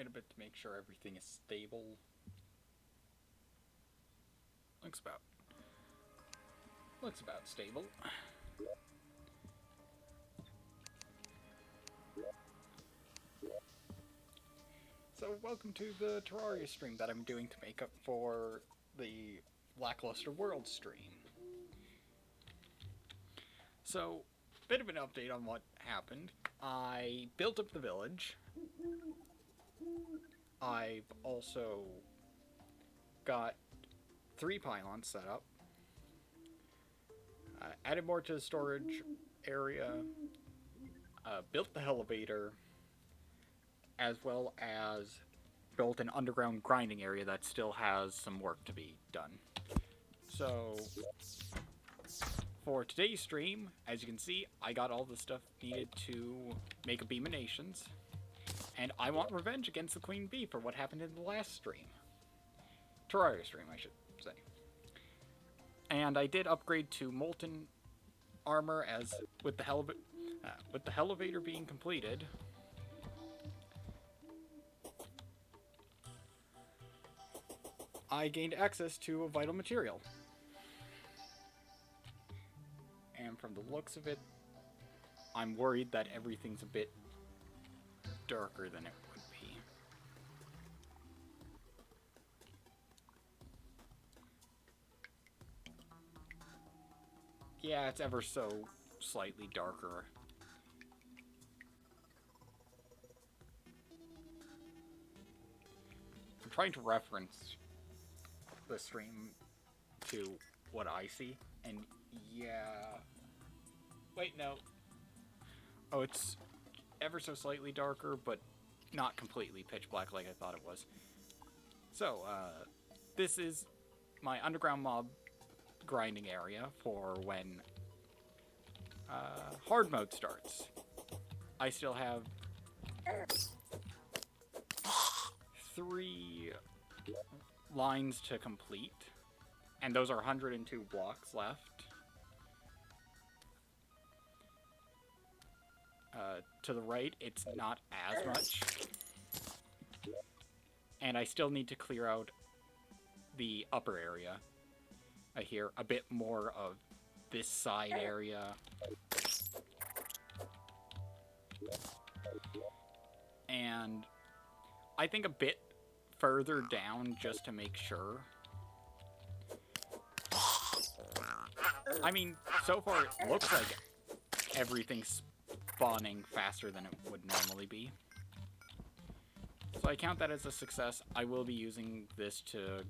Wait a bit to make sure everything is stable. Looks about stable. So welcome to the Terraria stream that I'm doing to make up for the Lackluster World stream. So, bit of an update on what happened. I built up the village. I've also got 3 pylons set up. Added more to the storage area. Built the elevator. As well as built an underground grinding area that still has some work to be done. So, for today's stream, as you can see, I got all the stuff needed to make a Beam of Nations. And I want revenge against the Queen Bee for what happened in the last stream. Terraria stream, I should say. And I did upgrade to Molten Armor as with the elevator being completed. I gained access to a vital material. And from the looks of it, I'm worried that everything's a bit darker than it would be. Yeah, it's ever so slightly darker. I'm trying to reference the stream to what I see, and yeah... Wait, no. Oh, it's ever so slightly darker, but not completely pitch black like I thought it was. So, this is my underground mob grinding area for when hard mode starts. I still have 3 lines to complete, and those are 102 blocks left. To the right, it's not as much. And I still need to clear out the upper area. Here, a bit more of this side area. And I think a bit further down just to make sure. I mean, so far it looks like everything's spawning faster than it would normally be. So I count that as a success. I will be using this to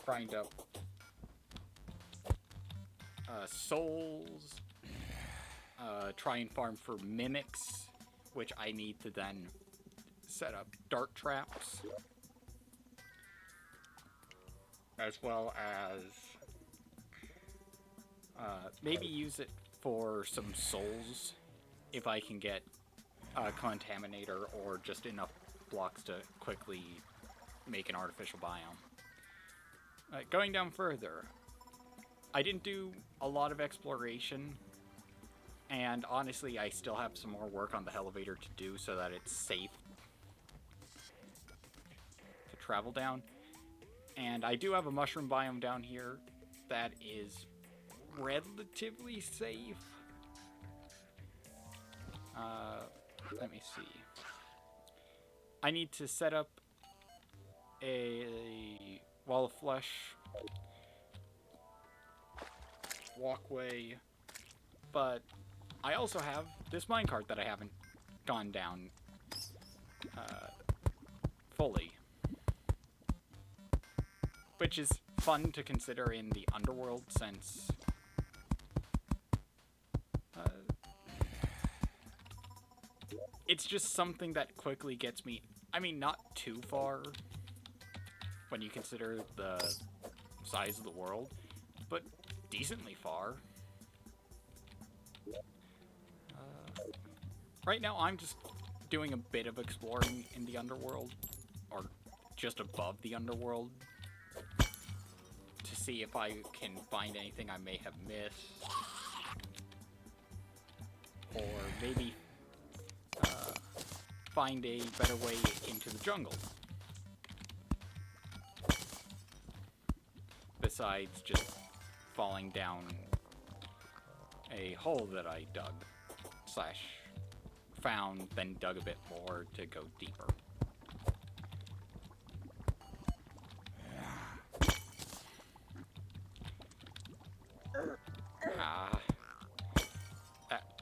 grind up souls, try and farm for mimics, which I need to then set up dart traps, as well as maybe use it for some souls if I can get a contaminator or just enough blocks to quickly make an artificial biome. Going down further, I didn't do a lot of exploration, and honestly I still have some more work on the elevator to do so that it's safe to travel down. And I do have a mushroom biome down here that is relatively safe. Let me see. I need to set up a wall of flesh walkway, but I also have this minecart that I haven't gone down fully, which is fun to consider in the underworld since it's just something that quickly gets me, I mean, not too far when you consider the size of the world, but decently far. Right now I'm just doing a bit of exploring in the underworld, or just above the underworld, to see if I can find anything I may have missed, or maybe find a better way into the jungle. Besides just falling down a hole that I dug, / found, then dug a bit more to go deeper.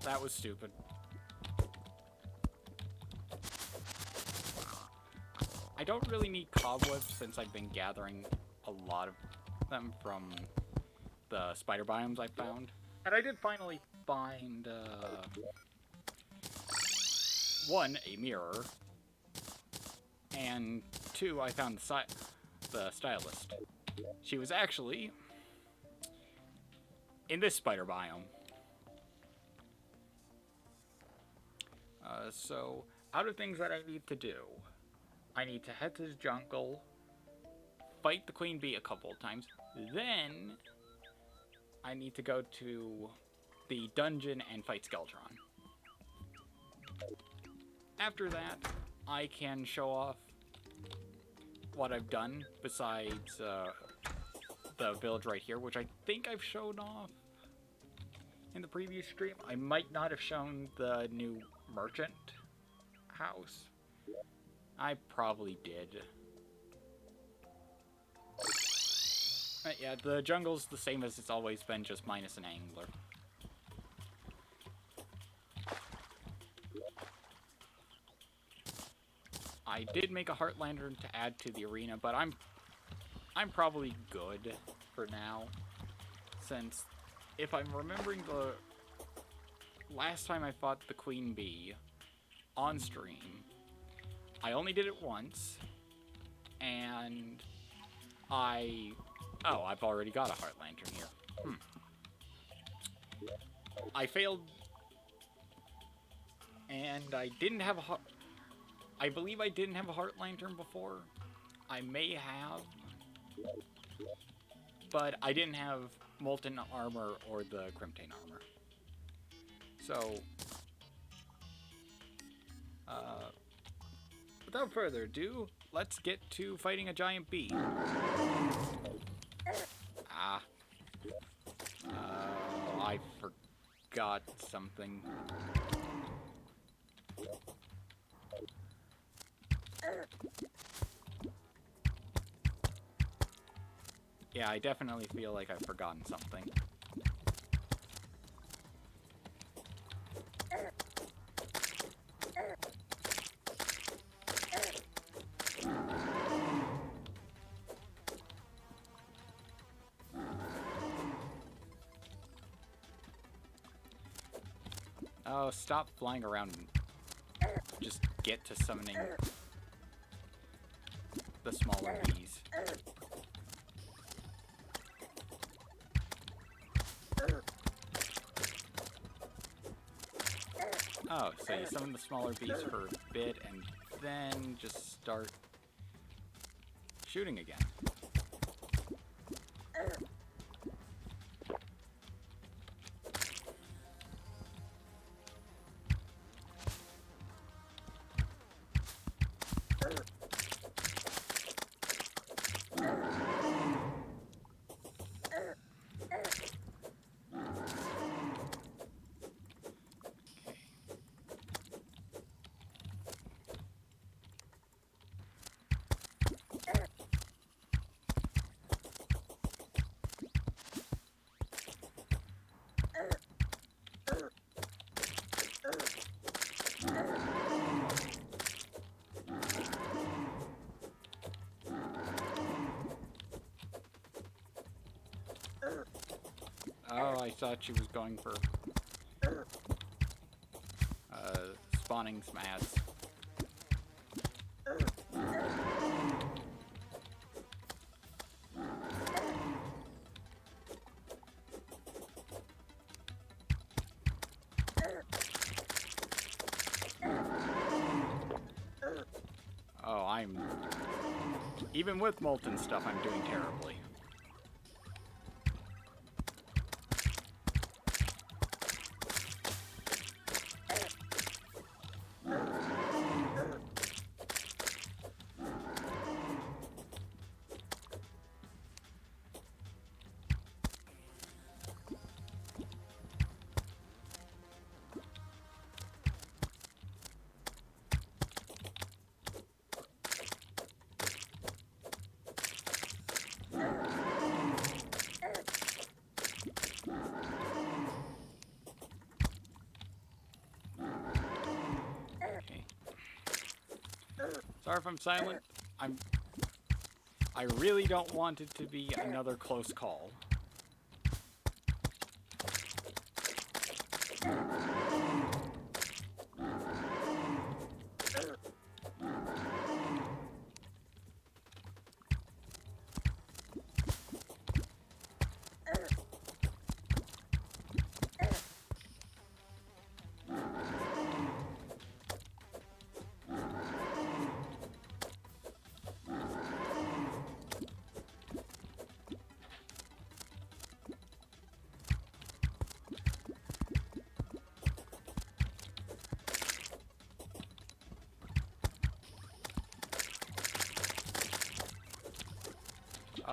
That was stupid. I don't really need cobwebs since I've been gathering a lot of them from the spider biomes I found. And I did finally find, 1, a mirror, and 2, I found the stylist. She was actually in this spider biome. So, out of things that I need to do, I need to head to the jungle, fight the queen bee a couple of times, then I need to go to the dungeon and fight Skeletron. After that, I can show off what I've done besides the village right here, which I think I've shown off in the previous stream. I might not have shown the new merchant house. I probably did. Yeah, the jungle's the same as it's always been, just minus an angler. I did make a heart lantern to add to the arena, but I'm probably good for now, since if I'm remembering the last time I fought the queen bee on stream, I only did it once, and oh, I've already got a heart lantern here. I failed, and I didn't have a I believe I didn't have a heart lantern before. I may have, but I didn't have molten armor or the Crimtane armor. So, without further ado, let's get to fighting a giant bee. I forgot something. Yeah, I definitely feel like I've forgotten something. Oh, stop flying around and just get to summoning the smaller bees. Oh, so you summon the smaller bees for a bit and then just start shooting again. Oh, I thought she was going for spawning some ads. Oh, even with molten stuff, I'm doing terribly. Sorry if I'm silent. I really don't want it to be another close call.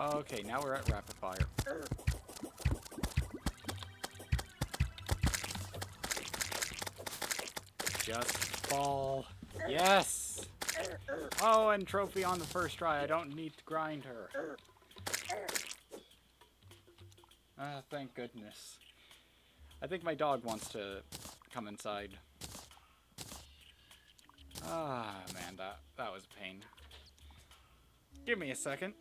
Okay, now we're at rapid fire. Just fall. Yes! Oh, and trophy on the first try. I don't need to grind her. Ah, thank goodness. I think my dog wants to come inside. Ah, man, that was a pain. Give me a second.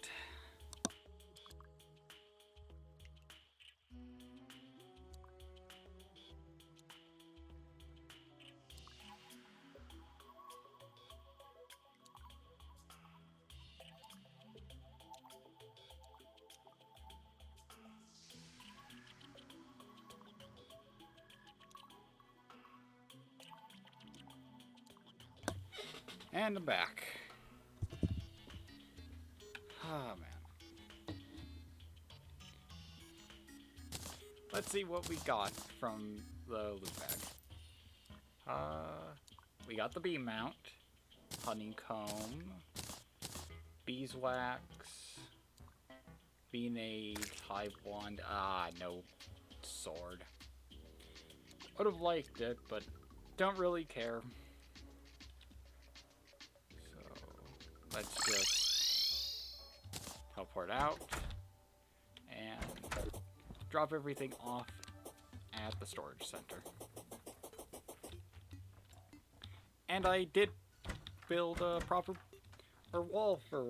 And I'm back. Oh, man. Let's see what we got from the loot bag. We got the bee mount, honeycomb, beeswax, beanade, hive wand. Ah, no sword. Would have liked it, but don't really care. Let's just teleport out and drop everything off at the storage center. And I did build a proper wall for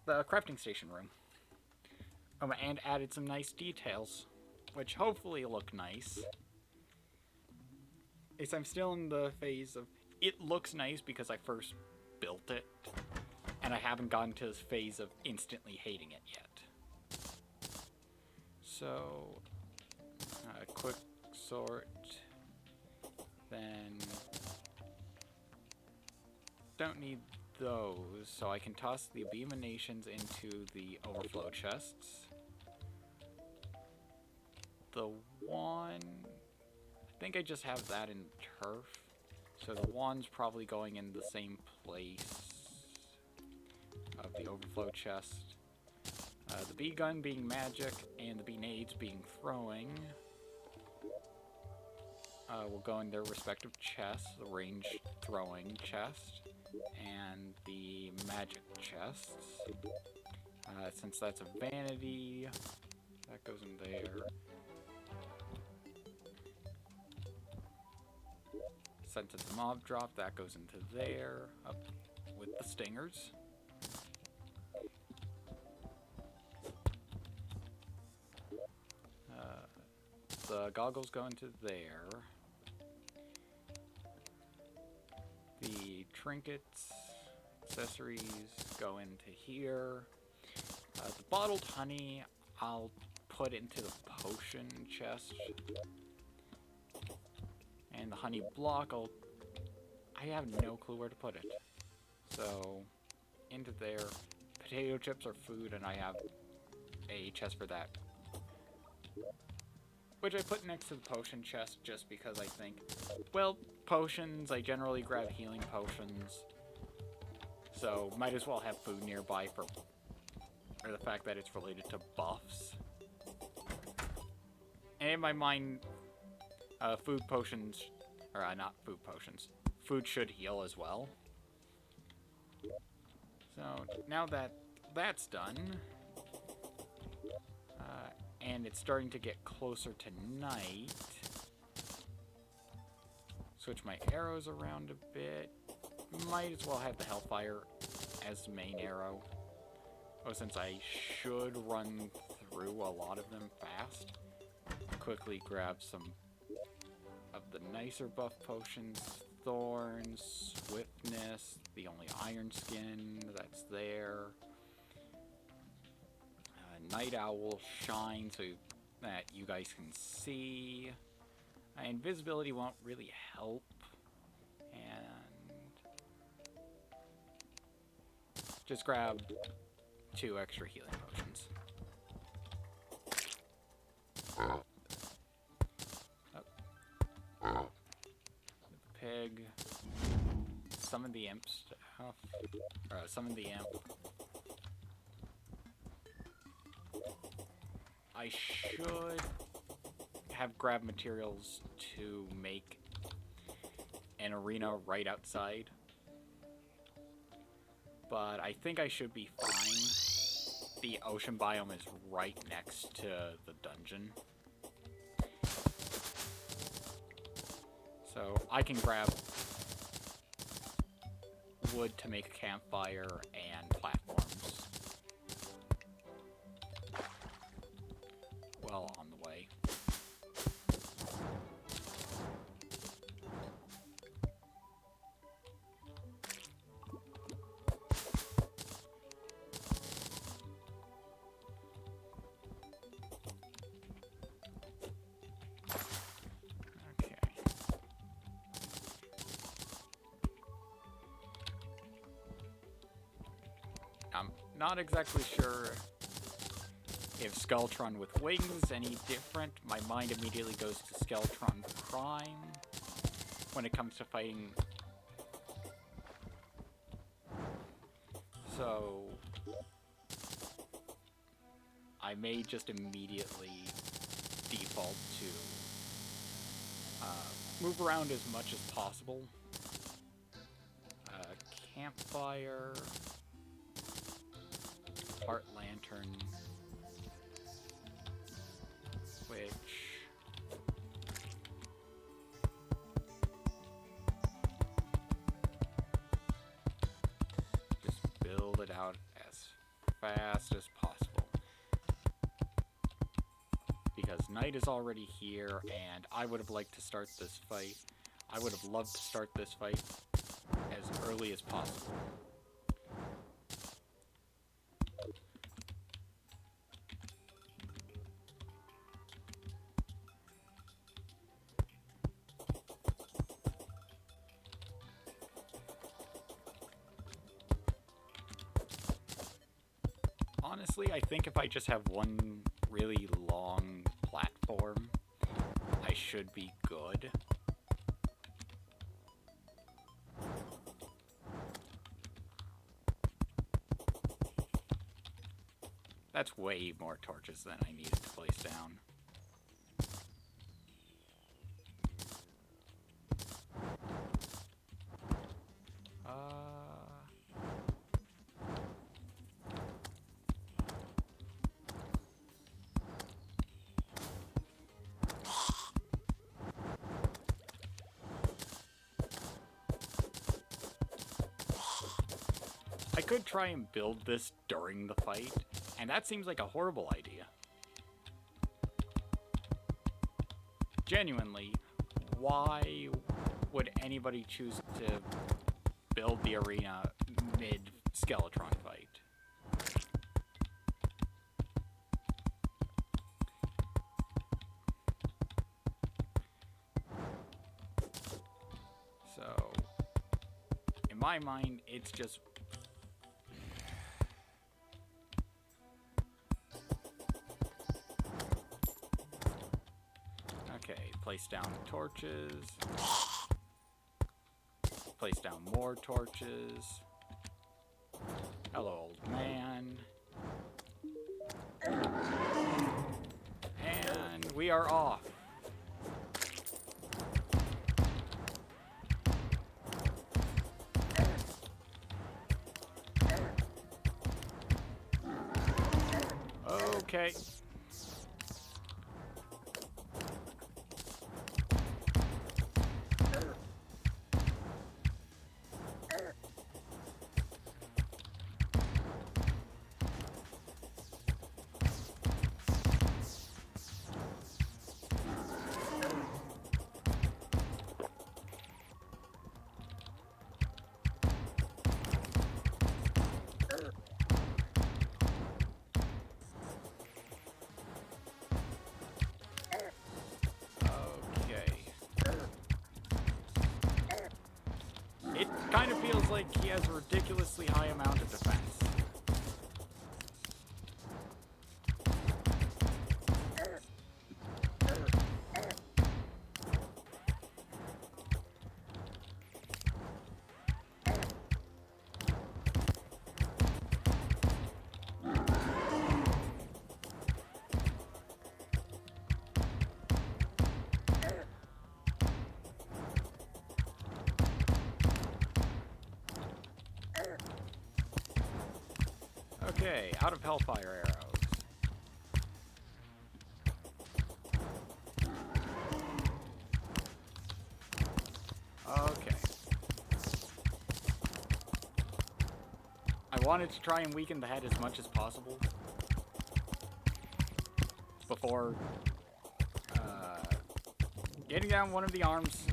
the crafting station room. And added some nice details, which hopefully look nice. I'm still in the phase of it looks nice because I first built it, and I haven't gotten to this phase of instantly hating it yet. So, quick sort, then don't need those, so I can toss the abominations into the overflow chests. The one, I think I just have that in turf. So the wand's probably going in the same place of the overflow chest. The bee gun being magic, and the bee nades being throwing will go in their respective chests. The range throwing chest and the magic chests. Since that's a vanity, that goes in there. Since it's a mob drop, that goes into there, up with the stingers. The goggles go into there. The trinkets, accessories go into here. The bottled honey, I'll put into the potion chest. And the honey block, I have no clue where to put it. So, into there. Potato chips are food, and I have a chest for that. Which I put next to the potion chest, just because I think, well, potions, I generally grab healing potions. So, might as well have food nearby for the fact that it's related to buffs. And in my mind, food potions, or not food potions, food should heal as well. So now that that's done, and it's starting to get closer to night, switch my arrows around a bit, might as well have the Hellfire as the main arrow. Oh, since I should run through a lot of them fast, quickly grab some of the nicer buff potions. Thorns, Swiftness, the only Iron Skin that's there. Night Owl, Shine, so that you guys can see. Invisibility won't really help. And just grab 2 extra healing potions. Oh. Pig. Summon the imp stuff. Summon the imp. I should have grabbed materials to make an arena right outside. But I think I should be fine. The ocean biome is right next to the dungeon. So I can grab wood to make a campfire and platforms. Well, on the way. I'm not exactly sure if Skeletron with wings is any different. My mind immediately goes to Skeletron Prime when it comes to fighting. So I may just immediately default to move around as much as possible. Campfire. Heart Lantern, which just build it out as fast as possible, because night is already here, and I would have liked to start this fight. I would have loved to start this fight as early as possible. Honestly, I think if I just have one really long platform, I should be good. That's way more torches than I needed to place down. I could try and build this during the fight, and that seems like a horrible idea. Genuinely, why would anybody choose to build the arena mid-Skeletron fight? So, in my mind, it's just... Okay, place down torches. Place down more torches. Hello, old man. And we are off. Okay. feels like he has a ridiculously high amount of defense. Okay, out of hellfire arrows. Okay. I wanted to try and weaken the head as much as possible before getting down one of the arms,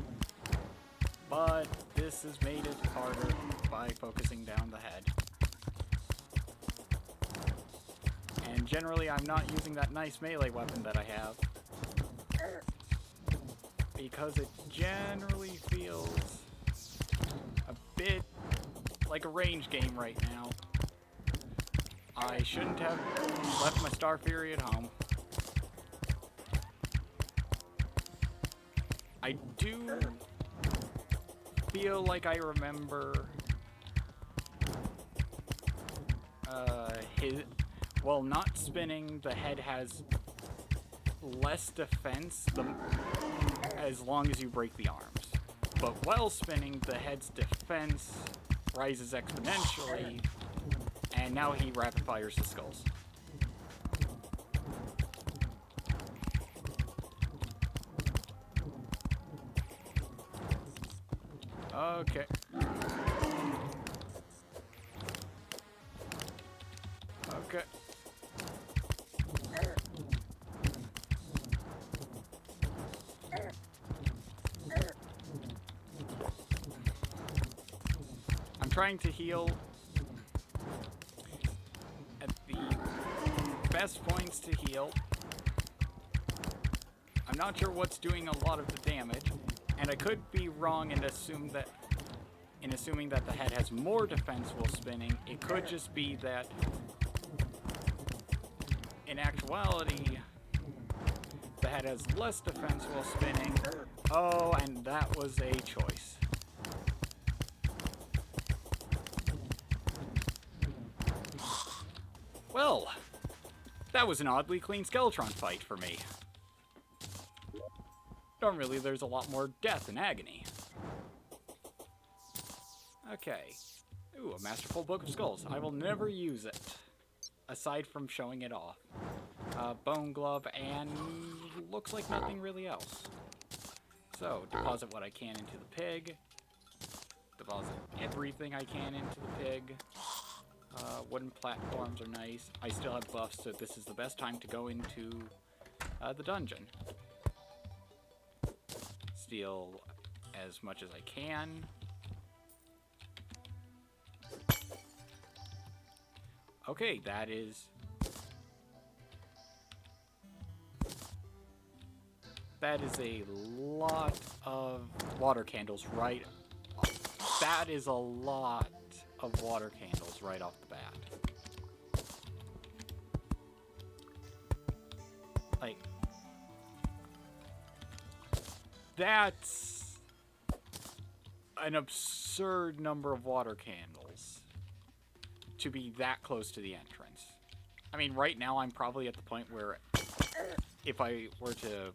but this has made it harder by focusing down the head. And generally, I'm not using that nice melee weapon that I have, because it generally feels a bit like a range game right now. I shouldn't have left my Star Fury at home. I do feel like I remember while not spinning, the head has less defense as long as you break the arms. But while spinning, the head's defense rises exponentially, and now he rapid fires the skulls. Okay. Okay. I'm trying to heal at the best points to heal. I'm not sure what's doing a lot of the damage, and I could be wrong and assuming that the head has more defense while spinning. It could just be that in actuality the head has less defense while spinning. Oh, and that was a choice. Well, that was an oddly clean Skeletron fight for me. Normally there's a lot more death and agony. Okay. Ooh, a Masterful Book of Skulls. I will never use it, aside from showing it off. Bone Glove, and looks like nothing really else. So, deposit what I can into the pig. Deposit everything I can into the pig. Wooden platforms are nice. I still have buffs, so this is the best time to go into the dungeon. Steal as much as I can. Okay, that is a lot of water candles right. That is a lot of water candles right off the bat. Like, that's an absurd number of water candles to be that close to the entrance. I mean, right now I'm probably at the point where if I were to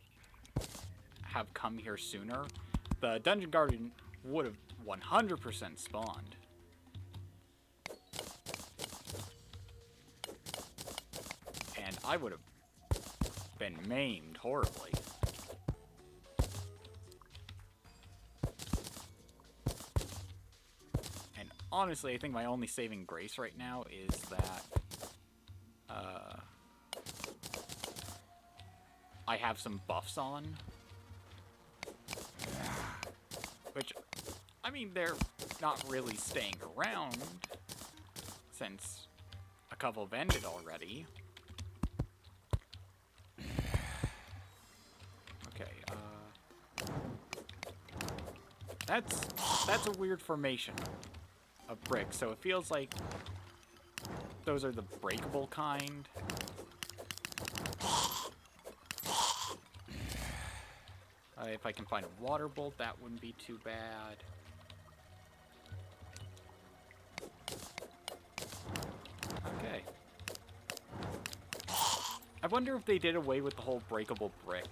have come here sooner, the Dungeon Guardian would have 100% spawned. And I would have been maimed horribly. And honestly, I think my only saving grace right now is that I have some buffs on. Which, I mean, they're not really staying around since a couple have ended already. Okay, that's a weird formation. of brick, so it feels like those are the breakable kind. If I can find a water bolt, that wouldn't be too bad. Okay. I wonder if they did away with the whole breakable bricks,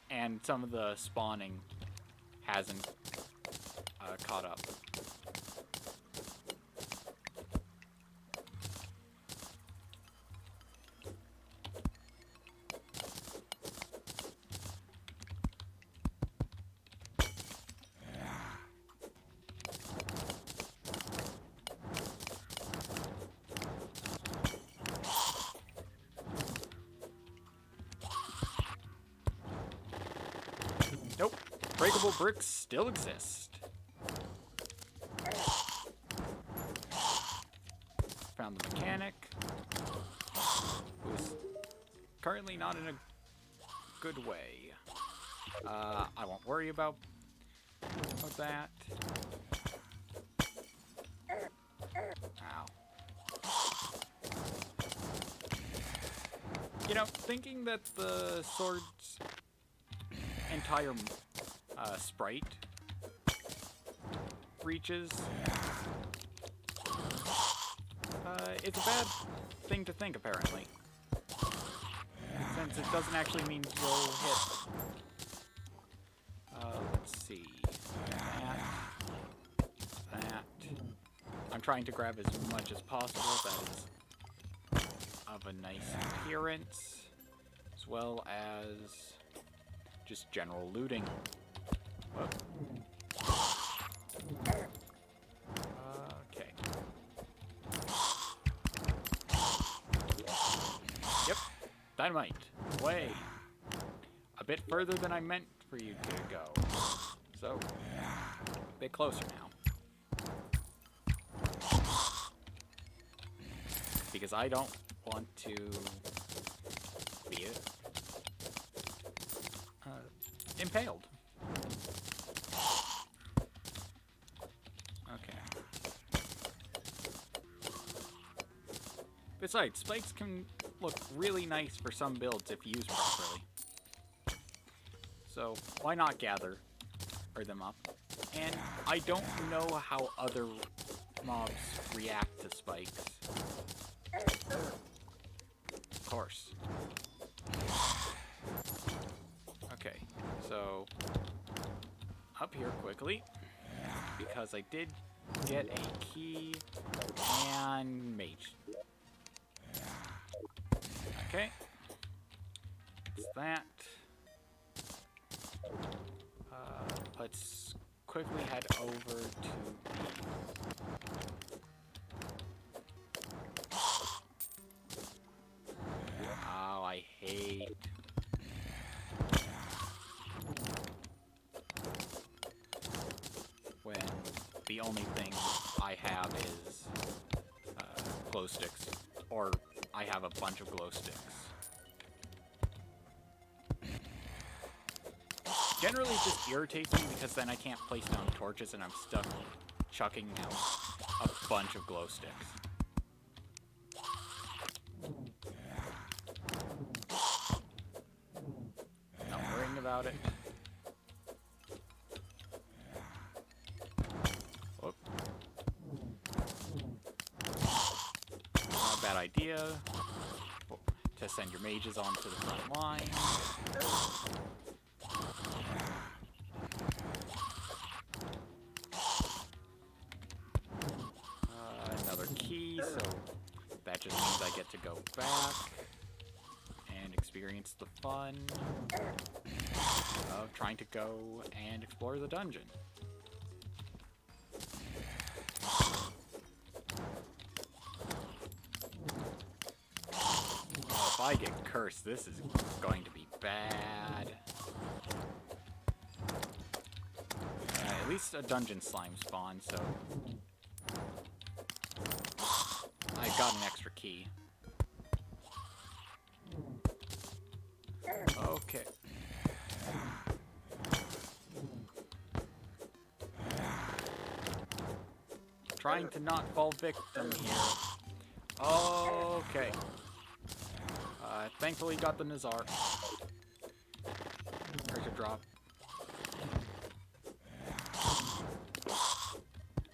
and some of the spawning hasn't caught up. Nope, breakable bricks still exist. Found the mechanic, who's currently not in a good way. I won't worry about that. Ow. You know, thinking that the sword's entire sprite reaches, it's a bad thing to think, apparently. Since it doesn't actually mean you'll hit. Let's see. That. I'm trying to grab as much as possible that is of a nice appearance, as well as just general looting. Whoop. Okay. Yep. Dynamite. Way. A bit further than I meant for you to go. So, a bit closer now. Because I don't want to be impaled. Okay. Besides, spikes can look really nice for some builds if used properly. So, why not gather them up? And I don't know how other mobs react to spikes. Of course. Okay, so up here quickly, because I did get a key and mage. Okay, it's that. Let's quickly head over to oh, I hate. When the only thing I have is glow sticks, or I have a bunch of glow sticks. Generally it just irritates me because then I can't place down torches and I'm stuck chucking out a bunch of glow sticks. Not worrying about it. Whoop. Not a bad idea to send your mages onto the front line. Another key, so that just means I get to go back and experience the fun of trying to go and explore the dungeon. Oh, if I get cursed, this is going to be bad. At least a dungeon slime spawn, so I got an extra key. Okay. trying to not fall victim here. Okay. Thankfully got the Nazar. Treasure drop.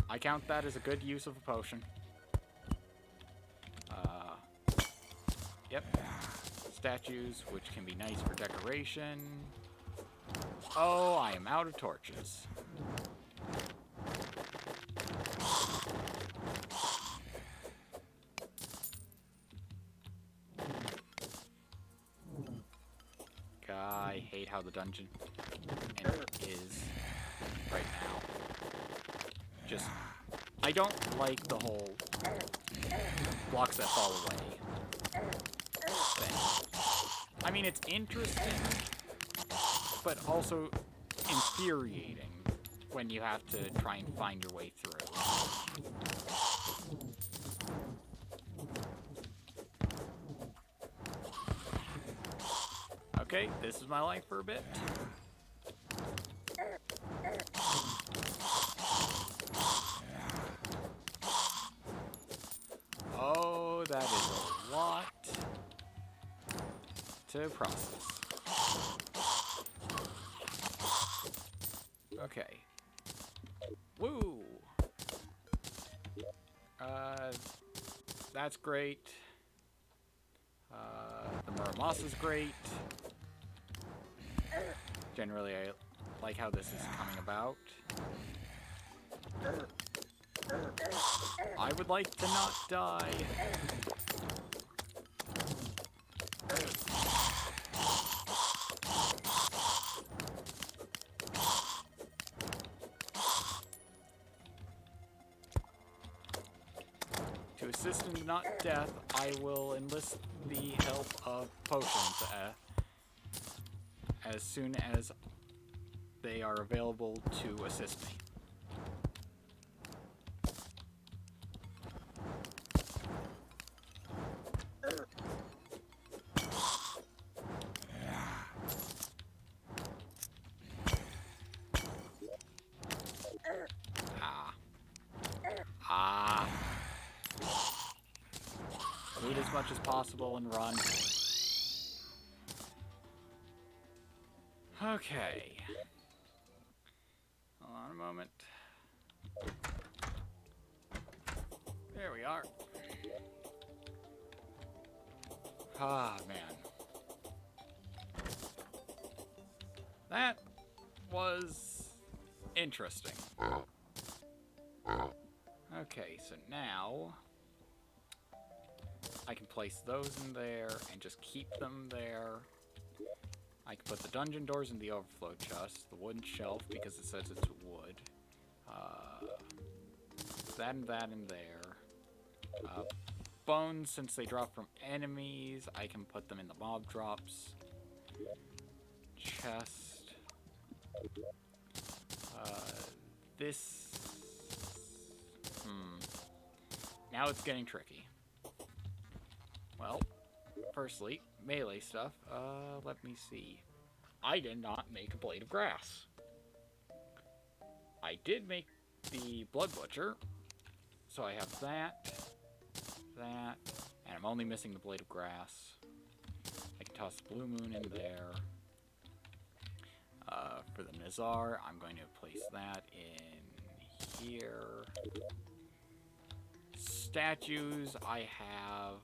I count that as a good use of a potion. Yep. Statues, which can be nice for decoration. Oh, I am out of torches. I hate how the dungeon is right now. Just, I don't like the whole blocks that fall away thing. I mean, it's interesting, but also infuriating when you have to try and find your way through. Okay, this is my life for a bit. Oh, that is a lot to process. Okay. Woo! That's great. The Muramas is great. Generally, I like how this is coming about. I would like to not die. To assist in not death, I will enlist the help of potions as soon as they are available to assist me. Loot as much as possible and run. Okay. Hold on a moment. There we are. Ah, man. That was interesting. Okay, so now I can place those in there and just keep them there. I can put the dungeon doors in the overflow chest, the wooden shelf because it says it's wood. That and that in there. Bones, since they drop from enemies, I can put them in the mob drops. Chest. This... Now it's getting tricky. Well, firstly, melee stuff. Let me see. I did not make a blade of grass. I did make the blood butcher. So I have that, and I'm only missing the blade of grass. I can toss the blue moon in there. For the Nazar, I'm going to place that in here. Statues, I have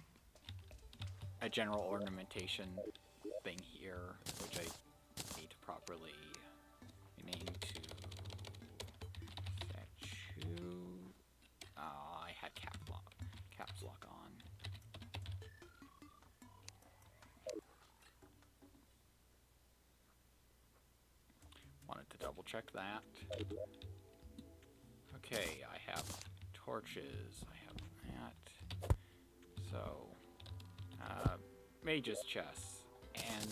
a general ornamentation thing here, which I need to properly name to statue. I had caps lock on. Wanted to double check that. Okay, I have torches. I have that. So, mage's chests. And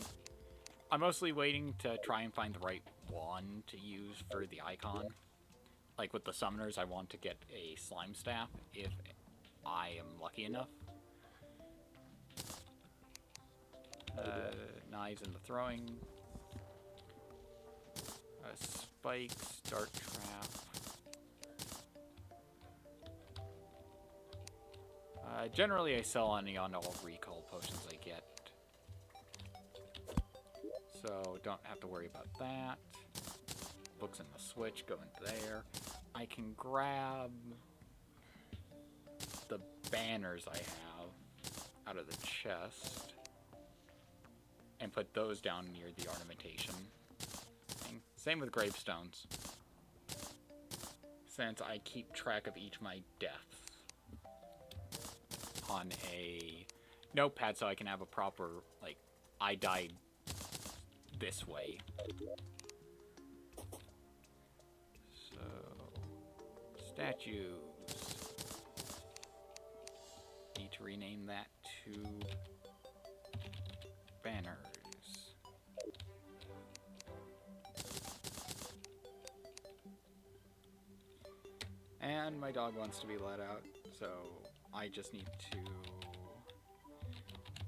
I'm mostly waiting to try and find the right one to use for the icon. Like with the summoners, I want to get a slime staff if I am lucky enough. Knives in the throwing. Spikes, dart trap. Generally, I sell any on all recall potions I get. So, don't have to worry about that. Books in the switch, go into there. I can grab the banners I have out of the chest and put those down near the ornamentation. And same with gravestones, since I keep track of each of my deaths on a notepad so I can have a proper, like, I died this way. So, statues. Need to rename that to banners. And my dog wants to be let out, so I just need to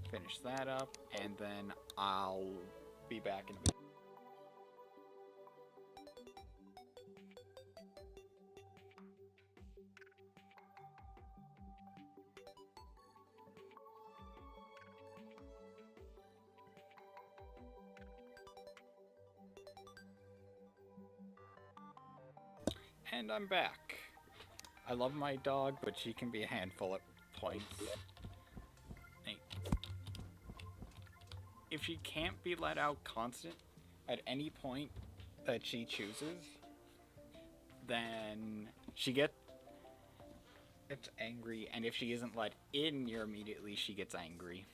finish that up, and then I'll be back in a bit. And I'm back. I love my dog, but she can be a handful at points. Hey. If she can't be let out constant at any point that she chooses, then she gets angry, and if she isn't let in near immediately, she gets angry.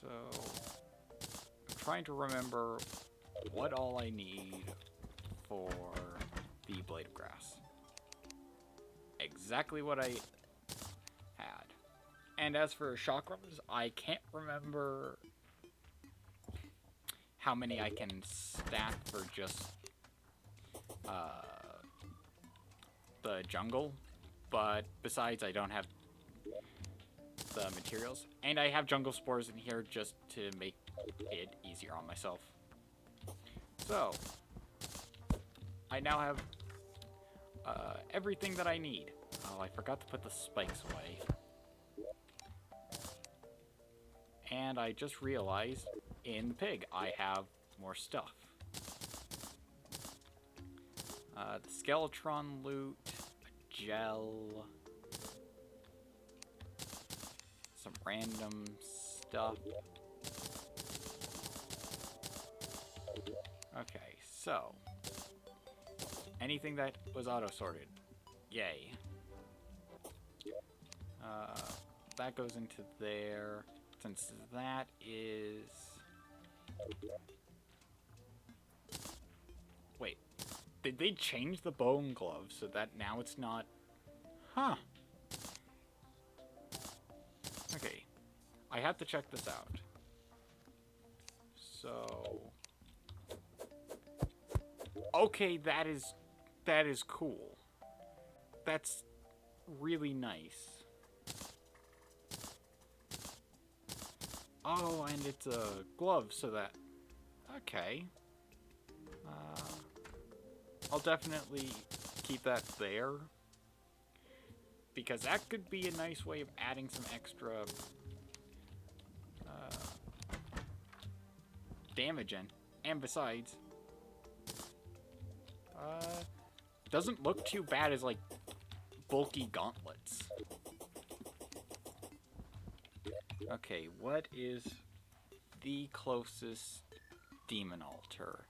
So, I'm trying to remember what all I need for the Blade of Grass. Exactly what I had. And as for chakras, I can't remember how many I can stack for just the jungle, but besides, I don't have the materials, and I have jungle spores in here just to make it easier on myself. So, I now have everything that I need. Oh, I forgot to put the spikes away. And I just realized in the pig I have more stuff. The Skeletron loot, a gel, some random stuff. Okay, so anything that was auto-sorted, yay. That goes into there, since that is... Wait, did they change the bone glove so that now it's not... Huh. Okay, I have to check this out. So... Okay, that is cool. That's really nice. Oh, and it's a glove, so that... Okay. I'll definitely keep that there, because that could be a nice way of adding some extra damage in. And besides, doesn't look too bad as, like, bulky gauntlets. Okay, what is the closest demon altar?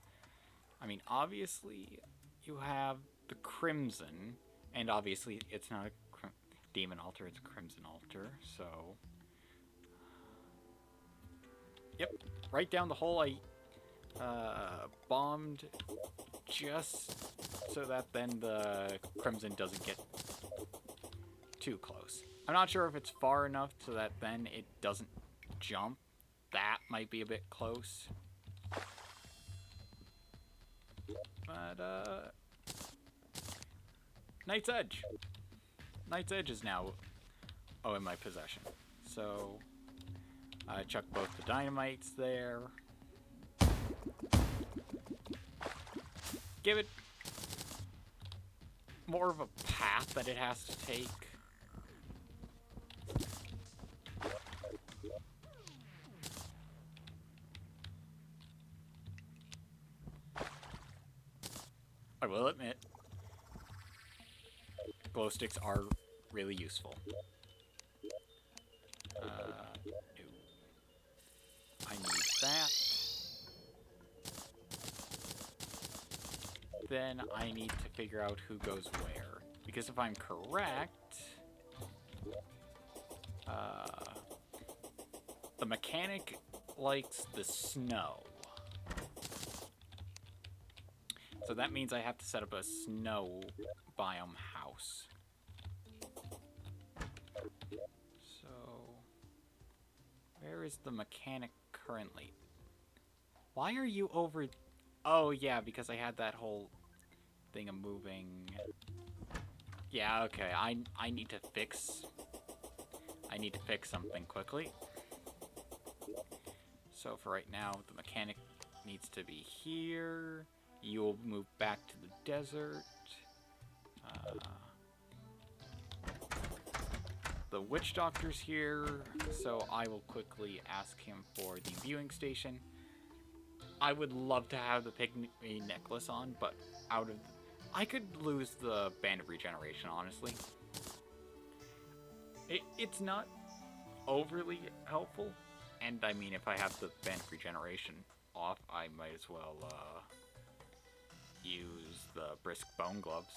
I mean, obviously, you have the Crimson, and obviously it's not a demon altar, it's a Crimson altar, so... Yep, right down the hole I bombed just so that then the Crimson doesn't get too close. I'm not sure if it's far enough so that then it doesn't jump. That might be a bit close. But, Knight's Edge. Knight's Edge is now, in my possession. So, I chuck both the dynamites there. Give it. more of a path that it has to take. I will admit, glow sticks are really useful. No. I need that. Then I need to figure out who goes where. Because if I'm correct, the mechanic likes the snow. So that means I have to set up a snow biome house. So, where is the mechanic currently? Why are you over... Oh, yeah, because I had that whole thing of moving... Yeah, okay, I need to fix... I need to fix something quickly. So for right now, the mechanic needs to be here. You'll move back to the desert. The witch doctor's here, so I will quickly ask him for the viewing station. I would love to have the pygmy necklace on, but out of... I could lose the band of regeneration, honestly. It's not overly helpful, and I mean, if I have the band of regeneration off, I might as well use the brisk bone gloves.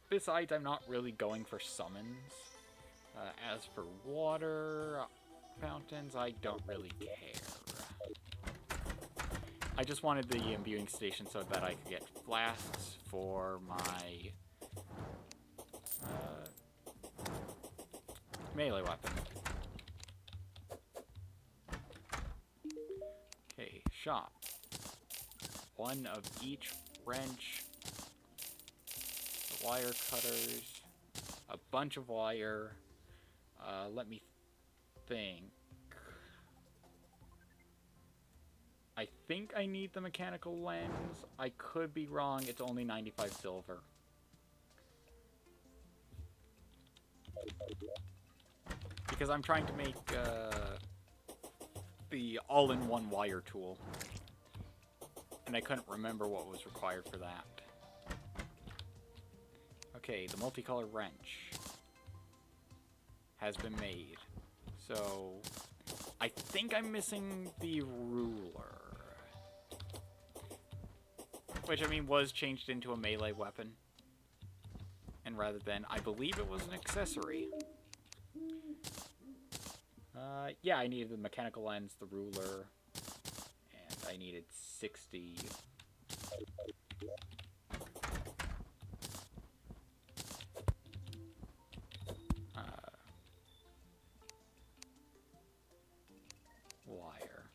Besides, I'm not really going for summons. As for water fountains, I don't really care. I just wanted the imbuing station so that I could get flasks for my melee weapon. Okay, shop. One of each wrench, wire cutters, a bunch of wire. Let me think. I think I need the mechanical lens. I could be wrong. It's only 95 silver. Because I'm trying to make the all-in-one wire tool. And I couldn't remember what was required for that. Okay, the multicolor wrench has been made. So, I think I'm missing the ruler. Which, I mean, was changed into a melee weapon. And rather than, I believe it was an accessory. Yeah, I needed the mechanical lens, the ruler, and I needed 60. Wire.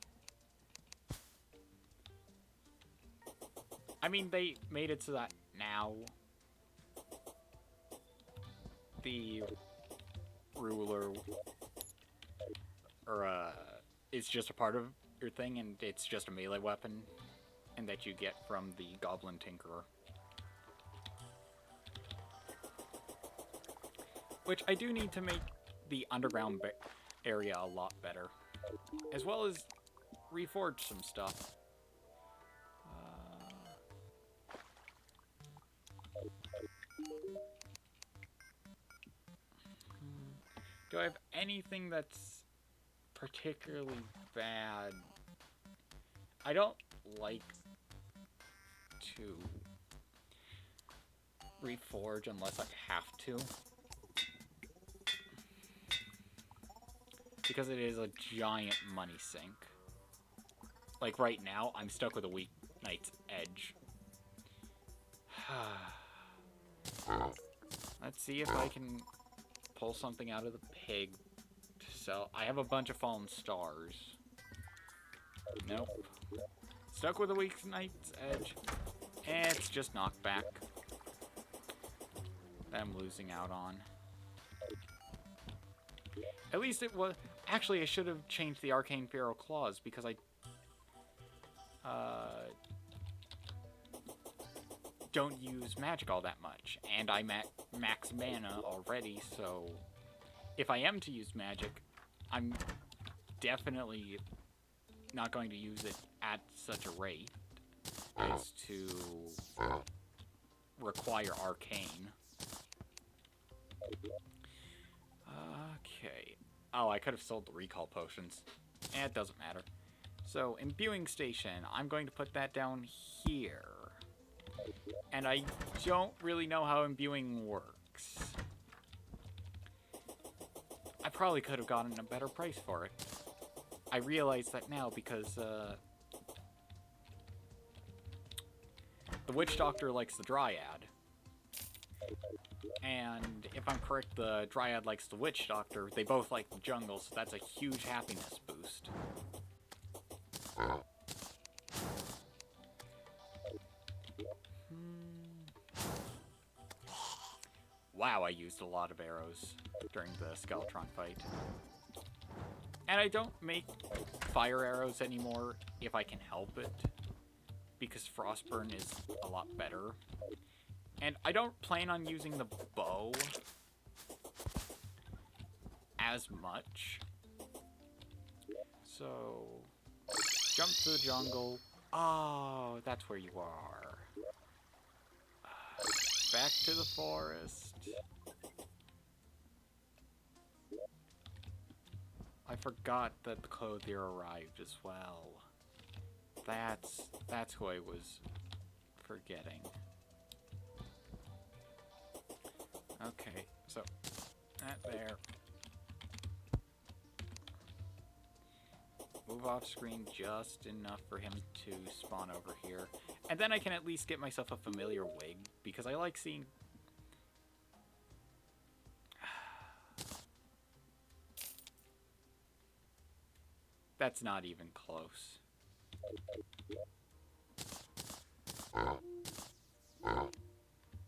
I mean, they made it so that now the ruler is just a part of your thing, and it's just a melee weapon, and that you get from the Goblin Tinkerer. Which I do need to make the underground area a lot better, as well as reforge some stuff. Do I have anything that's particularly bad? I don't like to reforge unless I have to, because it is a giant money sink. Like right now, I'm stuck with a weak knight's edge. Let's see if I can pull something out of the pig to sell. I have a bunch of fallen stars. Nope. Stuck with a weak knight's edge. It's just knockback that I'm losing out on. At least it was... Actually, I should have changed the Arcane Pharaoh Claws, because don't use magic all that much, and I max mana already, so if I am to use magic, I'm definitely not going to use it at such a rate as to require arcane. Okay. Oh, I could have sold the recall potions. It doesn't matter. So, imbuing station, I'm going to put that down here. And I don't really know how imbuing works. I probably could have gotten a better price for it. I realize that now because, the Witch Doctor likes the Dryad. And if I'm correct, the Dryad likes the Witch Doctor. They both like the jungle, so that's a huge happiness boost. Wow, I used a lot of arrows during the Skeletron fight. And I don't make fire arrows anymore if I can help it, because Frostburn is a lot better. And I don't plan on using the bow as much. So, jump to the jungle. Oh, that's where you are. Back to the forest. I forgot that the clothier arrived as well. That's who I was forgetting. Okay, so that there. Move off screen just enough for him to spawn over here. And then I can at least get myself a familiar wig, because I like seeing... That's not even close.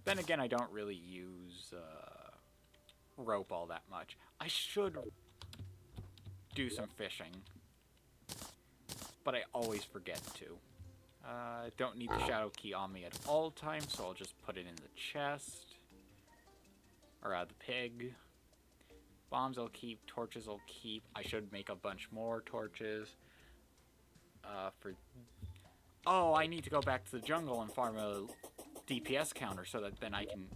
Then again, I don't really use rope all that much. I should do some fishing, but I always forget to. Don't need the shadow key on me at all times, so I'll just put it in the chest. Or the pig. Bombs I'll keep, torches I'll keep. I should make a bunch more torches. Oh, I need to go back to the jungle and farm a DPS counter so that then I can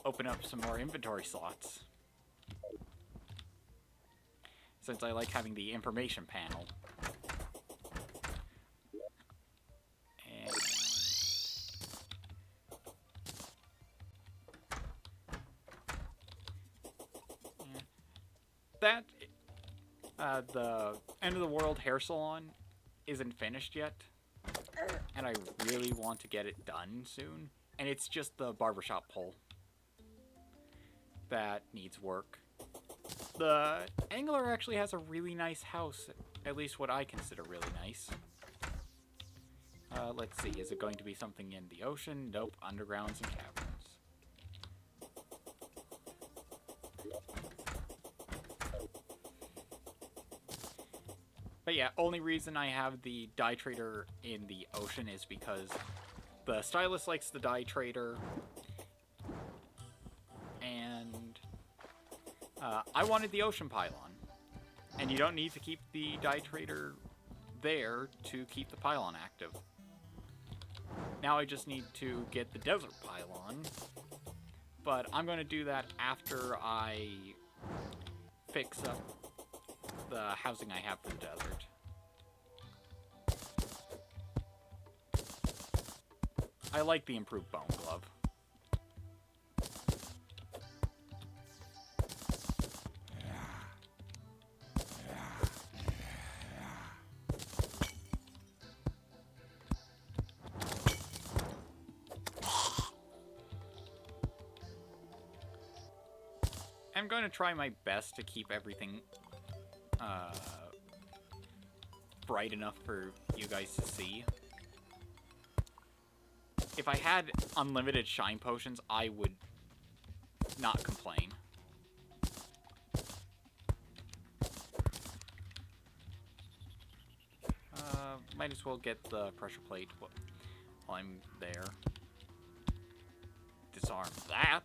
open up some more inventory slots. Since I like having the information panel. And that, the End of the World hair salon isn't finished yet. And I really want to get it done soon. And it's just the barbershop pole that needs work. The angler actually has a really nice house, at least what I consider really nice. Let's see, is it going to be something in the ocean? Nope, undergrounds and caverns. But yeah, only reason I have the dye trader in the ocean is because the stylist likes the dye trader, and I wanted the ocean pylon. And you don't need to keep the dye trader there to keep the pylon active. Now I just need to get the desert pylon, but I'm going to do that after I fix up the housing I have for the desert. I like the improved bone glove. I'm going to try my best to keep everything bright enough for you guys to see. If I had unlimited shine potions, I would not complain. Might as well get the pressure plate. while I'm there. Disarm that.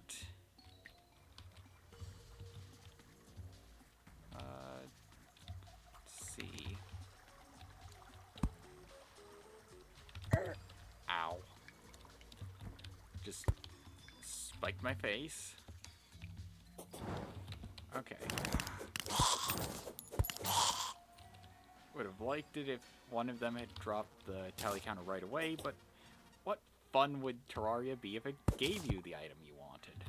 Let's see. Ow. Just spiked my face. Okay. Would have liked it if one of them had dropped the tally counter right away, but what fun would Terraria be if it gave you the item you wanted?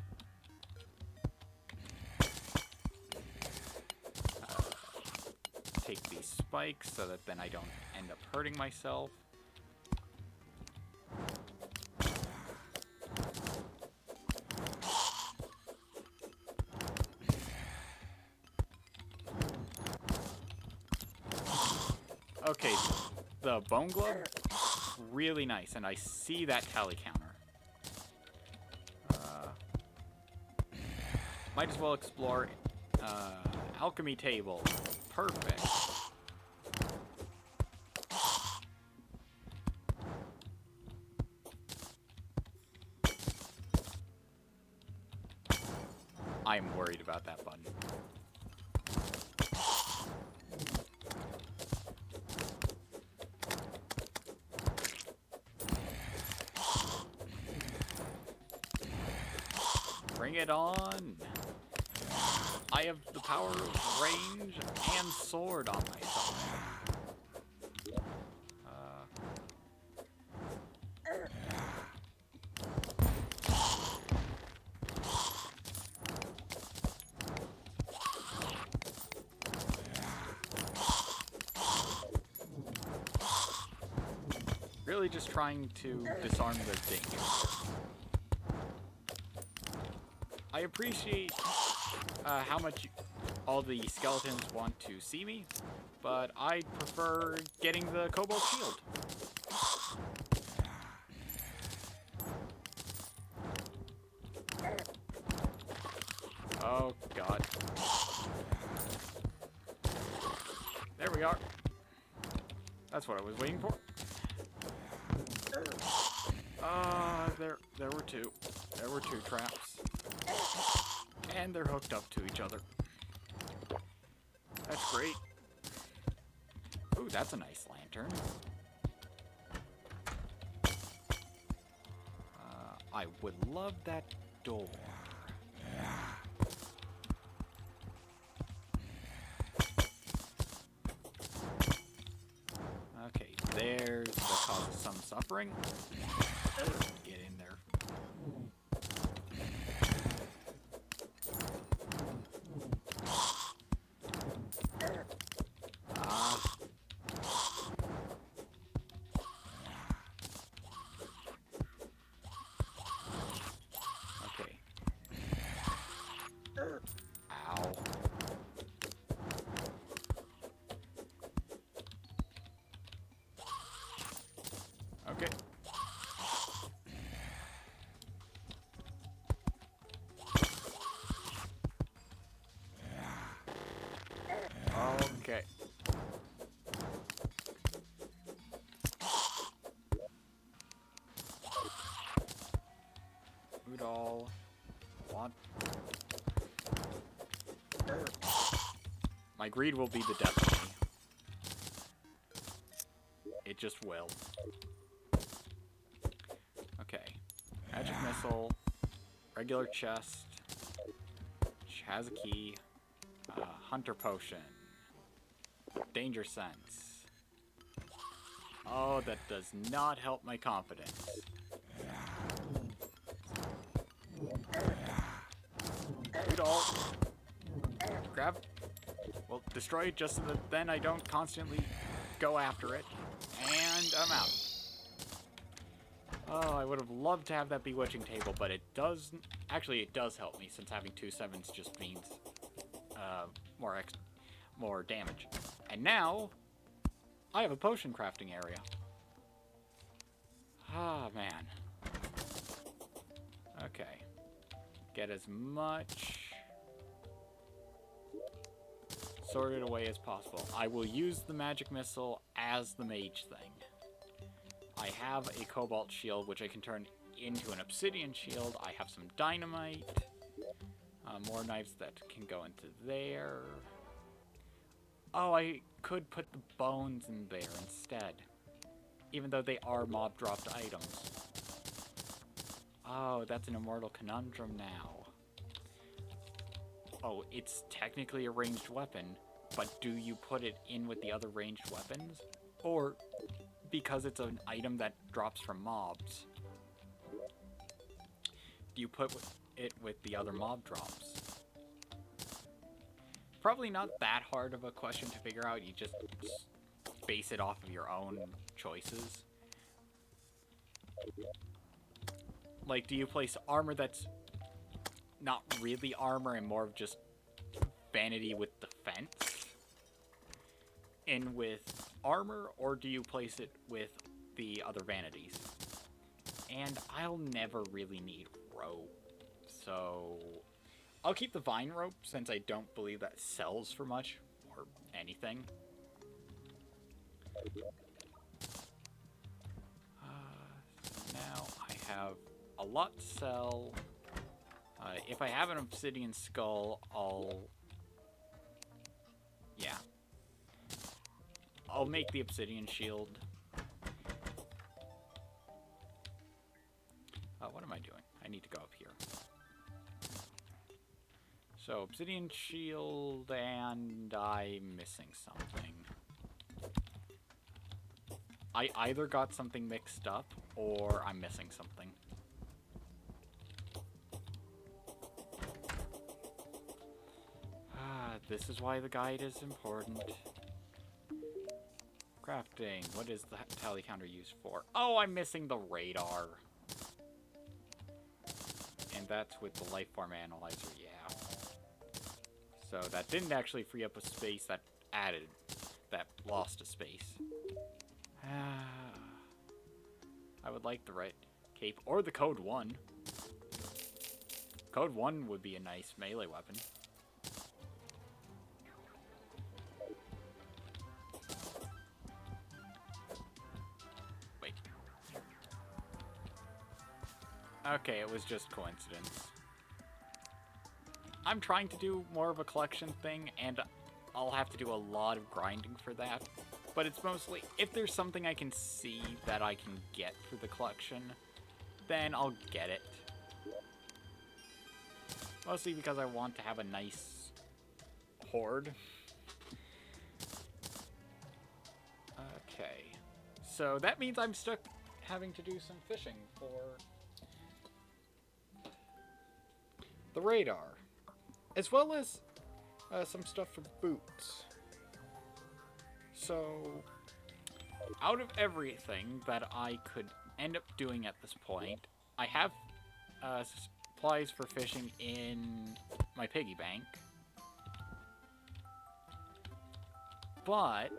Take these spikes so that then I don't end up hurting myself. Okay, the bone glove, really nice, and I see that tally counter. Might as well explore alchemy table. Perfect. I'm worried about that button. Bring it on! I have the power of range and sword on my side. Really just trying to disarm the danger. I appreciate how much all the skeletons want to see me, but I prefer getting the cobalt shield. Oh god. There we are. That's what I was waiting for. There were two. There were two traps. And they're hooked up to each other. That's great. Ooh, that's a nice lantern. I would love that door. Okay, there's the cause of some suffering. Get in there. Okay. Ow. Okay. Okay. Udall. Want. My greed will be the death of me. It just will. Okay. Magic missile. Regular chest. Which has a key. Hunter potion. Danger sense. Oh, that does not help my confidence. Udall. Grab. Well, destroy it just so that then I don't constantly go after it. And I'm out. Oh, I would have loved to have that bewitching table, but it doesn't. Actually, it does help me since having 2 sevens just means more damage. And now I have a potion crafting area. Ah, man. Okay. Get as much sorted away as possible. I will use the magic missile as the mage thing. I have a cobalt shield, which I can turn into an obsidian shield. I have some dynamite. More knives that can go into there. Oh, I could put the bones in there instead. Even though they are mob-dropped items. Oh, that's an immortal conundrum now. Oh, it's technically a ranged weapon, but do you put it in with the other ranged weapons? Or, because it's an item that drops from mobs, do you put it with the other mob drops? Probably not that hard of a question to figure out. You just base it off of your own choices. Like, do you place armor that's not really armor and more of just vanity with defense in with armor, or do you place it with the other vanities? And I'll never really need rope, so I'll keep the vine rope since I don't believe that sells for much or anything. Now I have a lot to sell. If I have an obsidian skull, I'll make the obsidian shield. What am I doing? I need to go up here. So, obsidian shield, and I'm missing something. I either got something mixed up, or I'm missing something. This is why the guide is important. Crafting. What is the tally counter used for? Oh, I'm missing the radar. And that's with the life form analyzer, yeah. So that didn't actually free up a space, that added, that lost a space. I would like the right cape, or the code 1. Code 1 would be a nice melee weapon. Wait. Okay, it was just coincidence. I'm trying to do more of a collection thing, and I'll have to do a lot of grinding for that. But it's mostly, if there's something I can see that I can get for the collection, then I'll get it. Mostly because I want to have a nice hoard. Okay. So that means I'm stuck having to do some fishing for the radar. As well as some stuff for boots. So, out of everything that I could end up doing at this point, I have supplies for fishing in my piggy bank. But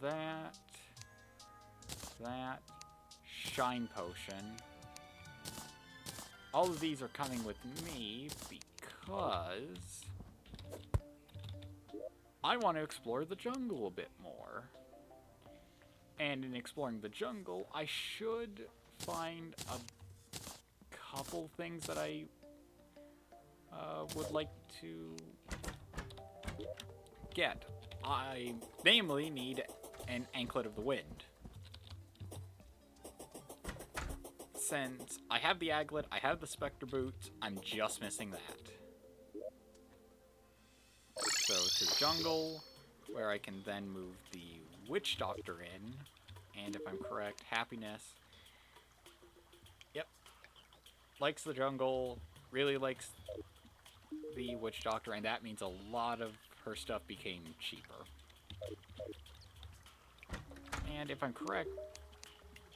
that shine potion, all of these are coming with me because I want to explore the jungle a bit more. And in exploring the jungle, I should find a couple things that I would like to get. I namely need an Anklet of the Wind. Since I have the Aglet, I have the Spectre Boots, I'm just missing that. So to the jungle, where I can then move the Witch Doctor in. And if I'm correct, Happiness. Yep. Likes the jungle, really likes the Witch Doctor, and that means a lot of her stuff became cheaper. And if I'm correct,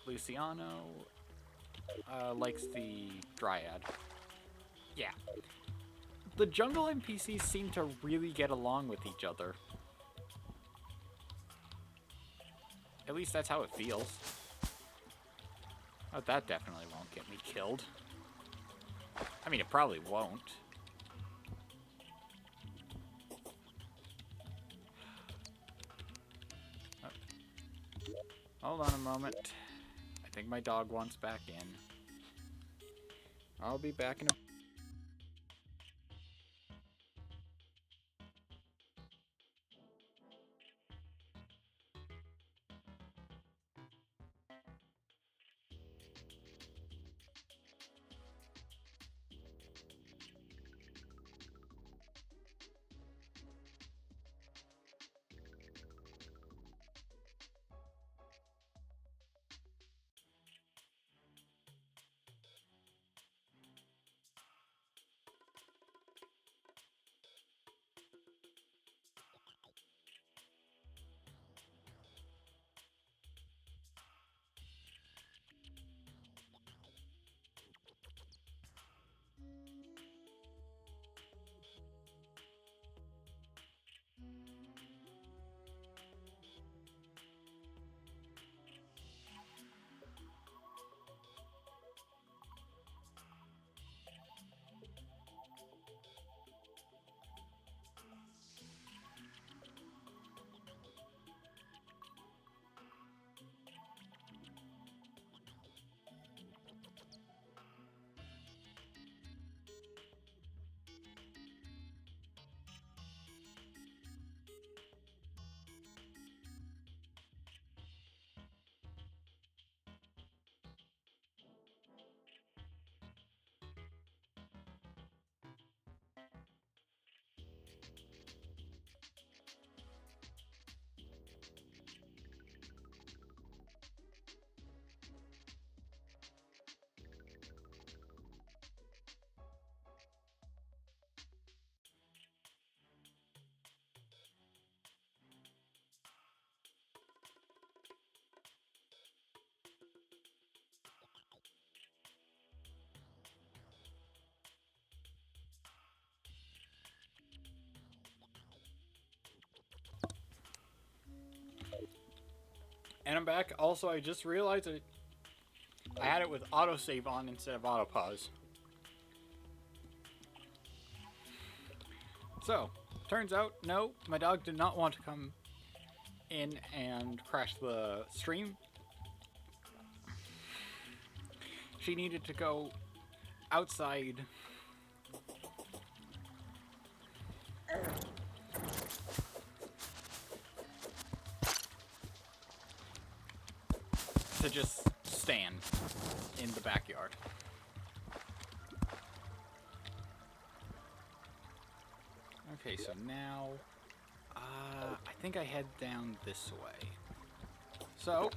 Luciano likes the Dryad. Yeah. The jungle NPCs seem to really get along with each other. At least that's how it feels. Oh, that definitely won't get me killed. I mean, it probably won't. Hold on a moment. I think my dog wants back in. I'll be back in a... And I'm back. Also, I just realized I had it with autosave on instead of autopause. So, turns out, no, my dog did not want to come in and crash the stream. She needed to go outside to just stand in the backyard. Okay, so now I think I head down this way. So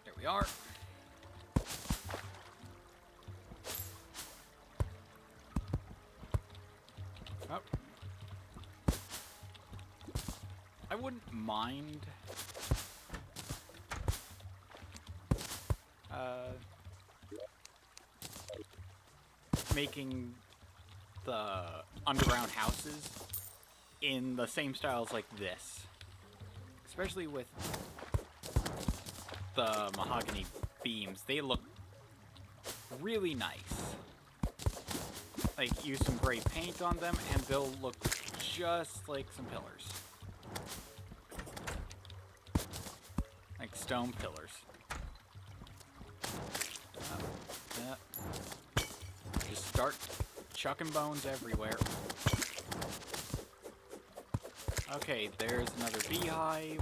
here we are. Oh. I wouldn't mind making the underground houses in the same styles like this, especially with the mahogany beams. They look really nice. Like, use some gray paint on them and they'll look just like some pillars, like stone pillars. Just start chucking bones everywhere. Okay, there's another beehive,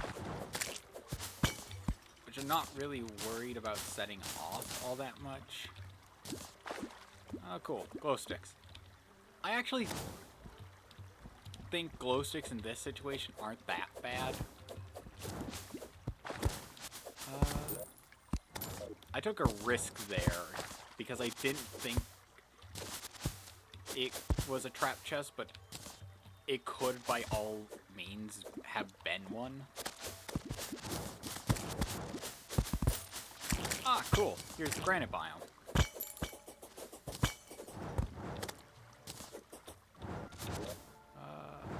which I'm not really worried about setting off all that much. Oh, cool. Glow sticks. I actually think glow sticks in this situation aren't that bad. I took a risk there because I didn't think it was a trap chest, but it could by all means have been one. Ah, cool. Here's the granite biome.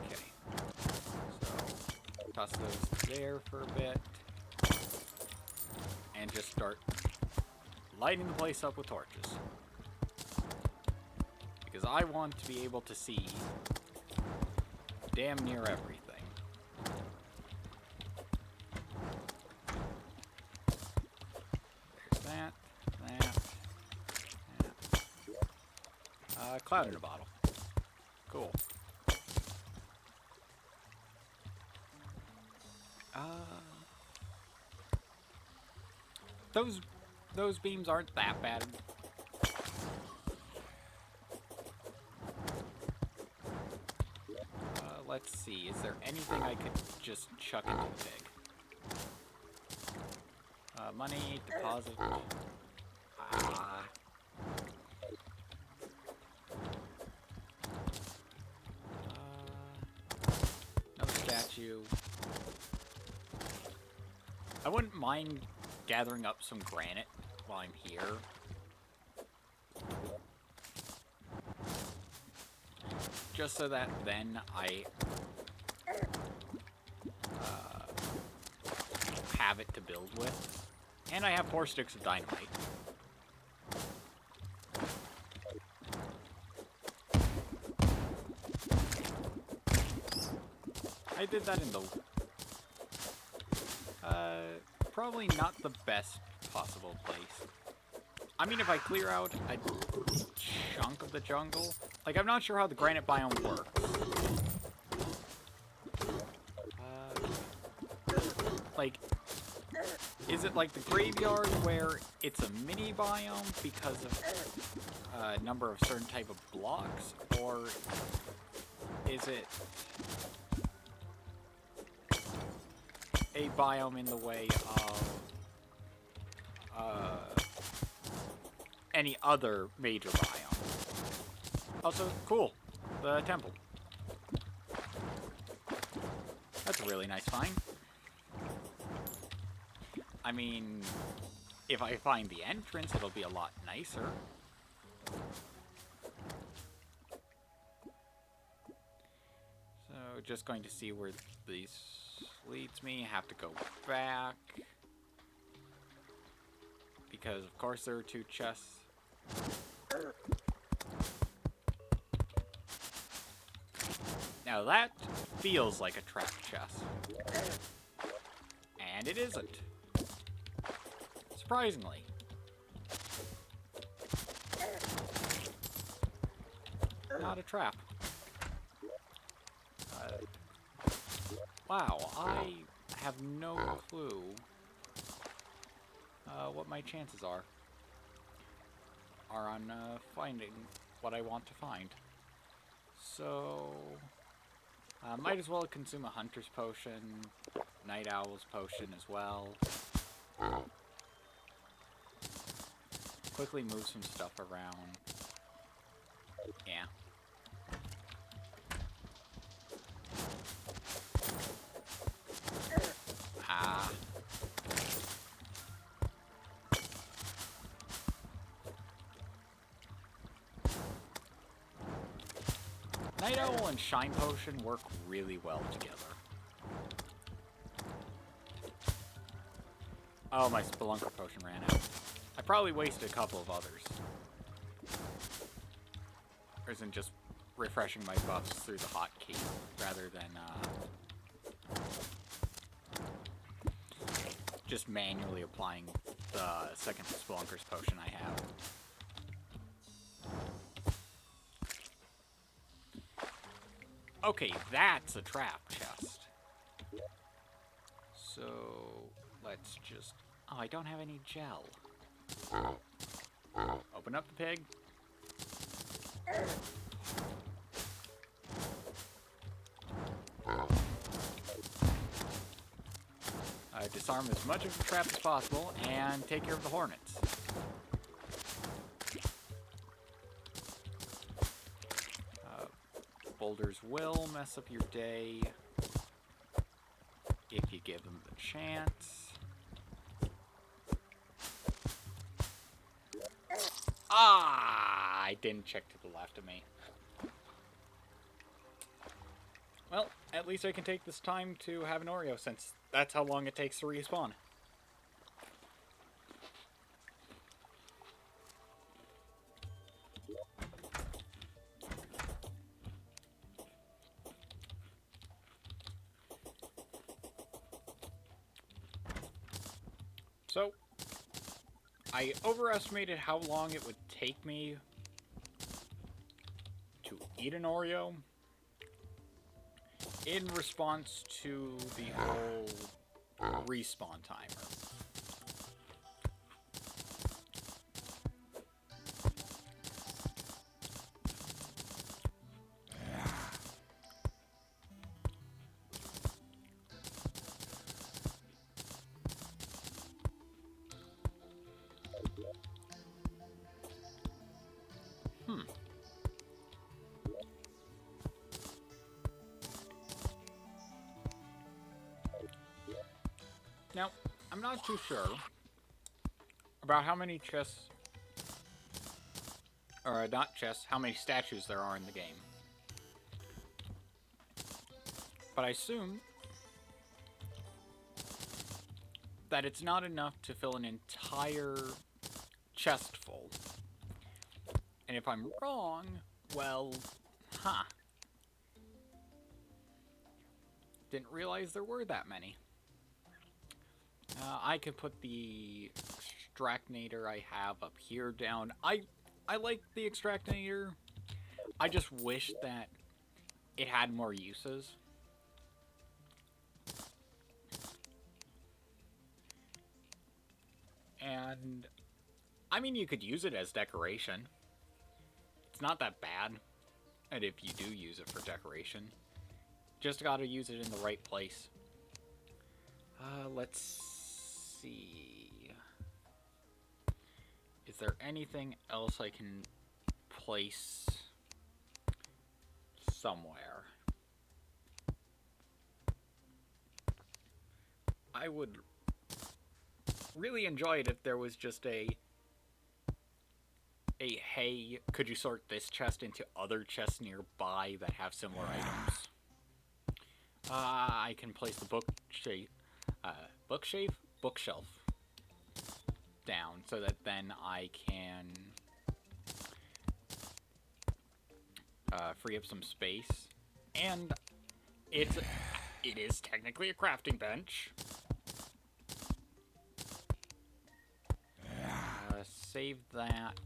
Okay. So, toss those there for a bit. And just start lighting the place up with torches. Because I want to be able to see damn near everything. that, that. Cloud in a bottle. Cool. Those beams aren't that bad. Let's see. Is there anything I could just chuck into the pig? Money, deposit. Another statue. I wouldn't mind gathering up some granite while I'm here. Just so that then I have it to build with. And I have 4 sticks of dynamite. I did that in the... probably not the best possible place. I mean, if I clear out a chunk of the jungle... Like, I'm not sure how the granite biome works. Like, is it like the graveyard where it's a mini biome because of number of certain type of blocks? Or is it a biome in the way of any other major biome? Also, cool. The temple. That's a really nice find. I mean, if I find the entrance, it'll be a lot nicer. So, just going to see where this leads me. Have to go back. Because, of course, there are 2 chests. Now that feels like a trap chest. And it isn't. Surprisingly. Not a trap. Wow, I have no clue what my chances are on finding what I want to find. So... might as well consume a hunter's potion, night owl's potion as well. Quickly move some stuff around. Yeah. Night Owl and Shine Potion work really well together. Oh, my Spelunker Potion ran out. I probably wasted a couple of others. Or isn't just refreshing my buffs through the hotkey, rather than, just manually applying the second Spelunker's Potion I have. Okay, that's a trap chest. So, let's just... Oh, I don't have any gel. Open up the pig. Disarm as much of the trap as possible, and take care of the hornets. Boulders will mess up your day if you give them the chance. Ah! I didn't check to the left of me. Well, at least I can take this time to have an Oreo, since that's how long it takes to respawn. So, I overestimated how long it would take me to eat an Oreo in response to the whole respawn timer. Now, I'm not too sure about how many chests, or not chests, how many statues there are in the game. But I assume that it's not enough to fill an entire chest full. And if I'm wrong, well, didn't realize there were that many. I could put the extractinator I have up here down. I like the extractinator. I just wish that it had more uses. And, I mean, you could use it as decoration. It's not that bad. And if you do use it for decoration, just gotta use it in the right place. Let's see. Is there anything else I can place somewhere? I would really enjoy it if there was just a hey, could you sort this chest into other chests nearby that have similar items? I can place the bookshelf down so that then I can free up some space. And it is technically a crafting bench. Save that.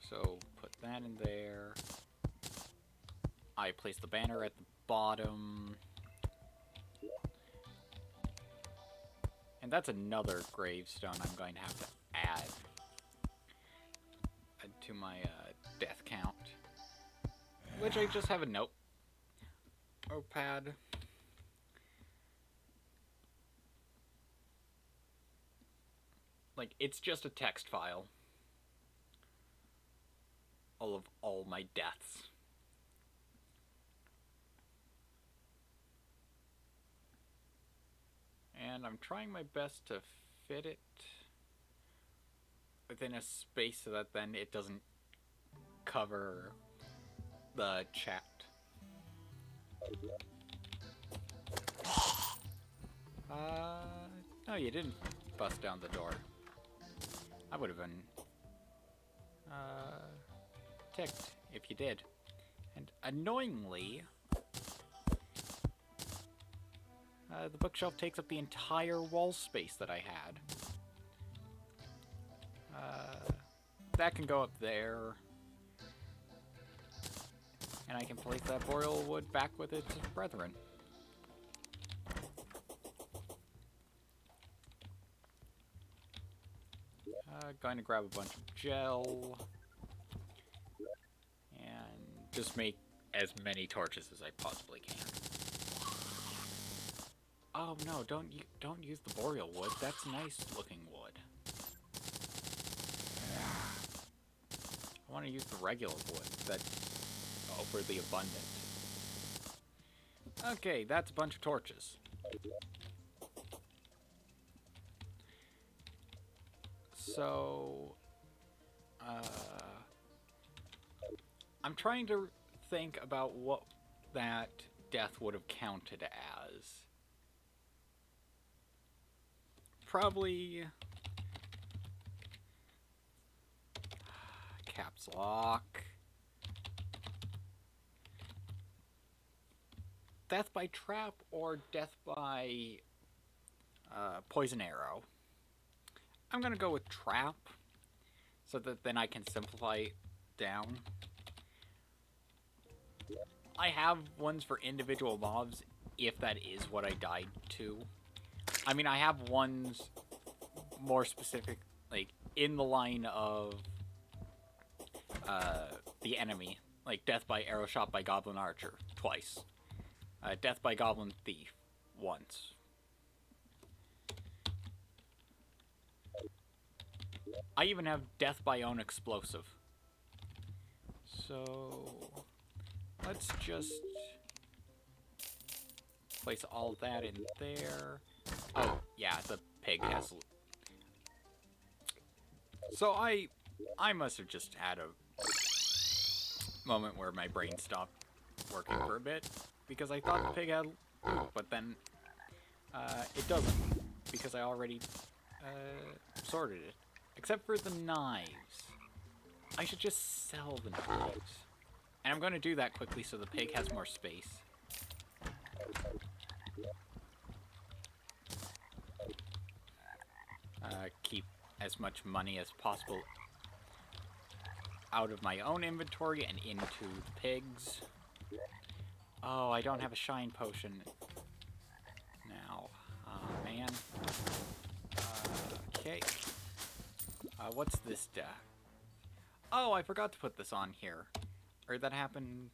So put that in there. I place the banner at the bottom. And that's another gravestone I'm going to have to add to my death count. Which I just have a notepad. Like, it's just a text file. Of all my deaths. And I'm trying my best to fit it within a space so that then it doesn't cover the chat. No, you didn't bust down the door. I would have been ticked if you did. And annoyingly, the bookshelf takes up the entire wall space that I had. That can go up there. And I can place that boreal wood back with its brethren. Going to grab a bunch of gel. And just make as many torches as I possibly can. Oh no, don't use the boreal wood. That's nice looking wood. I want to use the regular wood that's overly abundant. Okay, that's a bunch of torches. So, I'm trying to think about what that death would have counted as. Probably caps lock. Death by trap or death by poison arrow. I'm gonna go with trap, so that then I can simplify down. I have ones for individual mobs, if that is what I died to. I mean, I have ones more specific, like, in the line of the enemy. Like, death by arrow shot by goblin archer, twice. Death by goblin thief, once. I even have death by own explosive. So let's just place all that in there. Oh, yeah, the pig has... So I must have just had a moment where my brain stopped working for a bit, because I thought the pig had loot, but then it doesn't, because I already sorted it. Except for the knives. I should just sell the knives. And I'm going to do that quickly so the pig has more space. Keep as much money as possible out of my own inventory and into the pigs. Oh, I don't have a shine potion now. Oh, man. Okay. What's this deck? Oh, I forgot to put this on here. Or that happened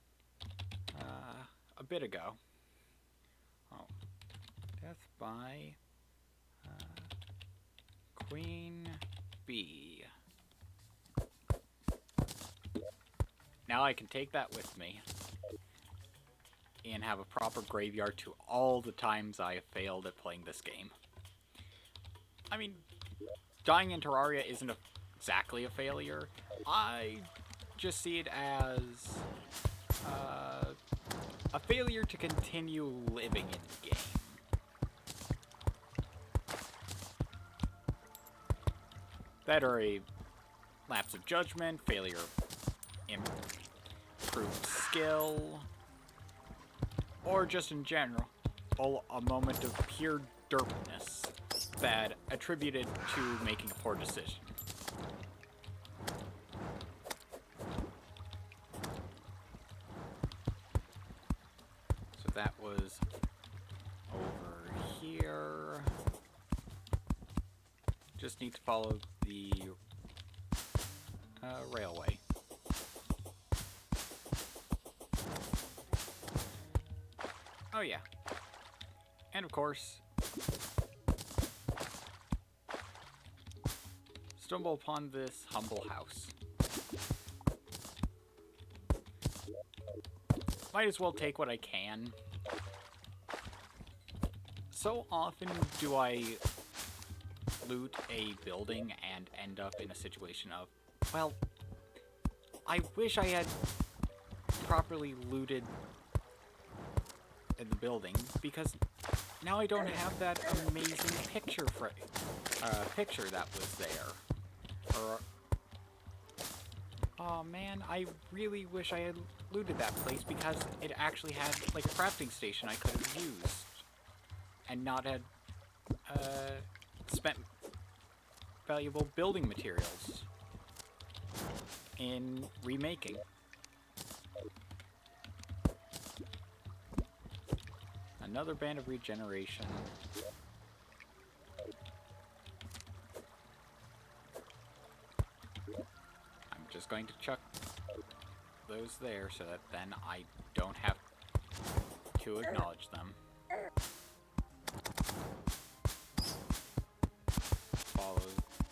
a bit ago. Oh. Death by Queen Bee. Now I can take that with me and have a proper graveyard to all the times I have failed at playing this game. I mean, dying in Terraria isn't exactly a failure. I just see it as a failure to continue living in the game. That or a lapse of judgment, failure of improved skill, or just in general, a moment of pure derpness that attributed to making a poor decision. So that was over here. Just need to follow the railway. Oh yeah. And of course, stumble upon this humble house. Might as well take what I can. So often do I loot a building and end up in a situation of, well, I wish I had properly looted in the building, because now I don't have that amazing picture picture that was there. Or, oh man, I really wish I had looted that place, because it actually had like a crafting station I could have used and not had spent valuable building materials in remaking. Another band of regeneration. I'm just going to chuck those there so that then I don't have to acknowledge them. Follow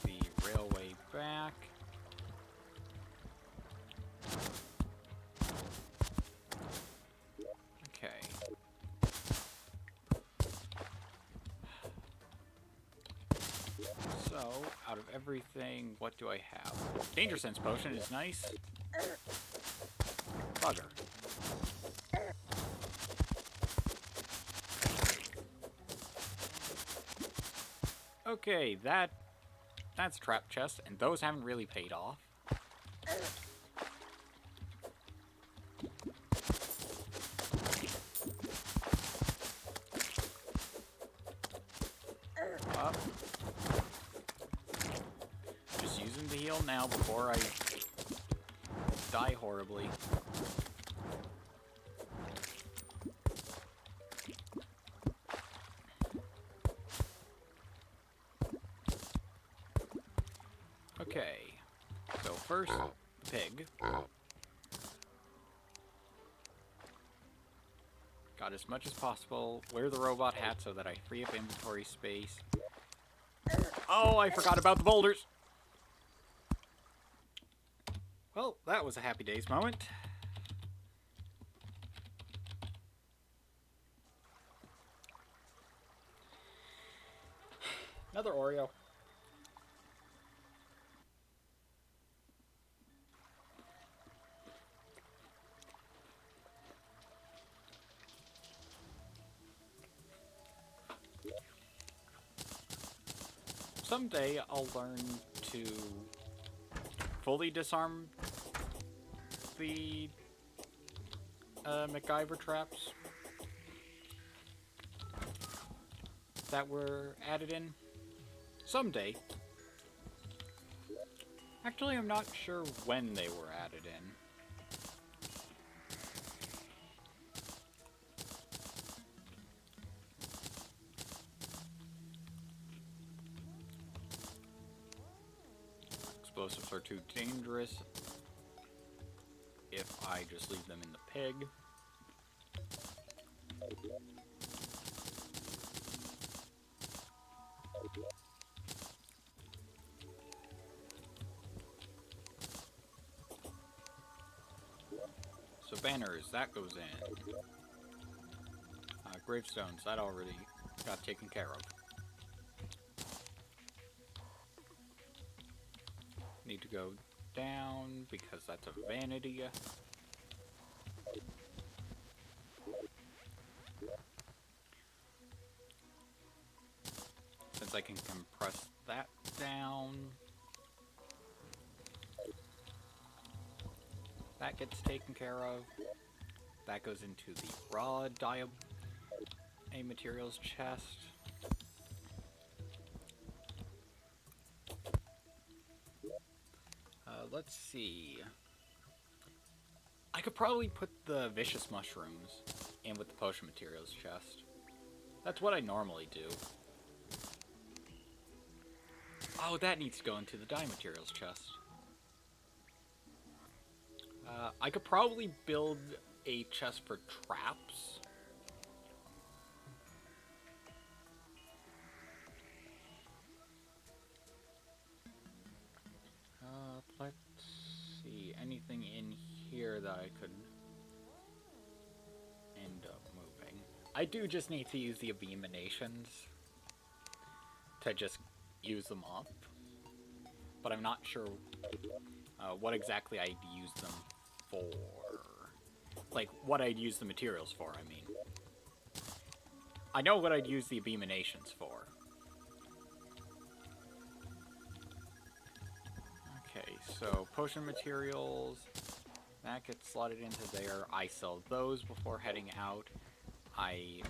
the railway back. Okay. So, out of everything, what do I have? Danger Sense Potion is nice. Bugger. Okay, that's trap chest, and those haven't really paid off. Up. heal now before I die horribly. Okay, so first, the pig. Got as much as possible. Wear the robot hat so that I free up inventory space. Oh, I forgot about the boulders! Well, that was a happy days moment. Another Oreo. Someday I'll learn to fully disarm the MacGyver traps that were added in. Someday. Actually, I'm not sure when they were added in. Explosives are too dangerous if I just leave them in the pig. So banners, that goes in. Gravestones, that already got taken care of. Need to go down because that's a vanity. Since I can compress that down, that gets taken care of. That goes into the raw materials chest. Let's see. I could probably put the vicious mushrooms in with the potion materials chest. That's what I normally do. Oh, that needs to go into the dye materials chest. I could probably build a chest for traps. Let's see, anything in here that I could end up moving. I do just need to use the abominations to just use them up, but I'm not sure what exactly I'd use them for. Like, what I'd use the materials for, I mean. I know what I'd use the abominations for. Okay, so potion materials, that gets slotted into there. I sell those before heading out. I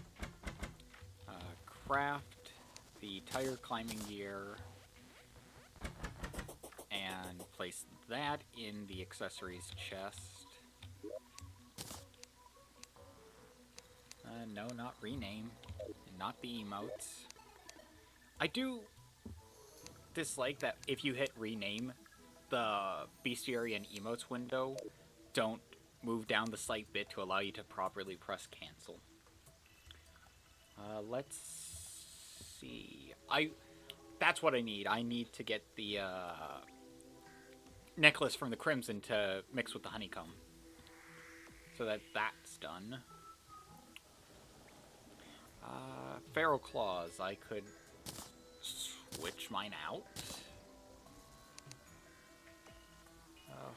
craft the tire climbing gear and place that in the accessories chest. No, not rename, and not the emotes. I do dislike that if you hit rename, the bestiary and emotes window don't move down the slight bit to allow you to properly press cancel. Let's see. That's what I need. I need to get the necklace from the Crimson to mix with the honeycomb, so that's done. Feral Claws, I could switch mine out.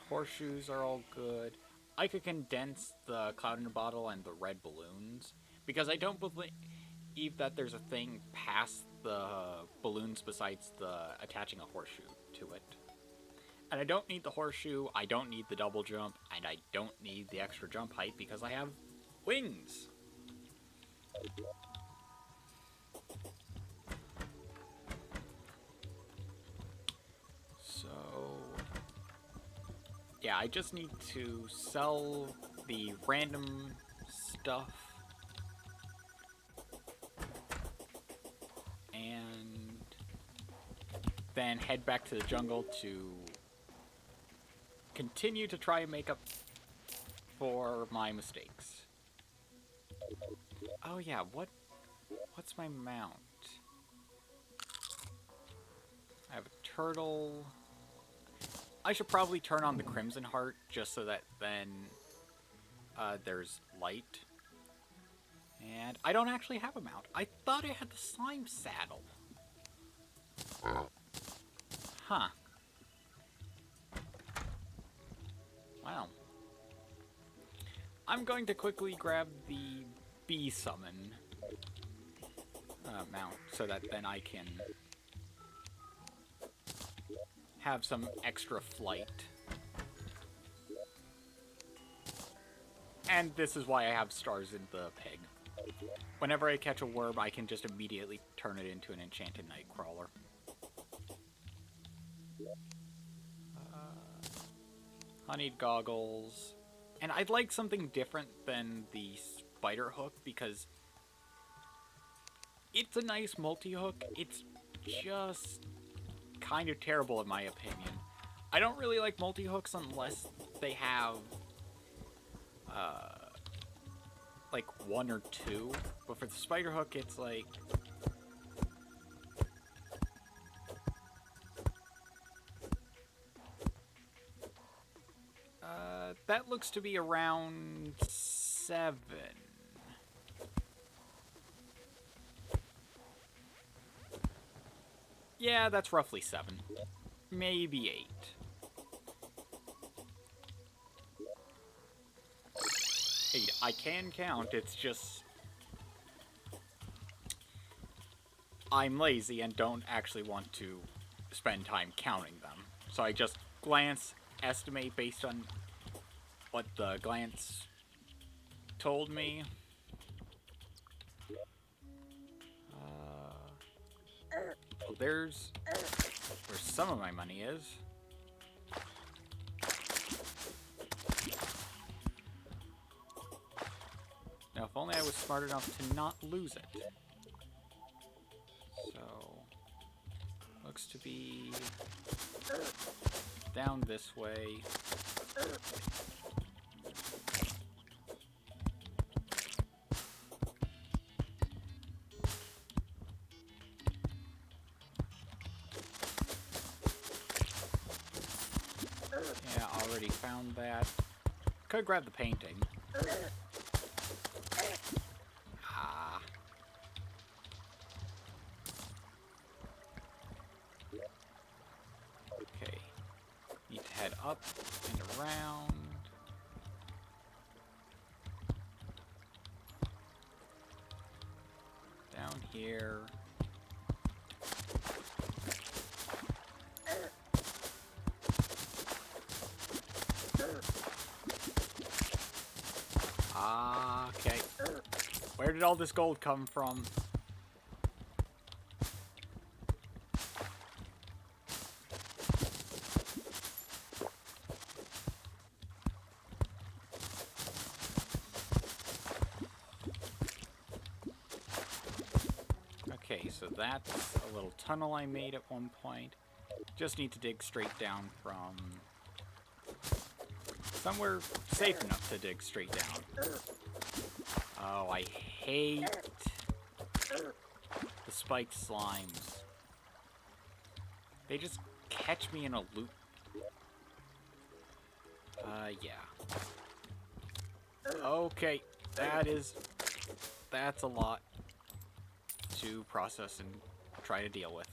Horseshoes are all good. I could condense the Cloud in a Bottle and the red balloons, because I don't believe that there's a thing past the balloons besides the attaching a horseshoe to it. And I don't need the horseshoe, I don't need the double jump, and I don't need the extra jump height because I have wings. So Yeah, I just need to sell the random stuff. And then head back to the jungle to continue to try and make up for my mistakes. Oh yeah, what's my mount? I have a turtle. I should probably turn on the Crimson Heart just so that then there's light. And I don't actually have a mount. I thought I had the slime saddle. Huh. Wow. I'm going to quickly grab the bee summon mount so that then I can have some extra flight. And this is why I have stars in the pig. Whenever I catch a worm, I can just immediately turn it into an enchanted nightcrawler. Honeyed goggles. And I'd like something different than the spider hook because it's a nice multi-hook. It's just kind of terrible in my opinion. I don't really like multi-hooks unless they have like one or two, but for the spider hook it's like that looks to be around 7. Yeah, that's roughly 7. Maybe 8. I can count, it's just I'm lazy and don't actually want to spend time counting them. So I just glance, estimate based on what the glance told me. Well, there's where some of my money is. Now, if only I was smart enough to not lose it. So, looks to be down this way. Yeah, already found that. Could grab the painting. Okay. Need to head up and around. Down here. Okay. Where did all this gold come from? Okay, so that's a little tunnel I made at one point. Just need to dig straight down from somewhere safe enough to dig straight down. Oh, I hate the spiked slimes. They just catch me in a loop. Yeah. Okay, that's a lot to process and try to deal with.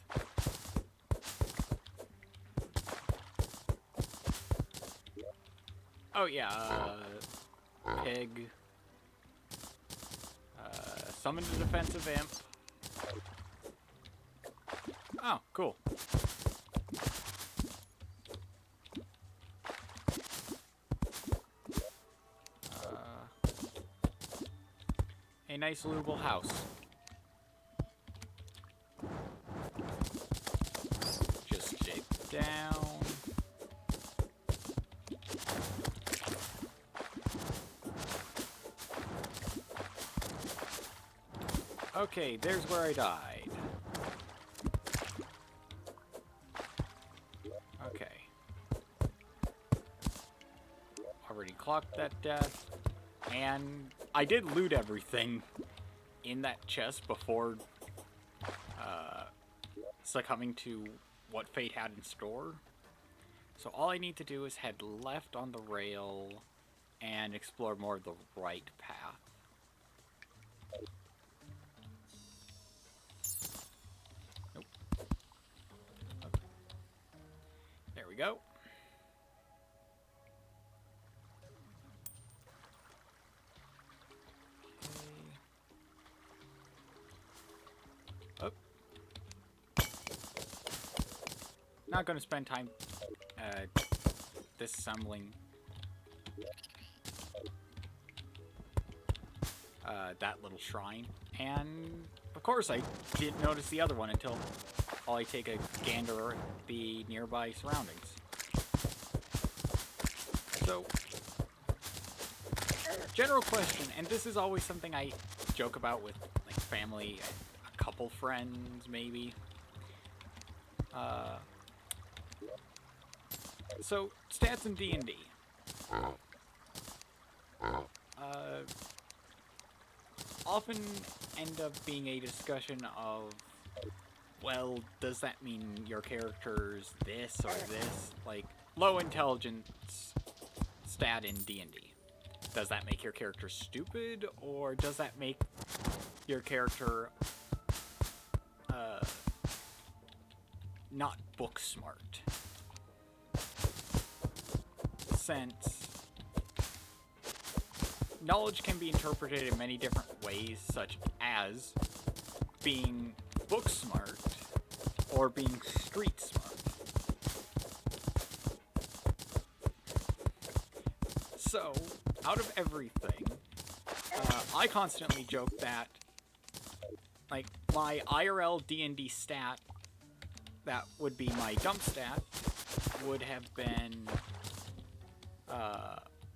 Oh yeah, pig. Summon the defensive imp. Oh, cool. A nice livable house. Just dig down. Okay, there's where I died. Okay. Already clocked that death. And I did loot everything in that chest before succumbing to what fate had in store. So all I need to do is head left on the rail and explore more of the right path. Nope. Okay. There we go. Okay. Oh. Not going to spend time disassembling that little shrine. And, of course, I didn't notice the other one until I take a gander at the nearby surroundings. So, general question, and this is always something I joke about with like family, a couple friends, maybe. So, stats in D&D. Often end up being a discussion of, well, does that mean your character's this or this? Like, low intelligence stat in D&D. Does that make your character stupid, or does that make your character not book smart? Since knowledge can be interpreted in many different ways, such as being book smart or being street smart. So, out of everything, I constantly joke that, like, my IRL D&D stat, that would be my dump stat, would have been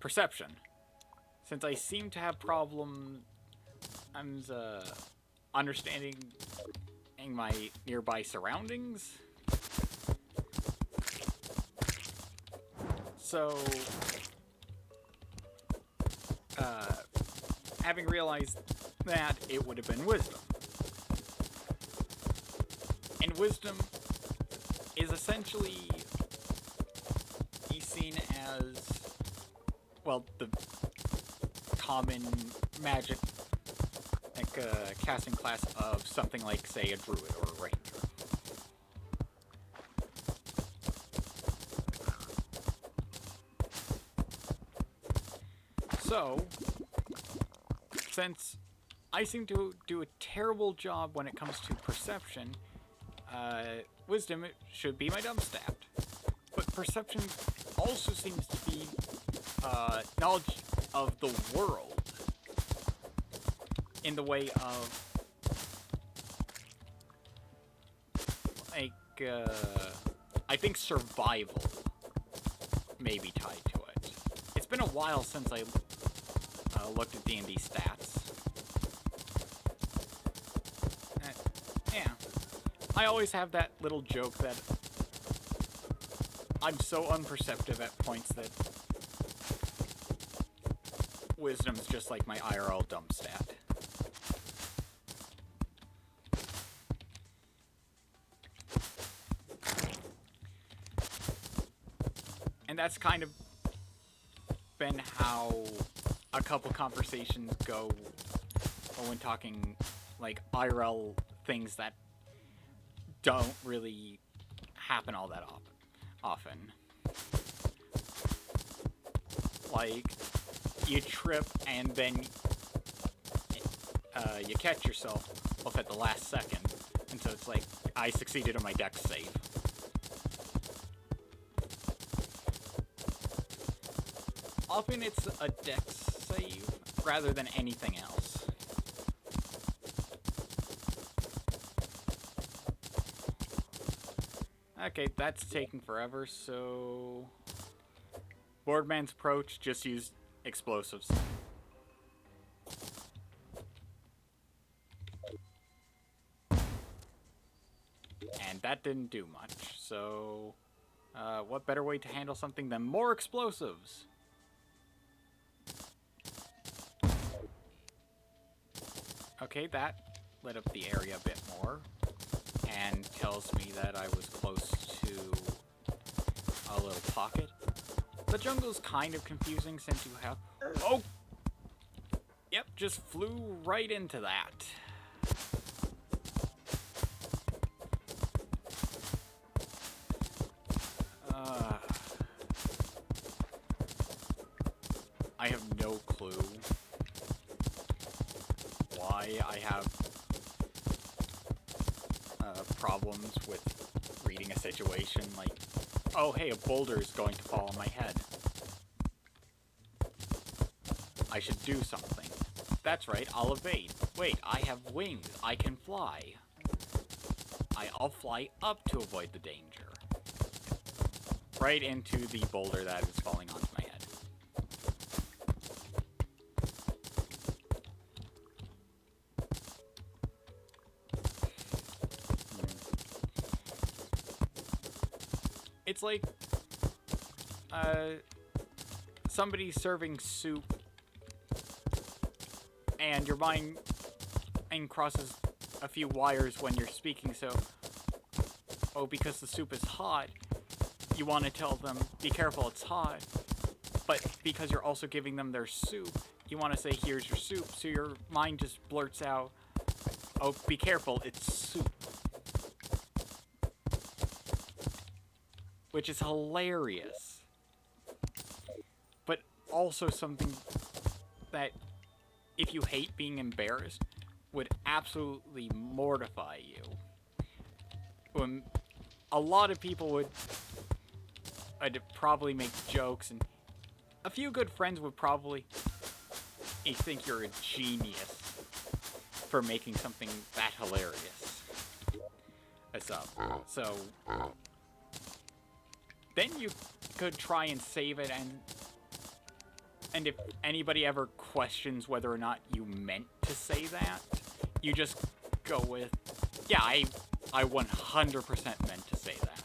perception. Since I seem to have problems understanding my nearby surroundings. So, having realized that, it would have been wisdom. And wisdom is essentially seen as, well, the common magic, like, casting class of something like, say, a druid or a ranger. So, since I seem to do a terrible job when it comes to perception, wisdom should be my dumb stat. But perception also seems to be knowledge of the world in the way of, like, I think survival may be tied to it. It's been a while since I looked at D&D stats. Yeah. I always have that little joke that I'm so unperceptive at points that wisdom's just like my IRL dump stat. And that's kind of been how a couple conversations go when talking, like, IRL things that don't really happen all that often. Like, you trip and then you catch yourself off at the last second, and so it's like, I succeeded on my dex save. Often it's a dex save rather than anything else. Okay, that's taking forever, so... Boardman's approach, just use explosives. that didn't do much. So, what better way to handle something than more explosives? Okay, that lit up the area a bit more, and tells me that I was close to a little pocket. The jungle's kind of confusing since you have... Oh! Yep, just flew right into that. I have no clue why I have problems with reading a situation like, oh hey, a boulder is going to fall on my head. I should do something. That's right, I'll evade. Wait, I have wings. I can fly. I'll fly up to avoid the danger. Right into the boulder that is falling onto my head. It's like somebody serving soup and your mind crosses a few wires when you're speaking, so because the soup is hot, you want to tell them, be careful, it's hot, but because you're also giving them their soup, you want to say, here's your soup, so your mind just blurts out, oh, be careful, it's soup. Which is hilarious. But also something that, if you hate being embarrassed, would absolutely mortify you. When a lot of people would probably make jokes, and a few good friends would probably think you're a genius for making something that hilarious. So then you could try and save it, and if anybody ever questions whether or not you meant to say that, you just go with, yeah, I 100% meant to say that.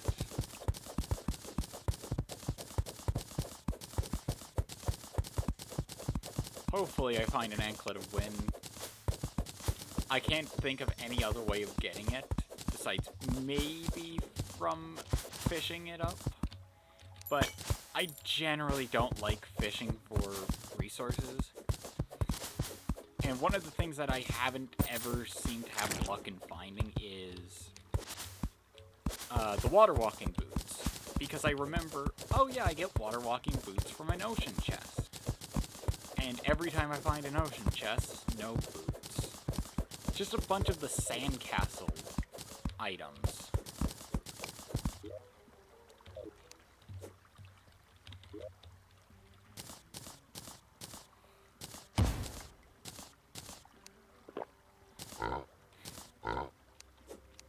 Hopefully I find an anklet of wind. I can't think of any other way of getting it, besides maybe from fishing it up. But I generally don't like fishing for resources. And one of the things that I haven't ever seemed to have luck in finding is the water walking boots. Because I remember, oh yeah, I get water walking boots from an ocean chest. And every time I find an ocean chest, no boots. Just a bunch of the sandcastle items.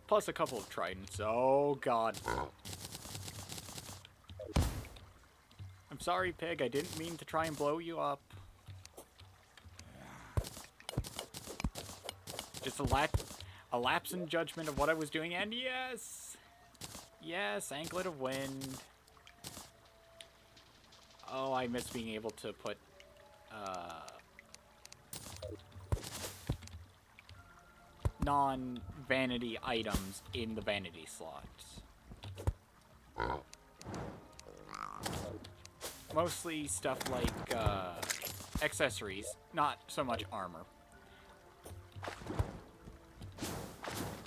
Plus a couple of tridents. Oh, God. I'm sorry, pig. I didn't mean to try and blow you up. Just a lapse in judgment of what I was doing, and yes! Yes, anklet of wind. Oh, I miss being able to put, non-vanity items in the vanity slots. Mostly stuff like, accessories, not so much armor.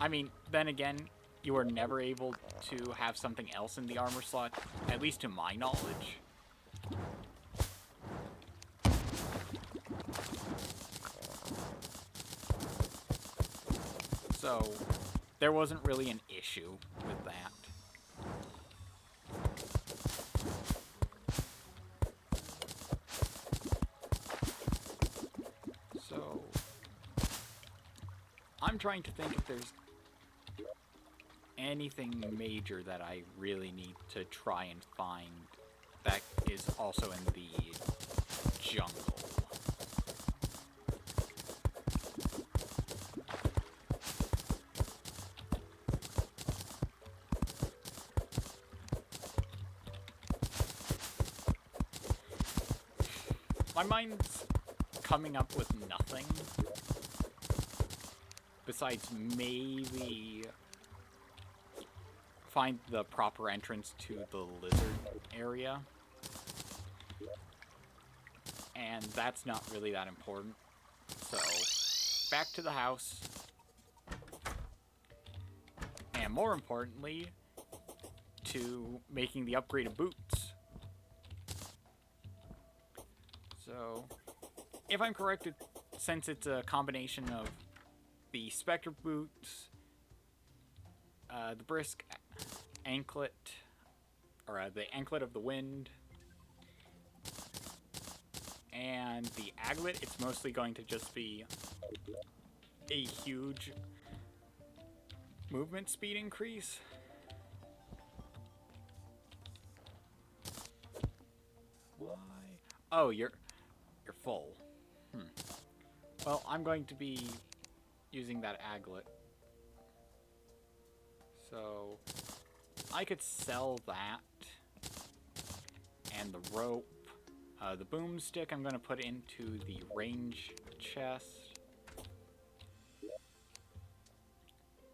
I mean, then again, you are never able to have something else in the armor slot, at least to my knowledge. So, there wasn't really an issue with that. So, I'm trying to think if there's anything major that I really need to try and find that is also in the jungle. My mind's coming up with nothing besides maybe find the proper entrance to the lizard area. And that's not really that important. So, back to the house. And more importantly, to making the upgraded boots. So, if I'm correct, since it's a combination of the Spectre boots, the Brisk anklet, or the anklet of the wind, and the aglet, it's mostly going to just be a huge movement speed increase. Why? Oh, you're full. Well, I'm going to be using that aglet. So I could sell that and the rope. The boomstick I'm going to put into the range chest,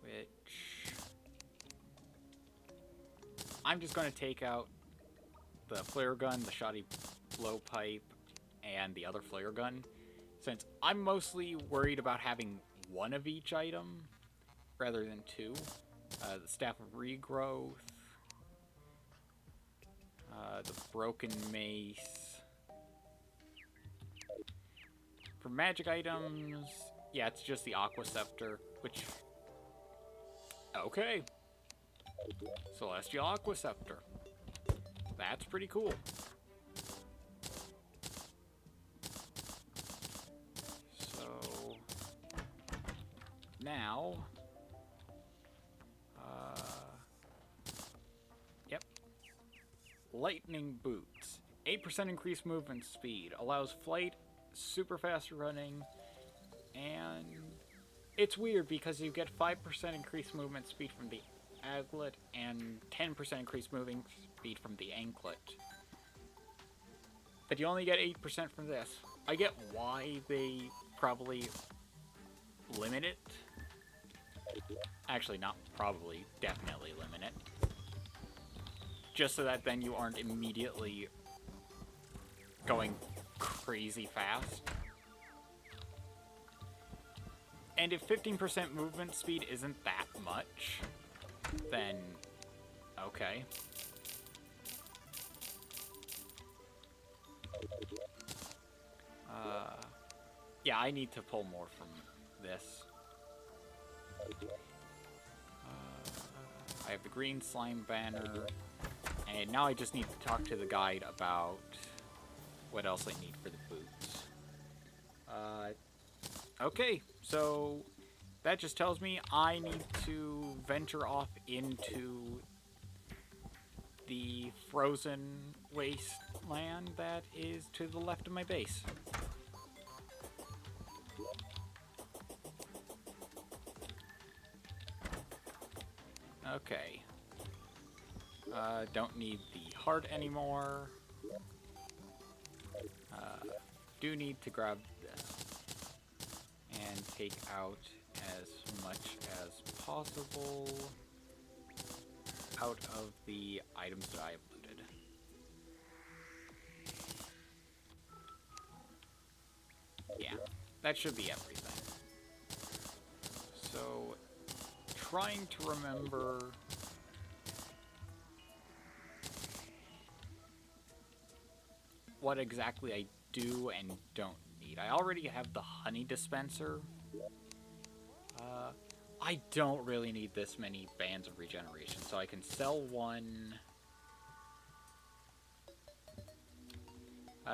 which I'm just going to take out the flare gun, the shoddy blowpipe, and the other flare gun, since I'm mostly worried about having one of each item rather than two. The staff of regrowth, the broken mace. For magic items, yeah, it's just the Aqua Scepter, which... Okay. Celestial Aqua Scepter. That's pretty cool. So... Now... Yep. Lightning Boots. 8% increased movement speed. Allows flight, super fast running, and it's weird because you get 5% increased movement speed from the aglet and 10% increased moving speed from the anklet. But you only get 8% from this. I get why they probably limit it. Actually, not probably, definitely limit it. Just so that then you aren't immediately going crazy fast. And if 15% movement speed isn't that much, then okay. Yeah, I need to pull more from this. I have the green slime banner, and now I just need to talk to the guide about what else I need for the boots. Okay, so that just tells me I need to venture off into the frozen wasteland that is to the left of my base. Okay. Don't need the heart anymore. Do need to grab this and take out as much as possible out of the items that I have looted. Yeah, that should be everything. So, trying to remember what exactly I do and don't need. I already have the honey dispenser. I don't really need this many bands of regeneration, so I can sell one.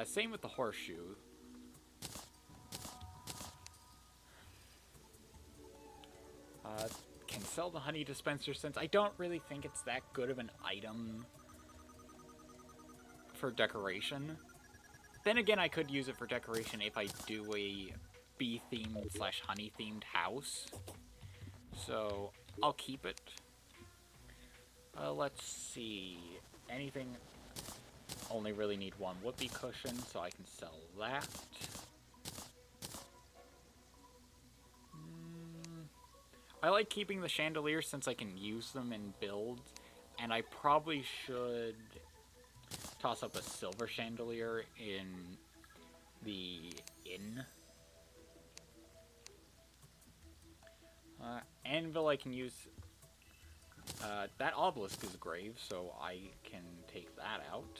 Same with the horseshoe. Can sell the honey dispenser since I don't really think it's that good of an item for decoration. Then again, I could use it for decoration if I do a bee-themed / honey-themed house. So, I'll keep it. Let's see. Anything only really need one whoopee cushion, so I can sell that. I like keeping the chandeliers since I can use them in builds, and I probably should toss up a silver chandelier in the inn. Anvil I can use. That obelisk is a grave, so I can take that out.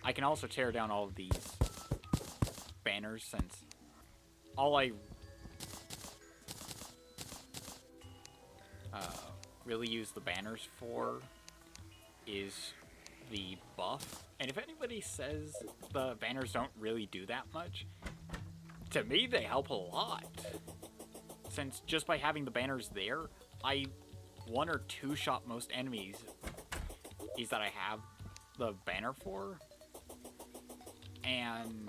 I can also tear down all of these banners since all I really use the banners for is the buff. And if anybody says the banners don't really do that much, to me they help a lot. Since just by having the banners there, I one or two shot most enemies that I have the banner for. And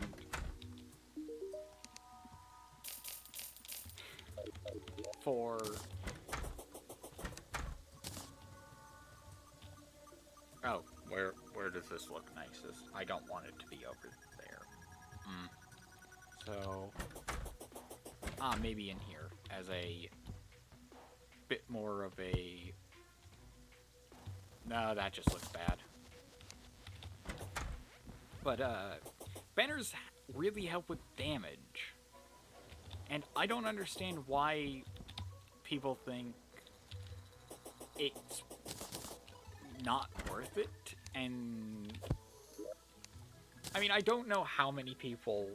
for oh, where does this look nicest? I don't want it to be over there. So maybe in here as a bit more of a. No, that just looks bad. But banners really help with damage. And I don't understand why people think it's not worth it. And I mean, I don't know how many people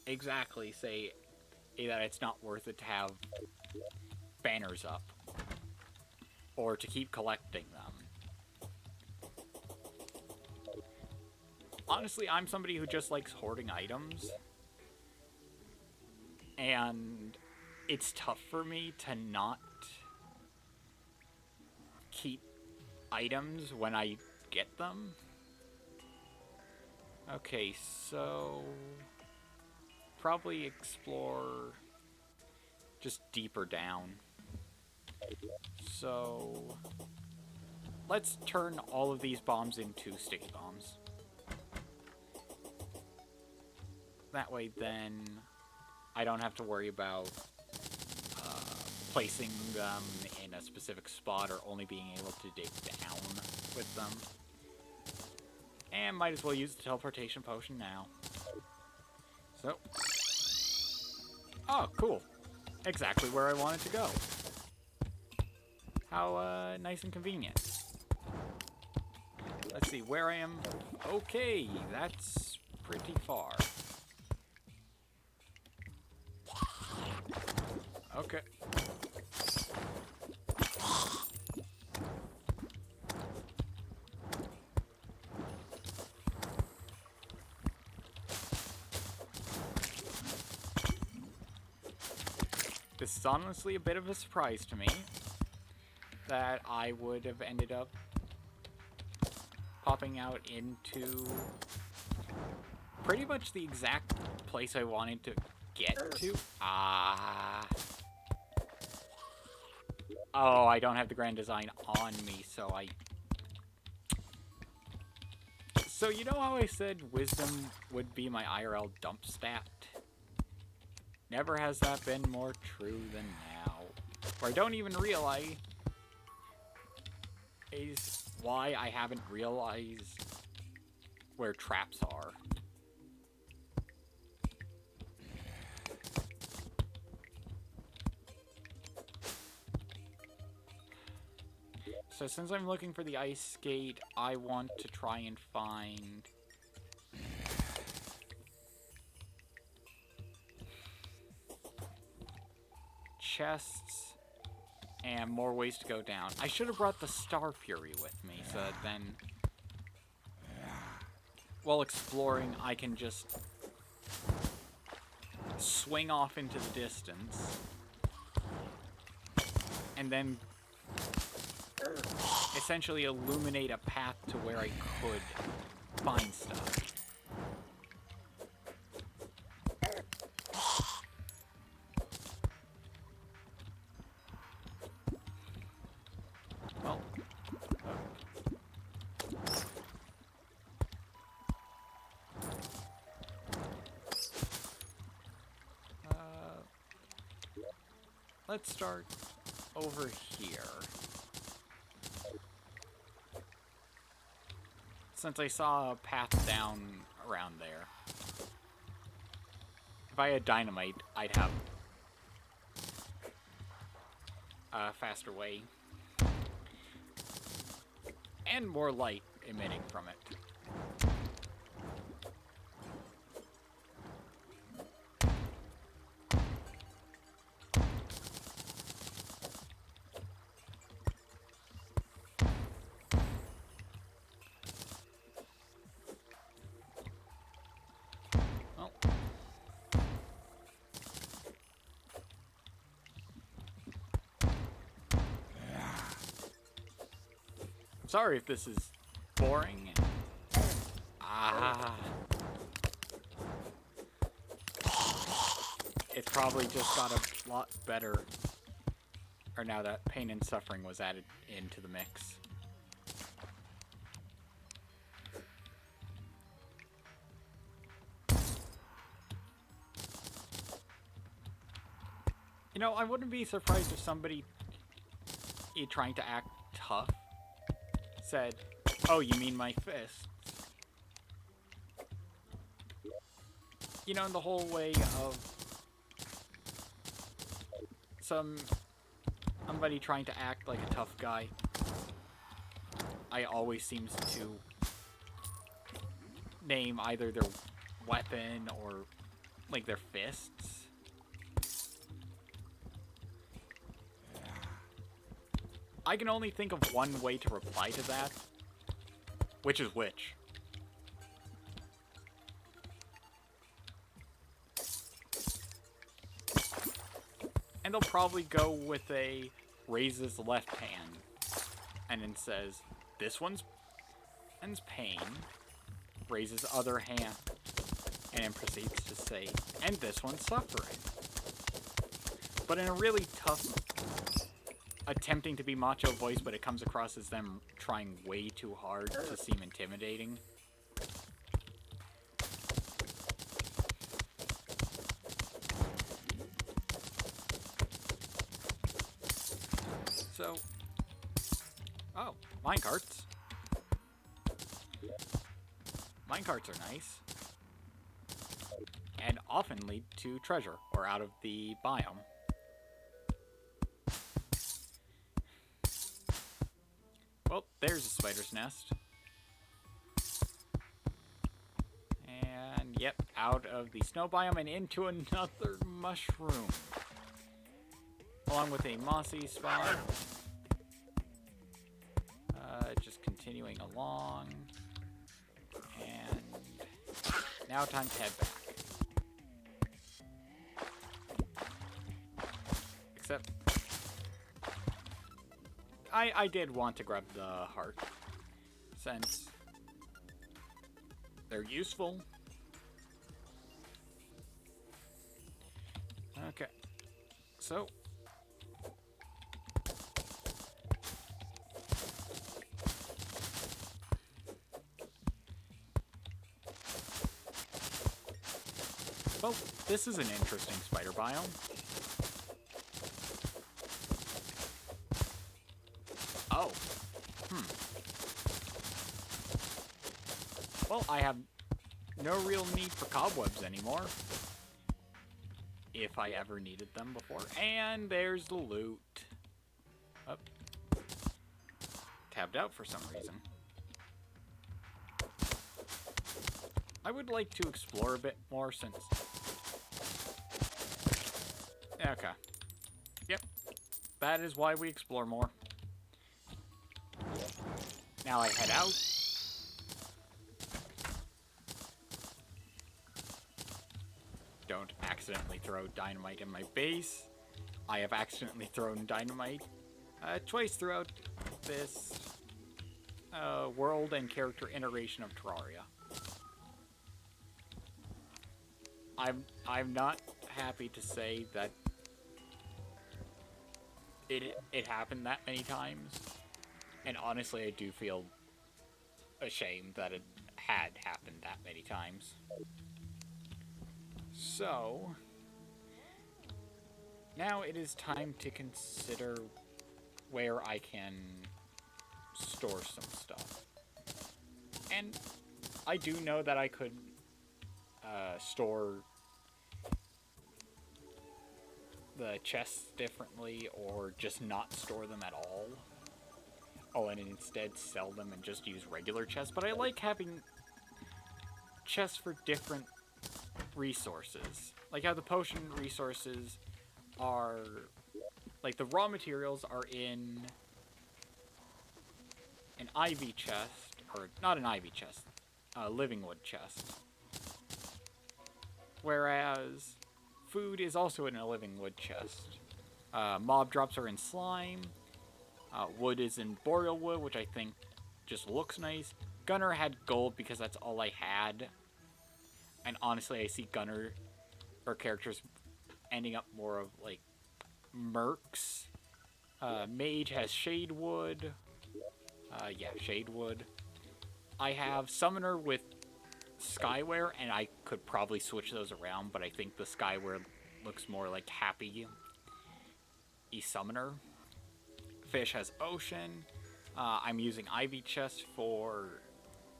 exactly say that it's not worth it to have banners up or to keep collecting them. Honestly, I'm somebody who just likes hoarding items, and it's tough for me to not keep items when I get them. Okay, so probably explore just deeper down. So let's turn all of these bombs into sticky bombs. That way, then, I don't have to worry about placing them in a specific spot or only being able to dig down with them. And might as well use the teleportation potion now. So. Oh, cool. Exactly where I wanted to go. How nice and convenient. Let's see, where I am. Okay, that's pretty far. Okay. This is honestly a bit of a surprise to me that I would have ended up popping out into pretty much the exact place I wanted to get to. Oh, I don't have the grand design on me, so So you know how I said wisdom would be my IRL dump stat? Never has that been more true than now. Or I don't even realize is why I haven't realized where traps are. So since I'm looking for the ice skate, I want to try and find chests and more ways to go down. I should have brought the Star Fury with me, so that then while exploring I can just swing off into the distance and then essentially illuminate a path to where I could find stuff. let's start over here. Since I saw a path down around there. If I had dynamite, I'd have a faster way. And more light emitting from it. Well. Sorry if this is boring. It's probably just got a lot better. Or now that pain and suffering was added into the mix. You know, I wouldn't be surprised if somebody trying to act tough said, "Oh, you mean my fists?" You know, in the whole way of somebody trying to act like a tough guy, I always seems to name either their weapon or like their fists. I can only think of one way to reply to that, which is which. And they'll probably go with a raises left hand and then says, this one's pain, raises other hand, and then proceeds to say, and this one's suffering. But in a really tough, attempting to be macho voice, but it comes across as them trying way too hard to seem intimidating. So, oh, minecarts. Minecarts are nice. And often lead to treasure, or out of the biome. Well, there's a spider's nest. And, yep, out of the snow biome and into another mushroom. Along with a mossy spot. Just continuing along. And now time to head back. Except I did want to grab the heart, since they're useful. Okay, so well, this is an interesting spider biome. Oh. Well, I have no real need for cobwebs anymore. If I ever needed them before. And there's the loot. Oh. Tabbed out for some reason. I would like to explore a bit more since... Okay. Yep. That is why we explore more. Now I head out. Don't accidentally throw dynamite in my base. I have accidentally thrown dynamite twice throughout this world and character iteration of Terraria. I'm not happy to say that it happened that many times. And honestly, I do feel ashamed that it had happened that many times. So, Now it is time to consider where I can store some stuff. And I do know that I could store the chests differently or just not store them at all. Oh, and instead sell them and just use regular chests. But I like having chests for different resources. Like how the potion resources are... Like the raw materials are in an ivy chest, or not an ivy chest, a living wood chest. Whereas food is also in a living wood chest. Mob drops are in slime. Wood is in boreal wood, which I think just looks nice. Gunner had gold because that's all I had. And honestly, I see Gunner or characters ending up more of like mercs. Mage has shade wood. Yeah, shade wood. I have Summoner with Skyware, and I could probably switch those around, but I think the Skyware looks more like happy Summoner. Fish has Ocean. I'm using Ivy Chest for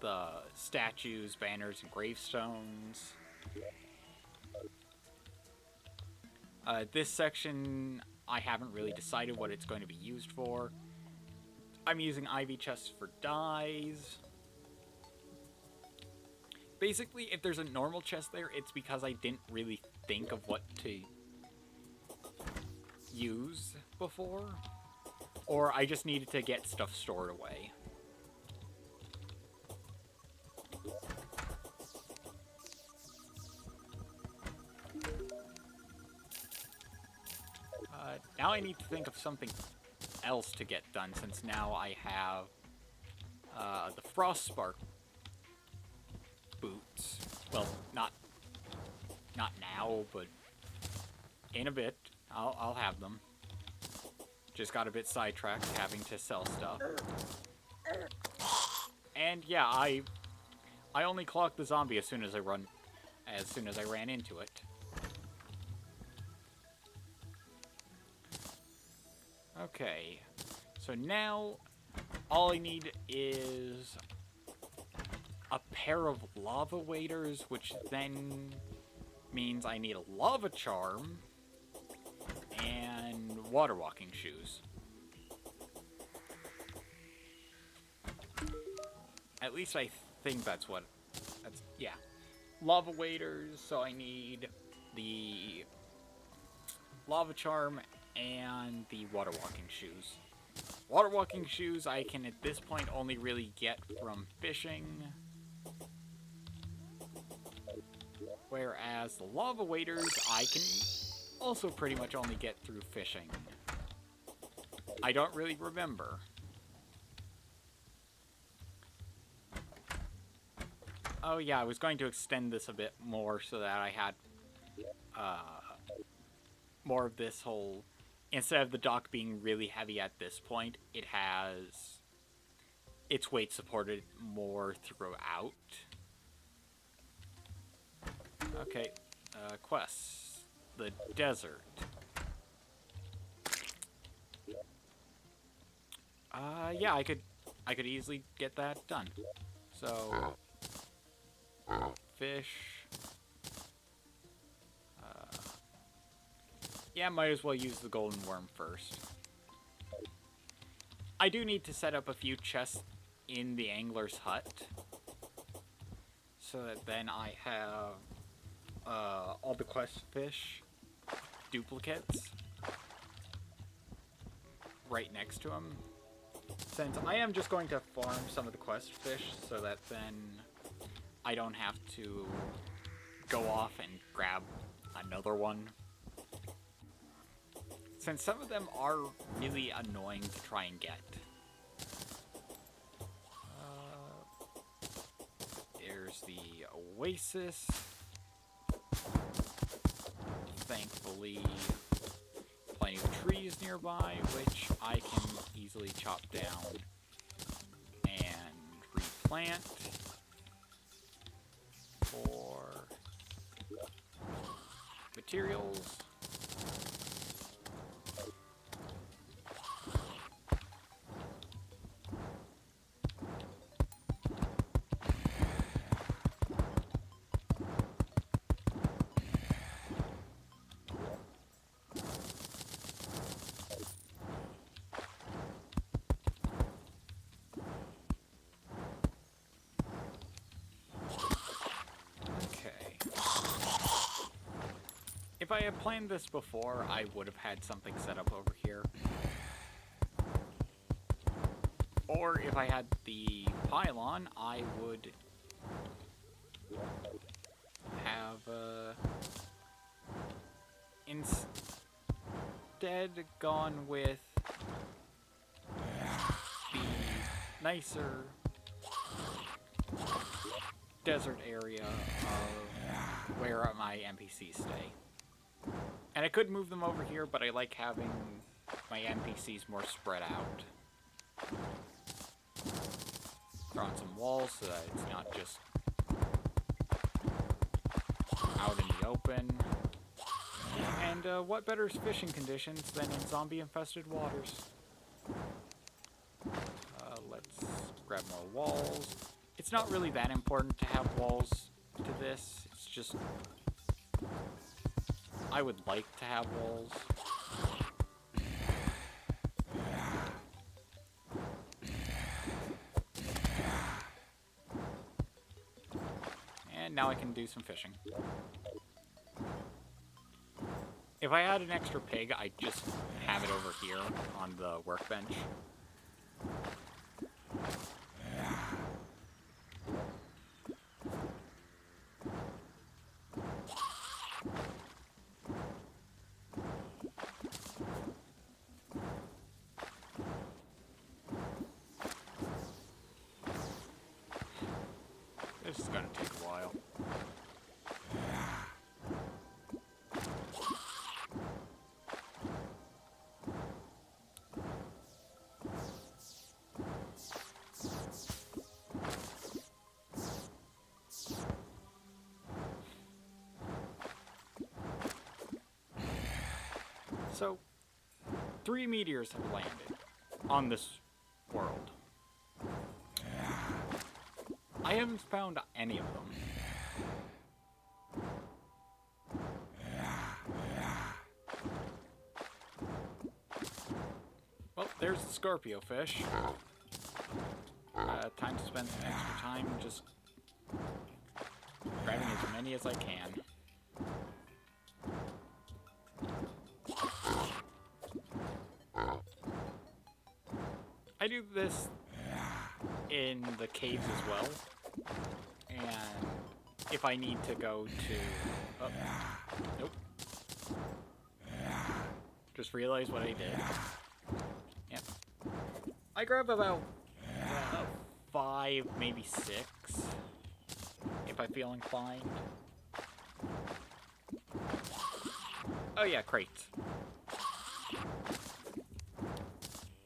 the statues, banners, and gravestones. This section, I haven't really decided what it's going to be used for. I'm using Ivy Chests for dyes. Basically, if there's a normal chest there, it's because I didn't really think of what to use before. Or I just needed to get stuff stored away. Now I need to think of something else to get done, since now I have the Frostspark boots. Well, not now, but in a bit, I'll have them. Just got a bit sidetracked having to sell stuff. And yeah, I only clocked the zombie as soon as I ran into it. Okay, so now all I need is a pair of lava waders, which then means I need a lava charm and water walking shoes. At least I think that's yeah. Lava waders, so I need the lava charm and the water walking shoes. Water walking shoes I can at this point only really get from fishing. Whereas the lava waders I can also pretty much only get through fishing. I don't really remember. Oh yeah, I was going to extend this a bit more so that I had more of this whole... Instead of the dock being really heavy at this point, it has its weight supported more throughout. Okay, quests. The desert. Yeah, I could easily get that done. So, fish. Yeah, might as well use the golden worm first. I do need to set up a few chests in the angler's hut, so that then I have all the quest fish duplicates right next to them. Since I am just going to farm some of the quest fish, so that then I don't have to go off and grab another one. Since some of them are really annoying to try and get. There's the oasis. Thankfully, plenty of trees nearby, which I can easily chop down and replant for materials. If I had planned this before, I would have had something set up over here. Or if I had the pylon, I would have instead gone with the nicer desert area of where my NPCs stay. And I could move them over here, but I like having my NPCs more spread out. Throw on some walls so that it's not just out in the open. And what better fishing conditions than in zombie-infested waters? Let's grab more walls. It's not really that important to have walls to this. It's just... I would like to have walls. And now I can do some fishing. If I had an extra pig, I'd just have it over here on the workbench. This is gonna take a while. So, 3 meteors have landed on this world. I haven't found any of them. Well, there's the Scorpio fish. Time to spend some extra time just grabbing as many as I can. I do this in the caves as well. And if I need to go to... Oh, nope. Just realized what I did. Yep. I grab about 5, maybe 6, if I feel inclined. Oh yeah, crates.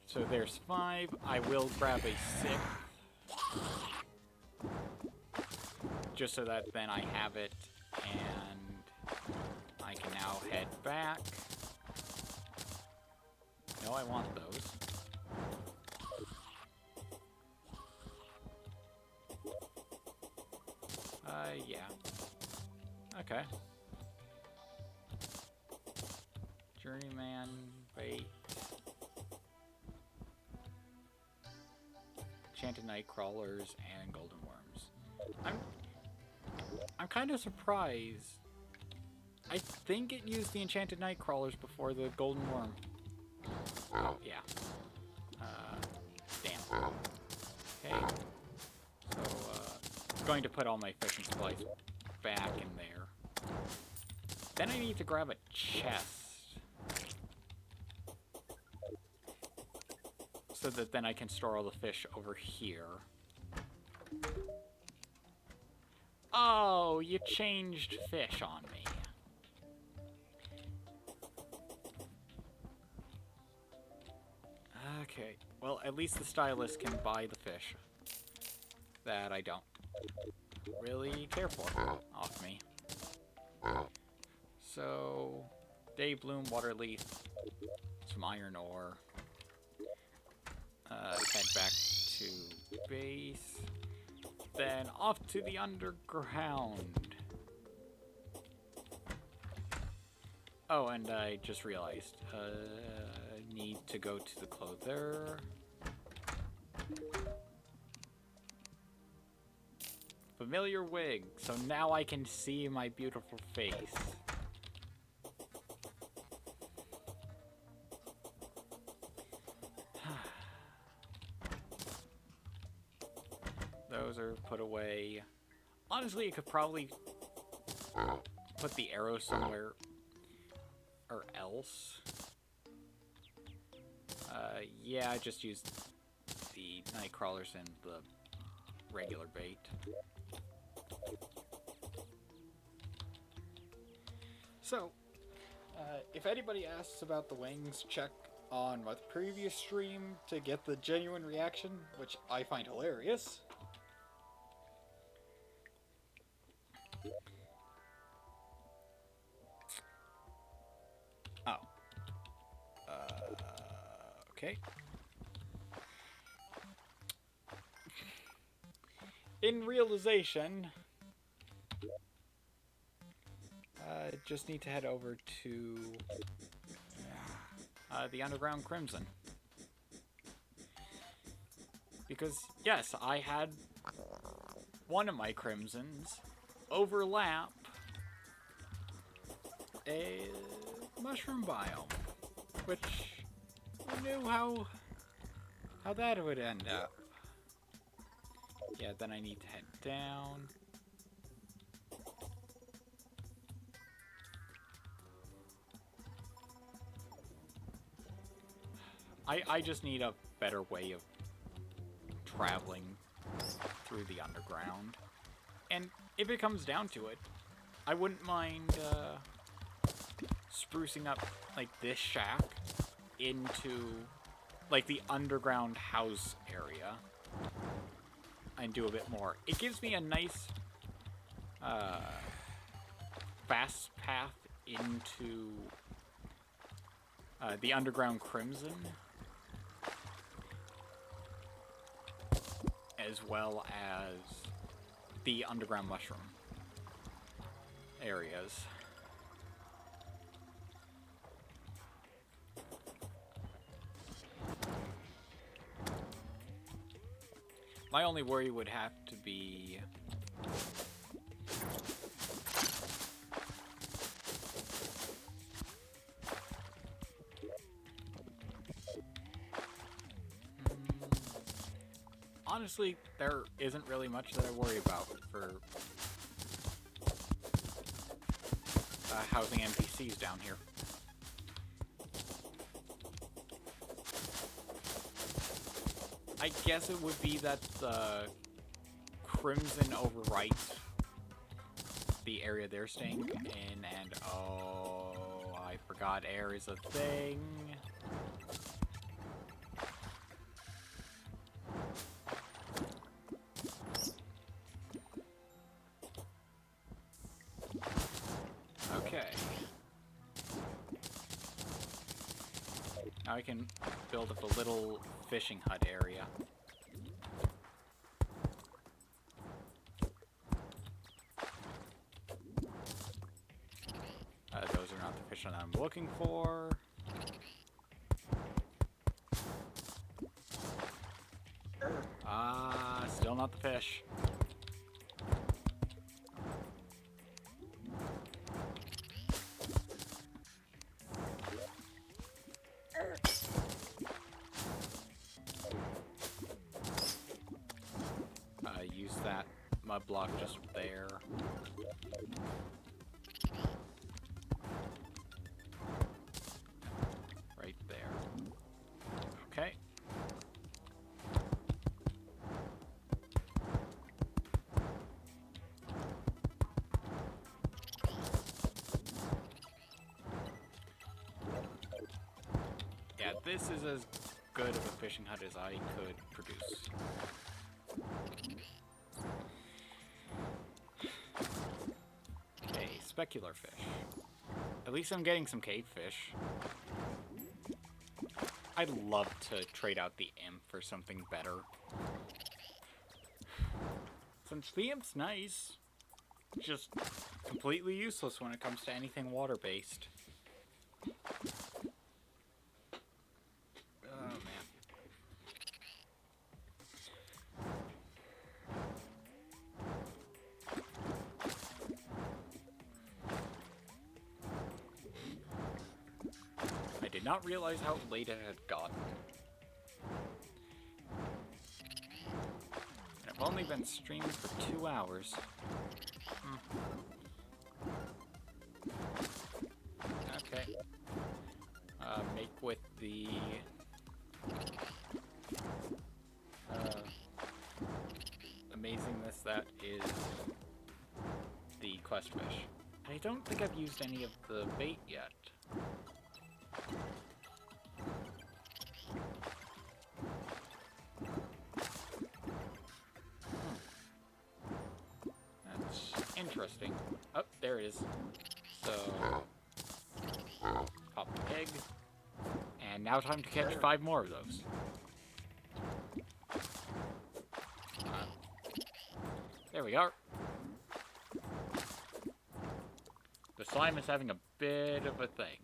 So there's 5. I will grab a 6. Just so that then I have it, and I can now head back. No, I want those. Yeah. Okay. Journeyman, bait. Enchanted night crawlers and golden worms. I'm kind of surprised. I think it used the enchanted night crawlers before the golden worm. Oh, yeah. Damn. Okay. So, I'm going to put all my fishing supplies back in there. Then I need to grab a chest. So that then I can store all the fish over here. Oh, you changed fish on me. Okay, well, at least the stylist can buy the fish that I don't really care for off me. So, day bloom, water leaf, some iron ore. Head back to base. Then off to the underground. Oh, and I just realized. Need to go to the clother. Familiar wig. So now I can see my beautiful face. those are put away. Honestly, I could probably put the arrow somewhere or else. Yeah, I just used the night crawlers and the regular bait. So, if anybody asks about the wings, check on my previous stream to get the genuine reaction, which I find hilarious. Oh. Okay. In realization, just need to head over to the Underground Crimson. Because, yes, I had one of my Crimsons overlap a mushroom biome, which who knew how that would end up. Yeah, then I need to head down. I just need a better way of traveling through the underground. And if it comes down to it, I wouldn't mind sprucing up, like, this shack into, like, the underground house area and do a bit more. It gives me a nice fast path into the Underground Crimson, as well as the Underground Mushroom areas. My only worry would have to be honestly, there isn't really much that I worry about for housing NPCs down here. I guess it would be that the Crimson overwrites the area they're staying in, and oh, I forgot air is a thing. Okay. Now I can build up a little fishing hut area. Those are not the fish that I'm looking for. Still not the fish. Use that mud block just there. Right there. Okay. Yeah, this is as good of a fishing hut as I could produce. Okay, specular fish. At least I'm getting some cave fish. I'd love to trade out the imp for something better. Since the imp's nice, just completely useless when it comes to anything water-based. Oh, man. I did not realize how late it had gotten. And it I've only been streaming for 2 hours. Okay. Make with the... amazingness that is the quest fish. I don't think I've used any of the bait yet. That's interesting. Oh, there it is. So, pop the egg. And now time to catch 5 more of those. There we are. The slime is having a bit of a thing.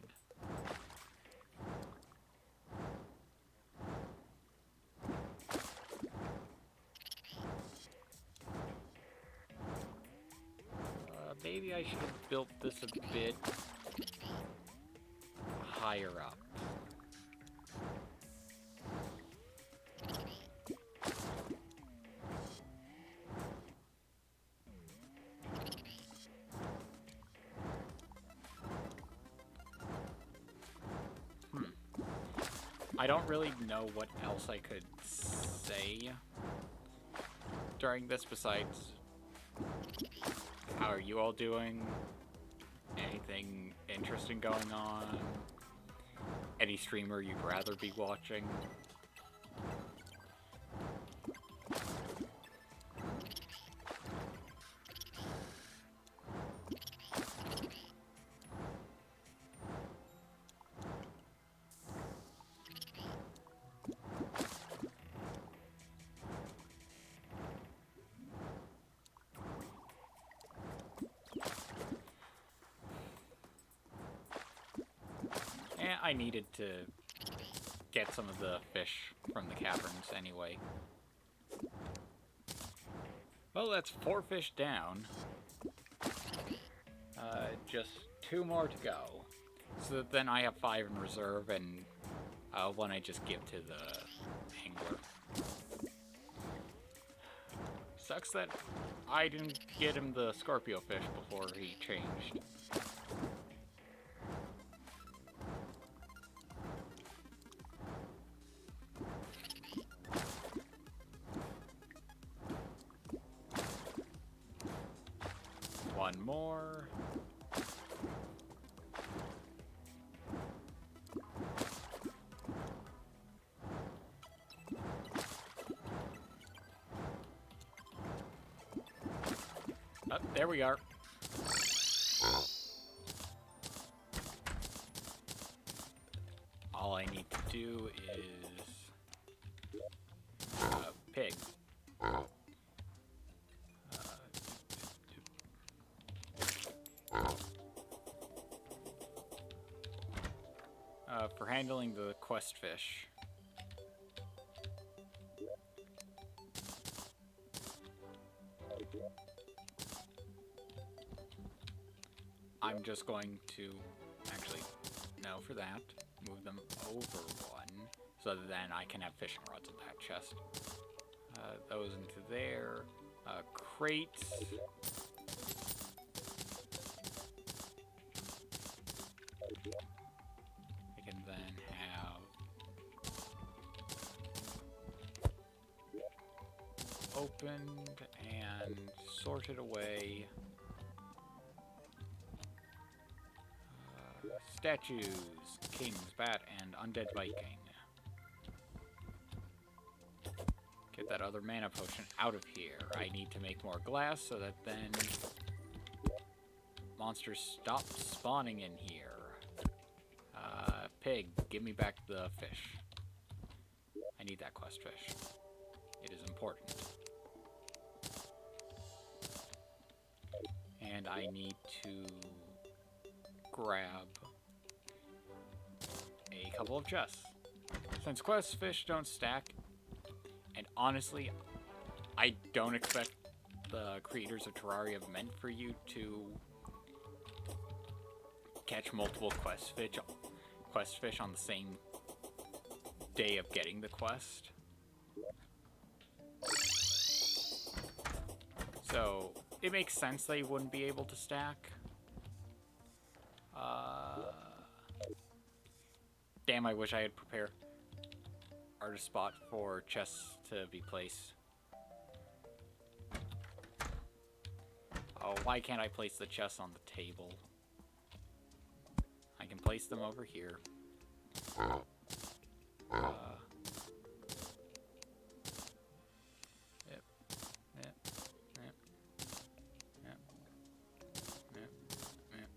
Maybe I should have built this a bit higher up. I don't really know what else I could say during this besides, how are you all doing? Anything interesting going on? Any streamer you'd rather be watching? I needed to get some of the fish from the caverns anyway. Well, that's 4 fish down. Just 2 more to go. So then I have 5 in reserve, and one I just give to the angler. Sucks that I didn't get him the Scorpio fish before he changed. One more. Oh, there we are. All I need to do is pig. For handling the quest fish. I'm just going to, actually, no, for that, move them over 1, so that then I can have fishing rods in that chest. Those into there. Crates. I can then have opened and sorted away. Statues, kings, bat, and undead Viking. Get that other mana potion out of here. I need to make more glass so that then monsters stop spawning in here. Pig, give me back the fish. I need that quest fish. It is important. And I need to grab a couple of chests. Since quest fish don't stack, and honestly, I don't expect the creators of Terraria meant for you to catch multiple quest fish on the same day of getting the quest. So, it makes sense they wouldn't be able to stack. Damn, I wish I had prepared a spot for chests to be placed. Oh, why can't I place the chests on the table? I can place them over here. Yep. Yep. Yep. Yep. Yep. Yep.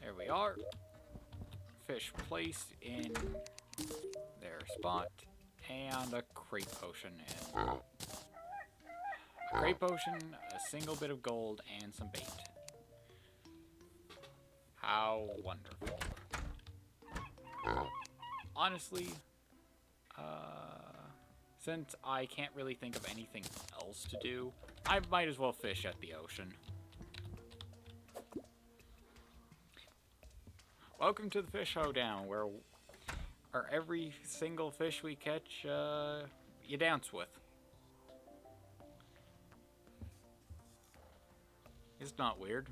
There we are. Fish placed in their spot. And a crate potion in. A crate potion, a single bit of gold, and some bait. How wonderful. Honestly, since I can't really think of anything else to do, I might as well fish at the ocean. Welcome to the Fish Hoedown, where every single fish we catch, you dance with. It's not weird.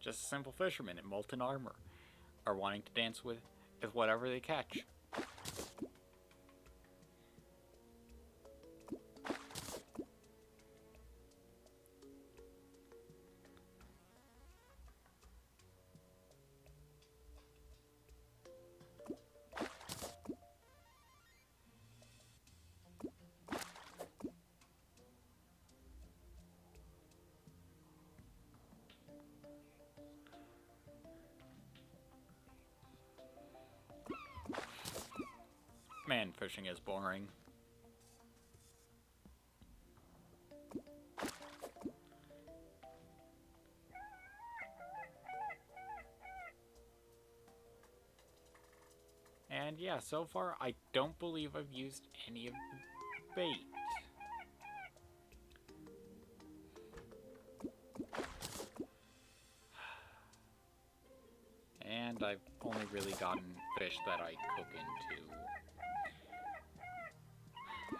Just a simple fisherman in molten armor are wanting to dance with whatever they catch. Man, fishing is boring. And yeah, so far I don't believe I've used any of the bait. And I've only really gotten fish that I cook into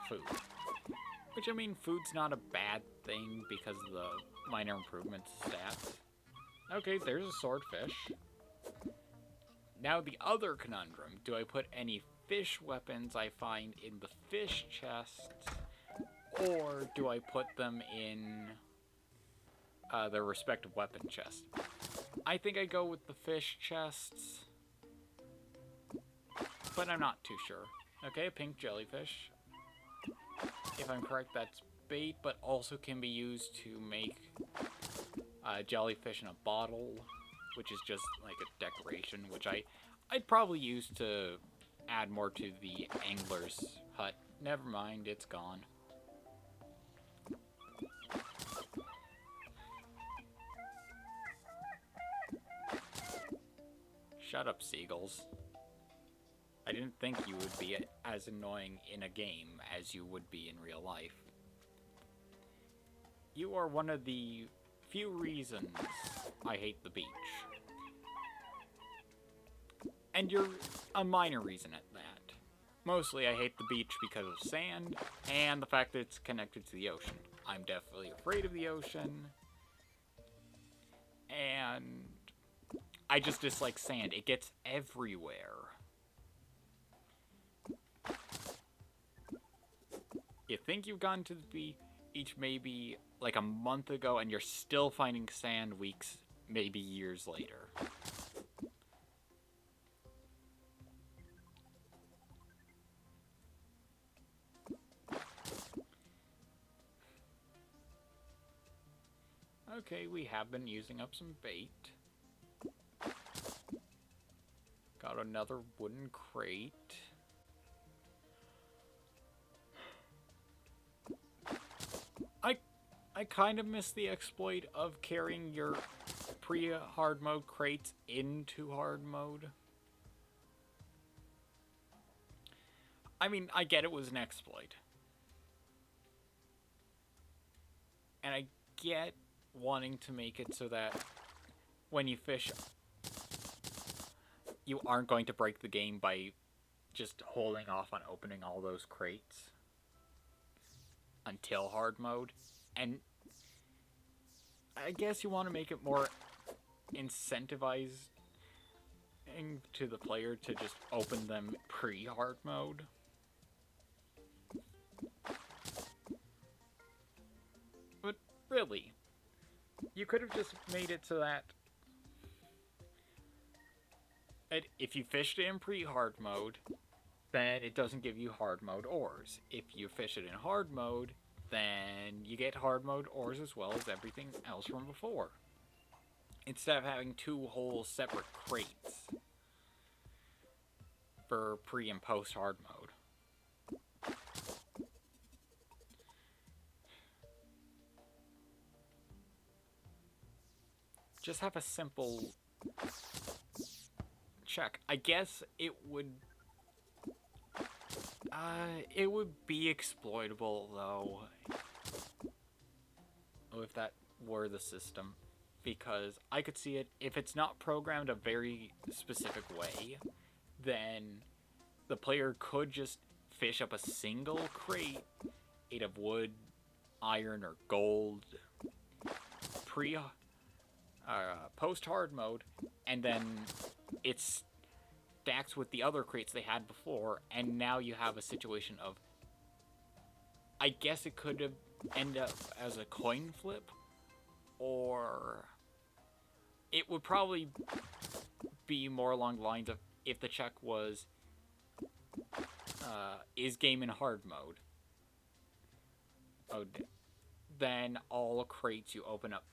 food. Which, I mean, food's not a bad thing because of the minor improvements stats. Okay, there's a swordfish. Now the other conundrum, do I put any fish weapons I find in the fish chests, or do I put them in their respective weapon chests? I think I go with the fish chests, but I'm not too sure. Okay, a pink jellyfish. If I'm correct, that's bait, but also can be used to make jellyfish in a bottle, which is just like a decoration, which I'd probably use to add more to the angler's hut. Never mind, it's gone. Shut up, seagulls. I didn't think you would be as annoying in a game as you would be in real life. You are one of the few reasons I hate the beach. And you're a minor reason at that. Mostly I hate the beach because of sand and the fact that it's connected to the ocean. I'm definitely afraid of the ocean. And I just dislike sand. It gets everywhere. You think you've gone to the beach maybe like a month ago and you're still finding sand weeks, maybe years later. Okay, we have been using up some bait. Got another wooden crate. I kind of miss the exploit of carrying your pre-hard mode crates into hard mode. I mean, I get it was an exploit. And I get wanting to make it so that when you fish, you aren't going to break the game by just holding off on opening all those crates until hard mode. And I guess you want to make it more incentivizing to the player to just open them pre-hard mode. But really, you could have just made it so that if you fished it in pre-hard mode, then it doesn't give you hard mode ores. If you fish it in hard mode, then you get hard mode ores as well as everything else from before. Instead of having two whole separate crates for pre and post hard mode. Just have a simple check. I guess it would be exploitable though, if that were the system, because I could see it if it's not programmed a very specific way, then the player could just fish up a single crate made of wood, iron, or gold post hard mode, and then it's stacks with the other crates they had before, and now you have a situation of, I guess it could have ended up as a coin flip, or it would probably be more along the lines of, if the check was is game in hard mode, then all crates you open up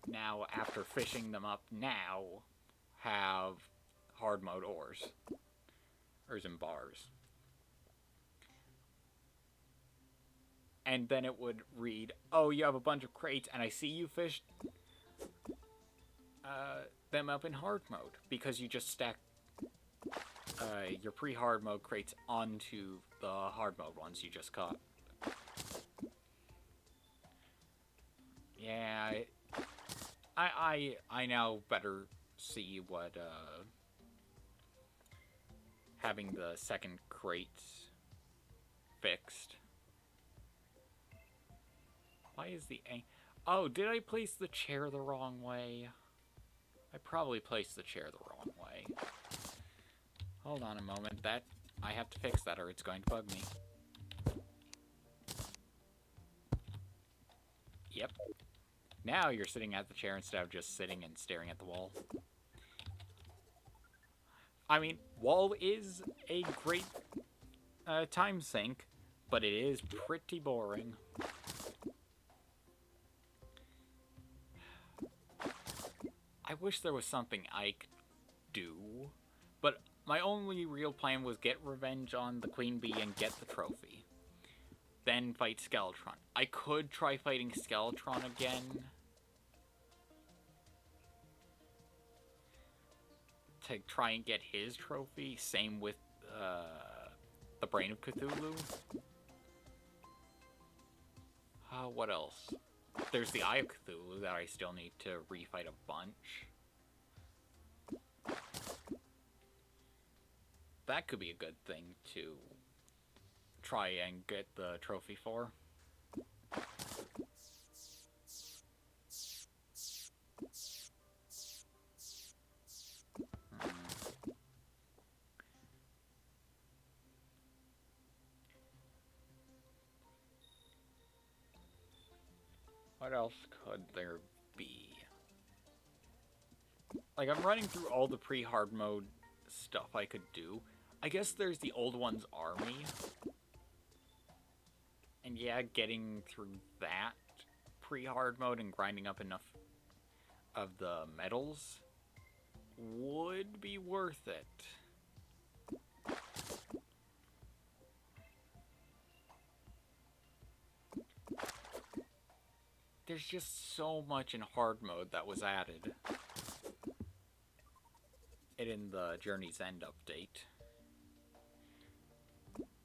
now after fishing them up now have hard mode ores in bars. And then it would read, oh, you have a bunch of crates, and I see you fished them up in hard mode, because you just stack your pre-hard mode crates onto the hard mode ones you just caught. Yeah, I now better see what having the second crates fixed. Why is the oh, did I place the chair the wrong way? I probably placed the chair the wrong way. Hold on a moment, I have to fix that or it's going to bug me. Yep. Now you're sitting at the chair instead of just sitting and staring at the wall. I mean, wall is a great time sink, but it is pretty boring. I wish there was something I could do, but my only real plan was get revenge on the Queen Bee and get the trophy. Then fight Skeletron. I could try fighting Skeletron again to try and get his trophy. Same with the Brain of Cthulhu. What else? There's the Eye of Cthulhu that I still need to refight a bunch. That could be a good thing to try and get the trophy for. What else could there be? Like, I'm running through all the pre-hard mode stuff I could do. I guess there's the Old One's Army. And yeah, getting through that pre-hard mode and grinding up enough of the metals would be worth it. There's just so much in hard mode that was added. In the Journey's End update.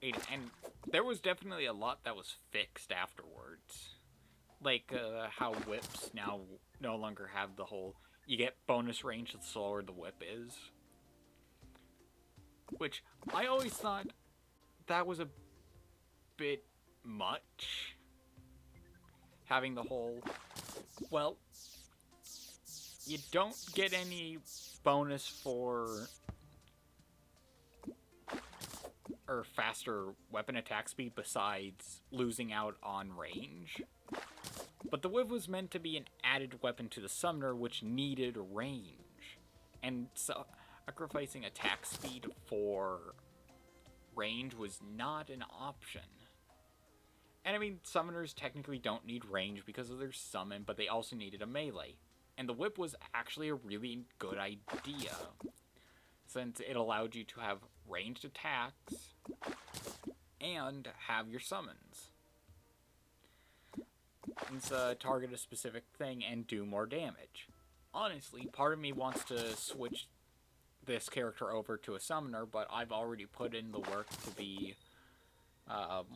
And there was definitely a lot that was fixed afterwards. Like how whips now no longer have the whole, you get bonus range the slower the whip is. Which I always thought that was a bit much. Having the whole, well, you don't get any bonus for or faster weapon attack speed besides losing out on range. But the whip was meant to be an added weapon to the summoner, which needed range. And so sacrificing attack speed for range was not an option. And I mean, summoners technically don't need range because of their summon, but they also needed a melee. And the whip was actually a really good idea, since it allowed you to have ranged attacks and have your summons. And target a specific thing and do more damage. Honestly, part of me wants to switch this character over to a summoner, but I've already put in the work to be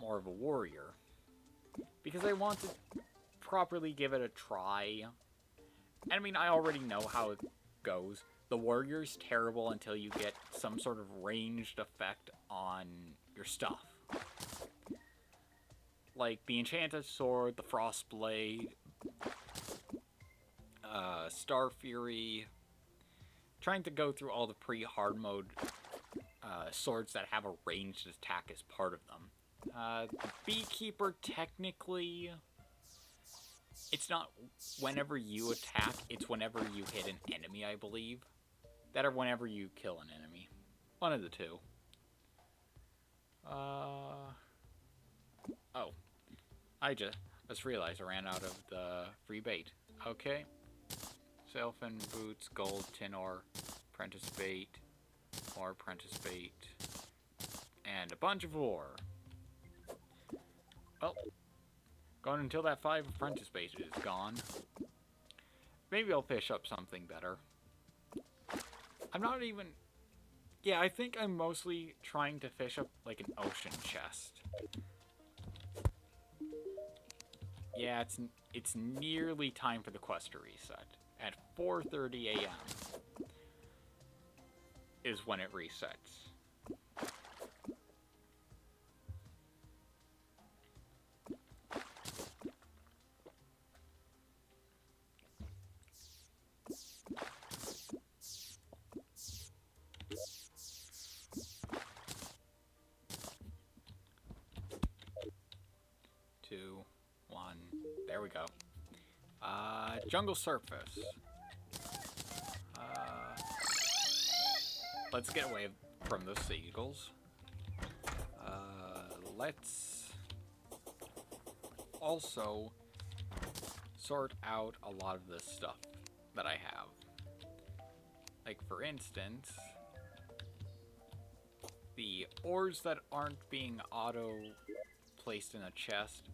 more of a warrior. Because I want to properly give it a try. I mean, I already know how it goes. The warrior's terrible until you get some sort of ranged effect on your stuff. Like the Enchanted Sword, the Frost Blade, Star Fury. Trying to go through all the pre-hard mode swords that have a ranged attack as part of them. The Beekeeper, technically, it's not whenever you attack, it's whenever you hit an enemy, I believe. That or whenever you kill an enemy. One of the two. Oh. I just realized I ran out of the free bait. Okay. Selfin, boots, gold, tin ore, apprentice bait, more apprentice bait, and a bunch of ore. Well, going until that 5 apprentice bait is gone. Maybe I'll fish up something better. I'm not even... Yeah, I think I'm mostly trying to fish up, like, an ocean chest. Yeah, it's nearly time for the quest to reset. At 4:30 a.m. is when it resets. There we go. Jungle surface. Let's get away from those seagulls. Let's also sort out a lot of this stuff that I have. Like, for instance, the ores that aren't being auto-placed in a chest.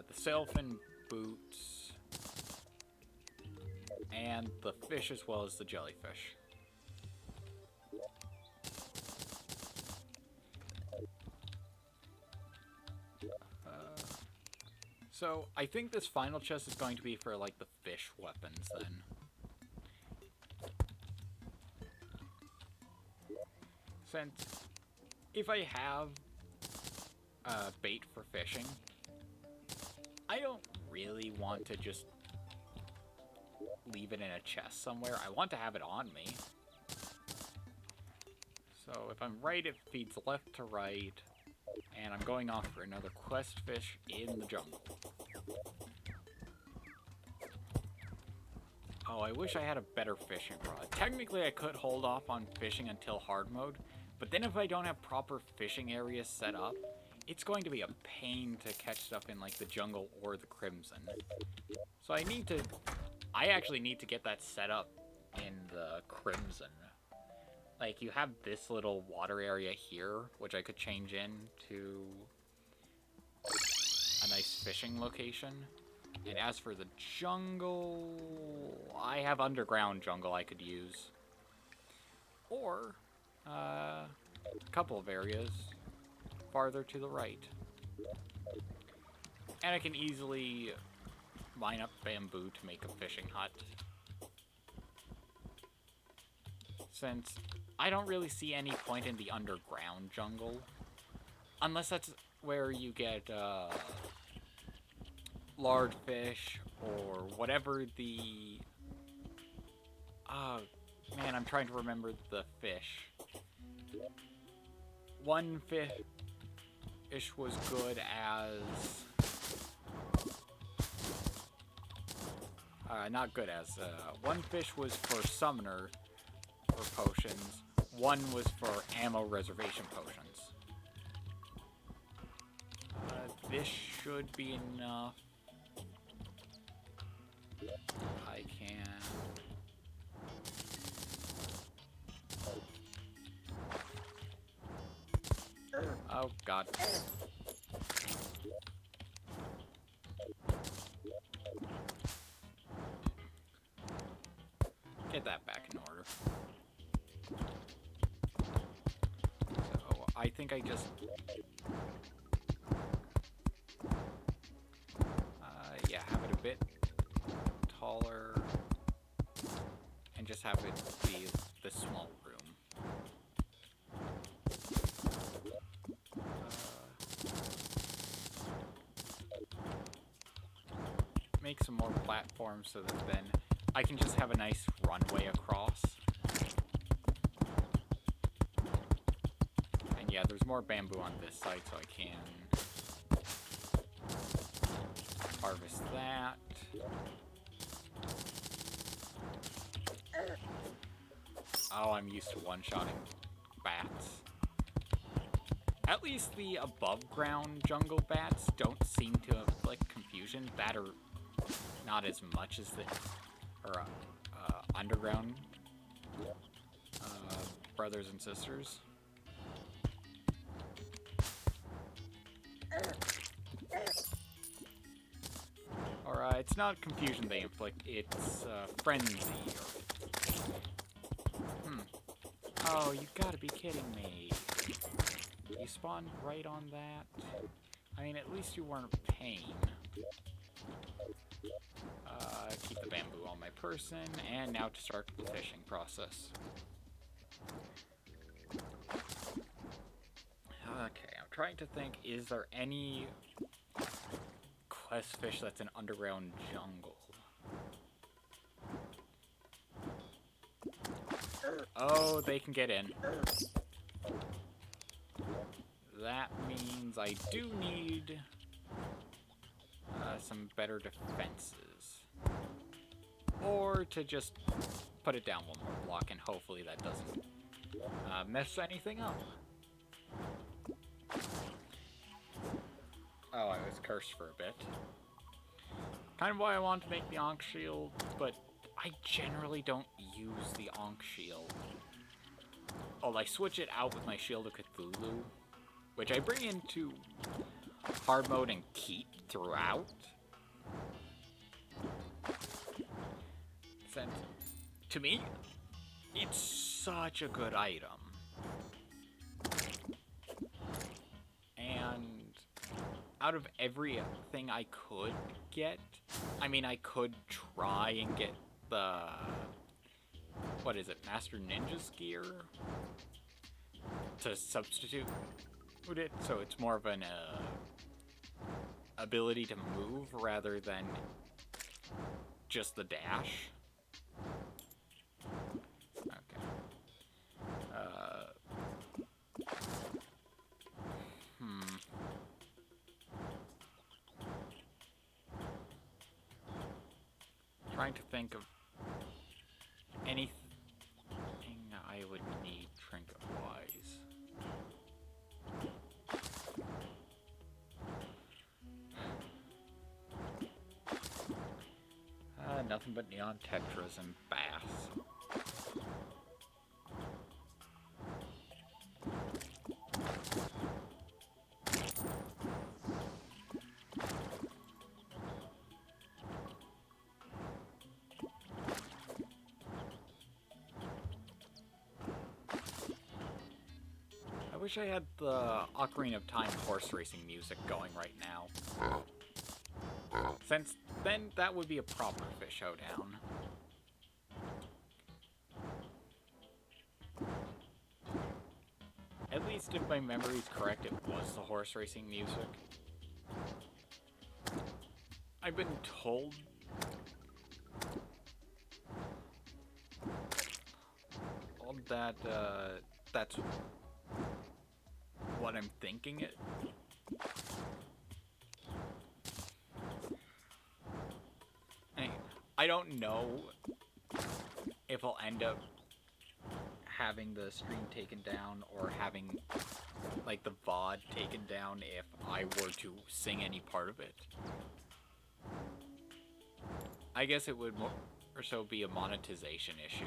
The sailfin boots, and the fish as well as the jellyfish. So, I think this final chest is going to be for, like, the fish weapons, then. Since, if I have bait for fishing, I don't really want to just leave it in a chest somewhere. I want to have it on me. So if I'm right, it feeds left to right. And I'm going off for another quest fish in the jungle. Oh, I wish I had a better fishing rod. Technically, I could hold off on fishing until hard mode. But then if I don't have proper fishing areas set up, it's going to be a pain to catch stuff in, like, the jungle or the crimson. So I actually need to get that set up in the crimson. Like, you have this little water area here, which I could change into a nice fishing location. And as for the jungle, I have underground jungle I could use. Or, a couple of areas farther to the right. And I can easily mine up bamboo to make a fishing hut. Since I don't really see any point in the underground jungle. Unless that's where you get large fish or whatever the... man, I'm trying to remember the fish. One fish was good as... not good as... one fish was for summoner for potions. One was for ammo reservation potions. This should be enough. I can... Oh, God. Get that back in order. So, I think I just... yeah, have it a bit taller. And just have it be the small room. Make some more platforms so that then I can just have a nice runway across. And yeah, there's more bamboo on this side, so I can harvest that. Oh, I'm used to one-shotting bats. At least the above-ground jungle bats don't seem to inflict confusion. That or not as much as the underground brothers and sisters. Or it's not confusion they inflict, it's frenzy. Oh, you gotta be kidding me. You spawned right on that? I mean, at least you weren't a pain. Keep the bamboo on my person, and now to start the fishing process. Okay, I'm trying to think, is there any quest fish that's an underground jungle? Oh, they can get in. That means I do need some better defenses. Or to just put it down one more block and hopefully that doesn't mess anything up. Oh, I was cursed for a bit. Kind of why I wanted to make the Ankh shield, but I generally don't use the Ankh shield. Oh, I switch it out with my Shield of Cthulhu, which I bring into hard mode and keep throughout. Since, to me, it's such a good item. And out of everything I could get, I mean, I could try and get the, what is it, Master Ninja's gear to substitute it, so it's more of an ability to move rather than just the dash. Okay. Trying to think of anything I would need trinket-wise. Nothing but neon tetras and baths. I wish I had the Ocarina of Time horse racing music going right now. Since then, that would be a proper fish showdown. At least if my memory is correct, it was the horse racing music. I've been told that that's what I'm thinking it. I don't know if I'll end up having the stream taken down or having like the VOD taken down if I were to sing any part of it. I guess it would more or so be a monetization issue.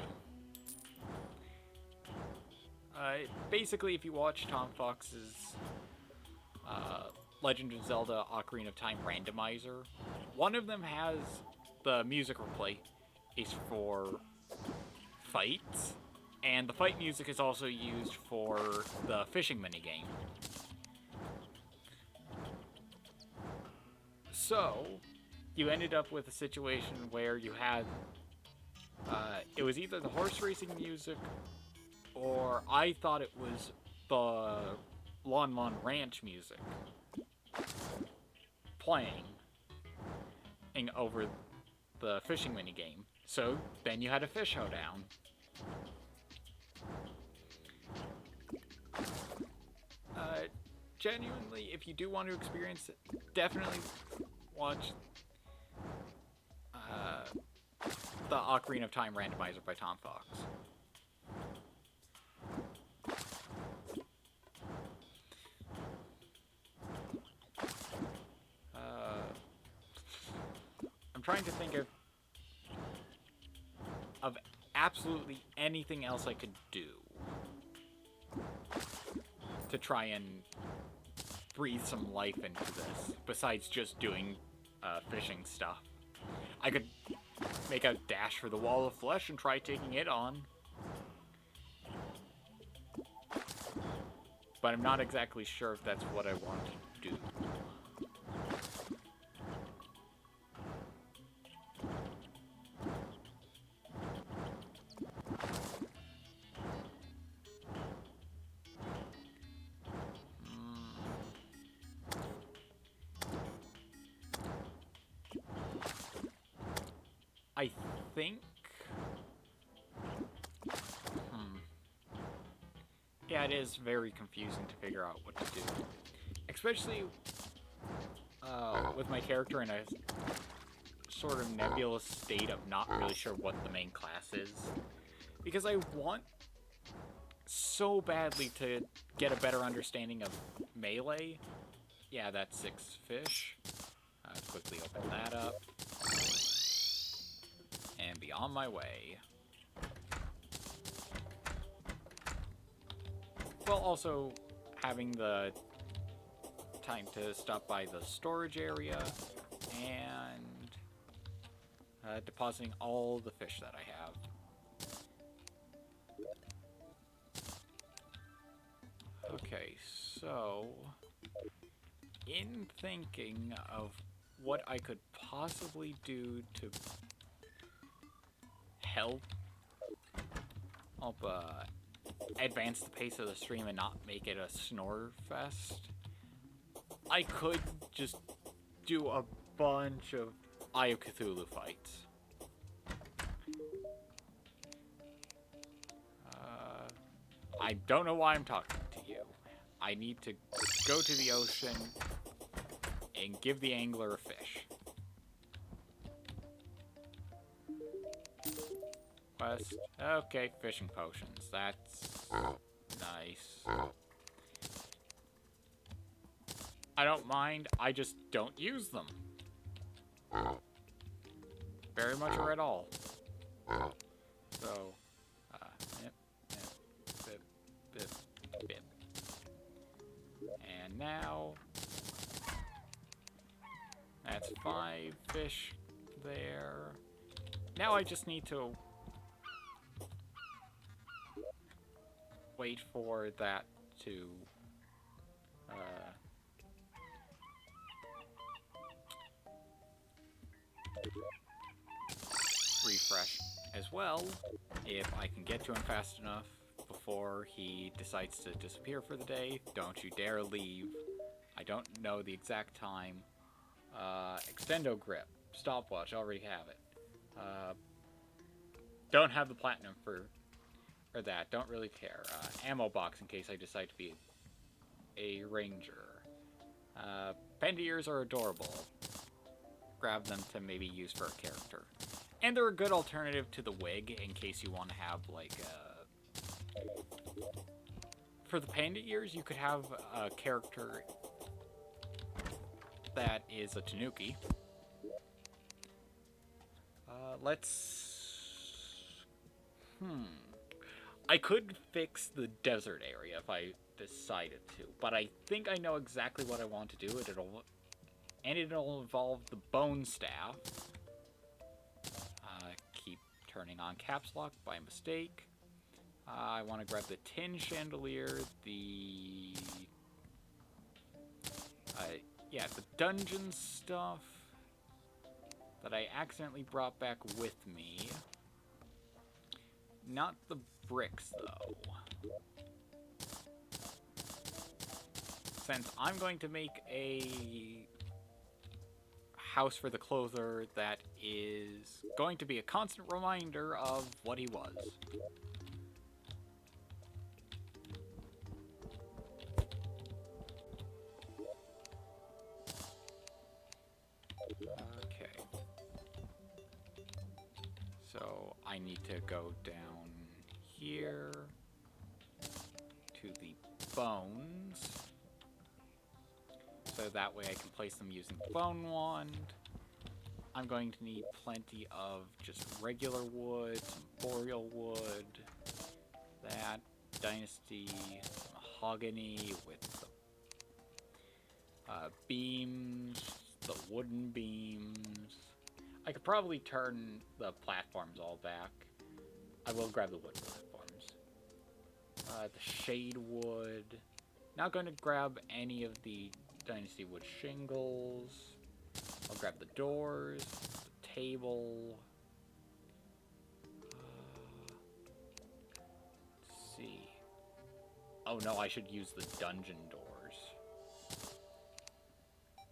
Basically, if you watch Tom Fox's Legend of Zelda Ocarina of Time randomizer, one of them has the music replay is for fights, and the fight music is also used for the fishing minigame. So, you ended up with a situation where you had, it was either the horse racing music, or I thought it was the Lon Lon Ranch music playing over the fishing minigame. So, then you had a fish hoedown. Genuinely, if you do want to experience it, definitely watch the Ocarina of Time randomizer by Tom Fox. I'm trying to think of absolutely anything else I could do to try and breathe some life into this, besides just doing fishing stuff. I could make a dash for the wall of flesh and try taking it on. But I'm not exactly sure if that's what I want to do. I think... Yeah, it is very confusing to figure out what to do. Especially with my character in a sort of nebulous state of not really sure what the main class is. Because I want so badly to get a better understanding of melee. Yeah, that's 6 fish. Quickly open that up. And be on my way. While also having the time to stop by the storage area and depositing all the fish that I have. Okay, so in thinking of what I could possibly do to help advance the pace of the stream and not make it a snore fest, I could just do a bunch of Eye of Cthulhu fights. I don't know why I'm talking to you. I need to go to the ocean and give the angler a fish. Quest. Okay, fishing potions. That's nice. I don't mind, I just don't use them. Very much or at all. So, yep, bip, bip, bip. And now, that's 5 fish there. Now I just need to wait for that to refresh as well, if I can get to him fast enough before he decides to disappear for the day. Don't you dare leave. I don't know the exact time. Extendo grip. Stopwatch, already have it. Don't have the platinum for that. Don't really care. Ammo box in case I decide to be a ranger. Panda ears are adorable. Grab them to maybe use for a character. And they're a good alternative to the wig in case you want to have, like, for the panda ears, you could have a character that is a tanuki. I could fix the desert area if I decided to, but I think I know exactly what I want to do. It'll involve the bone staff. Keep turning on caps lock by mistake. I want to grab the tin chandelier, the dungeon stuff that I accidentally brought back with me. Not the bricks, though. Since I'm going to make a house for the clother that is going to be a constant reminder of what he was. Okay. So I need to go down here to the bones. So that way I can place them using the bone wand. I'm going to need plenty of just regular wood, some boreal wood, that, dynasty, mahogany with the beams, the wooden beams. I could probably turn the platforms all back. I will grab the wood platforms. The shade wood. Not going to grab any of the dynasty wood shingles. I'll grab the doors, the table. Let's see. Oh no, I should use the dungeon doors.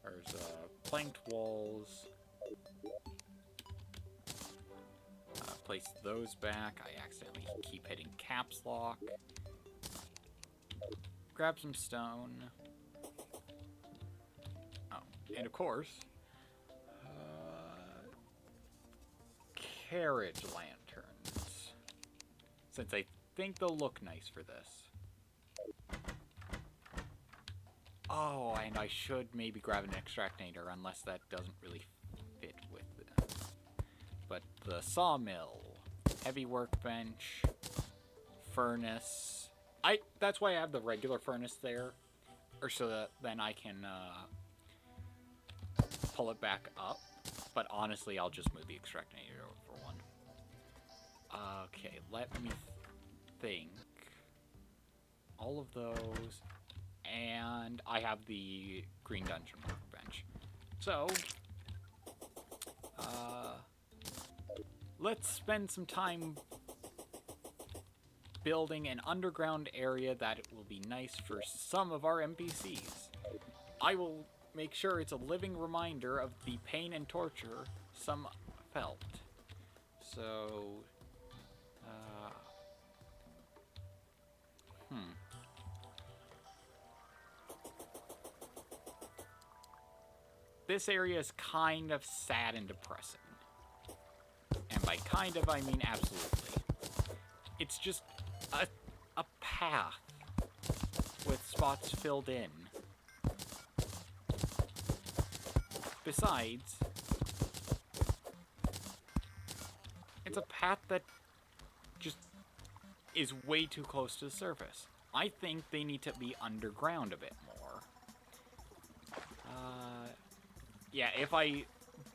There's planked walls. Place those back. I accidentally keep hitting caps lock. Grab some stone. Oh, and of course, carriage lanterns. Since I think they'll look nice for this. Oh, and I should maybe grab an extractator, unless that doesn't really fit with it. But the sawmill, heavy workbench, furnace. That's why I have the regular furnace there, or so that then I can pull it back up. But honestly, I'll just move the extractator over for one. Okay, let me think. All of those, and I have the green dungeon workbench. So, let's spend some time building an underground area that will be nice for some of our NPCs. I will make sure it's a living reminder of the pain and torture some felt. So, This area is kind of sad and depressing. And by kind of, I mean absolutely. It's just a path with spots filled in. Besides, it's a path that just is way too close to the surface. I think they need to be underground a bit more. Yeah, if I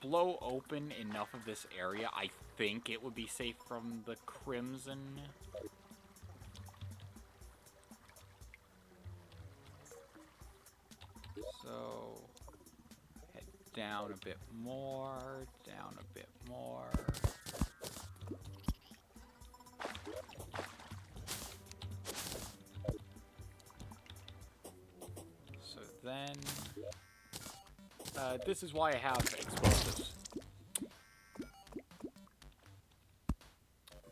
blow open enough of this area, I think it would be safe from the crimson. So, head Down a bit more, down a bit more. So then, this is why I have explosives.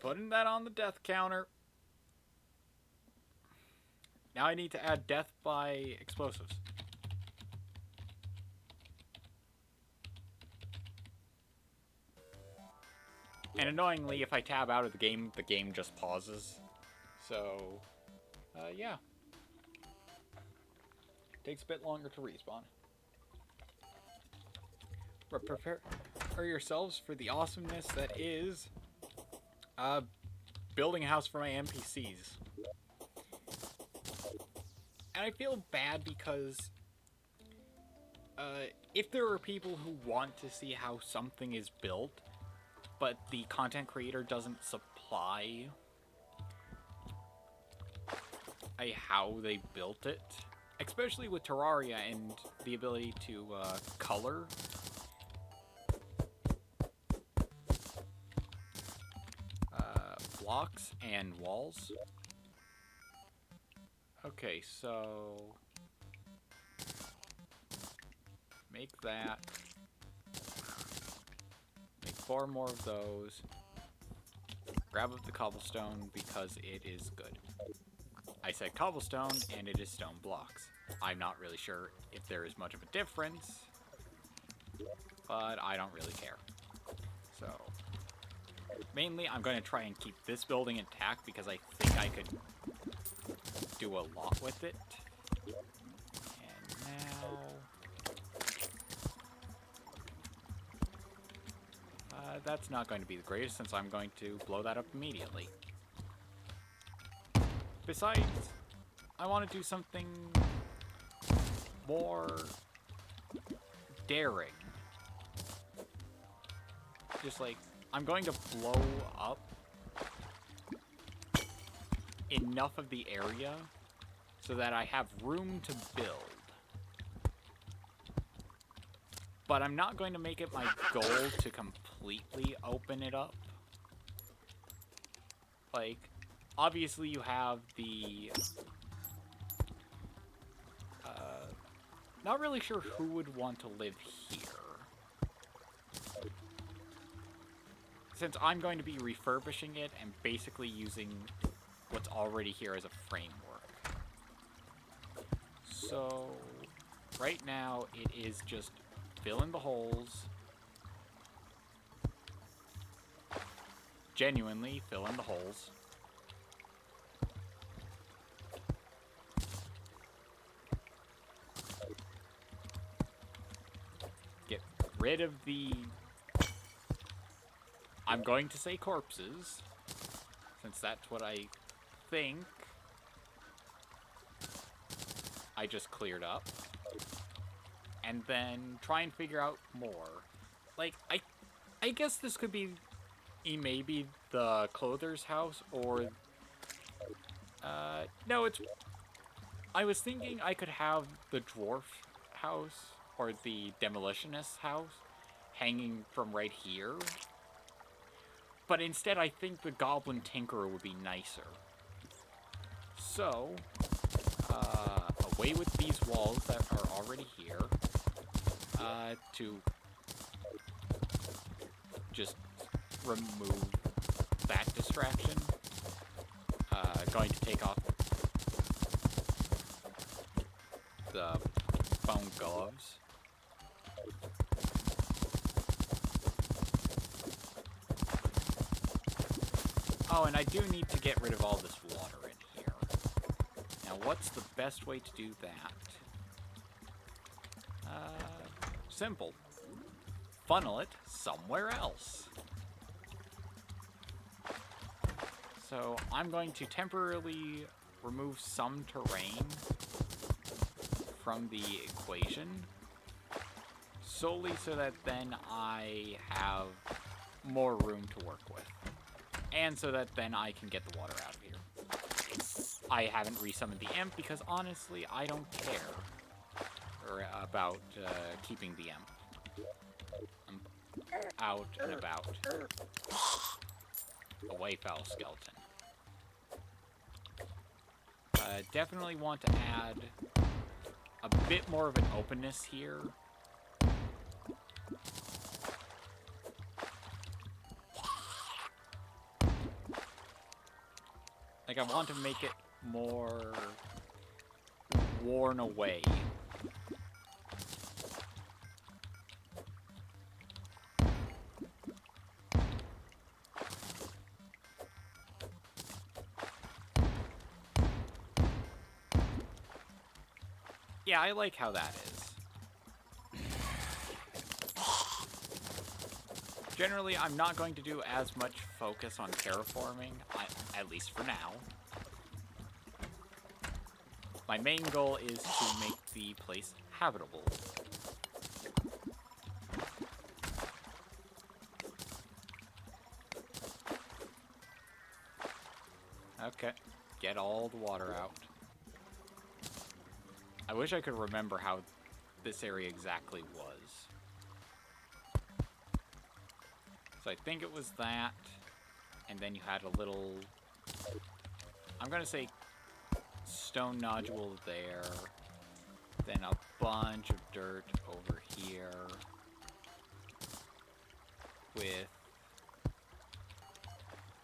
Putting that on the death counter. Now I need to add death by explosives. And annoyingly, if I tab out of the game just pauses. So, yeah. Takes a bit longer to respawn. But prepare yourselves for the awesomeness that is building a house for my NPCs. And I feel bad because if there are people who want to see how something is built, but the content creator doesn't supply how they built it, especially with Terraria and the ability to color. Blocks and walls. Okay, so make that. Make 4 more of those. Grab up the cobblestone because it is good. I said cobblestone and it is stone blocks. I'm not really sure if there is much of a difference, but I don't really care. So, mainly I'm going to try and keep this building intact because I think I could do a lot with it. And now... that's not going to be the greatest since I'm going to blow that up immediately. Besides, I want to do something more daring. Just like, I'm going to blow up enough of the area so that I have room to build. But I'm not going to make it my goal to completely open it up. Like, obviously you have the... not really sure who would want to live here. Since I'm going to be refurbishing it and basically using what's already here as a framework. So, right now it is just fill in the holes. Genuinely fill in the holes. Get rid of the... I'm going to say corpses, since that's what I think I just cleared up. And then try and figure out more. Like, I guess this could be maybe the clother's house, or... no, it's... I was thinking I could have the dwarf house, or the demolitionist's house, hanging from right here. But instead, I think the Goblin Tinkerer would be nicer. So, away with these walls that are already here, to just remove that distraction. Going to take off the bone gloves. Oh, and I do need to get rid of all this water in here. Now, what's the best way to do that? Simple. Funnel it somewhere else. So, I'm going to temporarily remove some terrain from the equation, solely so that then I have more room to work with. And so that then I can get the water out of here. I haven't resummoned the imp because honestly, I don't care about keeping the imp. I'm out and about. Away, foul skeleton. Definitely want to add a bit more of an openness here. Like, I want to make it more worn away. Yeah, I like how that is. Generally, I'm not going to do as much focus on terraforming, at least for now. My main goal is to make the place habitable. Okay, get all the water out. I wish I could remember how this area exactly was. So I think it was that, and then you had a little, I'm gonna say stone nodule there, then a bunch of dirt over here, with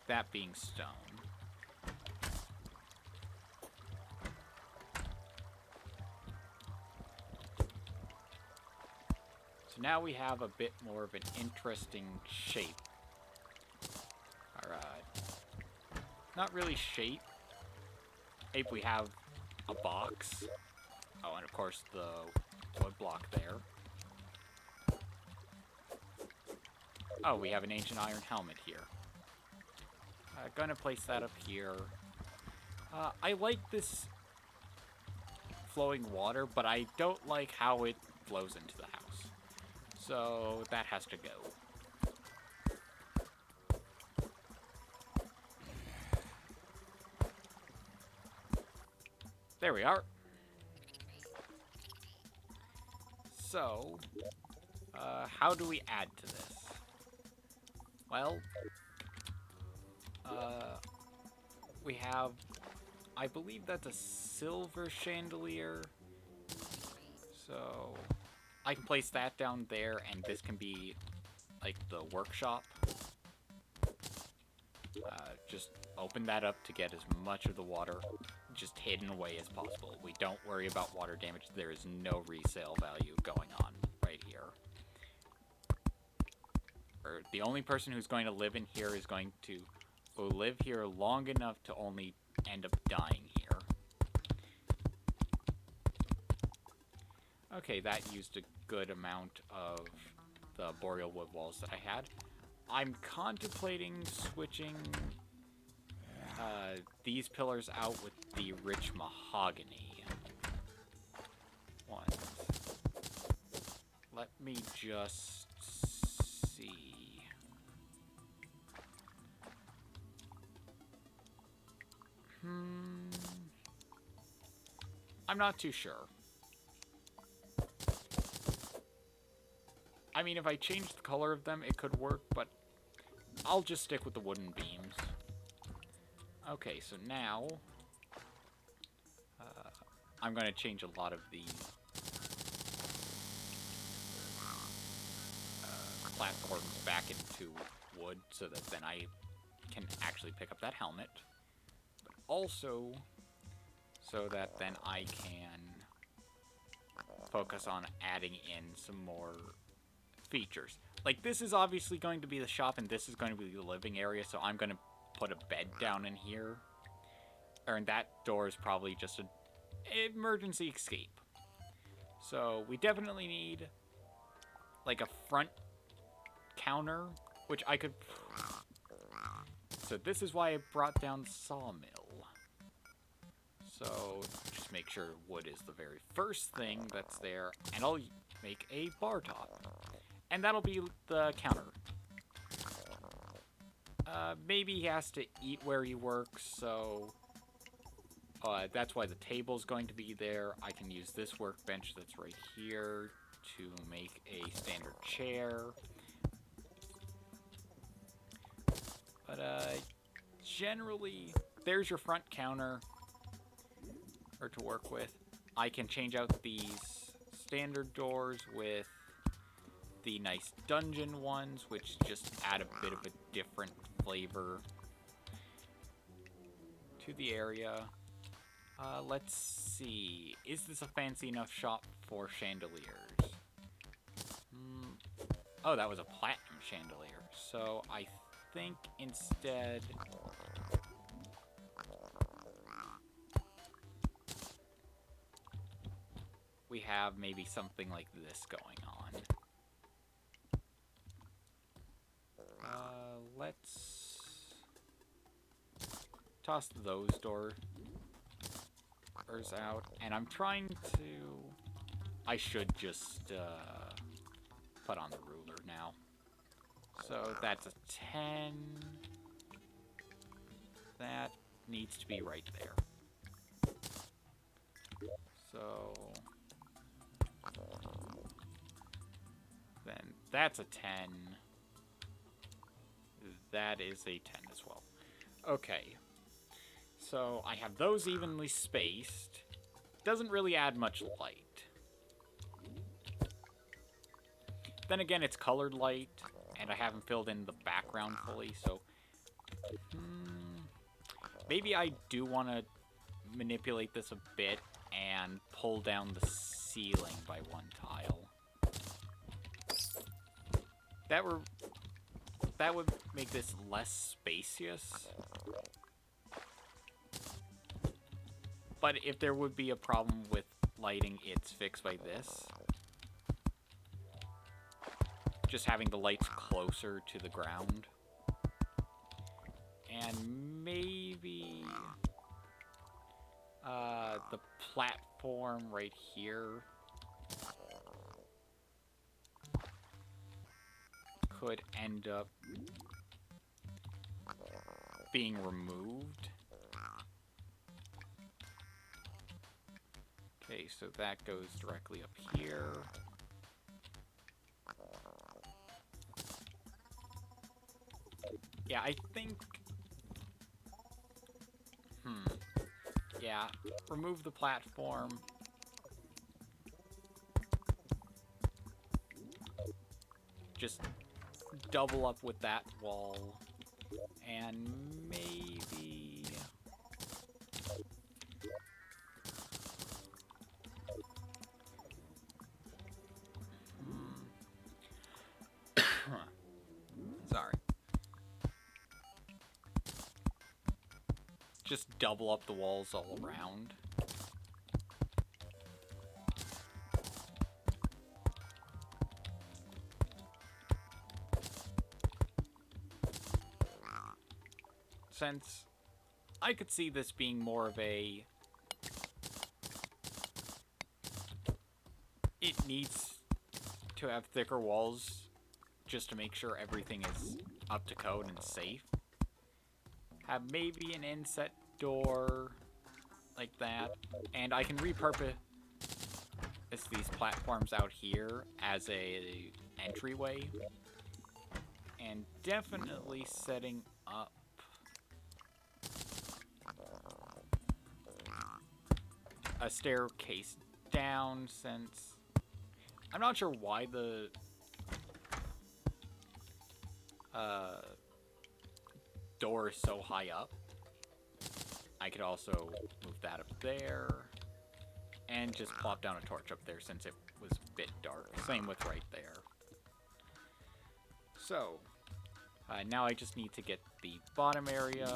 that being stone. So now we have a bit more of an interesting shape. Alright. Not really shape. Maybe we have a box. Oh, and of course the wood block there. Oh, we have an ancient iron helmet here. Gonna place that up here. I like this flowing water, but I don't like how it flows into the house. So that has to go. There we are. So, how do we add to this? Well, we have, I believe that's a silver chandelier. So, I can place that down there, and this can be, like, the workshop. Just open that up to get as much of the water just hidden away as possible. We don't worry about water damage. There is no resale value going on right here. The only person who's going to live in here is going to live here long enough to only end up dying here. Okay, that used a good amount of the boreal wood walls that I had. I'm contemplating switching these pillars out with the rich mahogany ones. Let me just see. I'm not too sure. I mean, if I change the color of them, it could work, but I'll just stick with the wooden beams. Okay, so now I'm going to change a lot of the platforms back into wood so that then I can actually pick up that helmet. But also so that then I can focus on adding in some more features. Like, this is obviously going to be the shop and this is going to be the living area, so I'm going to put a bed down in here. And that door is probably just an emergency escape. So we definitely need like a front counter, which I could... So this is why I brought down sawmill. So just make sure wood is the very first thing that's there, and I'll make a bar top. And that'll be the counter. Maybe he has to eat where he works, so That's why the table's going to be there. I can use this workbench that's right here to make a standard chair. But, generally, there's your front counter to work with. I can change out these standard doors with the nice dungeon ones, which just add a bit of a different flavor to the area. Let's see. Is this a fancy enough shop for chandeliers? Oh, that was a platinum chandelier. So I think instead... we have maybe something like this going on. Let's toss those doors out, and I'm trying to... I should just put on the ruler now. So that's a 10. That needs to be right there. So... then that's a 10. That is a 10 as well. Okay. So I have those evenly spaced. Doesn't really add much light. Then again, it's colored light, and I haven't filled in the background fully, so... maybe I do want to manipulate this a bit and pull down the ceiling by one tile. That would make this less spacious. But if there would be a problem with lighting, it's fixed by this. Just having the lights closer to the ground. And maybe the platform right here could end up being removed. Okay, so that goes directly up here. Yeah, I think... yeah, remove the platform. Just double up with that wall. And maybe... sorry. Just double up the walls all around. Since I could see this being more of a... it needs to have thicker walls just to make sure everything is up to code and safe. Have maybe an inset door like that, and I can repurpose these platforms out here as a entryway, and definitely setting up a staircase down, since I'm not sure why the door is so high up. I could also move that up there and just plop down a torch up there since it was a bit dark. Same with right there. So now I just need to get the bottom area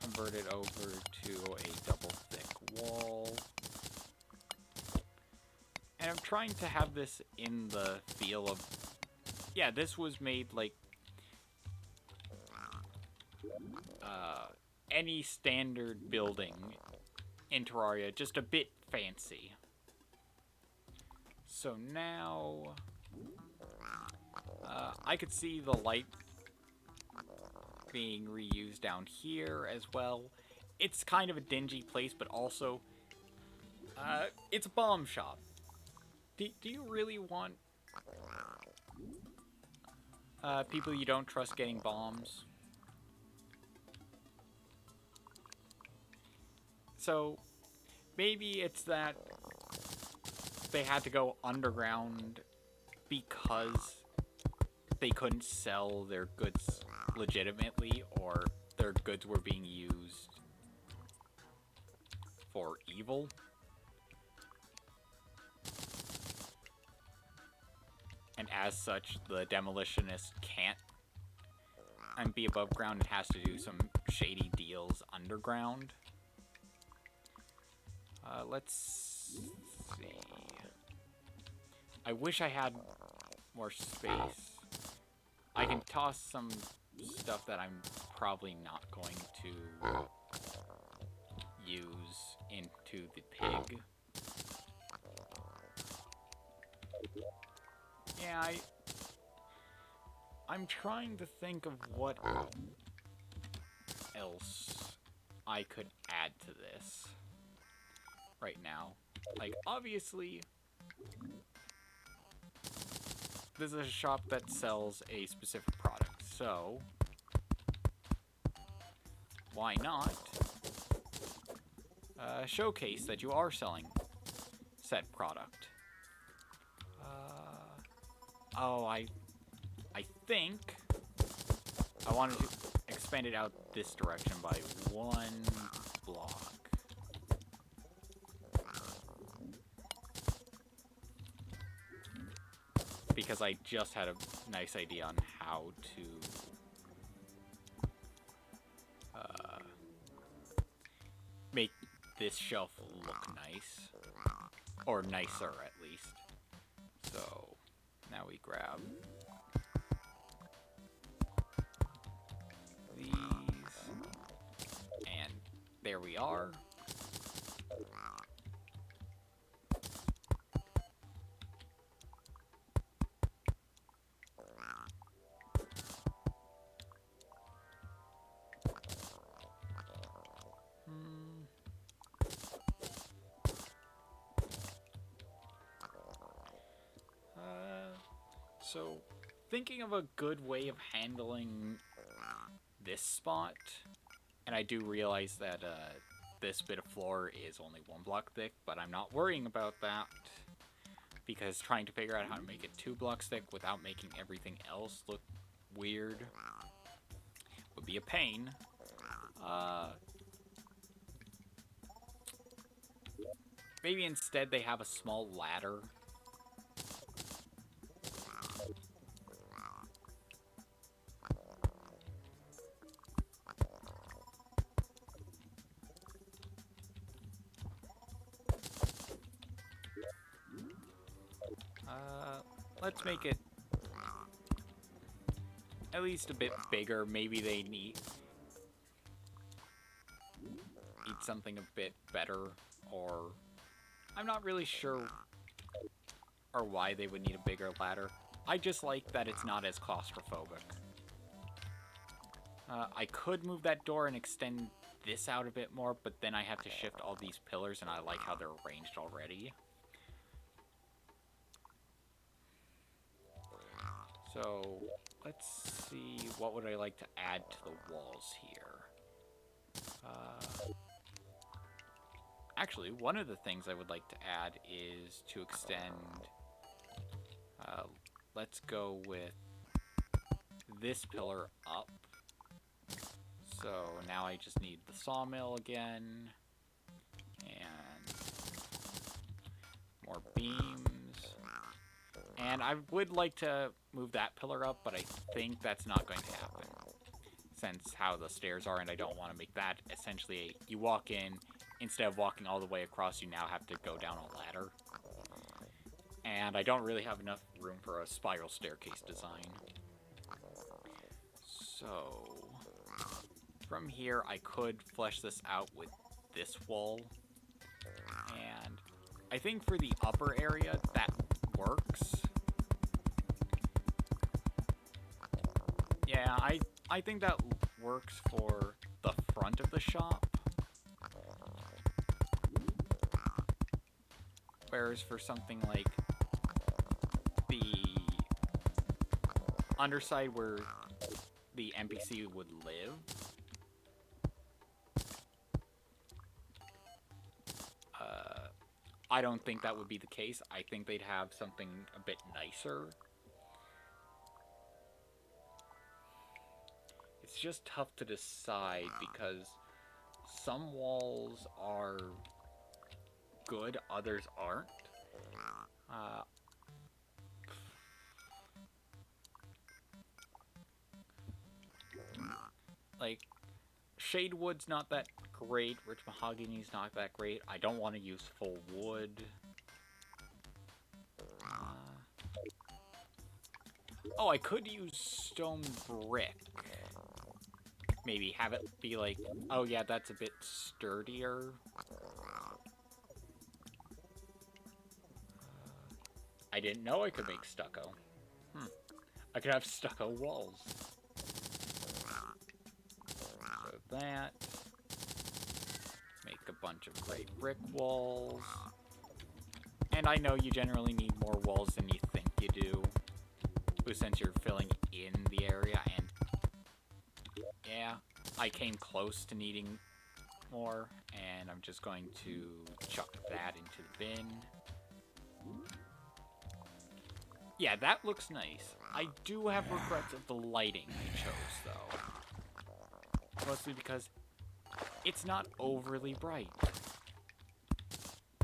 converted over to a double thick wall. And I'm trying to have this in the feel of... yeah, this was made like any standard building in Terraria, just a bit fancy. So now I could see the light being reused down here as well. It's kind of a dingy place, but also, it's a bomb shop. Do you really want people you don't trust getting bombs? So, maybe it's that they had to go underground because they couldn't sell their goods legitimately, or their goods were being used for evil. And as such, the demolitionist can't and be above ground and has to do some shady deals underground. Let's see. I wish I had more space. I can toss some stuff that I'm probably not going to use into the pig. Yeah, I'm trying to think of what else I could add to this right now. Like, obviously, this is a shop that sells a specific product, so why not showcase that you are selling said product? Oh, I think I wanted to expand it out this direction by 1 block. Because I just had a nice idea on how to make this shelf look nice. Or nicer, at least. So, now we grab these. And there we are. So, thinking of a good way of handling this spot, and I do realize that this bit of floor is only 1 block thick, but I'm not worrying about that, because trying to figure out how to make it 2 blocks thick without making everything else look weird would be a pain. Maybe instead they have a small ladder. Let's make it at least a bit bigger. Maybe they need something a bit better, or I'm not really sure or why they would need a bigger ladder. I just like that it's not as claustrophobic. I could move that door and extend this out a bit more, but then I have to shift all these pillars, and I like how they're arranged already. So, let's see, what would I like to add to the walls here? Actually, one of the things I would like to add is to extend, let's go with this pillar up. So now I just need the sawmill again, and more beams. And I would like to move that pillar up, but I think that's not going to happen, since how the stairs are, and I don't want to make that essentially you walk in, instead of walking all the way across, you now have to go down a ladder. And I don't really have enough room for a spiral staircase design. So, from here, I could flesh this out with this wall. And I think for the upper area, that works. Yeah, I think that works for the front of the shop. Whereas for something like the underside where the NPC would live, I don't think that would be the case. I think they'd have something a bit nicer. It's just tough to decide because some walls are good, others aren't. Like, Shadewood's not that great, Rich Mahogany's not that great. I don't want to use full wood. Oh, I could use stone brick. Maybe have it be like, oh yeah, that's a bit sturdier. I didn't know I could make stucco. I could have stucco walls. So that. Make a bunch of great brick walls. And I know you generally need more walls than you think you do. But since you're filling in the area, and yeah, I came close to needing more, and I'm just going to chuck that into the bin. Yeah, that looks nice. I do have regrets of the lighting I chose, though. Mostly because it's not overly bright.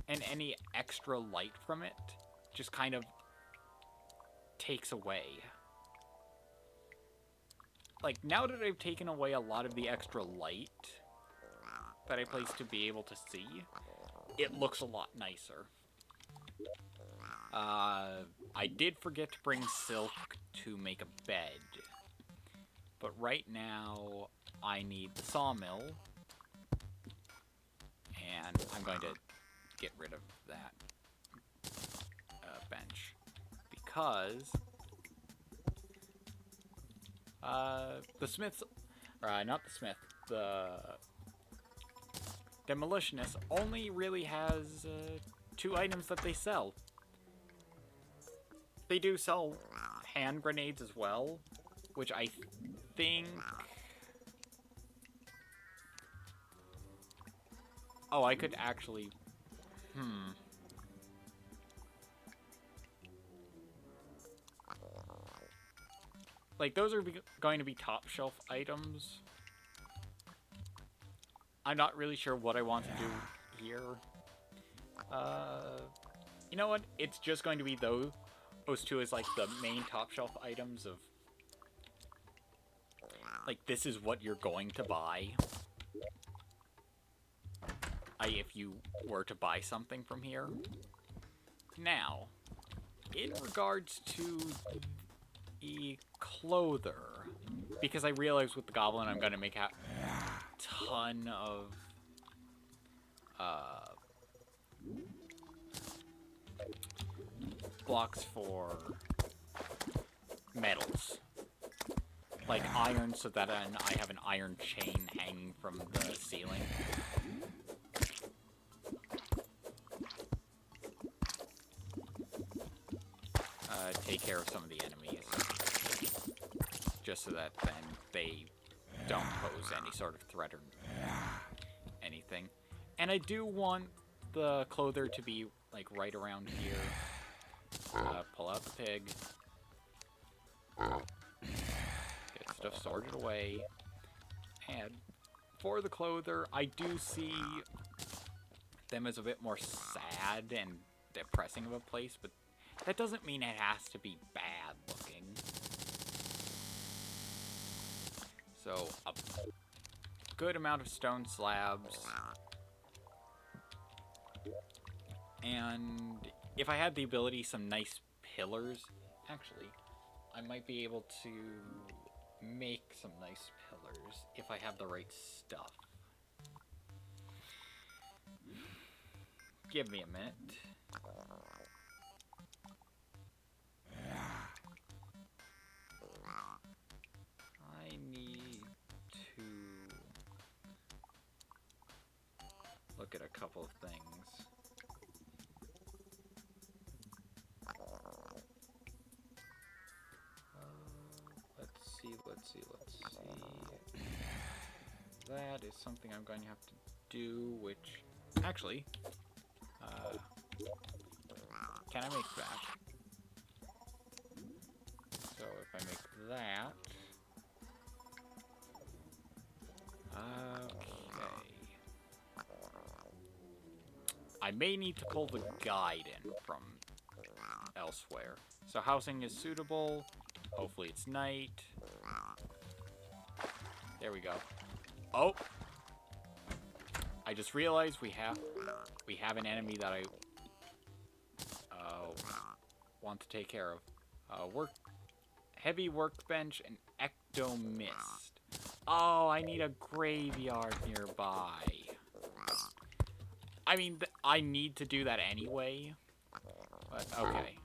And any extra light from it just kind of takes away. Like, now that I've taken away a lot of the extra light that I placed to be able to see, it looks a lot nicer. I did forget to bring silk to make a bed. But right now, I need the sawmill. And I'm going to get rid of that bench. Because the smith's... not the smith. The demolitionist only really has 2 items that they sell. They do sell hand grenades as well, which I think... Oh, I could actually... Like, those are going to be top shelf items. I'm not really sure what I want to do here. You know what? It's just going to be those 2 as, like, the main top shelf items of... Like, this is what you're going to buy. If you were to buy something from here. Now, in regards to the clother, because I realize with the goblin I'm going to make a ton of blocks for metals. Like iron, so that I have an iron chain hanging from the ceiling. Take care of some of the enemies. Just so that then they don't pose any sort of threat or anything. And I do want the clother to be, like, right around here. Pull out the pig. Get stuff sorted away. And for the clother, I do see them as a bit more sad and depressing of a place, but that doesn't mean it has to be bad looking. So, a good amount of stone slabs. And if I had the ability, some nice pillars. Actually, I might be able to make some nice pillars if I have the right stuff. Give me a minute. I need look at a couple of things. Let's see. That is something I'm going to have to do, which... Actually... can I make that? So if I make that... Okay. I may need to pull the guide in from elsewhere. So housing is suitable. Hopefully it's night. There we go. Oh! I just realized we have an enemy that I want to take care of. Heavy workbench and ectomist. Oh, I need a graveyard nearby. I mean, I need to do that anyway. But, okay.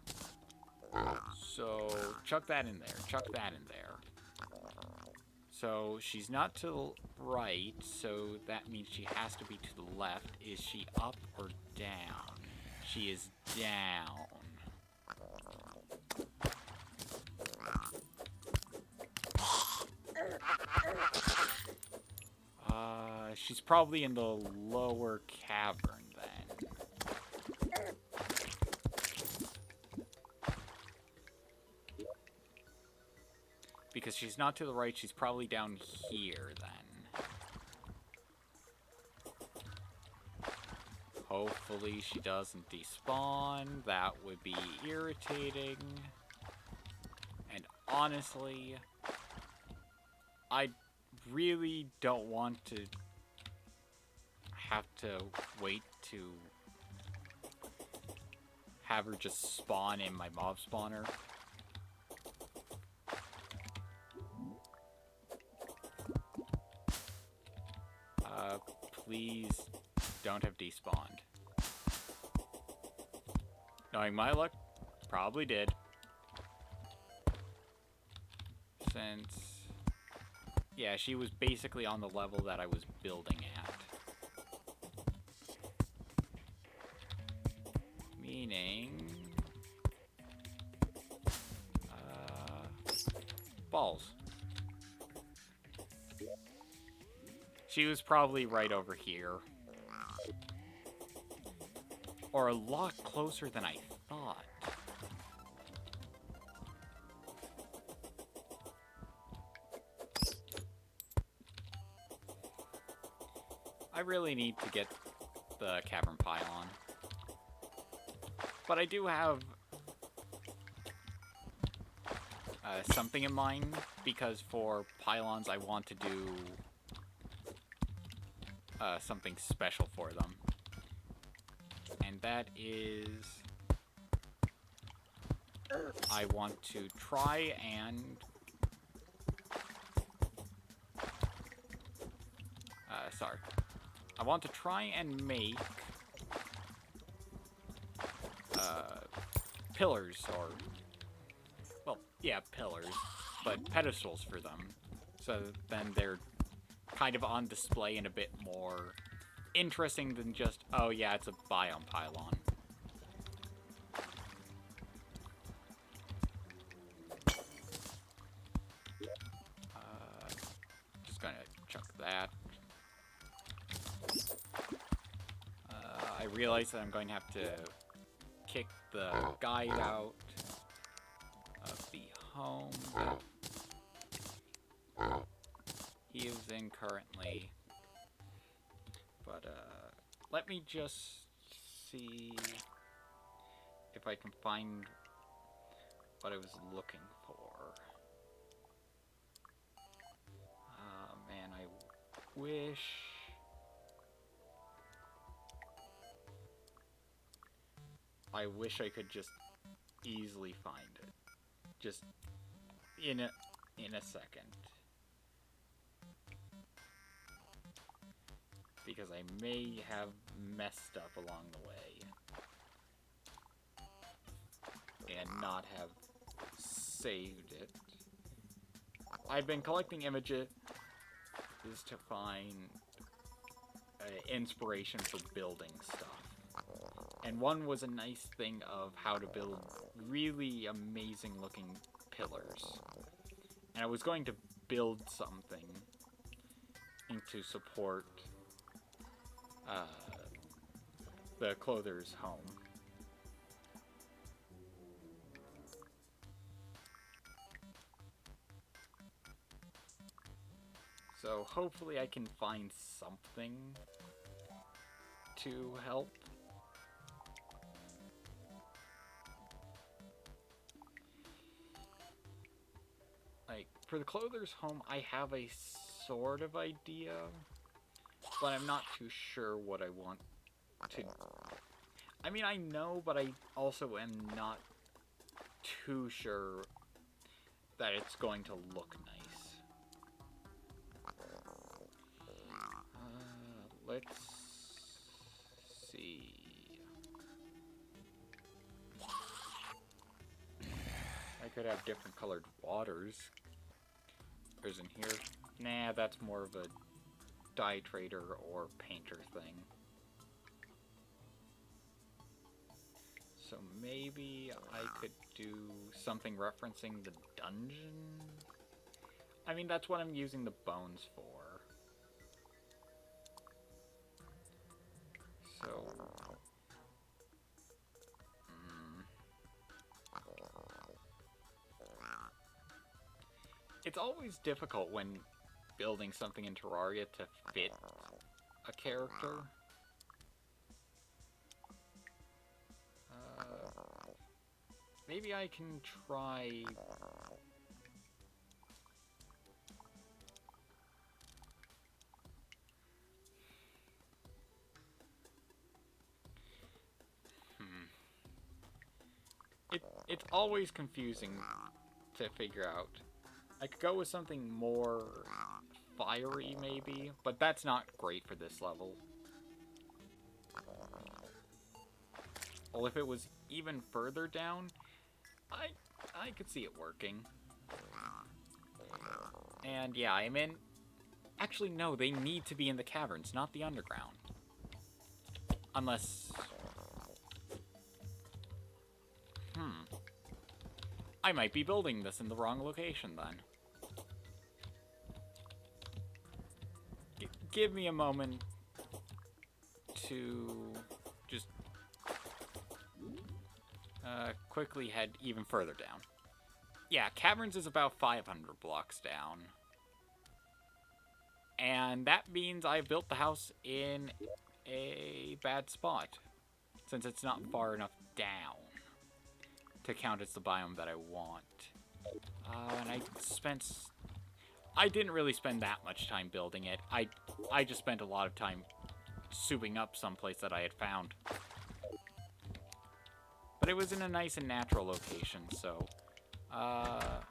So, chuck that in there. Chuck that in there. So, she's not to the right, so that means she has to be to the left. Is she up or down? She is down. She's probably in the lower cavern then. Because she's not to the right, she's probably down here then. Hopefully she doesn't despawn. That would be irritating. And honestly, I really don't want to have to wait to have her just spawn in my mob spawner. Please don't have despawned. Knowing my luck, probably did. Since, yeah, she was basically on the level that I was building at. Meaning, balls. She was probably right over here. Or a lot closer than I thought. I really need to get the cavern pylon. But I do have something in mind, because for pylons I want to do something special for them. And that is... I want to try and... sorry. I want to try and make... pillars, or... Well, yeah, pillars, but pedestals for them. So then they're kind of on display and a bit more interesting than just, oh yeah, it's a biome pylon. Just gonna chuck that. I realize that I'm going to have to kick the guide out of the home that he is in currently. But, let me just see if I can find what I was looking for. Man, I wish... I could just easily find it. Just in a second. Because I may have messed up along the way. And not have saved it. I've been collecting images to find inspiration for building stuff. And one was a nice thing of how to build really amazing looking pillars. And I was going to build something to support the clother's home. So hopefully I can find something to help. Like, for the clother's home, I have a sort of idea, but I'm not too sure what I want to... I mean, I know, but I also am not too sure that it's going to look nice. Let's see. I could have different colored waters. There's in here. Nah, that's more of a dye trader or painter thing. So maybe I could do something referencing the dungeon? I mean, that's what I'm using the bones for. So... It's always difficult when building something in Terraria to fit a character. Maybe I can try... It's always confusing to figure out. I could go with something more fiery, maybe, but that's not great for this level. Well, if it was even further down, I could see it working. And yeah, I'm in... Actually, no, they need to be in the caverns, not the underground. Unless... I might be building this in the wrong location, then. Give me a moment to just quickly head even further down. Yeah, caverns is about 500 blocks down. And that means I built the house in a bad spot, since it's not far enough down to count as the biome that I want. And I didn't really spend that much time building it. I just spent a lot of time souping up someplace that I had found. But it was in a nice and natural location, so... I'm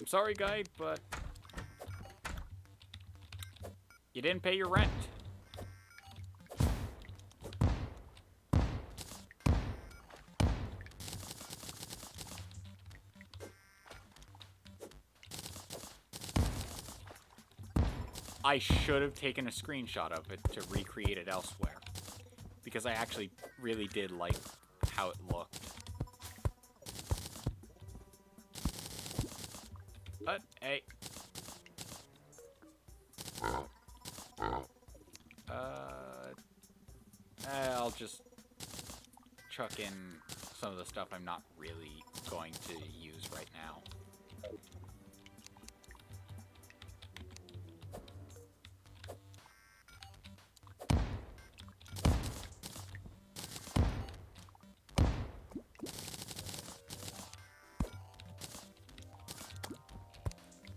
sorry, guide, but... You didn't pay your rent. I should have taken a screenshot of it to recreate it elsewhere. Because I actually really did like how it looked. But, hey. I'll just chuck in some of the stuff I'm not really going to use right now.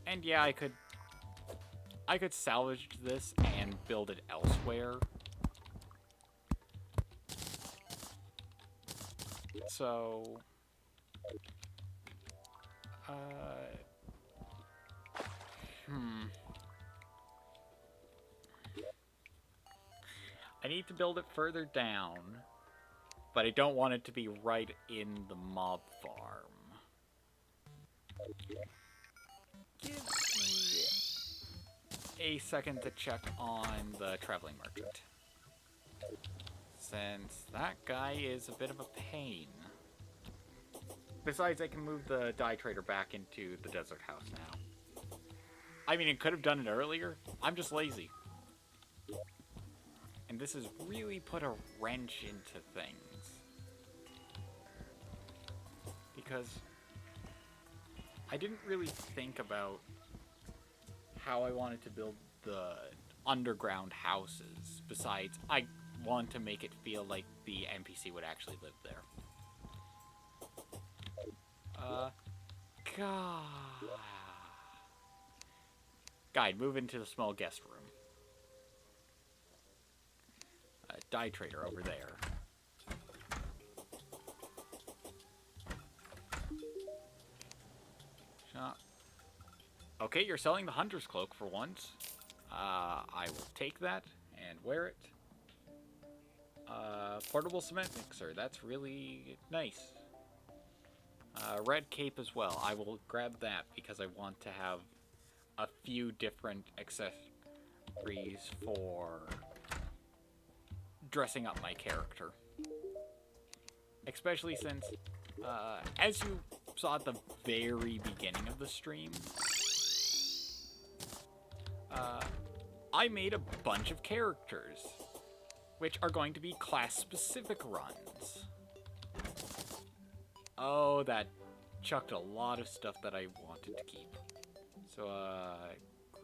And yeah, I could salvage this and build it elsewhere. So, I need to build it further down, but I don't want it to be right in the mob farm. Give me a second to check on the traveling merchant, since that guy is a bit of a pain. Besides, I can move the dye trader back into the desert house now. I mean, it could have done it earlier. I'm just lazy. And this has really put a wrench into things. Because I didn't really think about how I wanted to build the underground houses. Besides, I want to make it feel like the NPC would actually live there. God. Guide, move into the small guest room. Dye trader over there. Shop. Okay, you're selling the hunter's cloak for once. I will take that and wear it. Portable cement mixer, that's really nice. Red cape as well. I will grab that because I want to have a few different accessories for dressing up my character. Especially since, as you saw at the very beginning of the stream, I made a bunch of characters, which are going to be class-specific runs. Oh, that chucked a lot of stuff that I wanted to keep. So,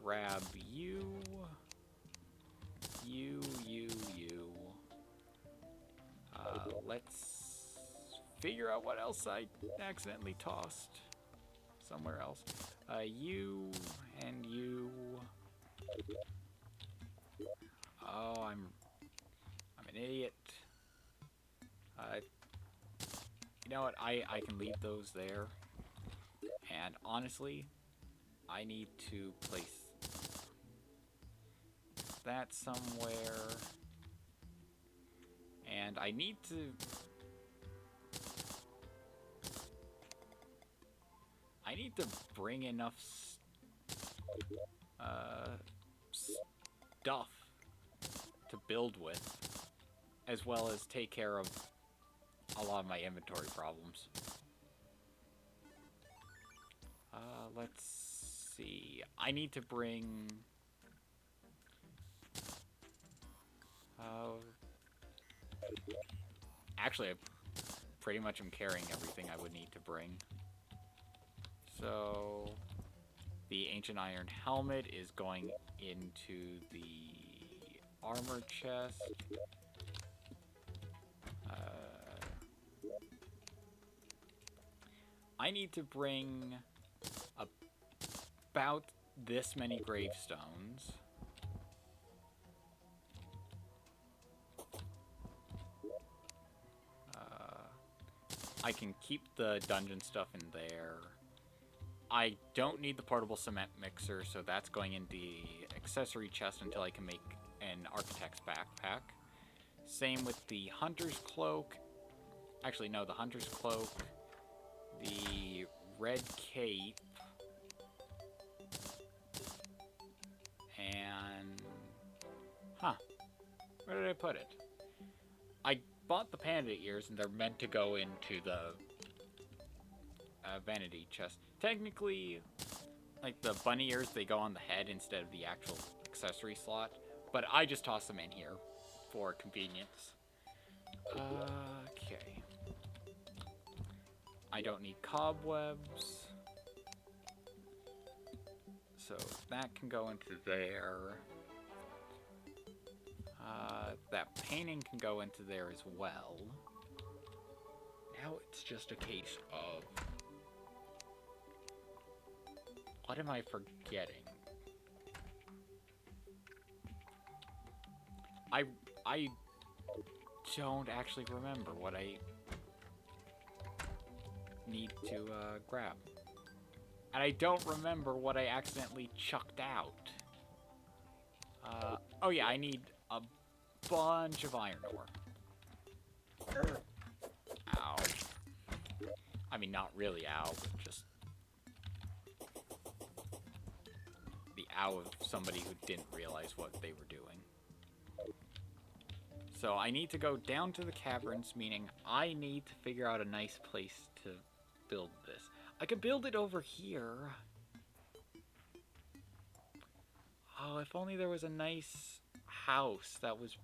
grab you. Let's figure out what else I accidentally tossed somewhere else. You and you. Oh, I'm an idiot. You know what? I can leave those there. And honestly, I need to place that somewhere. And I need to... bring enough stuff to build with, as well as take care of a lot of my inventory problems. Let's see. I need to bring... actually, I pretty much am carrying everything I would need to bring. So, the Ancient Iron Helmet is going into the armor chest. I need to bring about this many gravestones. I can keep the dungeon stuff in there. I don't need the portable cement mixer, so that's going in the accessory chest until I can make an architect's backpack. Same with the hunter's cloak. Actually, no, the hunter's cloak, the red cape, and... Huh. Where did I put it? I bought the panda ears, and they're meant to go into the vanity chest. Technically, like the bunny ears, they go on the head instead of the actual accessory slot, but I just toss them in here for convenience. Okay. I don't need cobwebs, so that can go into there. That painting can go into there as well. Now it's just a case of... what am I forgetting? I don't actually remember what I need to grab. And I don't remember what I accidentally chucked out. Oh yeah, I need a bunch of iron ore. Ow. I mean, not really ow, but just... the out of somebody who didn't realize what they were doing. So I need to go down to the caverns, meaning I need to figure out a nice place to build this. I could build it over here. Oh, if only there was a nice house that was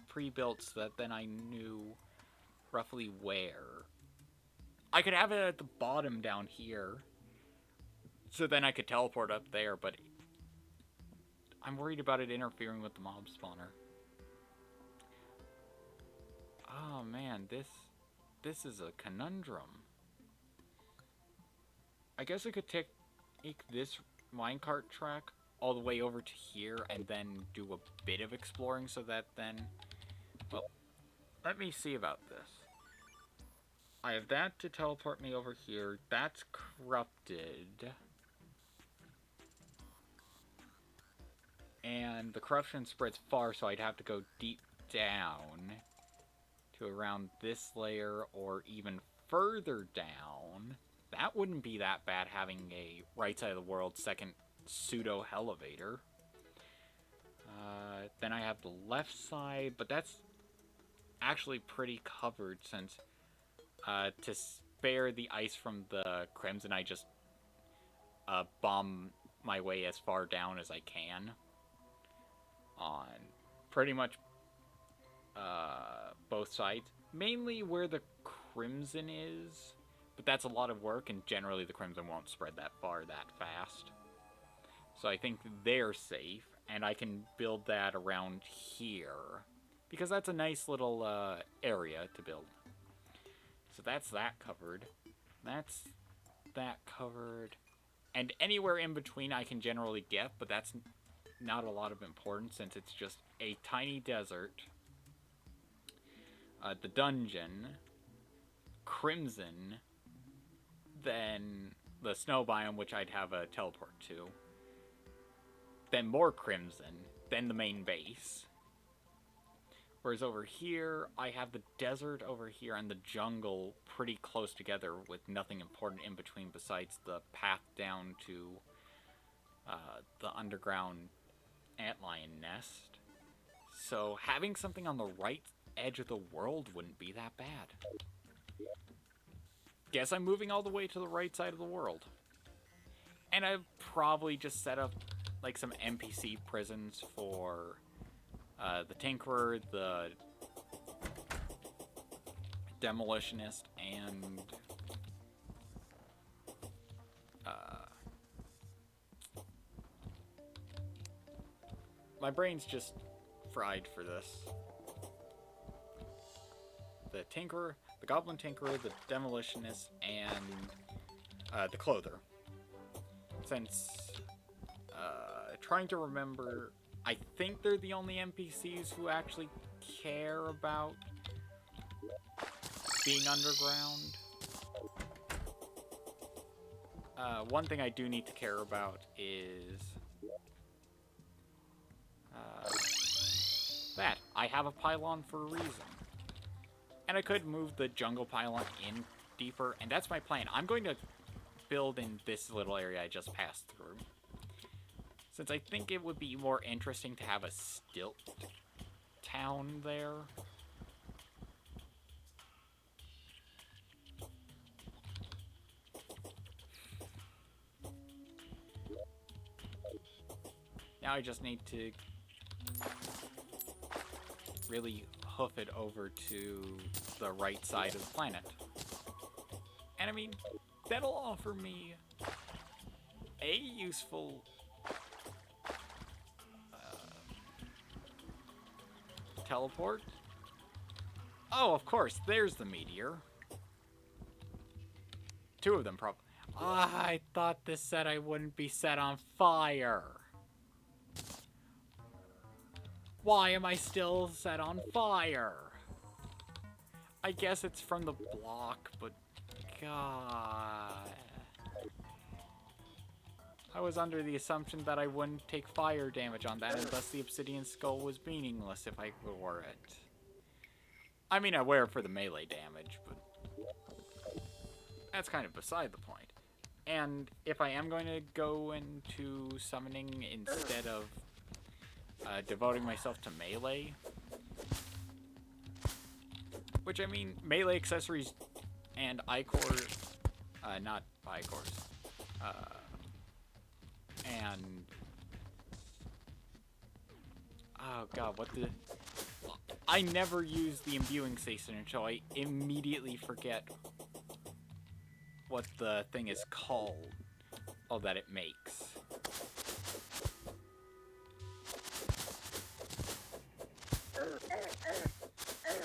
pre-built so that then I knew roughly where. I could have it at the bottom down here, so then I could teleport up there, but I'm worried about it interfering with the mob spawner. Oh man, this is a conundrum. I guess I could take this minecart track all the way over to here and then do a bit of exploring so that then... Well, let me see about this. I have that to teleport me over here. That's corrupted. And the corruption spreads far, so I'd have to go deep down to around this layer or even further down. That wouldn't be that bad, having a right side of the world second pseudo elevator. Then I have the left side, but that's actually pretty covered since to spare the ice from the Crimson, I just bomb my way as far down as I can on pretty much both sides. Mainly where the Crimson is, but that's a lot of work, and generally the Crimson won't spread that far that fast. So I think they're safe, and I can build that around here, because that's a nice little area to build. So that's that covered. That's that covered. And anywhere in between I can generally get, but that's not a lot of importance since it's just a tiny desert. The dungeon, Crimson, then the snow biome, which I'd have a teleport to, then more Crimson, then the main base. Whereas over here, I have the desert over here and the jungle pretty close together with nothing important in between besides the path down to the underground antlion nest. So having something on the right edge of the world wouldn't be that bad. Guess I'm moving all the way to the right side of the world. And I've probably just set up like some NPC prisons for the Tinkerer, the Demolitionist, and my brain's just fried for this. The Tinkerer, the Goblin Tinkerer, the Demolitionist, and the Clother. Since trying to remember, I think they're the only NPCs who actually care about being underground. One thing I do need to care about is that I have a pylon for a reason. And I could move the jungle pylon in deeper, and that's my plan. I'm going to build in this little area I just passed through, since I think it would be more interesting to have a stilt town there. Now I just need to really hoof it over to the right side of the planet. And I mean, that'll offer me a useful teleport. Oh, of course, there's the meteor. Two of them probably. I thought this said I wouldn't be set on fire. Why am I still set on fire? I guess it's from the block, but God. I was under the assumption that I wouldn't take fire damage on that, and thus the obsidian skull was meaningless if I wore it. I mean, I wear it for the melee damage, but that's kind of beside the point. And if I am going to go into summoning instead of devoting myself to melee, which I mean, melee accessories and Ichor, not Ichors, and, oh god, what the, I never use the imbuing station until I immediately forget what the thing is called, that it makes.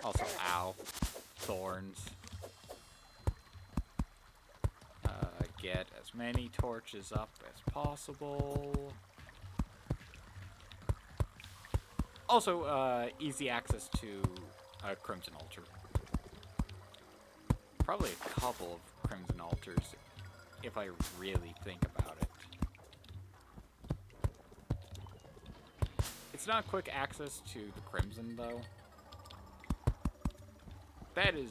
Also, ow. Thorns. Get as many torches up as possible. Also, easy access to a Crimson Altar. Probably a couple of Crimson Altars, if I really think about it. It's not quick access to the Crimson, though. That is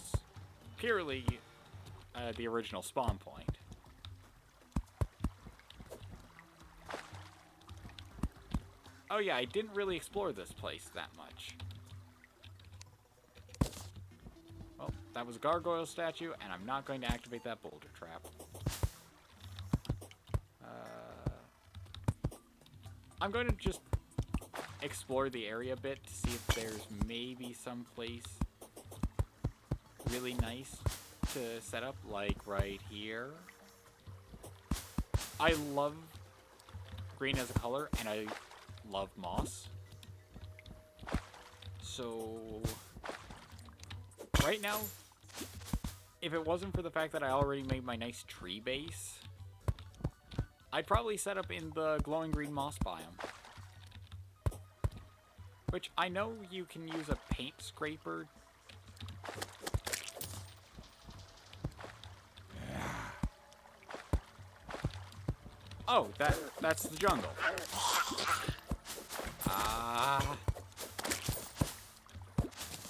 purely the original spawn point. Oh yeah, I didn't really explore this place that much. Well, that was a gargoyle statue, and I'm not going to activate that boulder trap. I'm going to just explore the area a bit to see if there's maybe some place really nice to set up, like right here. I love green as a color, and I love moss. So right now, if it wasn't for the fact that I already made my nice tree base, I'd probably set up in the glowing green moss biome. Which I know you can use a paint scraper. Oh, that's the jungle.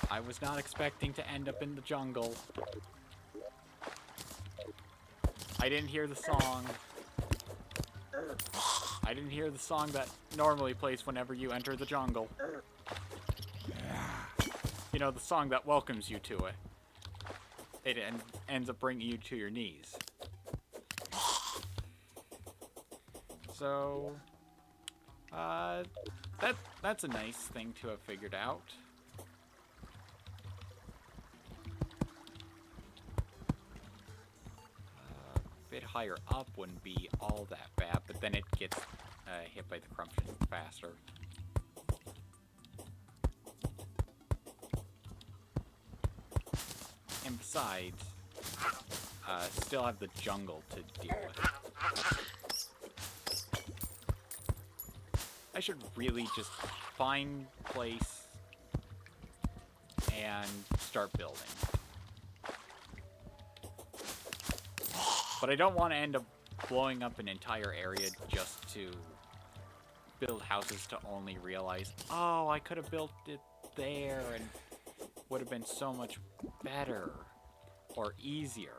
I was not expecting to end up in the jungle. I didn't hear the song. I didn't hear the song that normally plays whenever you enter the jungle. You know, the song that welcomes you to it. It ends up bringing you to your knees. So, that's a nice thing to have figured out. A bit higher up wouldn't be all that bad, but then it gets hit by the corruption faster. And besides, still have the jungle to deal with. I should really just find a place and start building. But I don't want to end up blowing up an entire area just to build houses to only realize, oh, I could have built it there and would have been so much better or easier.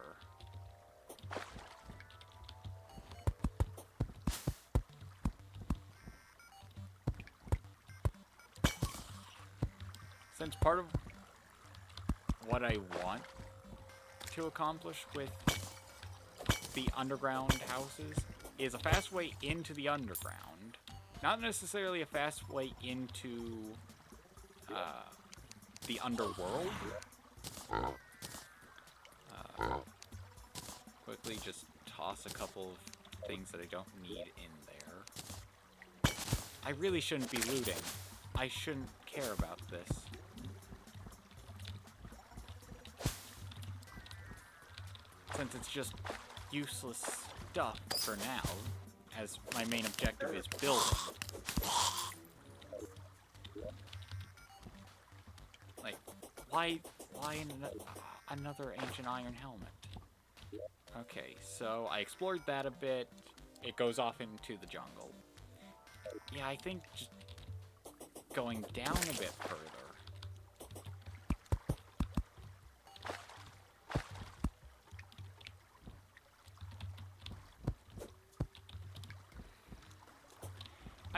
Since part of what I want to accomplish with the underground houses is a fast way into the underground. Not necessarily a fast way into the underworld. Quickly just toss a couple of things that I don't need in there. I really shouldn't be looting. I shouldn't care about this. Since it's just useless stuff for now, as my main objective is building. Like, why another ancient iron helmet? Okay, so I explored that a bit. It goes off into the jungle. Yeah, I think just going down a bit further.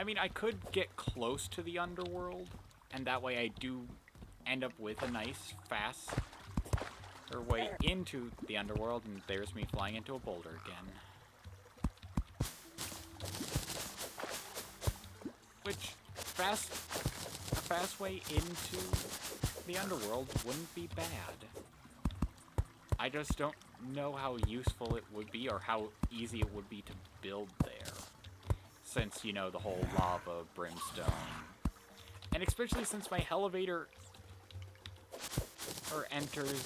I mean, I could get close to the underworld, and that way I do end up with a nice, fast way into the underworld, and there's me flying into a boulder again. Which, a fast way into the underworld wouldn't be bad. I just don't know how useful it would be, or how easy it would be to build there. Since, you know, the whole lava, brimstone. And especially since my elevator enters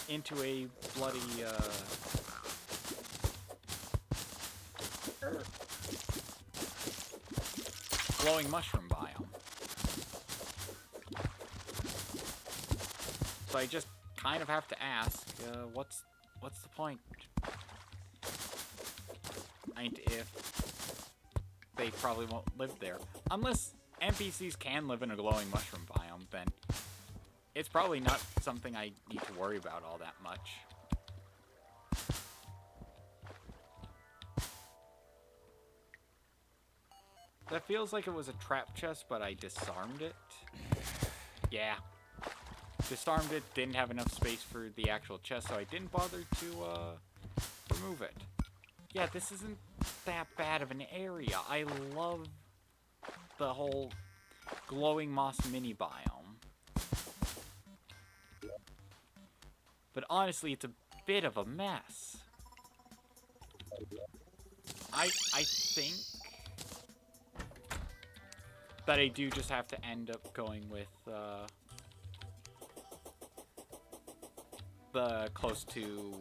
into a bloody, glowing mushroom biome. So I just kind of have to ask, what's the point? And if they probably won't live there. Unless NPCs can live in a glowing mushroom biome, then it's probably not something I need to worry about all that much. That feels like it was a trap chest, but I disarmed it. Yeah. Disarmed it, didn't have enough space for the actual chest, so I didn't bother to remove it. Yeah, this isn't that bad of an area. I love the whole glowing moss mini biome. But honestly, it's a bit of a mess. I think that I do just have to end up going with the close to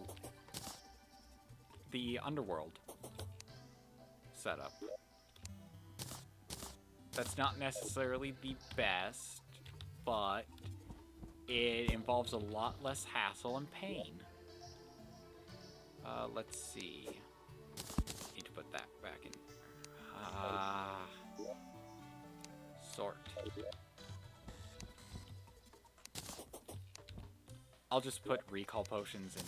the underworld setup. That's not necessarily the best, but it involves a lot less hassle and pain. Let's see. Need to put that back in. Sort. I'll just put recall potions in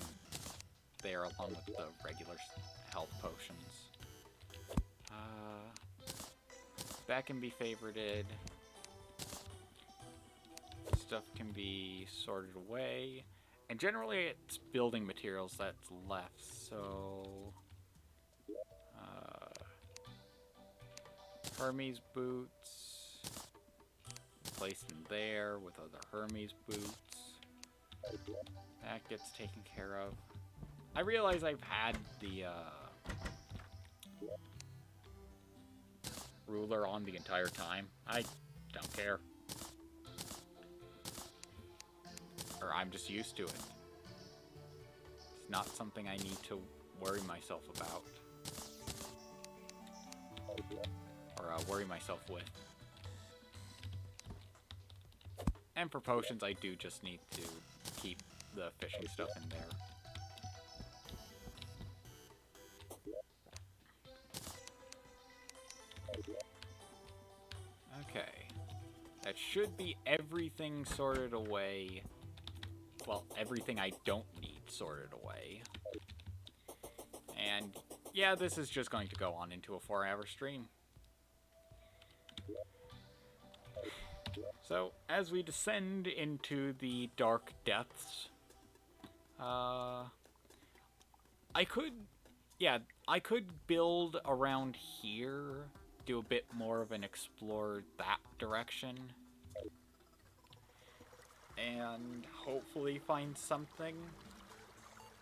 there along with the regular health potions. That can be favorited. Stuff can be sorted away. And generally it's building materials that's left, so... Hermes boots. Placed in there with other Hermes boots. That gets taken care of. I realize I've had the ruler on the entire time. I don't care. Or I'm just used to it. It's not something I need to worry myself about. Or worry myself with. And for potions, I do just need to keep the fishing stuff in there. Okay. That should be everything sorted away. Well, everything I don't need sorted away. And yeah, this is just going to go on into a 4-hour stream. So, as we descend into the dark depths, I could build around here, do a bit more of an explore that direction, and hopefully find something,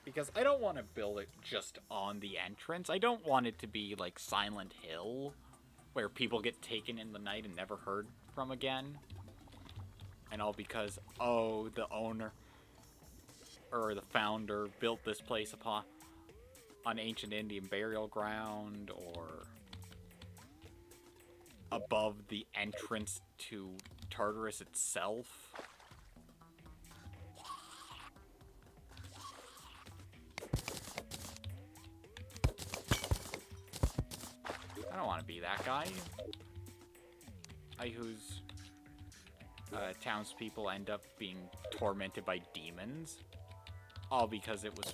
because I don't want to build it just on the entrance. I don't want it to be like Silent Hill, where people get taken in the night and never heard from again. And all because, oh, the owner, or the founder, built this place upon an ancient Indian burial ground, or above the entrance to Tartarus itself. I don't want to be that guy. Whose townspeople end up being tormented by demons. All because it was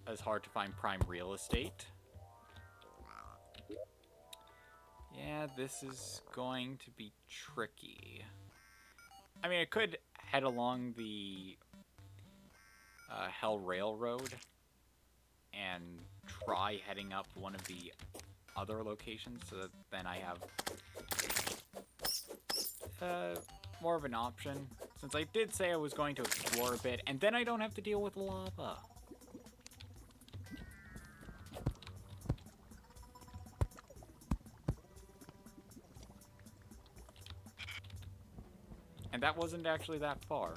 as hard to find prime real estate. Yeah, this is going to be tricky. I mean, I could head along the Hell Railroad and try heading up one of the other locations so that then I have more of an option. Since I did say I was going to explore a bit, and then I don't have to deal with lava. And that wasn't actually that far.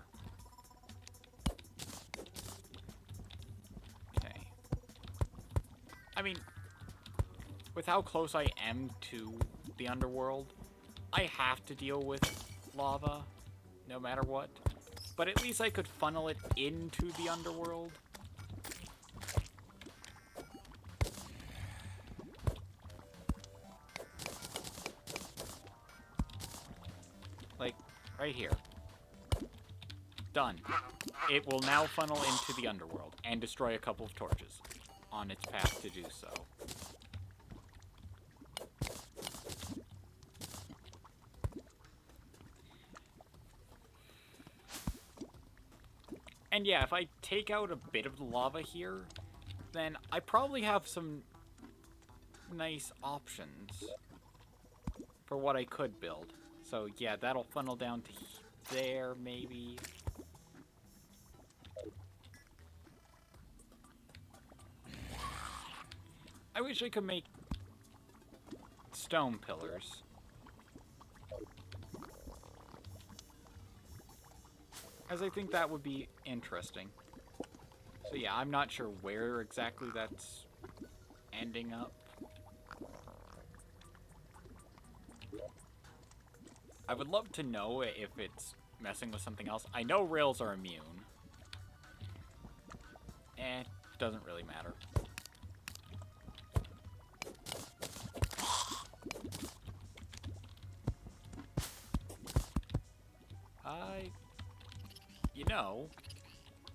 Okay. I mean, with how close I am to the underworld, I have to deal with lava, no matter what. But at least I could funnel it into the underworld. Like, right here. Done. It will now funnel into the underworld and destroy a couple of torches on its path to do so. And yeah, if I take out a bit of the lava here, then I probably have some nice options for what I could build. So yeah, that'll funnel down to there, maybe. I wish I could make stone pillars. As I think that would be interesting. So yeah, I'm not sure where exactly that's ending up. I would love to know if it's messing with something else. I know rails are immune. Doesn't really matter. You know,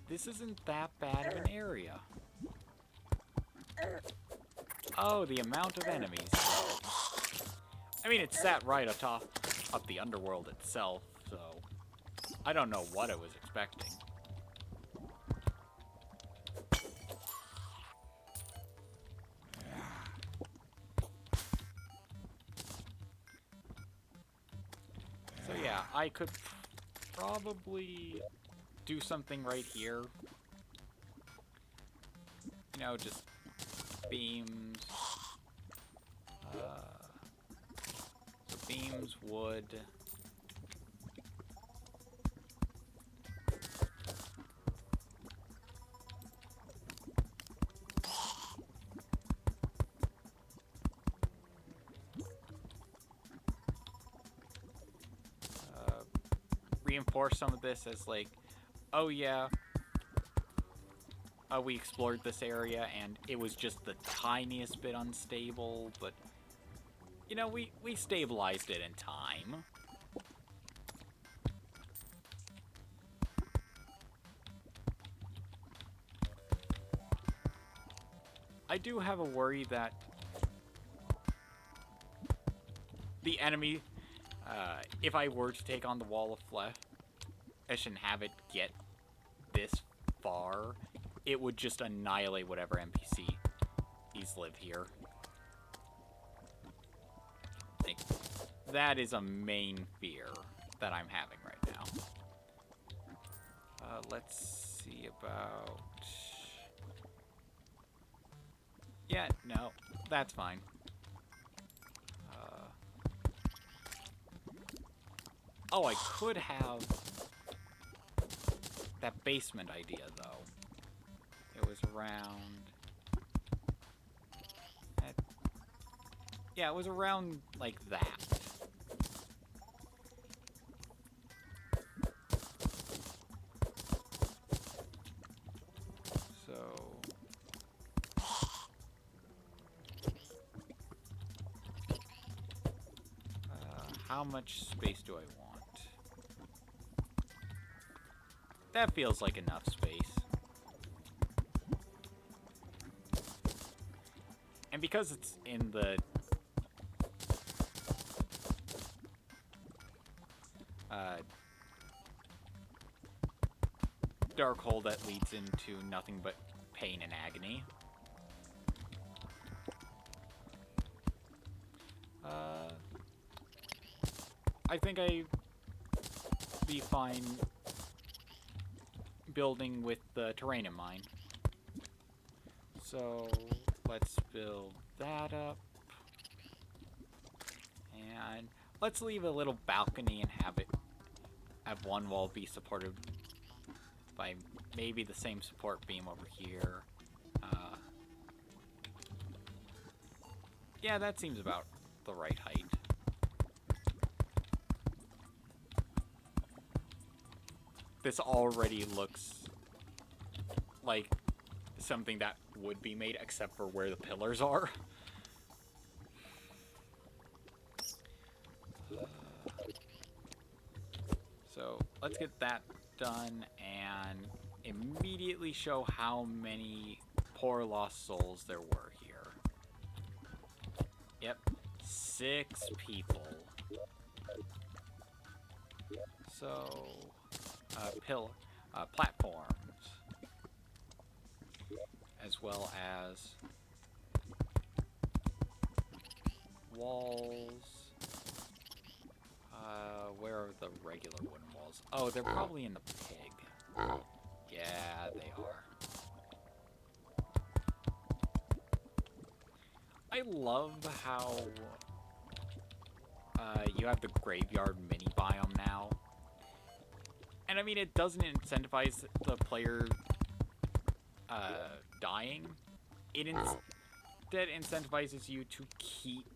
this isn't that bad of an area. Oh, the amount of enemies. I mean, it's sat right up the underworld itself, so I don't know what I was expecting. So yeah, I could probably do something right here. You know, just beams. So beams, wood. Reinforce some of this as like, oh yeah, we explored this area and it was just the tiniest bit unstable, but you know, we stabilized it in time. I do have a worry that the enemy, if I were to take on the Wall of Flesh and have it get this far, it would just annihilate whatever NPCs live here. Like, that is a main fear that I'm having right now. Let's see about... Yeah, no, that's fine. Oh, I could have that basement idea, though. It was around... Yeah, it was around like that. So... how much space do I want? That feels like enough space. And because it's in the uh, dark hole that leads into nothing but pain and agony. I think I'd be fine building with the terrain in mind. So let's build that up. And let's leave a little balcony and have one wall be supported by maybe the same support beam over here. Yeah, that seems about the right height. This already looks like something that would be made, except for where the pillars are. So let's get that done and immediately show how many poor lost souls there were here. Yep, 6 people. So, platforms, as well as walls. Where are the regular wooden walls? Oh, they're probably in the pig. Yeah, they are. I love how you have the graveyard mini biome now. And I mean, it doesn't incentivize the player dying. It instead incentivizes you to keep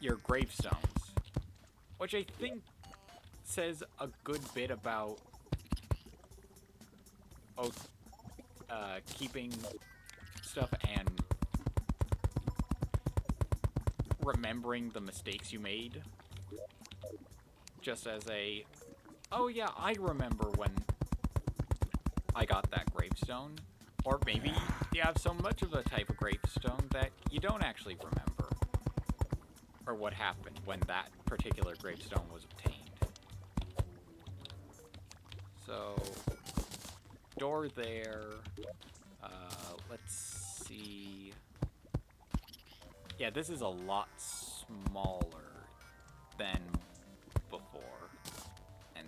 your gravestones, which I think says a good bit about keeping stuff and remembering the mistakes you made. Just as a, oh yeah, I remember when I got that gravestone. Or maybe you have so much of a type of gravestone that you don't actually remember. Or what happened when that particular gravestone was obtained. So, door there. Let's see. Yeah, this is a lot smaller than before. And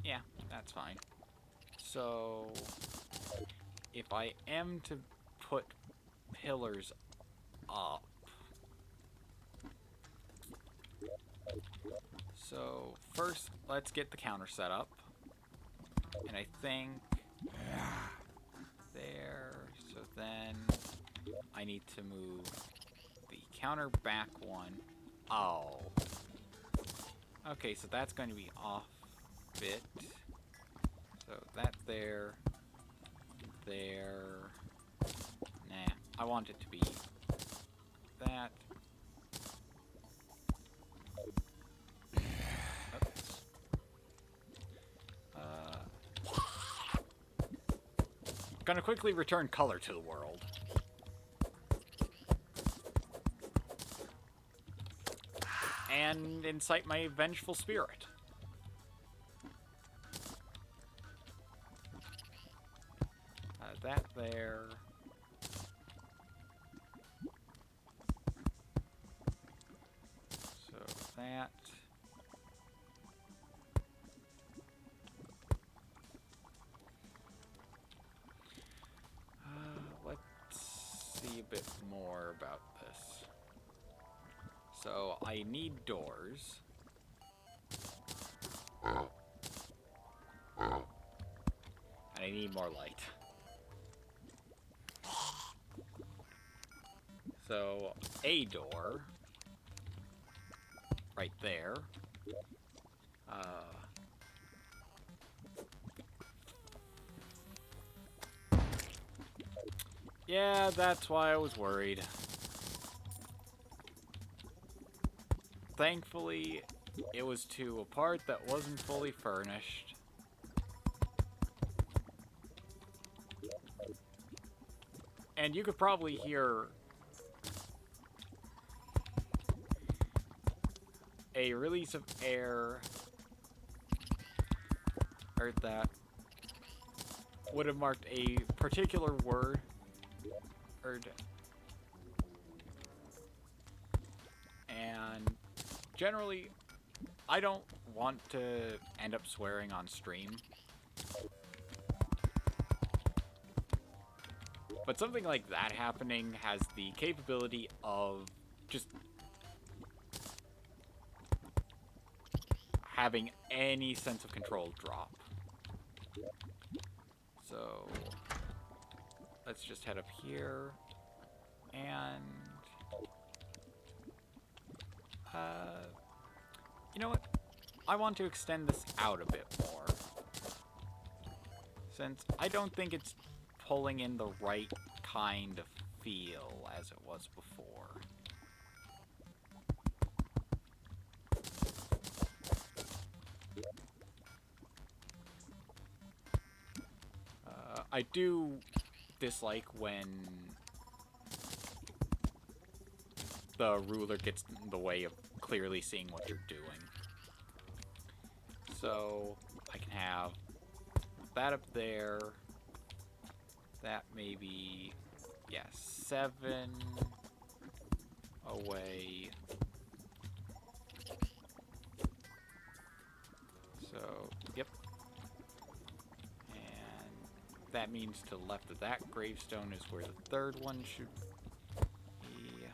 yeah, that's fine. So, if I am to put pillars up, so first let's get the counter set up. And I think there, so then I need to move the counter back one. Oh. Okay, so that's going to be off a bit. So that there. Nah, I want it to be that. Oops. Gonna quickly return color to the world. And incite my vengeful spirit. That there. So that. Let's see a bit more about this. So I need doors. And I need more light. So a door right there. Yeah, that's why I was worried. Thankfully, it was to a part that wasn't fully furnished. And you could probably hear a release of air, or that would have marked a particular word, and generally, I don't want to end up swearing on stream. But something like that happening has the capability of just having any sense of control drop. So let's just head up here and you know what? I want to extend this out a bit more, since I don't think it's pulling in the right kind of feel as it was before. I do dislike when the ruler gets in the way of clearly seeing what you're doing. So I can have that up there. That maybe, yeah, 7 away. So, yep. And that means to the left of that gravestone is where the third one should be.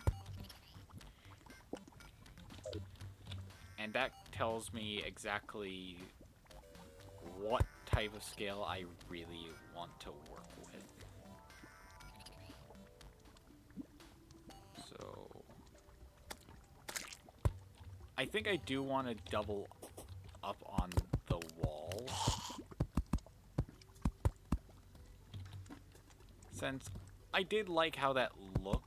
And that tells me exactly what type of scale I really want to work with. So I think I do want to double up on the wall, since I did like how that looked.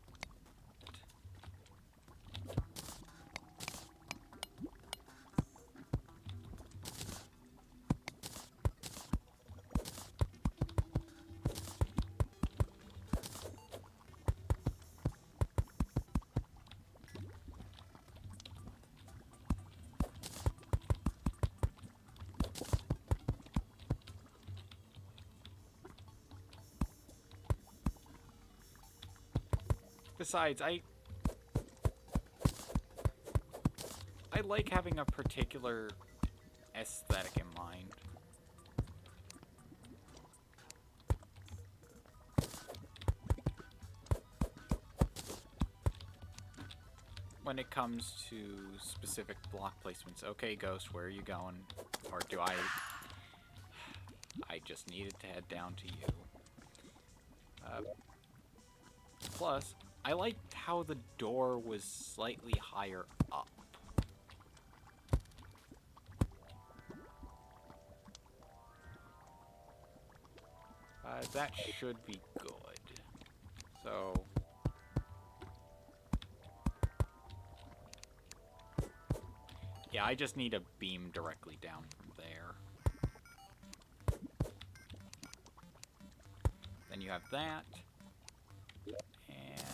Besides, I like having a particular aesthetic in mind. When it comes to specific block placements. Okay, Ghost, where are you going? Or do I just needed to head down to you. Plus, I liked how the door was slightly higher up. That should be good. So yeah, I just need a beam directly down from there. Then you have that. And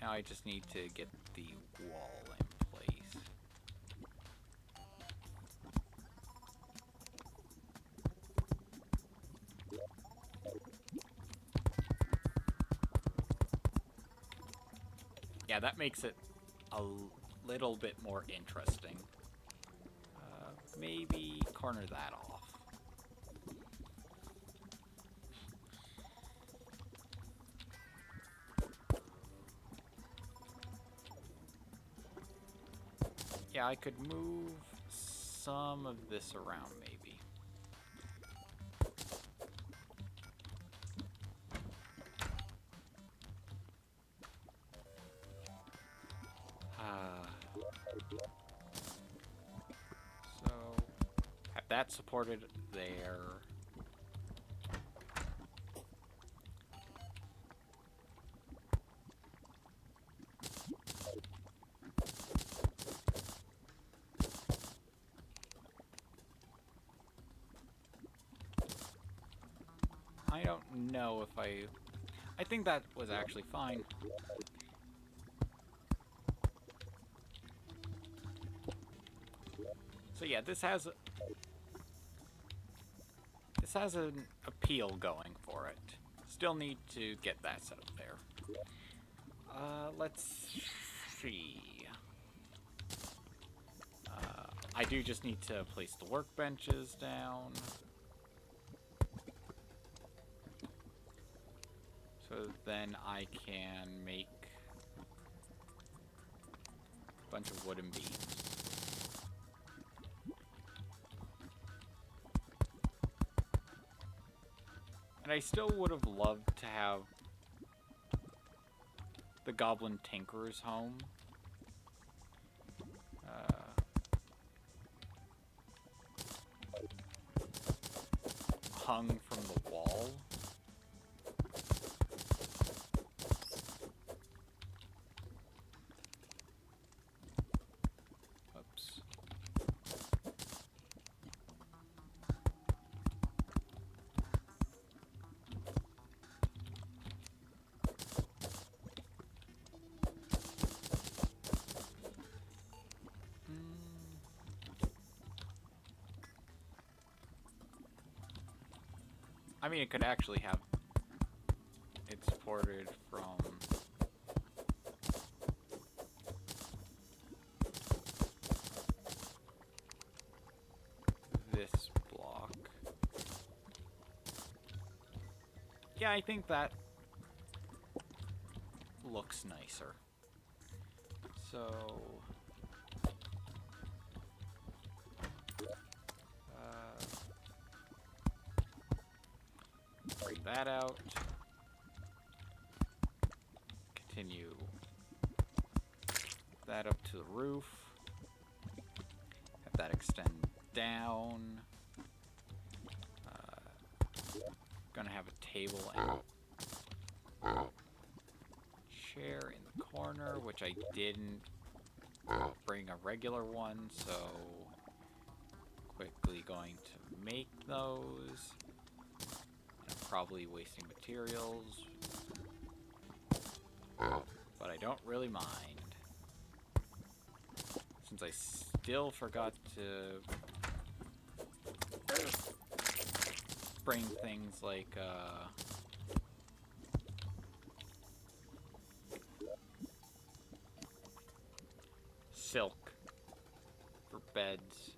now I just need to get the wall in place. Yeah, that makes it a little bit more interesting. Maybe corner that off. Yeah, I could move some of this around, maybe. So, have that supported there. I don't know if I think that was actually fine. So yeah, this has an appeal going for it. Still need to get that set up there. Let's see. I do just need to place the workbenches down. So then I can make a bunch of wooden beams. And I still would have loved to have the Goblin Tinkerer's home. Hung from the wall. Oops. I mean, it could actually have it supported from this block. Yeah, I think that looks nicer. So break that out. Continue that up to the roof. Have that extend down. Gonna have a table and chair in the corner, which I didn't bring a regular one, so quickly going to make those. Probably wasting materials, but I don't really mind, since I still forgot to bring things like silk for beds.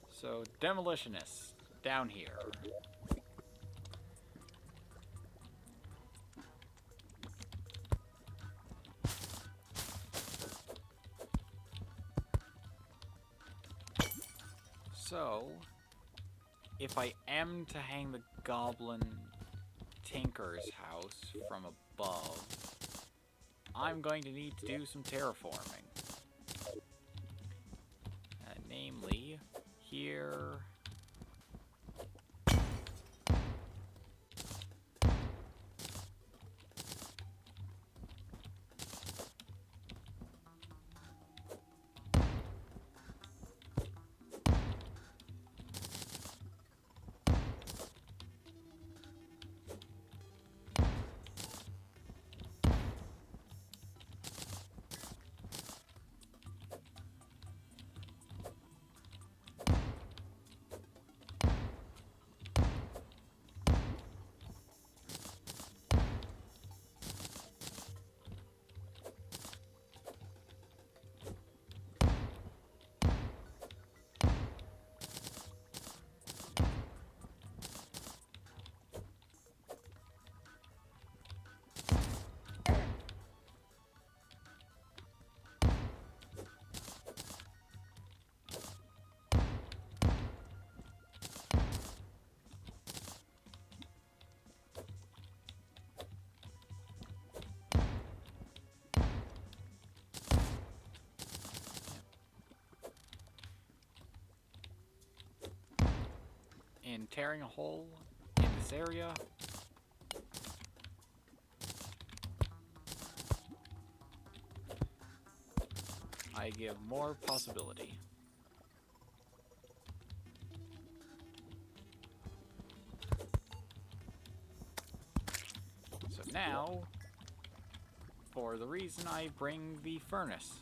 So demolitionists down here. So, if I am to hang the Goblin Tinker's house from above, I'm going to need to do some terraforming. Namely, here. In tearing a hole in this area, I give more possibility. So now, for the reason I bring the furnace.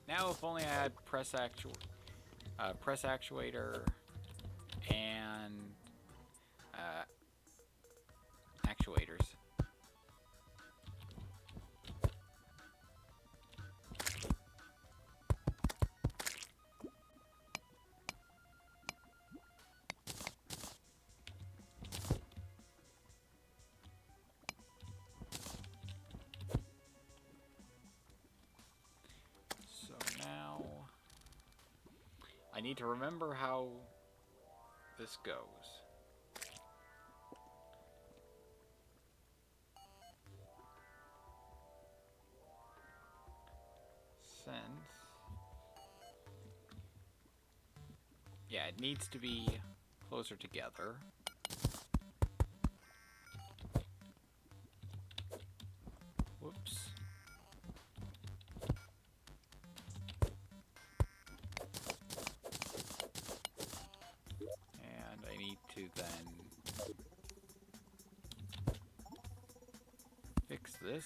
Now, if only I had press actuator and actuators. So now I need to remember how this goes. Yeah, it needs to be closer together. Whoops. And I need to then fix this.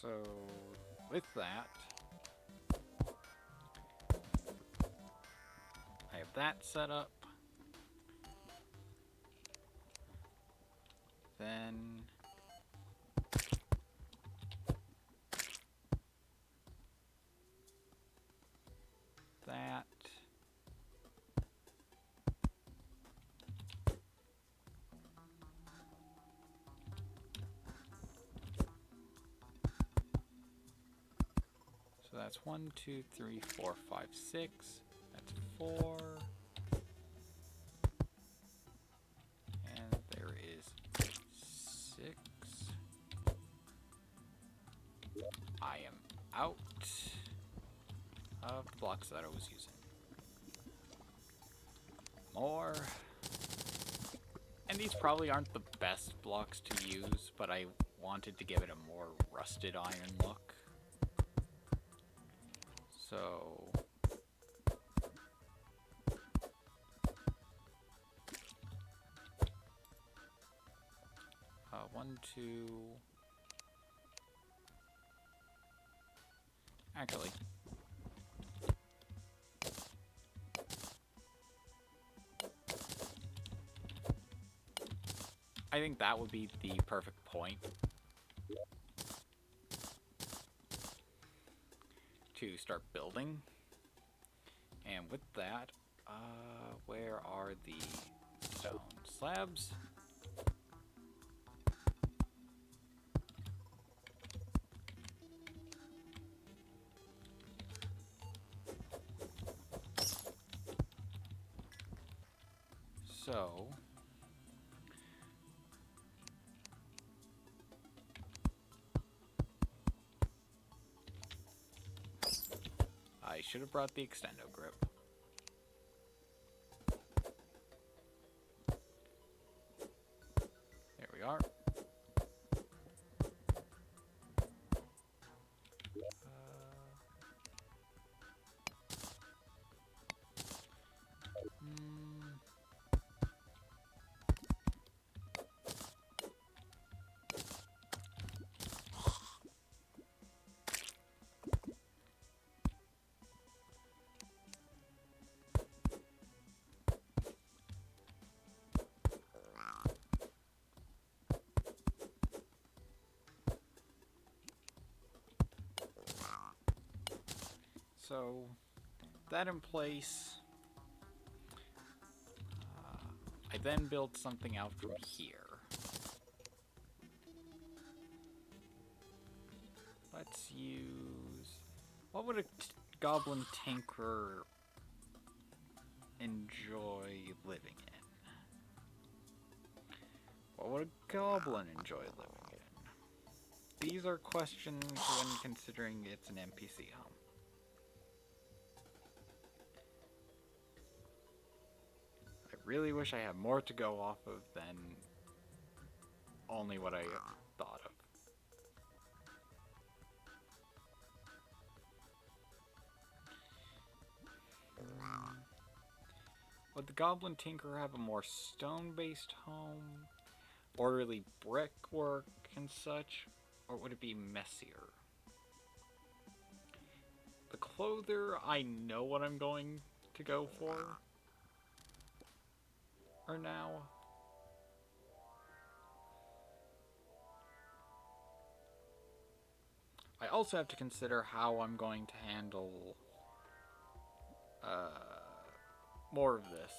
So, with that, I have that set up. Then that. So that's 1, 2, 3, 4, 5, 6. That's 4. And there is 6. I am out of the blocks that I was using. More. And these probably aren't the best blocks to use, but I wanted to give it a more rusted iron look. So, 1, 2. Actually, I think that would be the perfect point to start building. And with that, where are the stone slabs? So, I should have brought the extendo grip. There we are. So, that in place, I then built something out from here. Let's use... What would a goblin tinkerer enjoy living in? What would a goblin enjoy living in? these are questions when considering it's an NPC home. I really wish I had more to go off of than only what I thought of. Would the Goblin Tinker have a more stone-based home? Orderly brickwork and such? Or would it be messier? The Clother, I know what I'm going to go for. Or now. I also have to consider how I'm going to handle more of this.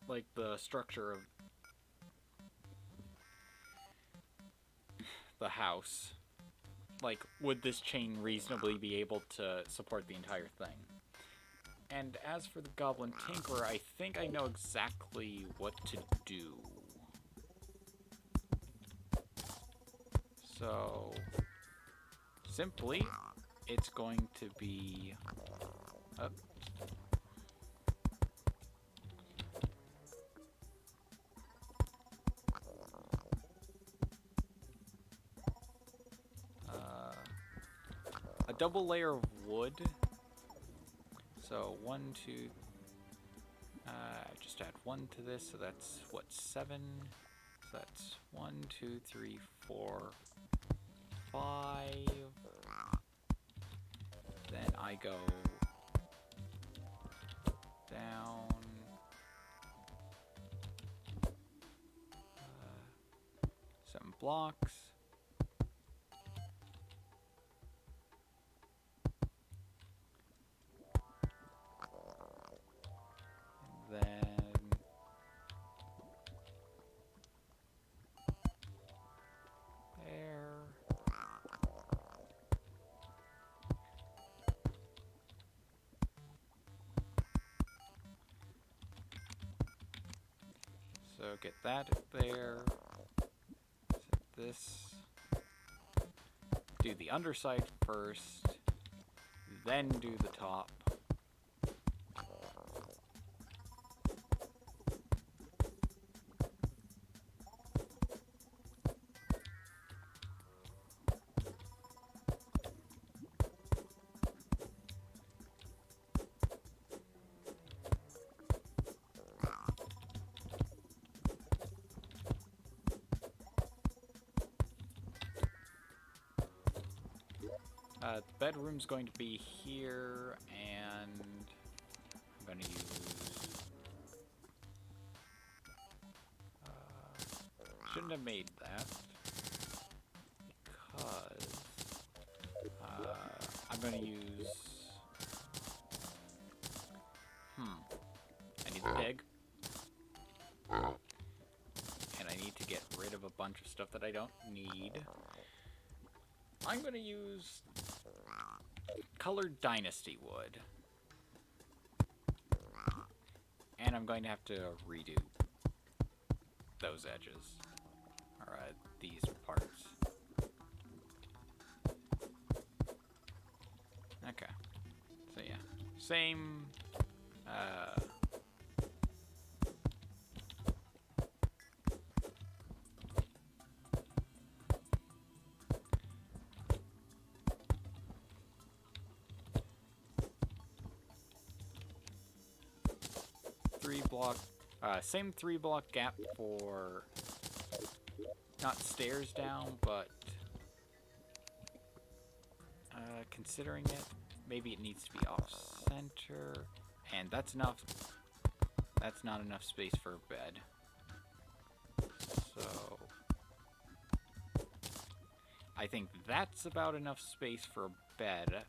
Like the structure of the house. Like, would this chain reasonably be able to support the entire thing? And as for the Goblin Tinkerer, I think I know exactly what to do. So, simply, it's going to be... a double layer of wood. So 1, 2... just add 1 to this, so that's, what, 7? So that's 1, 2, 3, 4, 5. Then I go down 7 blocks. And then there. So get that there. Set this. Do the underside first, then do the top. The bedroom's going to be here, and I'm going to use... shouldn't have made that, because I'm going to use... I need the pig, and I need to get rid of a bunch of stuff that I don't need. I'm going to use colored dynasty wood. And I'm going to have to redo those edges. Or these parts. Okay. So yeah. Same... 3-block, same 3-block gap for not stairs down, but considering it, maybe it needs to be off center, and that's enough. That's not enough space for a bed. So I think that's about enough space for a bed.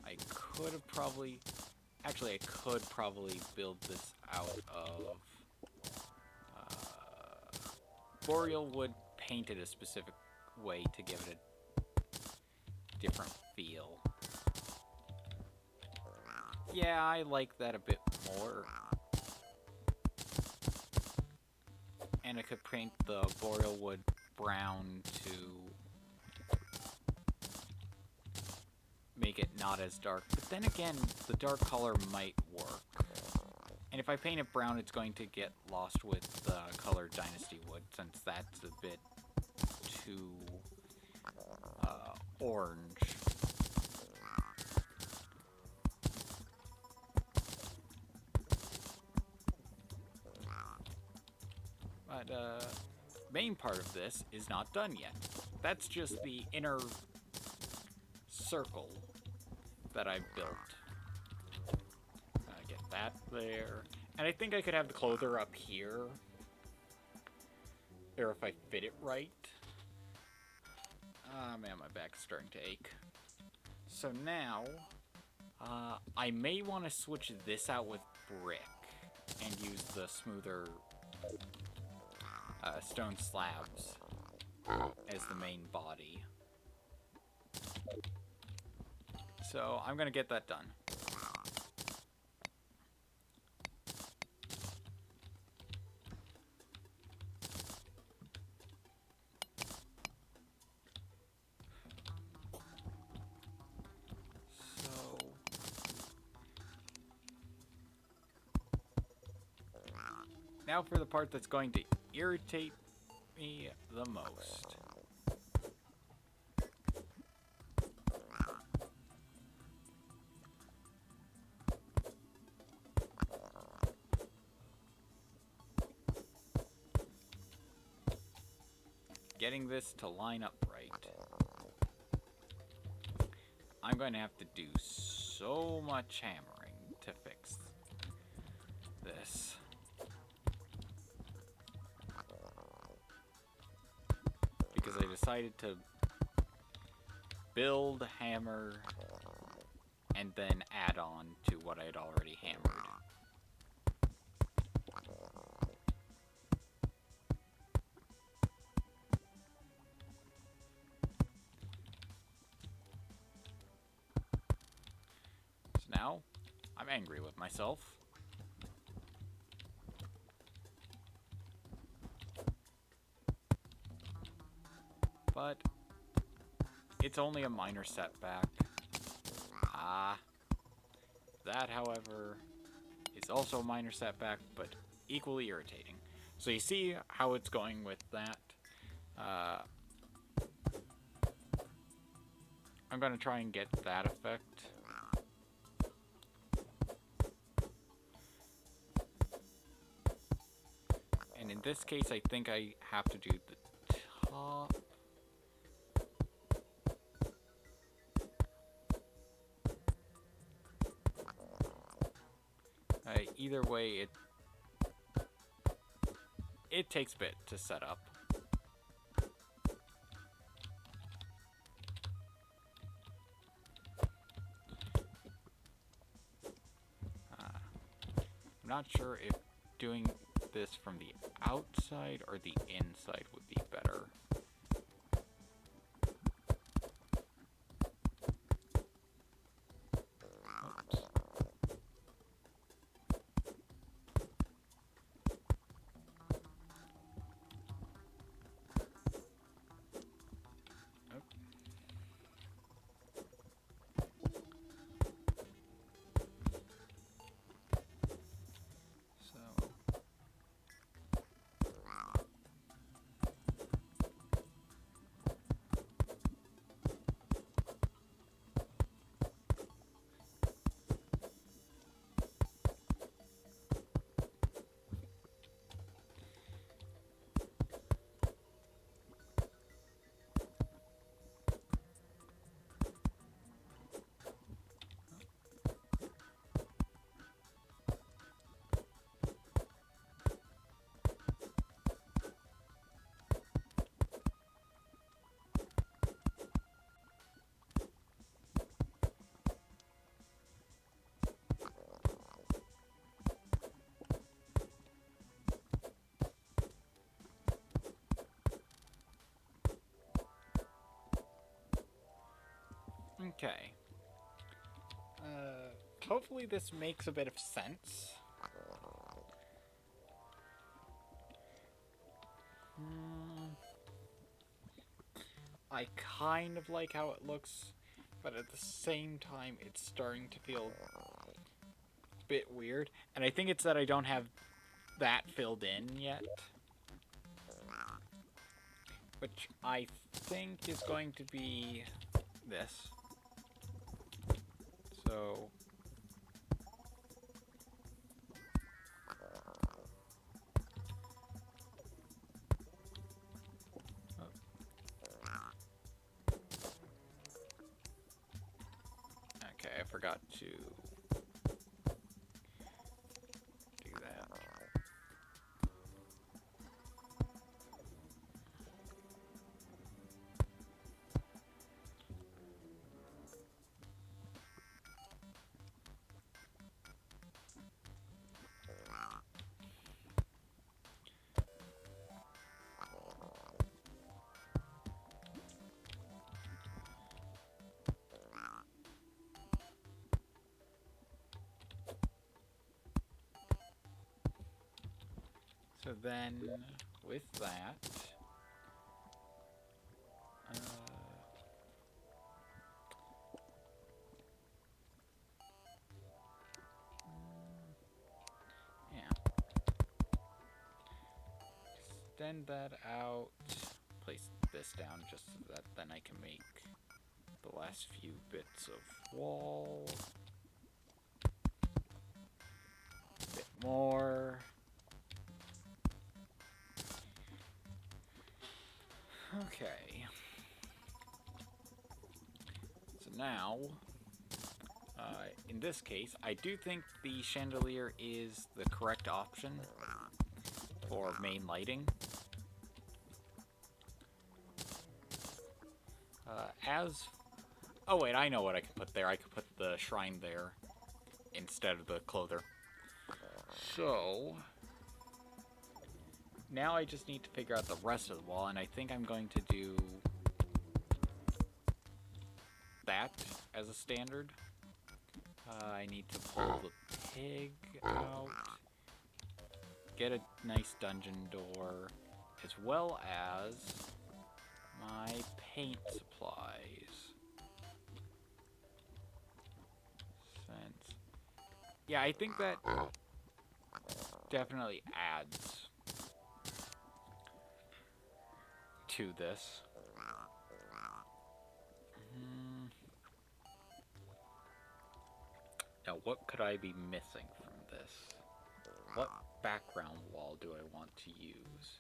I could have probably... Actually, I could probably build this out of boreal wood painted a specific way to give it a different feel. Yeah, I like that a bit more. And I could paint the boreal wood brown to make it not as dark. But then again, the dark color might work. And if I paint it brown, it's going to get lost with the color Dynasty Wood, since that's a bit too orange. But main part of this is not done yet. That's just the inner circle that I've built. Get that there. And I think I could have the clother up here. Or if I fit it right. Ah, man, my back's starting to ache. So now, I may want to switch this out with brick and use the smoother stone slabs as the main body. So I'm gonna get that done. Now for the part that's going to irritate me the most. Getting this to line up right. I'm going to have to do so much hammering to fix this. Because I decided to build, hammer, and then add on to what I had already hammered. So now, I'm angry with myself. But it's only a minor setback. That, however, is also a minor setback, but equally irritating. So you see how it's going with that. I'm going to try and get that effect. And in this case, I think I have to do the top. Either way, it takes a bit to set up. I'm not sure if doing this from the outside or the inside would be better. Okay. Hopefully this makes a bit of sense. I kind of like how it looks, but at the same time, it's starting to feel a bit weird. And I think it's that I don't have that filled in yet. Which I think is going to be this. So... Okay, I forgot to do that. So then, with that, yeah, extend that out, place this down just so that then I can make the last few bits of wall, a bit more. Okay. So now, in this case, I do think the chandelier is the correct option for main lighting. Oh wait, I know what I can put there. I could put the shrine there instead of the clother. So... now I just need to figure out the rest of the wall, and I think I'm going to do that as a standard. I need to pull the pig out, get a nice dungeon door, as well as my paint supplies. Yeah, I think that definitely adds to this. Now, what could I be missing from this? What background wall do I want to use?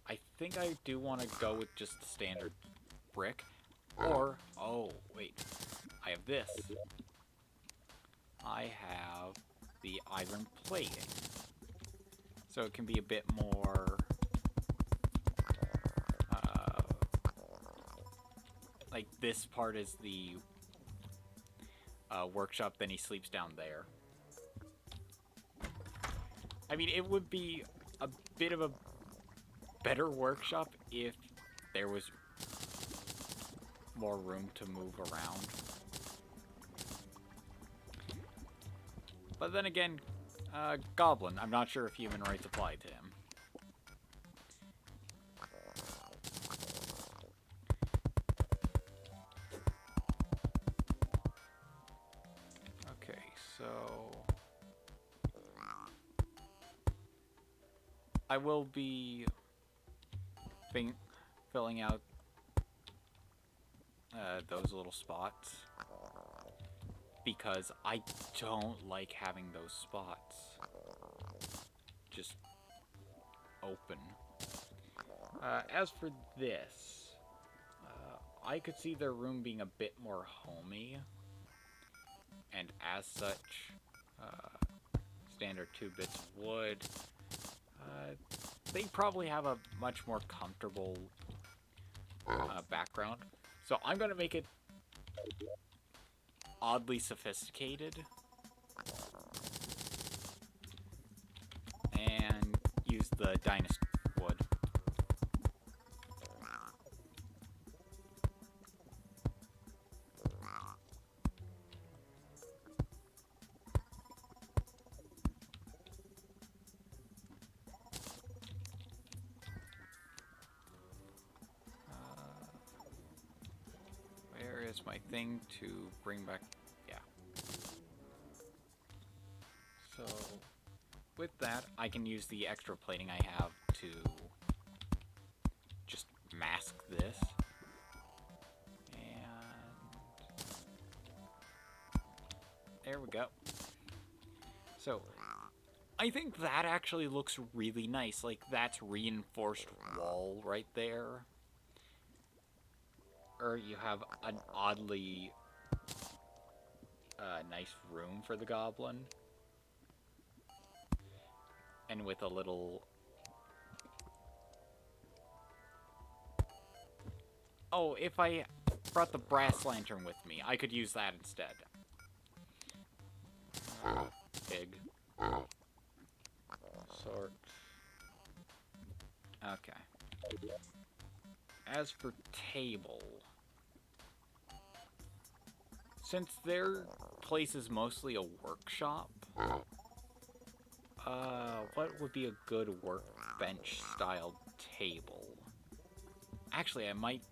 I think I do want to go with just the standard brick. Or, oh, wait. I have this. I have the iron plating. So it can be a bit more... like, this part is the workshop, then he sleeps down there. I mean, it would be a bit of a better workshop if there was more room to move around. But then again, Goblin. I'm not sure if human rights apply to him. Okay, so... I will be filling out those little spots because I don't like having those spots just open. As for this, I could see their room being a bit more homey, and as such, standard 2 bits of wood. They probably have a much more comfortable background. So I'm going to make it oddly sophisticated. And use the dynasty wood. my thing to bring back... Yeah. So, with that, I can use the extra plating I have to just mask this. And... there we go. So, I think that actually looks really nice. Like, that's reinforced wall right there. Or you have an oddly nice room for the goblin. And with a little... oh, if I brought the brass lantern with me, I could use that instead. Pig. Sort. Okay. As for table... since their place is mostly a workshop, what would be a good workbench-style table? Actually, I might...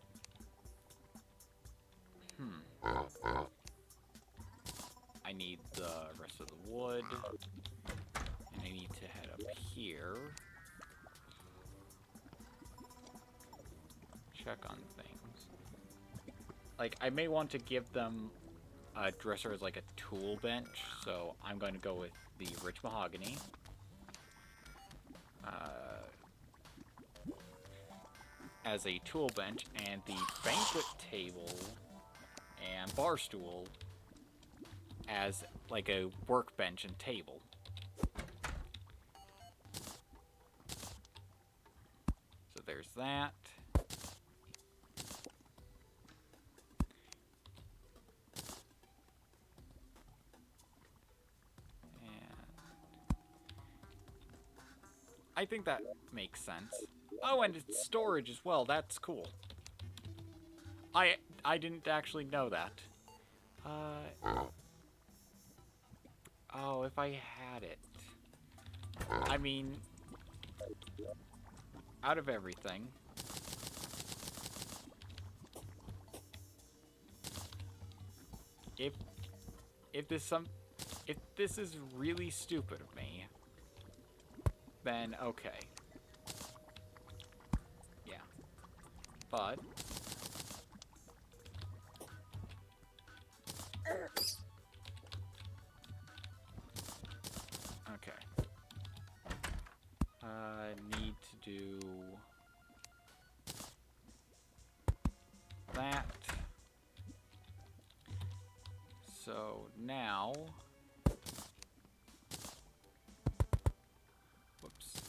I need the rest of the wood, and I need to head up here. Check on things. Like, I may want to give them a dresser as like a tool bench, so I'm going to go with the rich mahogany. As a tool bench, and the banquet table and bar stool as like a workbench and table. So there's that. I think that makes sense. Oh, and it's storage as well. That's cool. I didn't actually know that. Oh, if I had it. I mean, out of everything. If this is really stupid of me, then okay. Yeah. But okay. Need to do that. So now, whoops.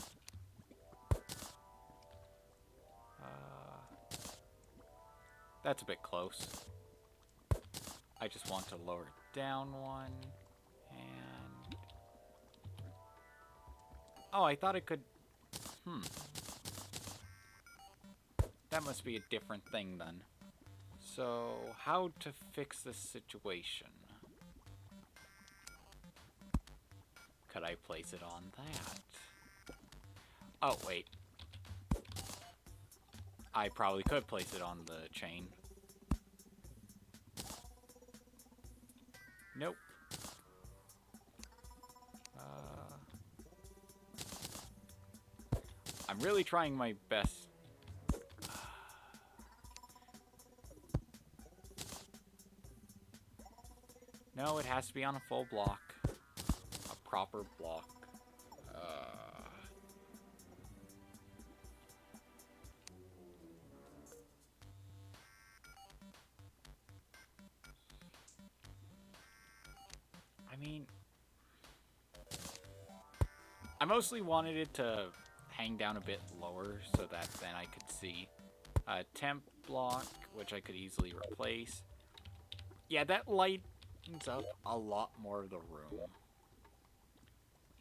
That's a bit close. I just want to lower it down one, and... oh, I thought it could... That must be a different thing then. So, how to fix this situation? Could I place it on that? Oh, wait. I probably could place it on the chain. Nope. I'm really trying my best. No, it has to be on a full block. A proper block. I mean, I mostly wanted it to hang down a bit lower so that then I could see a temp block, which I could easily replace. Yeah, that lightens up a lot more of the room.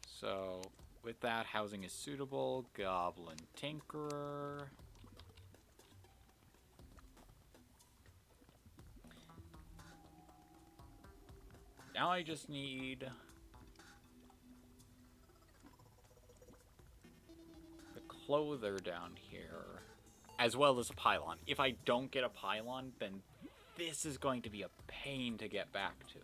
So, with that, housing is suitable. Goblin Tinkerer. Now I just need the clother down here, as well as a pylon. If I don't get a pylon, then this is going to be a pain to get back to.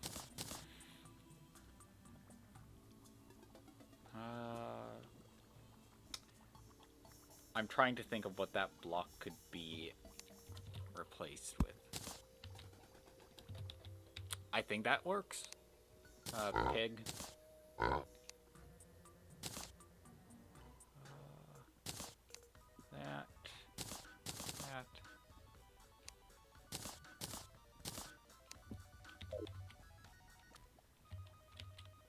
I'm trying to think of what that block could be replaced with. I think that works. Pig. That.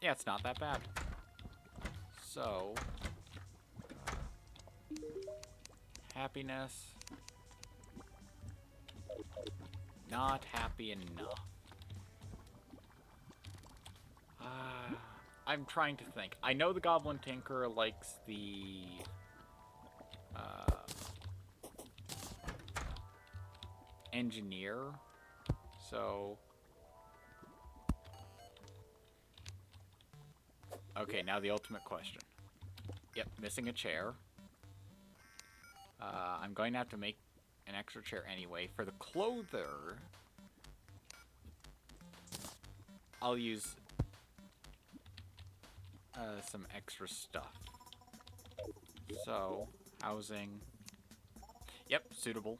Yeah, it's not that bad. So, happiness. Not happy enough. I'm trying to think. I know the Goblin Tinker likes the engineer, so okay, now the ultimate question. Yep, missing a chair. I'm going to have to make an extra chair anyway. For the clother, I'll use some extra stuff. So, housing. Yep, suitable.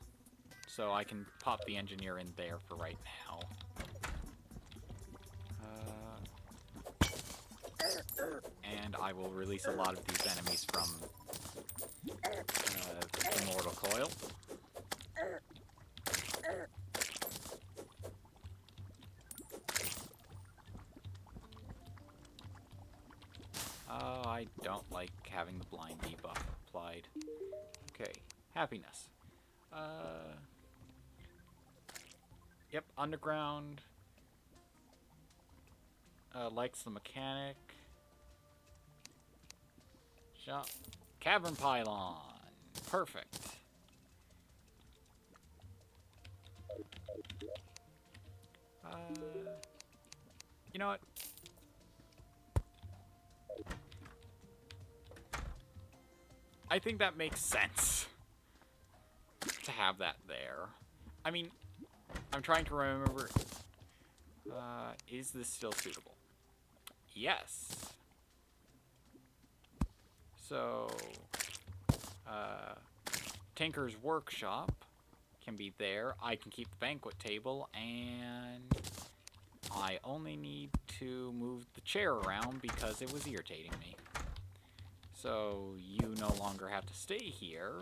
So I can pop the engineer in there for right now. And I will release a lot of these enemies from the Mortal Coil. Oh, I don't like having the blind debuff applied. Okay, happiness. Yep, underground. Likes the mechanic. Jump. Cavern pylon. Perfect. You know what? I think that makes sense to have that there. I mean, I'm trying to remember. Is this still suitable? Yes. So, Tinker's Workshop can be there. I can keep the banquet table, and I only need to move the chair around because it was irritating me. So, you no longer have to stay here,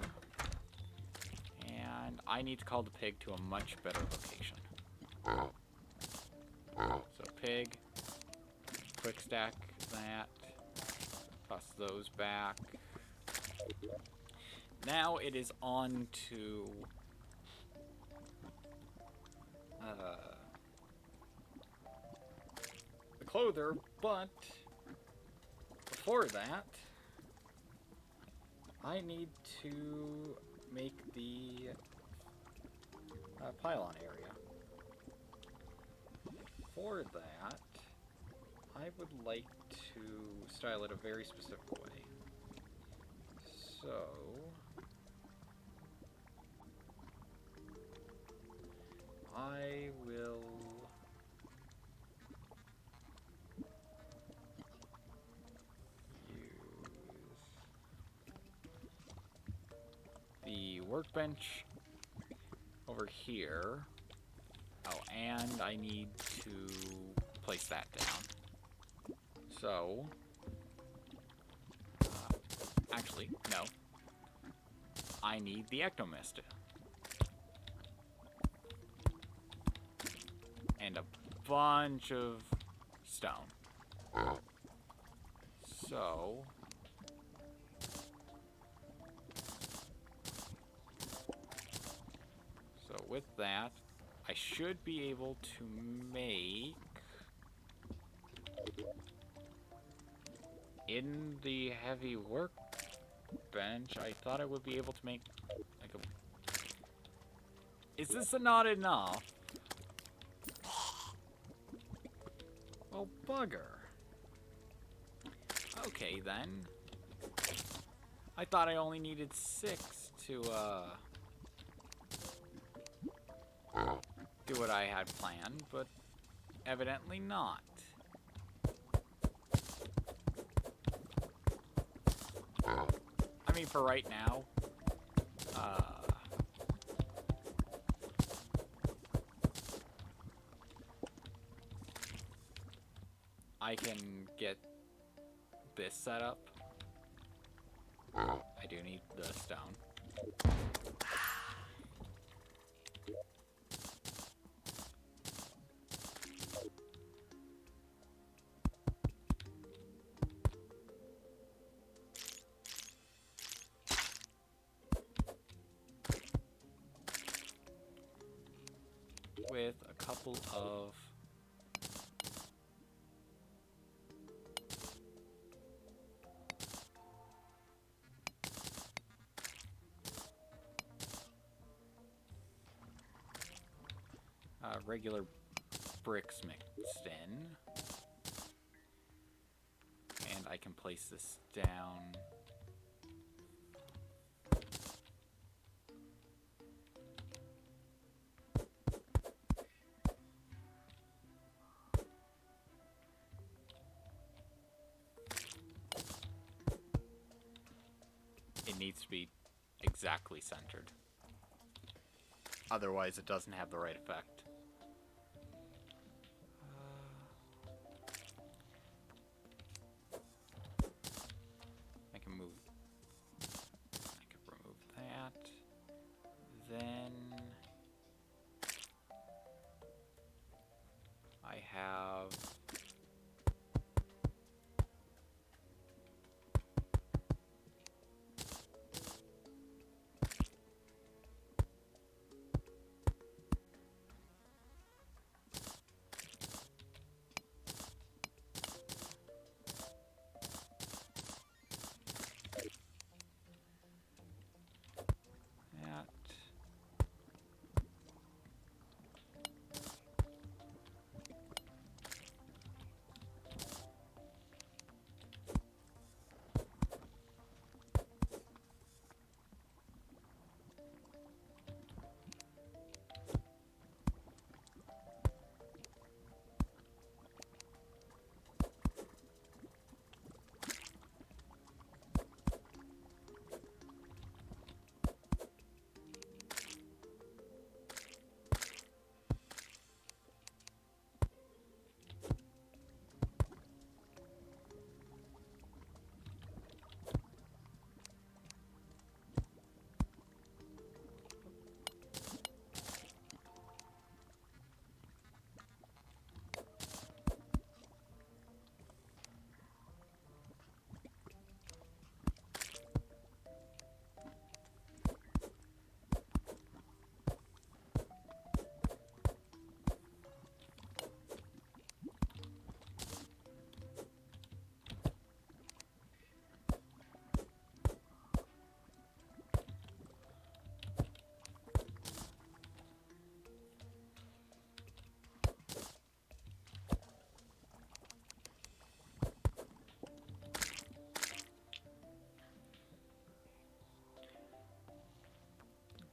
and I need to call the pig to a much better location. So, pig, quick stack that, toss those back. Now it is on to the clother, but before that, I need to make the pylon area. For that, I would like to style it a very specific way. So, I will use the workbench over here. Oh, and I need to place that down. So, actually, no. I need the Ectomist. And a bunch of stone. So, with that, I should be able to make, in the heavy workbench, I thought I would be able to make, like a... Is this not enough? Oh, bugger. Okay, then. I thought I only needed 6 to, do what I had planned, but evidently not. I mean, for right now, I can get this set up. I do need the stone. With a couple of regular bricks mixed in. And I can place this down. It needs to be exactly centered. Otherwise, it doesn't have the right effect. I can remove that. Then I have that.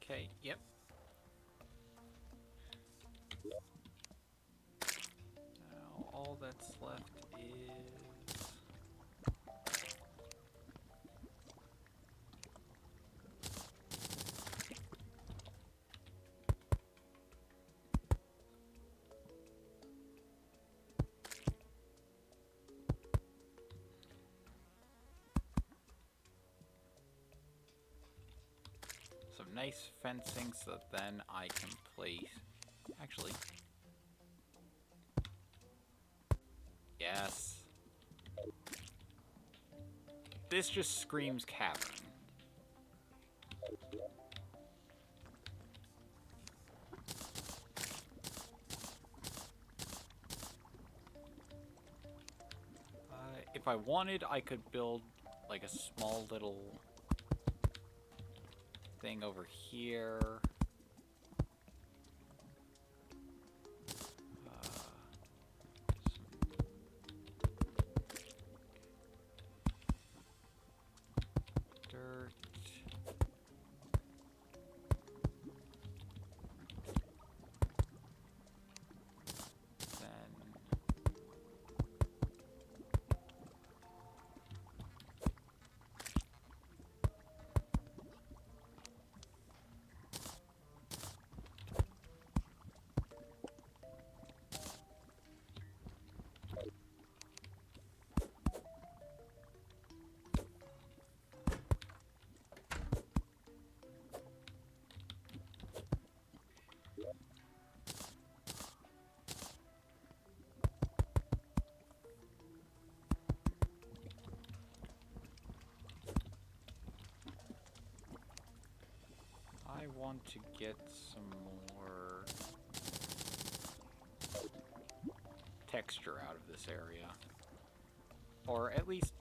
Okay, yep. Now all that's left is some nice fencing so that then I can place... Actually... Yes. This just screams cavern. If I wanted, I could build like a small little thing over here. Dirt. want to get some more texture out of this area. Or at least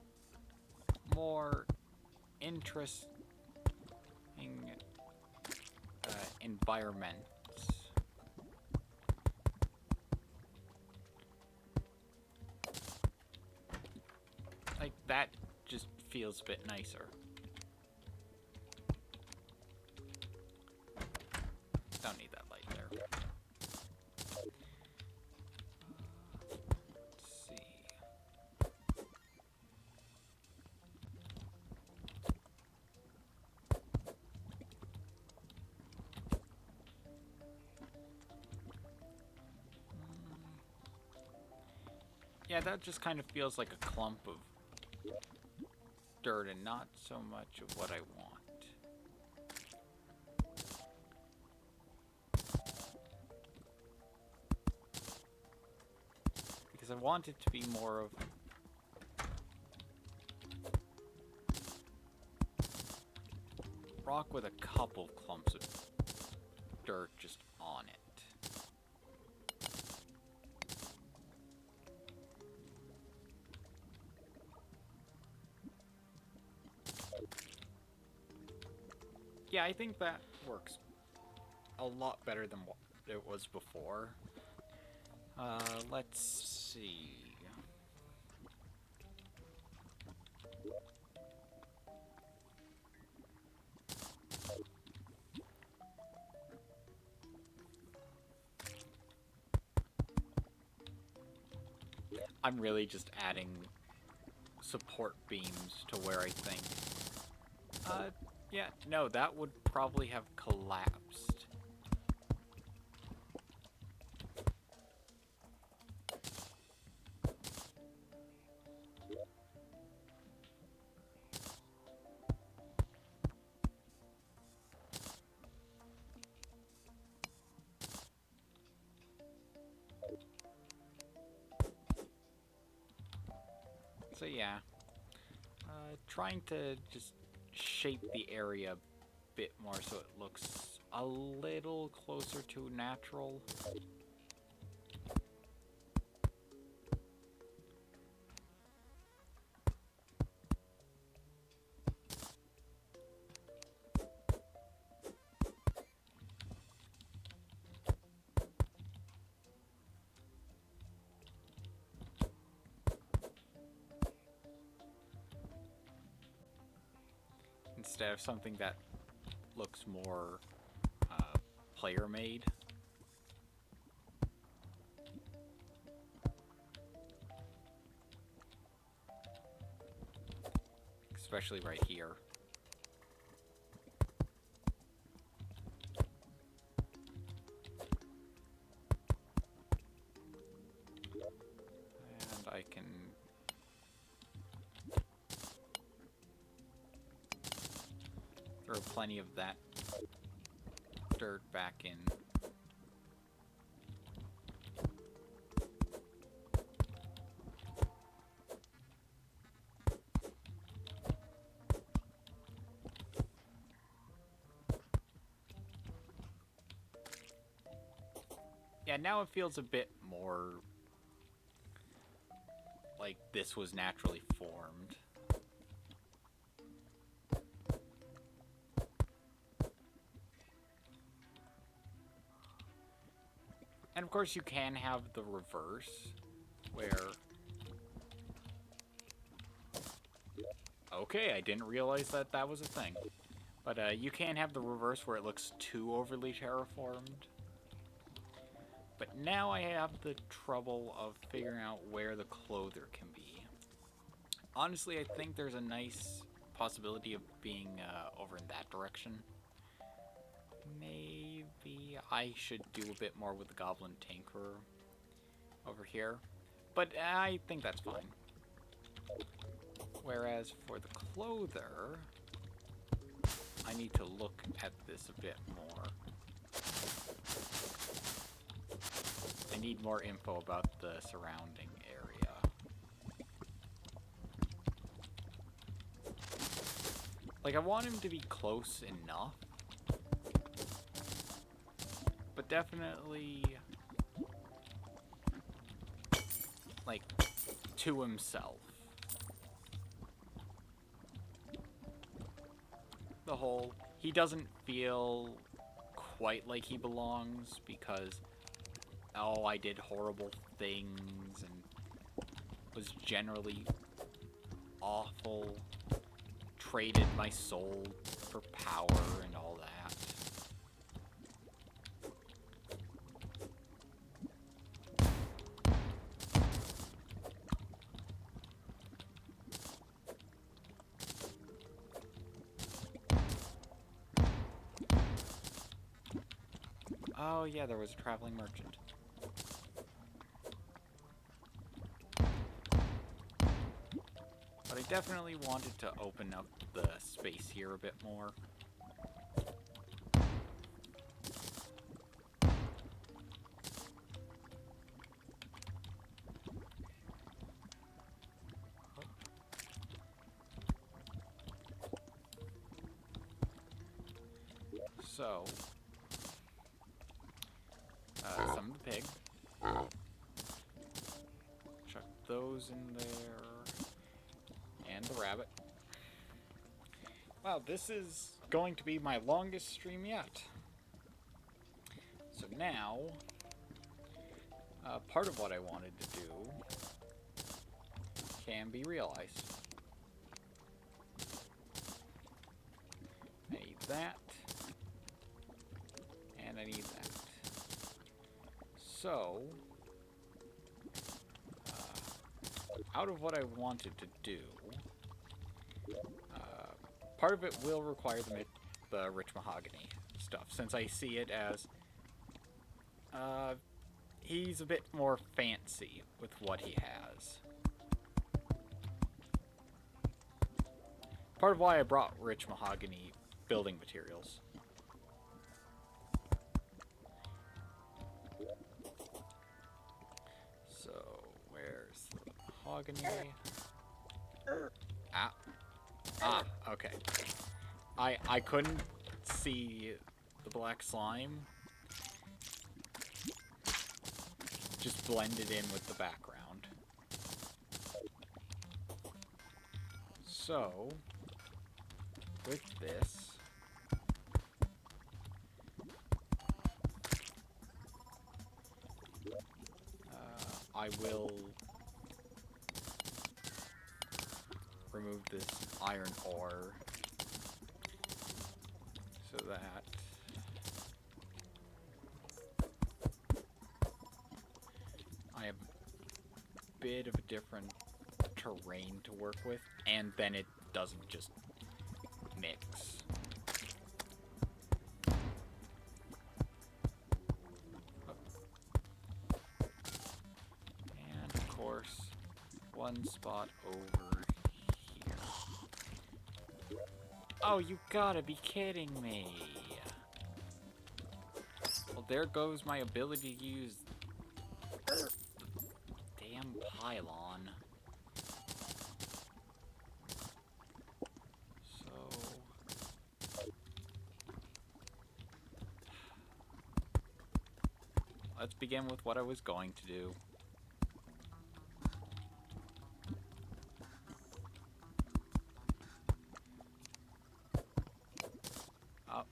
more interesting environments. Like, that just feels a bit nicer. Don't need that light there. Let's see. Yeah, that just kind of feels like a clump of dirt and not so much of what I want. Because I want it to be more of rock with a couple clumps of dirt just on it. Yeah, I think that works a lot better than what it was before. Let's see. I'm really just adding support beams to where I think. Yeah, no, that would probably have collapsed. So yeah, trying to just shape the area a bit more so it looks a little closer to natural. Instead of something that looks more player-made. Especially right here. And I can throw plenty of that dirt back in. Yeah, now it feels a bit more like this was naturally formed. And of course you can have the reverse, where... Okay, I didn't realize that that was a thing. But you can have the reverse where it looks too overly terraformed. But now I have the trouble of figuring out where the clother can be. Honestly, I think there's a nice possibility of being over in that direction. Maybe I should do a bit more with the Goblin Tinkerer over here. But I think that's fine. Whereas for the clother, I need to look at this a bit more. I need more info about the surrounding area. Like, I want him to be close enough but definitely, like, to himself. The whole, he doesn't feel quite like he belongs because, oh, I did horrible things and was generally awful, traded my soul for power and all that. Oh yeah, there was a traveling merchant. But I definitely wanted to open up the space here a bit more. So, some of the pig. Chuck those in there. And the rabbit. Wow, this is going to be my longest stream yet. So now, part of what I wanted to do can be realized. I need that. And I need that. So, out of what I wanted to do, part of it will require the rich mahogany stuff, since I see it as, he's a bit more fancy with what he has. Part of why I brought rich mahogany building materials. So, where's the mahogany? Okay. I couldn't see the black slime. Just blended in with the background. So, with this, I will remove this iron ore so that I have a bit of a different terrain to work with, and then it doesn't just mix. And of course, one spot over here. Oh, you gotta be kidding me. Well, there goes my ability to use the damn pylon. So, let's begin with what I was going to do. Oh,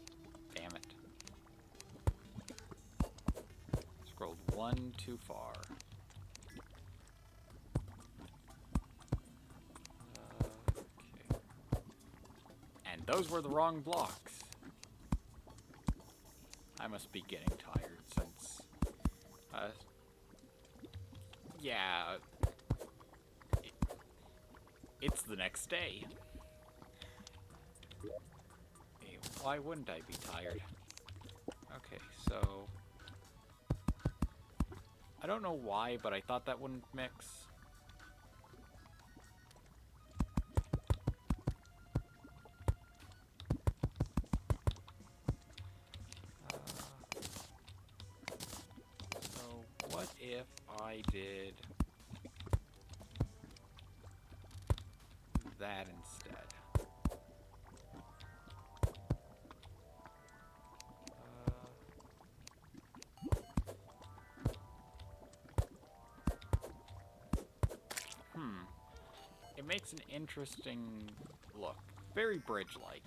damn it. Scrolled one too far. Okay. And those were the wrong blocks. I must be getting tired since, yeah, it's the next day. Hey, why wouldn't I be tired? Okay, so, I don't know why, but I thought that wouldn't mix. So, what if I did that instead? it makes an interesting look. Very bridge-like.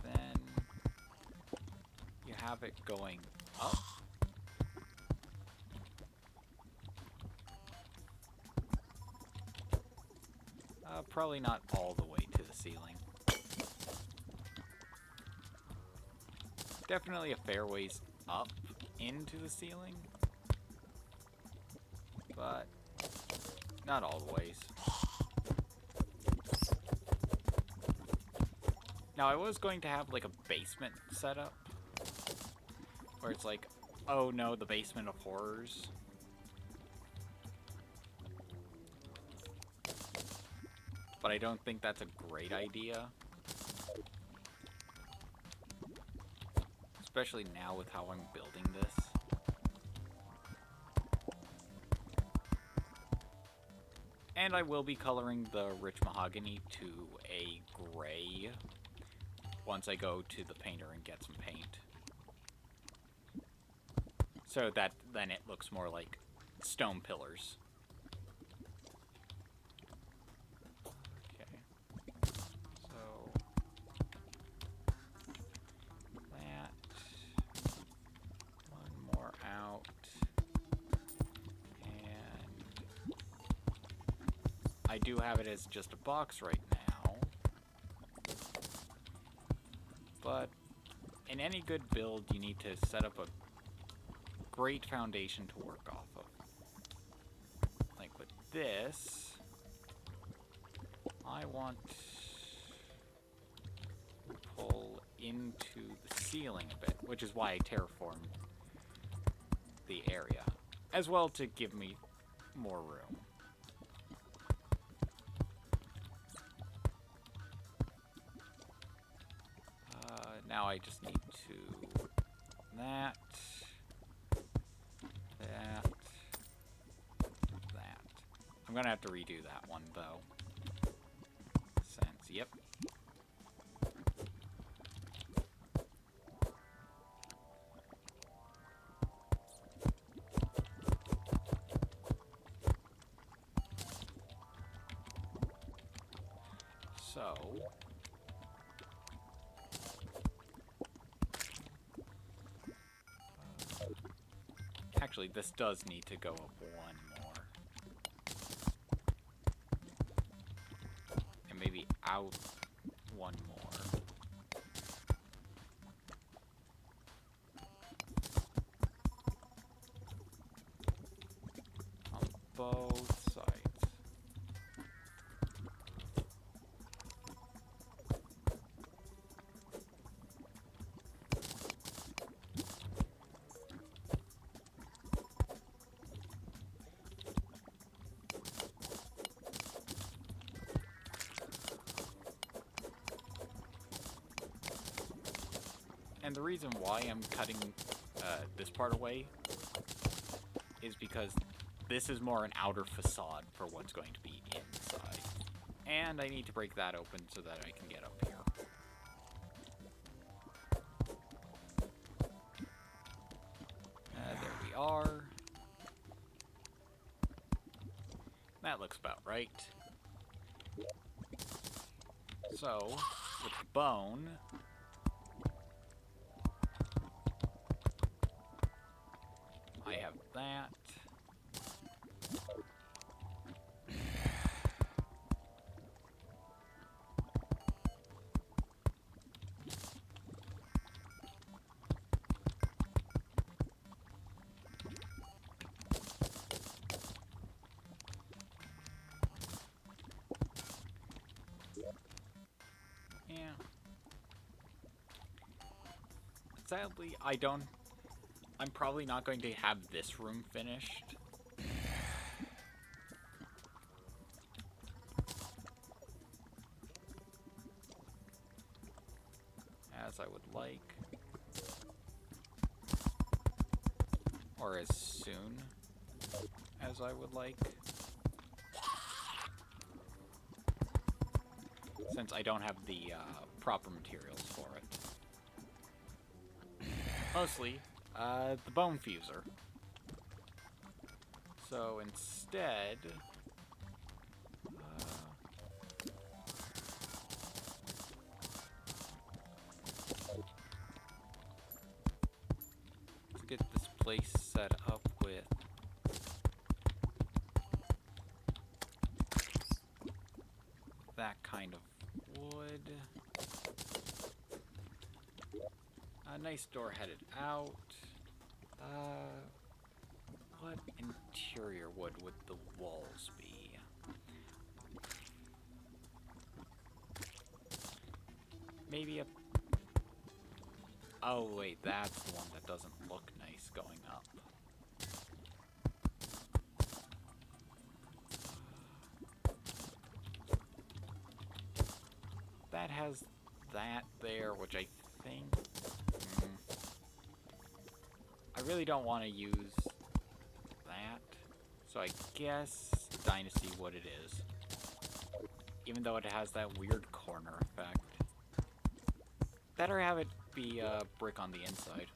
Then you have it going up. Probably not all the way to the ceiling. Definitely a fair ways up into the ceiling, but not all the ways. Now, I was going to have like a basement setup where it's like, oh no, the basement of horrors. But I don't think that's a great idea. Especially now with how I'm building this. And I will be coloring the rich mahogany to a gray once I go to the painter and get some paint. So that then it looks more like stone pillars. I do have it as just a box right now, but in any good build you need to set up a great foundation to work off of. Like with this, I want to pull into the ceiling a bit, which is why I terraformed the area, as well to give me more room. Now I just need to that. I'm gonna have to redo that one though. Since, yep. So actually, this does need to go up one more. And maybe out one more. On both sides. And the reason why I'm cutting this part away is because this is more an outer facade for what's going to be inside. And I need to break that open so that I can get up here. There we are. That looks about right. So, with the bone, I have that. Yeah. Sadly, I'm probably not going to have this room finished. As I would like. Or as soon as I would like. Since I don't have the proper materials for it. Mostly, the bone fuser. So instead, let's get this place set up with that kind of wood. A nice door headed out. What interior wood would the walls be? Maybe a... Oh wait, that's the one that doesn't look nice going up. That has that there, which I think... I really don't want to use that, so I guess Dynasty wood it is. Even though it has that weird corner effect. Better have it be brick on the inside.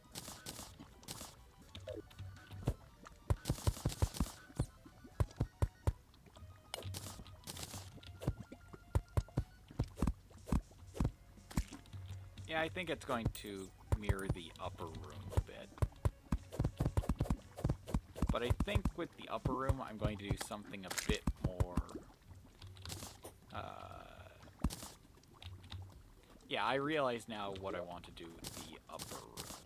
Yeah, I think it's going to mirror the upper room a bit. But I think with the upper room, I'm going to do something a bit more... yeah, I realize now what I want to do with the upper room.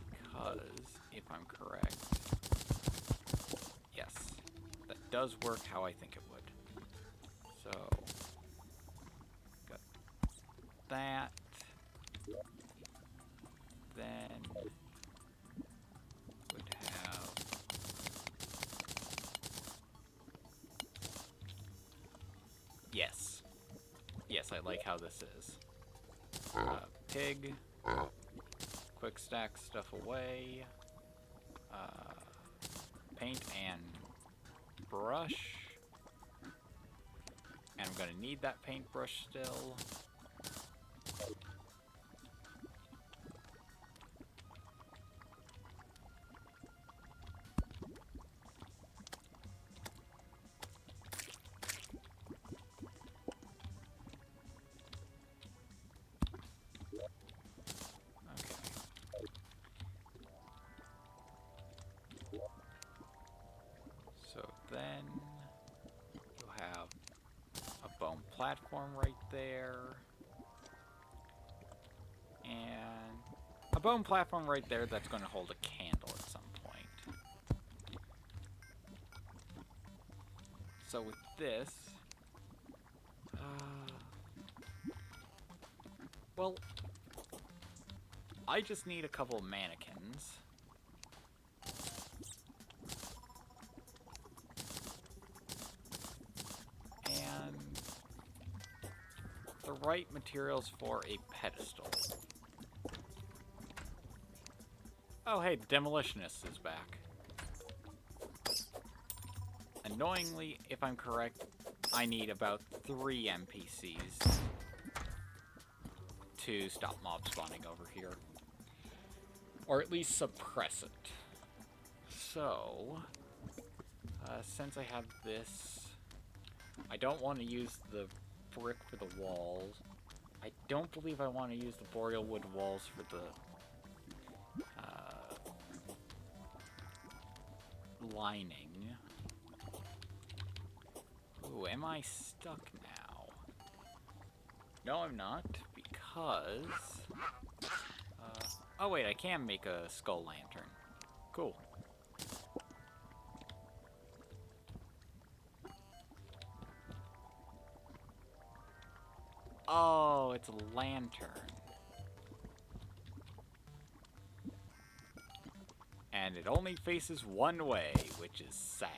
Because, if I'm correct... Yes, that does work how I think it would. So... got that. Then... would have... Yes. Yes, I like how this is. Pig. Quick stack stuff away. Paint and brush. And I'm gonna need that paintbrush still. Then you'll have a bone platform right there. And a bone platform right there that's going to hold a candle at some point. So with this... well, I just need a couple of mannequins. The right materials for a pedestal. Oh hey, the Demolitionist is back. Annoyingly, if I'm correct, I need about 3 NPCs to stop mob spawning over here. Or at least suppress it. So, since I have this, I don't want to use the brick for the walls. I don't believe I want to use the boreal wood walls for the lining. Ooh, am I stuck now? No, I'm not, because... oh wait, I can make a skull lantern. Cool. Oh, it's a lantern. And it only faces one way, which is sad.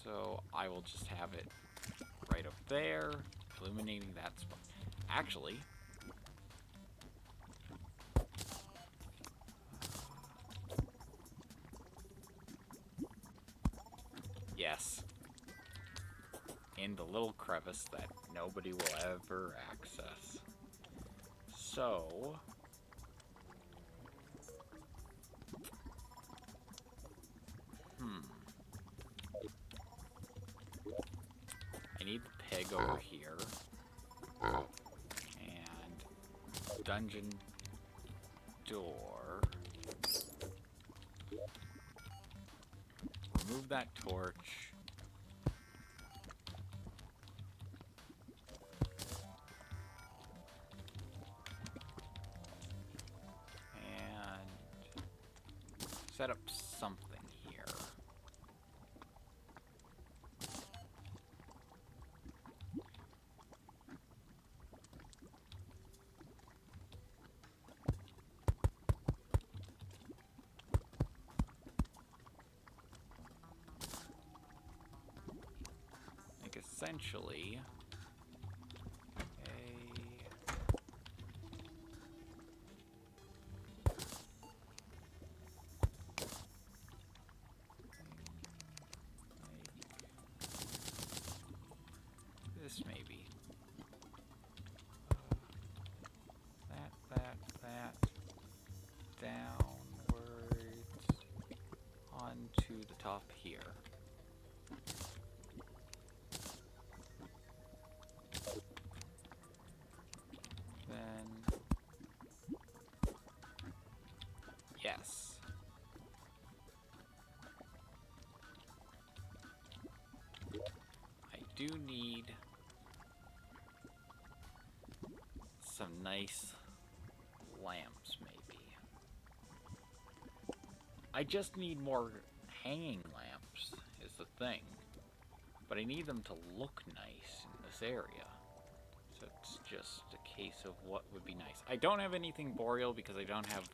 So I will just have it right up there, illuminating that spot. Actually, yes. In the little crevice that nobody will ever access. So, pig over here. And dungeon door. Remove that torch. And set up something here. Like essentially this maybe. That. Downwards onto the top here. Then, yes. I do need some nice lamps, maybe. I just need more hanging lamps, is the thing. But I need them to look nice in this area. So it's just a case of what would be nice. I don't have anything boreal because I don't have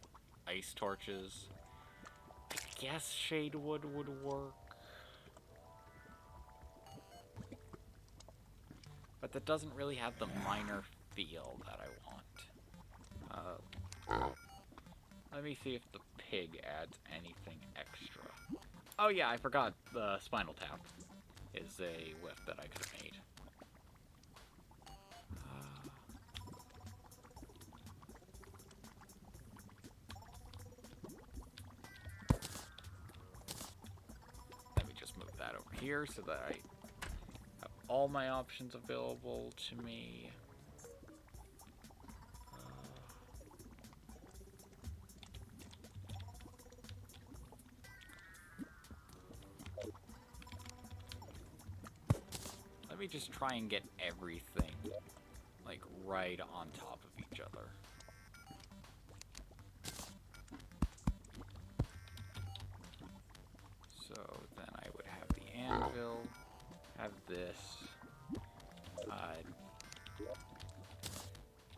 ice torches. I guess shade wood would work. But that doesn't really have the minor feel that I want. Let me see if the pig adds anything extra. Oh yeah, I forgot the spinal tap is a whip that I could have made. Let me just move that over here so that I have all my options available to me. Let me just try and get everything, like, right on top of each other. So then I would have the anvil, have this.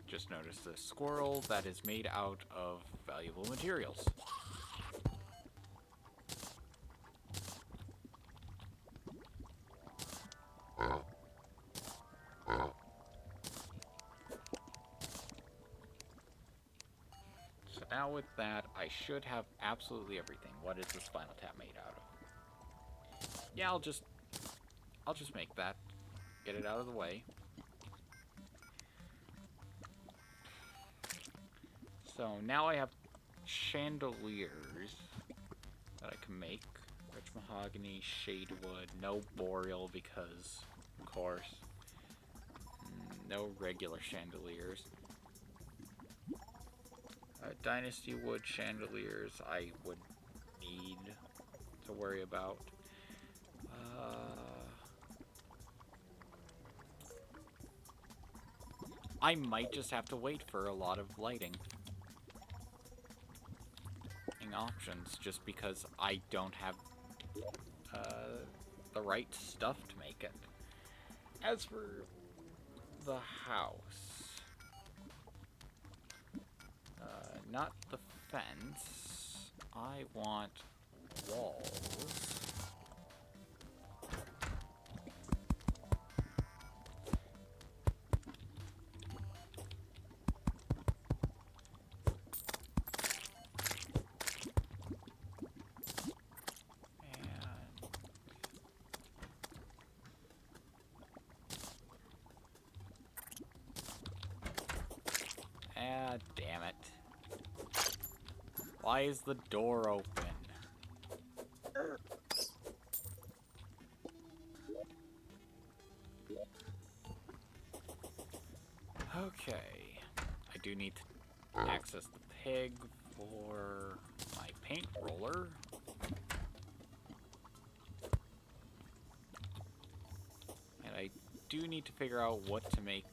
Just noticed the squirrel that is made out of valuable materials. So now with that, I should have absolutely everything. What is the spinal tap made out of? Yeah, I'll just make that. Get it out of the way. So now I have chandeliers that I can make. Rich mahogany, shade wood, no boreal because, of course, no regular chandeliers. Dynasty wood chandeliers I would need to worry about. I might just have to wait for a lot of lighting options just because I don't have the right stuff to make it. As for the house, not the fence, I want walls. Ah, damn it. Why is the door open? walkway. I do need to access the pig for my paint roller. And I do need to figure out what to make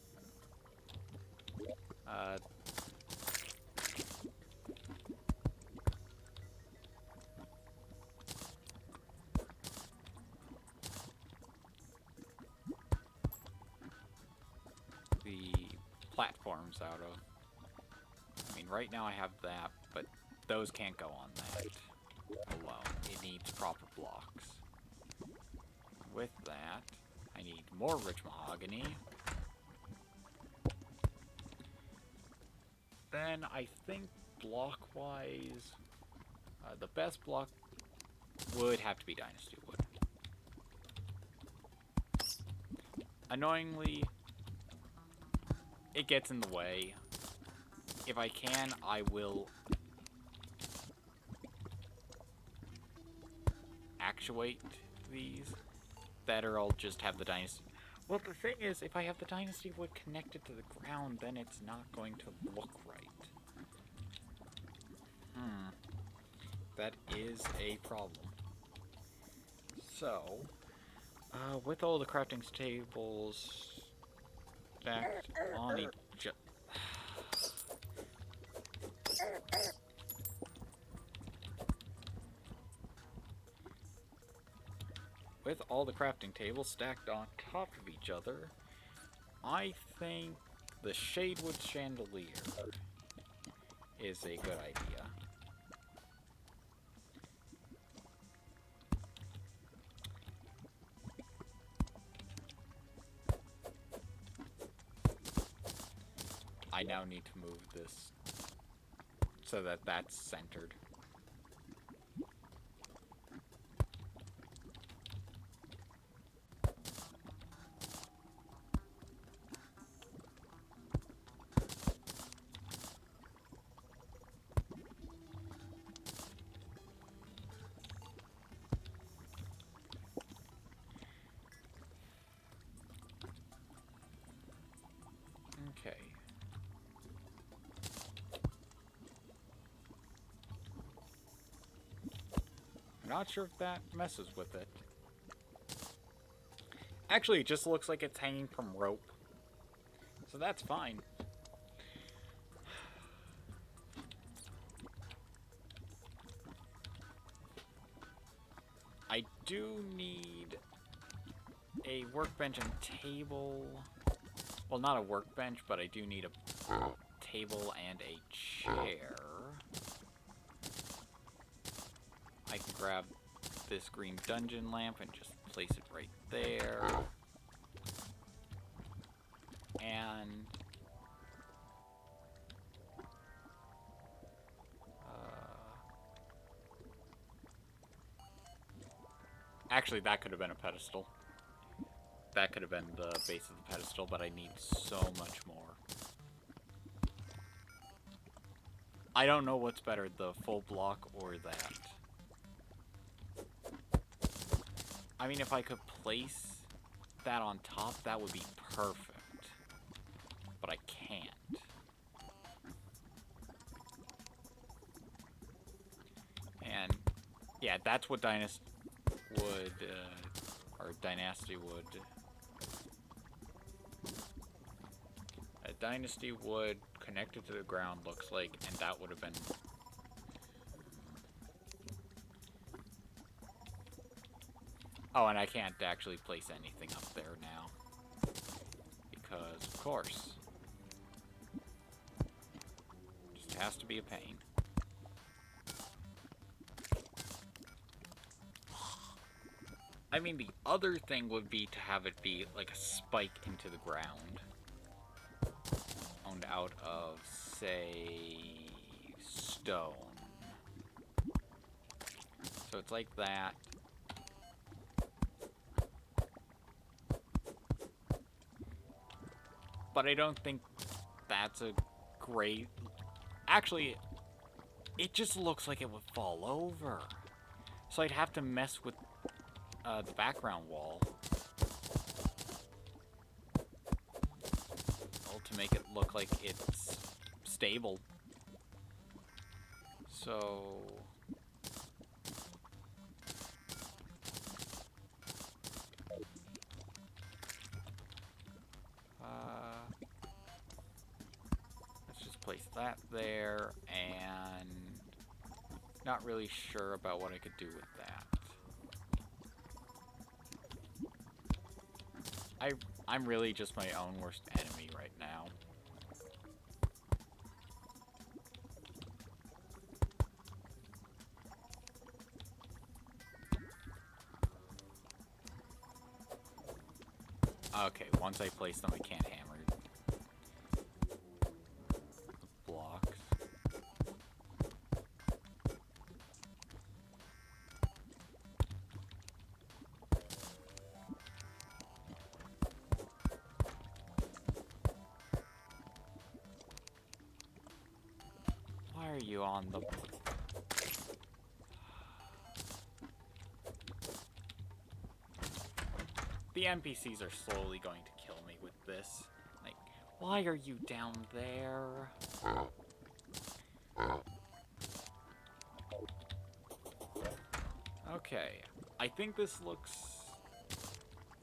the platforms out of. I mean, right now I have that, but those can't go on that alone. It needs proper blocks. With that, I need more rich mahogany. Then I think block-wise, the best block would have to be Dynasty Wood. Annoyingly, it gets in the way. If I can, I will actuate these. That or I'll just have the Dynasty. Well, the thing is, if I have the Dynasty Wood connected to the ground, then it's not going to look right. That is a problem. So, with all the crafting tables stacked on each other. With all the crafting tables stacked on top of each other, I think the Shadewood Chandelier is a good idea. I now need to move this so that that's centered. Okay. I'm not sure if that messes with it. Actually, it just looks like it's hanging from rope. So that's fine. I do need a workbench and table. Well, not a workbench, but I do need a table and a chair. I can grab this green dungeon lamp and just place it right there. And actually, that could have been a pedestal. That could have been the base of the pedestal, but I need so much more. I don't know what's better, the full block or that. I mean, if I could place that on top, that would be perfect. But I can't. And, yeah, that's what Dynasty Wood, or Dynasty Wood. A Dynasty Wood connected to the ground looks like, and that would have been... Oh, and I can't actually place anything up there now. Because, of course. Just has to be a pain. I mean, the other thing would be to have it be like a spike into the ground. Owned out of, say, stone. So it's like that. But I don't think that's a great... Actually, it just looks like it would fall over. So I'd have to mess with the background wall. Well, to make it look like it's stable. So... let's just place that there, and not really sure about what I could do with that. I'm really just my own worst enemy right now. Okay, once I place them, I can't hammer the blocks. Why are you on the... The NPCs are slowly going to kill me with this. Like, why are you down there? Okay, I think this looks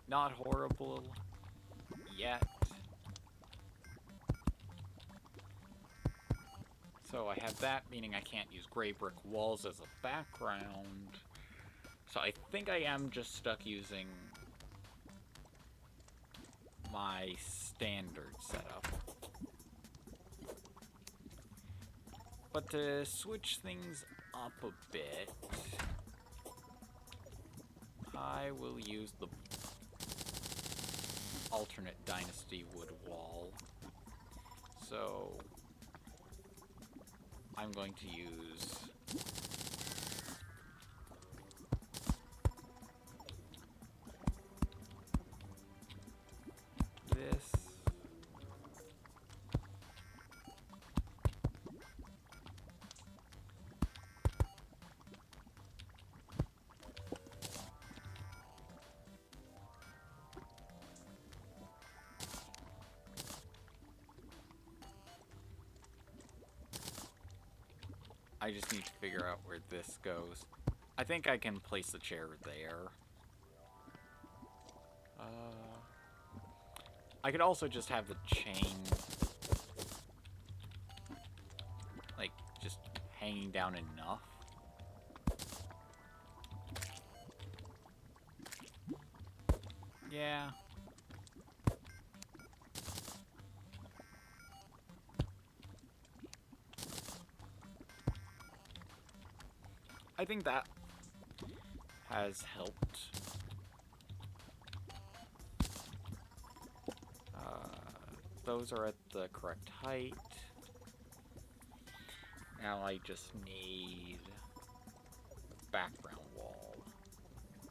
not horrible yet. So I have that, meaning I can't use gray brick walls as a background. So I think I am just stuck using my standard setup. But to switch things up a bit, I will use the alternate dynasty wood wall. So I'm going to use this. I just need to figure out where this goes. I think I can place the chair there. I could also just have the chain, like, just hanging down enough. Yeah. I think that has helped. Those are at the correct height. Now I just need a background wall,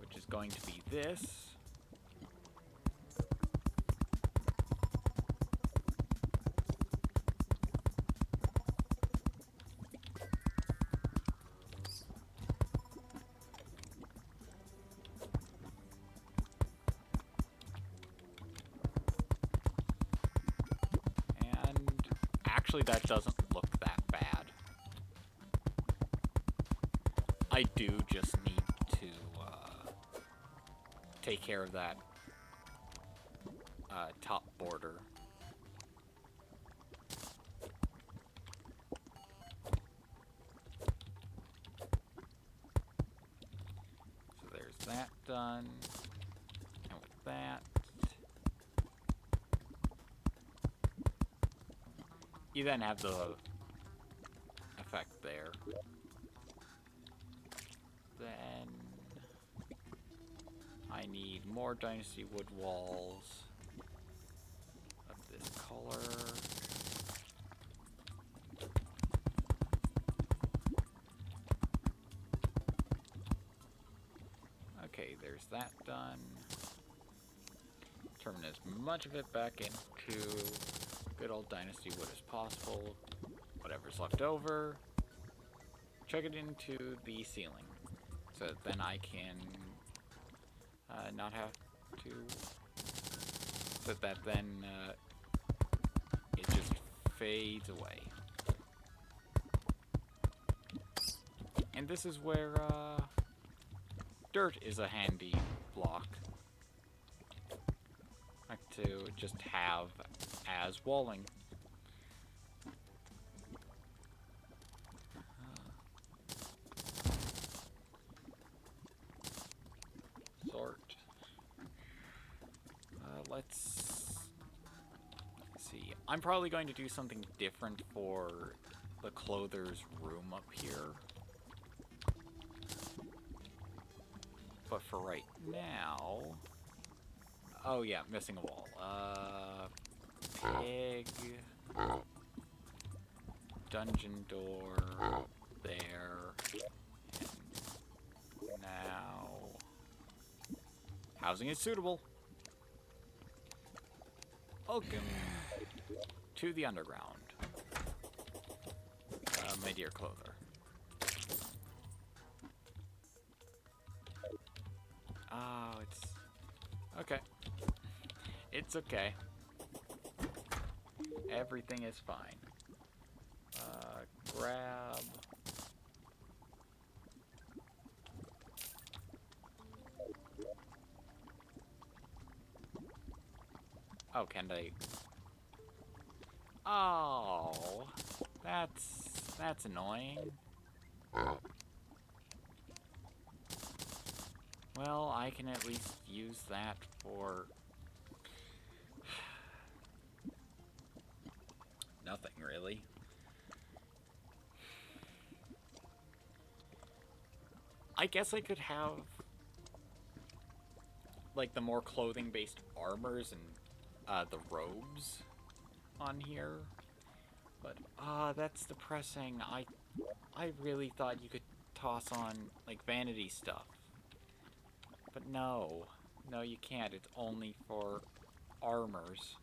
which is going to be this. Actually, that doesn't look that bad. I do just need to take care of that top border. So there's that done. And with that, you then have the effect there. Then I need more dynasty wood walls of this color. Okay, there's that done. Turn as much of it back into good old dynasty wood as possible. Whatever's left over, chuck it into the ceiling, so that then I can not have to. So that then fades away. And this is where dirt is a handy block. Like to just have as walling. Sort. Let's see. I'm probably going to do something different for the clother's room up here. But for right now... Oh yeah, missing a wall. Pig... Dungeon door... There... And now... Housing is suitable. Welcome to the underground. My dear clother. Oh, it's... Okay. It's okay. Everything is fine. Grab... Oh, can they... Oh, that's annoying. Well, I can at least use that for... nothing, really. I guess I could have... like, the more clothing-based armors and the robes on here. But, that's depressing. I really thought you could toss on, like, vanity stuff. But no. No, you can't. It's only for armors.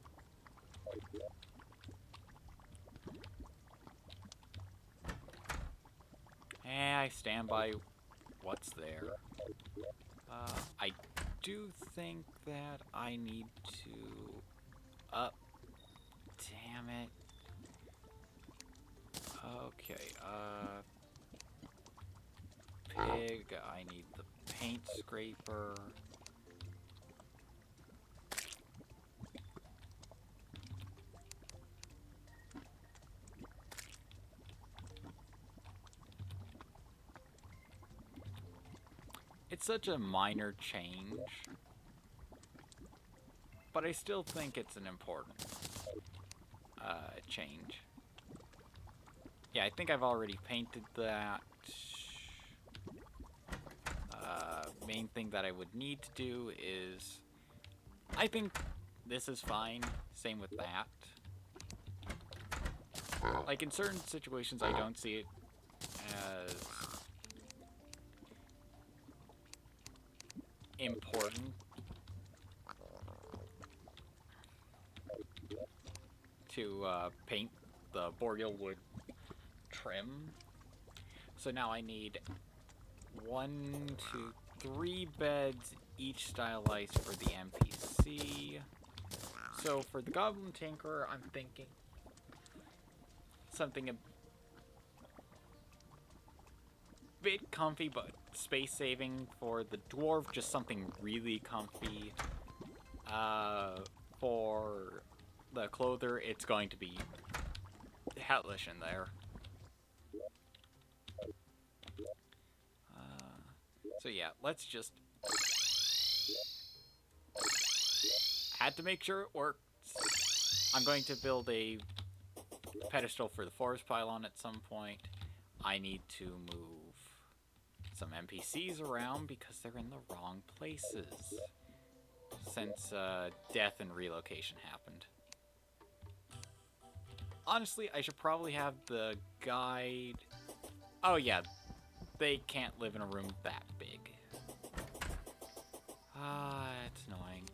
I stand by what's there. I do think that I need to... damn it. Okay, pig, I need the paint scraper. It's such a minor change, but I still think it's an important change. Yeah, I think I've already painted that. Main thing that I would need to do is... I think this is fine. Same with that. Like, in certain situations, I don't see it as important to paint the boreal wood trim. So now I need 1, 2, 3 beds, each stylized for the NPC. So for the Goblin Tinkerer, I'm thinking something a bit comfy, but space saving. For the Dwarf, just something really comfy. For the Clother, it's going to be hellish in there. So yeah, let's just... Had to make sure it works. I'm going to build a pedestal for the forest pylon at some point. I need to move some NPCs around because they're in the wrong places since death and relocation happened. Honestly, I should probably have the guide... Oh yeah, they can't live in a room that big. It's annoying.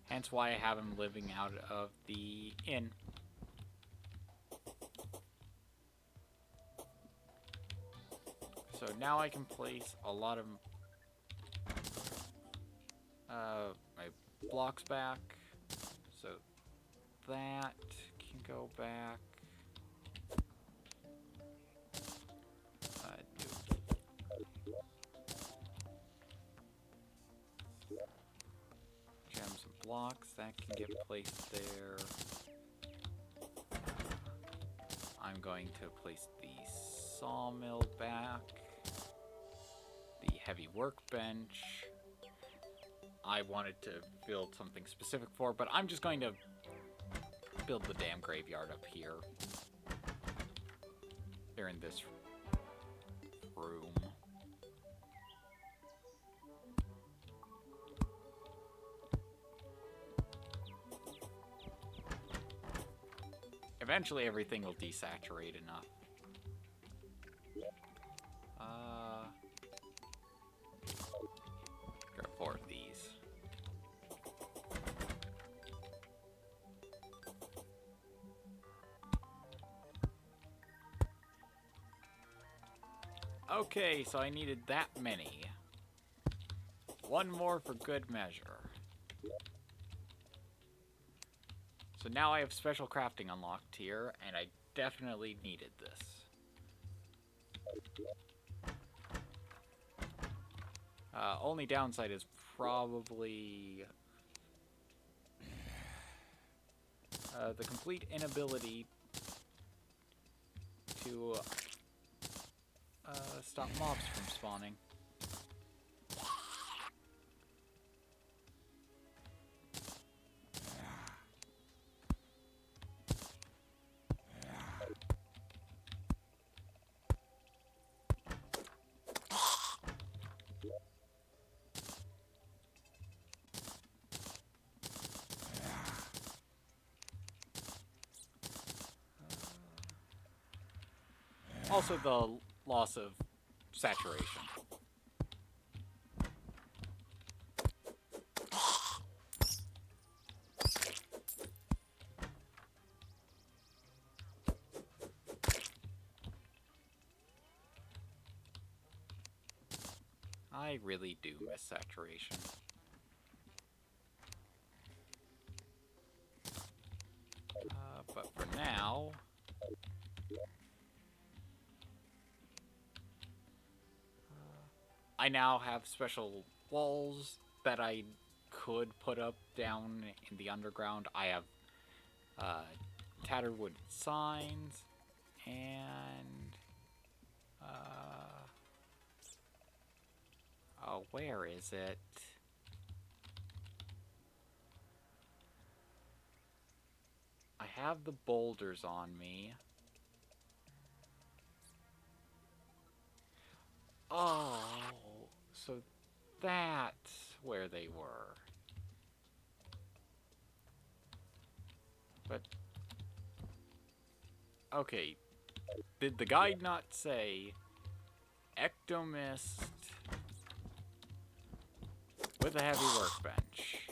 Hence why I have him living out of the inn. So now I can place a lot of my blocks back. So that can go back. blocks that can get placed there. I'm going to place the sawmill back. The heavy workbench. I wanted to build something specific for, but I'm just going to build the damn graveyard up here. They're in this room. Eventually everything will desaturate enough. Grab 4 of these. Okay, so I needed that many. One more for good measure. So now I have special crafting unlocked here, and I definitely needed this. Only downside is probably the complete inability to stop mobs from spawning. Also the loss of saturation. I really do miss saturation. But for now, I now have special walls that I could put up down in the underground. I have tattered wood signs and oh, where is it? I have the boulders on me. Oh, so that's where they were. But, okay, did the guide not say ectomist with a heavy workbench?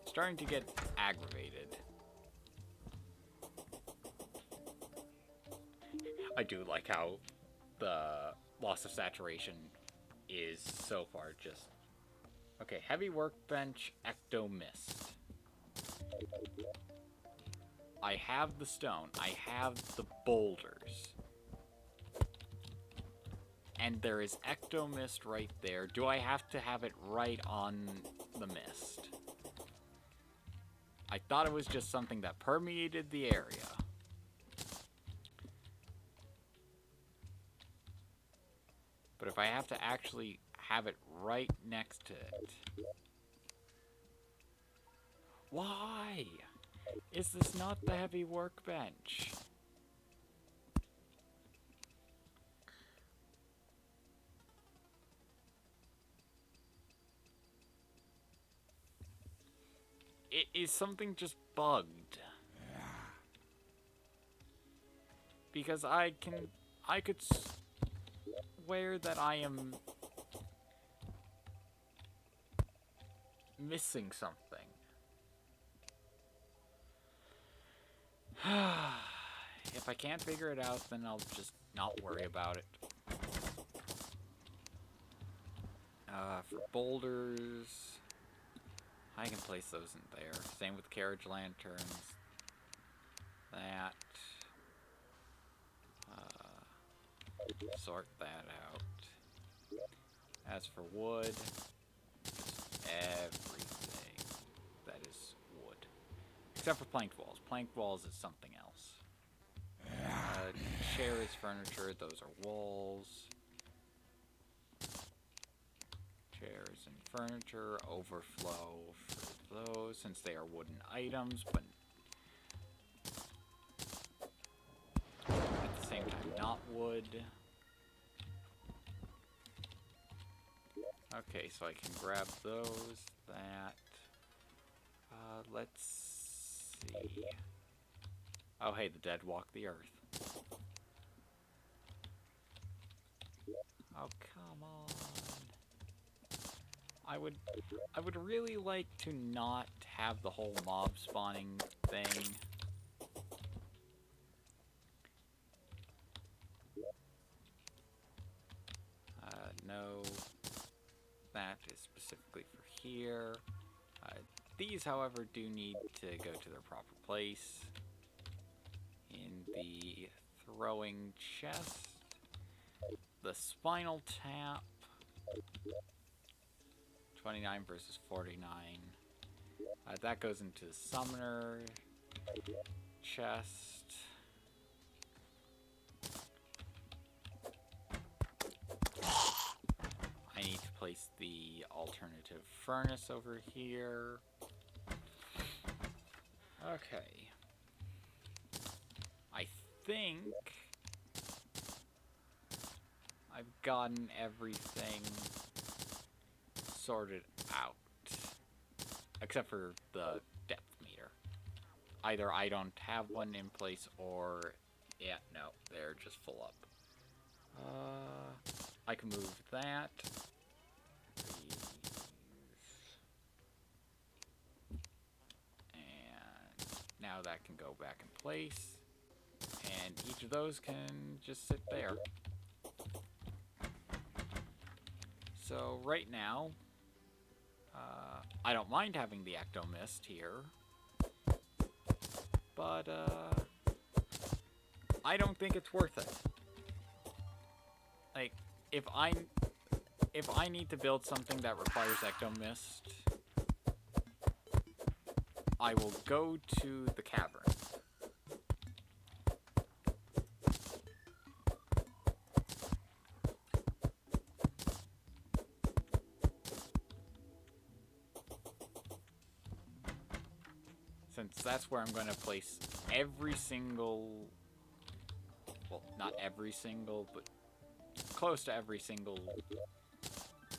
Starting to get aggravated. I do like how the loss of saturation is so far just... Okay, heavy workbench, ectomist. I have the stone. I have the boulders. And there is ectomist right there. Do I have to have it right on the mist? I thought it was just something that permeated the area. But if I have to actually have it right next to it... Why? Is this not the heavy workbench? Is something just bugged? Because I could swear that I am missing something. If I can't figure it out, then I'll just not worry about it. For boulders, I can place those in there. Same with carriage lanterns. That. Sort that out. As for wood, everything that is wood. Except for planked walls. Planked walls is something else. Chair is furniture, those are walls. Chairs and furniture, overflow for those, since they are wooden items, but at the same time not wood. Okay, so I can grab those, that. Let's see. Oh, hey, the dead walk the earth. Oh, come on. I would really like to not have the whole mob spawning thing. No. That is specifically for here. These, however, do need to go to their proper place. In the throwing chest. The spinal tap. 29 versus 49. That goes into the summoner chest. I need to place the alternative furnace over here. Okay. I think I've gotten everything sorted out. Except for the depth meter. Either I don't have one in place or... yeah, no, they're just full up. I can move that. And now that can go back in place. And each of those can just sit there. So right now, I don't mind having the ecto mist here, but I don't think it's worth it. Like, if I need to build something that requires ecto mist, I will go to the cavern. Since that's where I'm going to place every single, well, not every single, but close to every single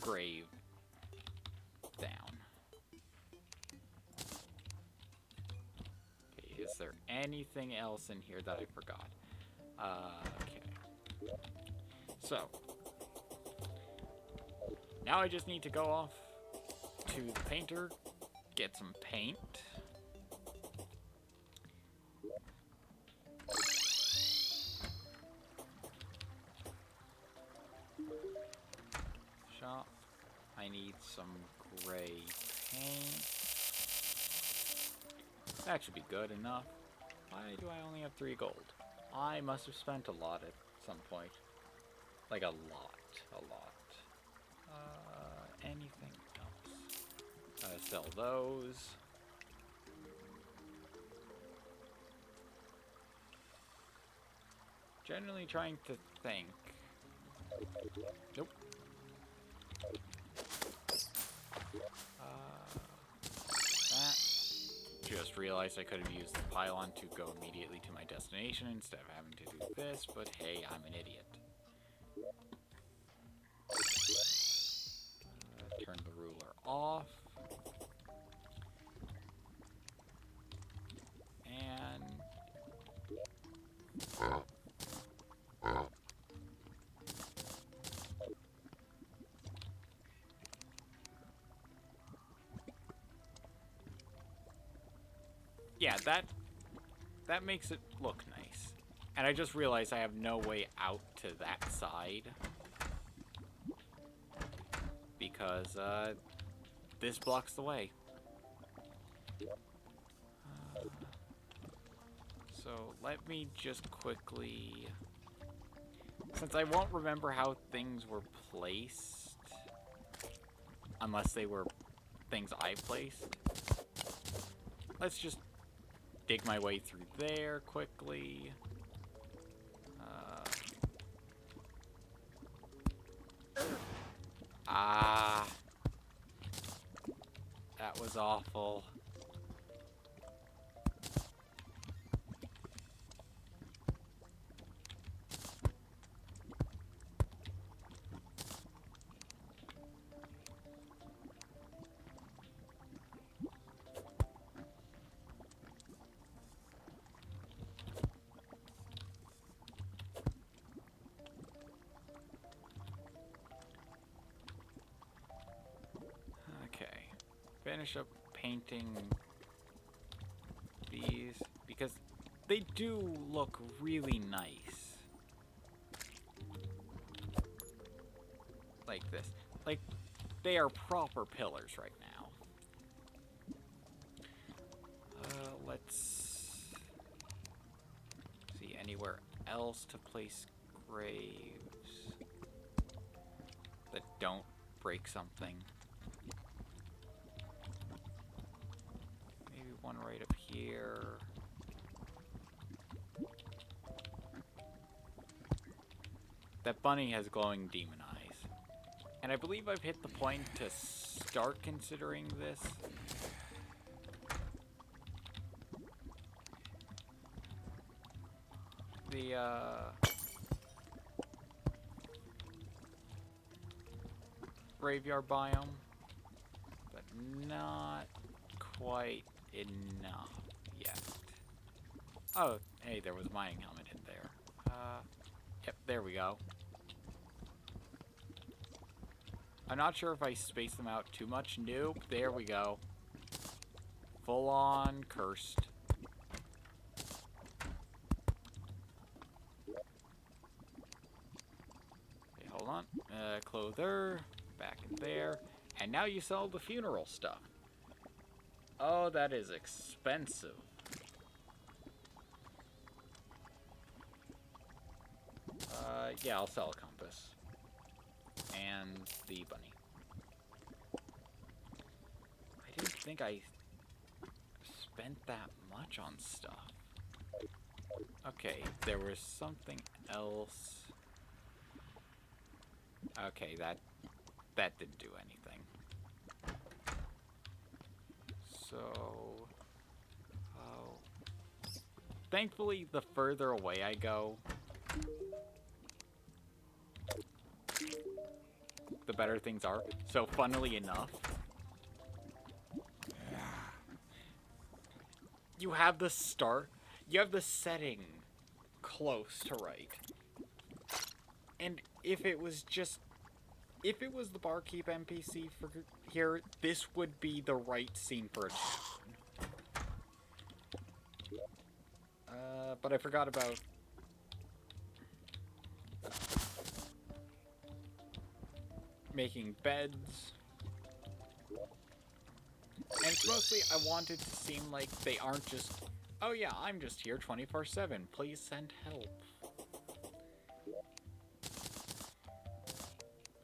grave down. Okay, is there anything else in here that I forgot? Okay. So, now I just need to go off to the painter, get some paint. Shop. I need some gray paint. That should be good enough. Why do I only have 3 gold? I must have spent a lot at some point. Like a lot. Anything else? Sell those. Generally trying to think. Nope. That. Just realized I could have used the pylon to go immediately to my destination instead of having to do this, but hey, I'm an idiot. Turn the ruler off. And... yeah, that makes it look nice. And I just realized I have no way out to that side. Because, this blocks the way. So, let me just quickly... since I won't remember how things were placed... unless they were things I placed. Let's just dig my way through there quickly. That was awful. Finish up painting these because they do look really nice. Like this. Like, they are proper pillars right now. Let's see anywhere else to place graves that don't break something. One right up here. That bunny has glowing demon eyes. And I believe I've hit the point to start considering this. The, graveyard biome. But not quite enough yet. Oh, hey, there was a mining helmet in there. Yep, there we go. I'm not sure if I spaced them out too much. Nope, there we go. Full on cursed. Okay, hold on. Clother, back in there. And now you sell the funeral stuff. Oh, that is expensive. Yeah, I'll sell a compass. And the bunny. I didn't think I spent that much on stuff. Okay, there was something else. Okay, that didn't do anything. So, thankfully, the further away I go, the better things are. So, funnily enough, you have the setting close to right. And if it was the barkeep NPC for here, this would be the right scene for a tavern. But I forgot about... making beds. And it's mostly I want it to seem like they aren't just, oh yeah, I'm just here 24/7, please send help.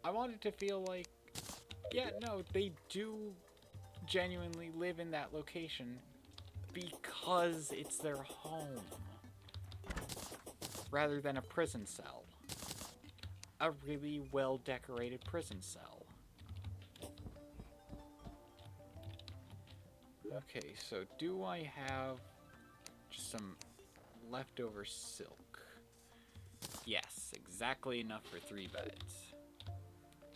I want it to feel like, yeah, no, they do genuinely live in that location because it's their home, rather than a prison cell. A really well-decorated prison cell. Okay, so do I have just some leftover silk? Yes, exactly enough for 3 beds.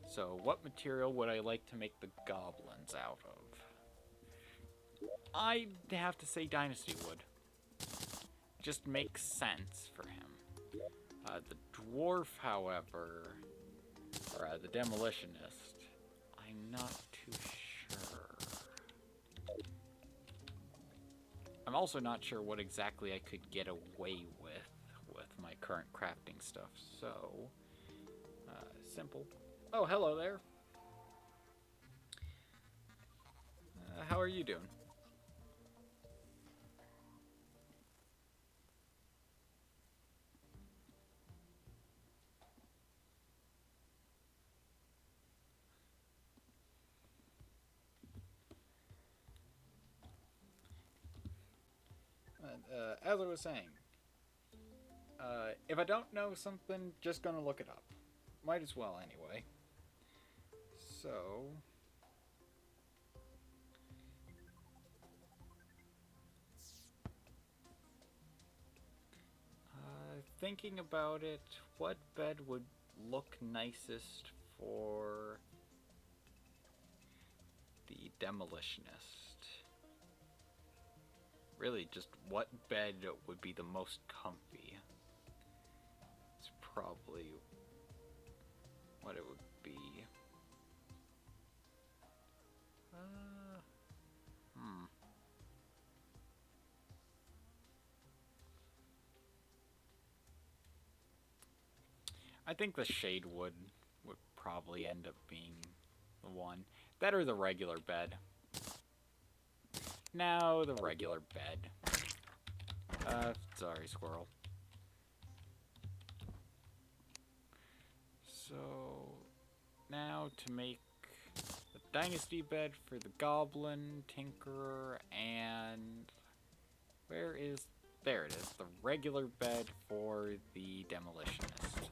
So what material would I like to make the goblins out of? I'd have to say dynasty wood. Just makes sense for him. The dwarf, however, or the demolitionist, I'm not too sure. I'm also not sure what exactly I could get away with my current crafting stuff, so simple. Oh, hello there. How are you doing? as I was saying, if I don't know something, just gonna look it up. Might as well anyway. So, thinking about it, what bed would look nicest for the demolitionist? Really, just what bed would be the most comfy? It's probably what it would be. I think the shade wood would probably end up being the one. That or the regular bed. No, the regular bed. Sorry, squirrel. So, now to make the dynasty bed for the goblin, tinkerer, and... where is... there it is. The regular bed for the demolitionist.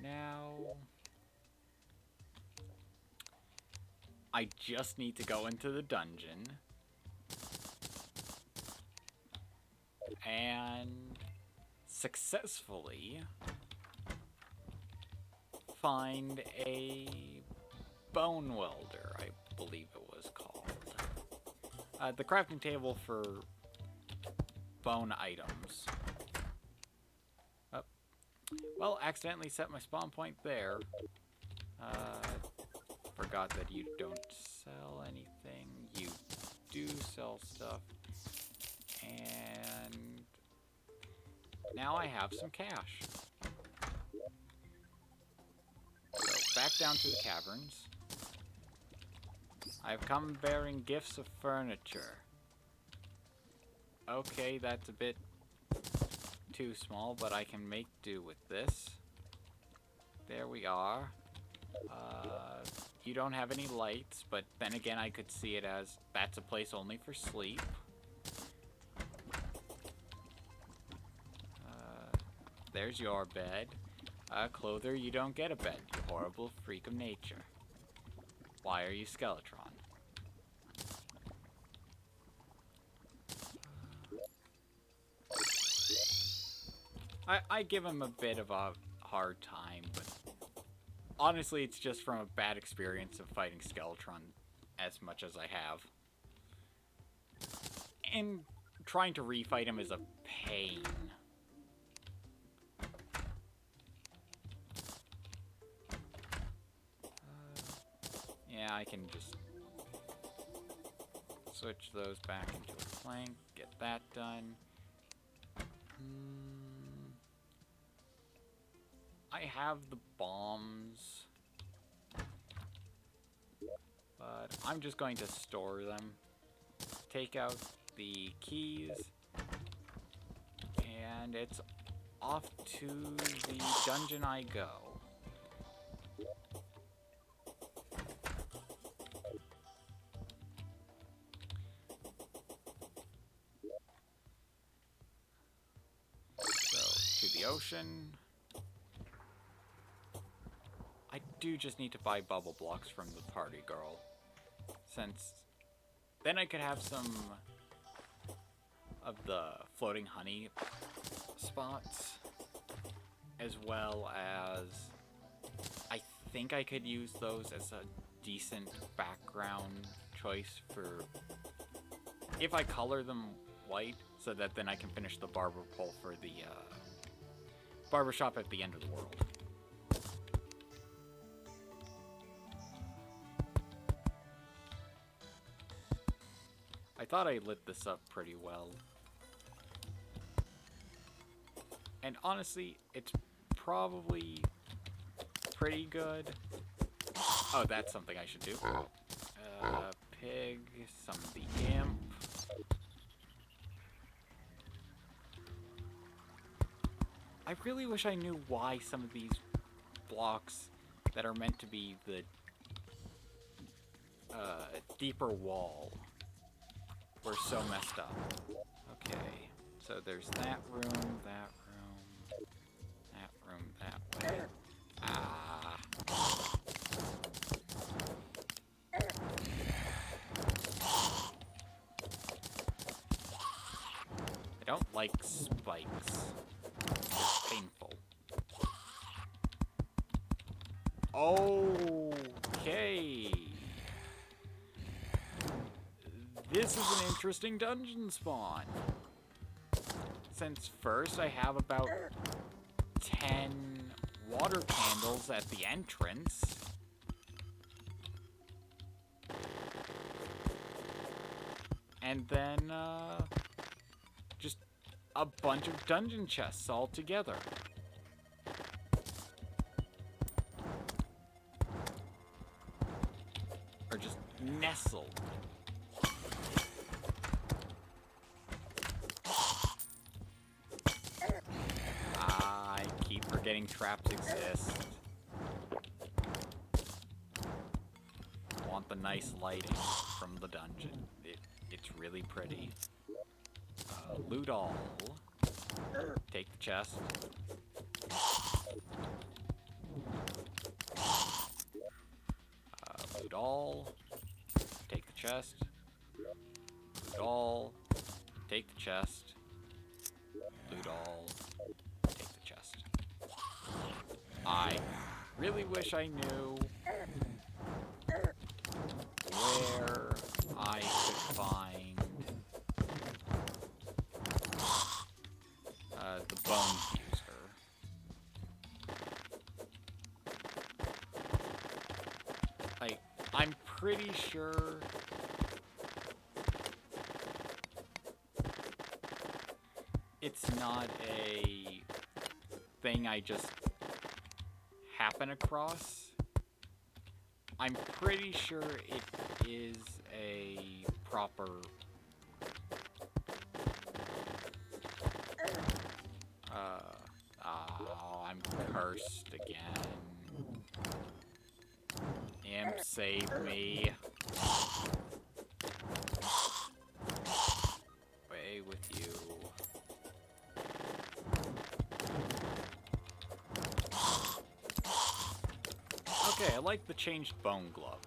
Now... I just need to go into the dungeon. And... successfully... find a bone welder, I believe it was called. The crafting table for bone items. Oh. Well, accidentally set my spawn point there. Forgot that you don't sell anything. You do sell stuff. And now I have some cash. So back down to the caverns. I've come bearing gifts of furniture. Okay, that's a bit too small, but I can make do with this. There we are. You don't have any lights, but then again I could see it as that's a place only for sleep. There's your bed. Clother, you don't get a bed, you horrible freak of nature. Why are you Skeletron? I give him a bit of a hard time, but honestly it's just from a bad experience of fighting Skeletron as much as I have. And trying to refight him is a pain. Yeah, I can just switch those back into a plank, get that done. I have the bombs, but I'm just going to store them. Take out the keys, and it's off to the dungeon I go. Ocean. I do just need to buy bubble blocks from the party girl, since then I could have some of the floating honey spots, as well as I think I could use those as a decent background choice for if I color them white, so that then I can finish the barber pole for the barbershop at the end of the world. I thought I lit this up pretty well. And honestly, it's probably pretty good. Oh, that's something I should do. Pig, summon the imp. I really wish I knew why some of these blocks that are meant to be the deeper wall. We're so messed up. Okay, so there's that room, that room, that way. Ah. I don't like spikes. It's painful. Okay. This is an interesting dungeon spawn. Since first I have about 10 water candles at the entrance. And then, just a bunch of dungeon chests all together. Or just nestled. I keep forgetting traps exist. I want the nice lighting from the dungeon. It's really pretty. Loot all. Take the chest. Loot all. Take the chest. Loot all. Take the chest. Loot all. Take the chest. I really wish I knew where I could find the bone user. Like, I'm pretty sure it's not a thing I just happen across. I'm pretty sure it is a proper oh, I'm cursed again. Imp, save me. Away with you. Okay, I like the changed bone glove.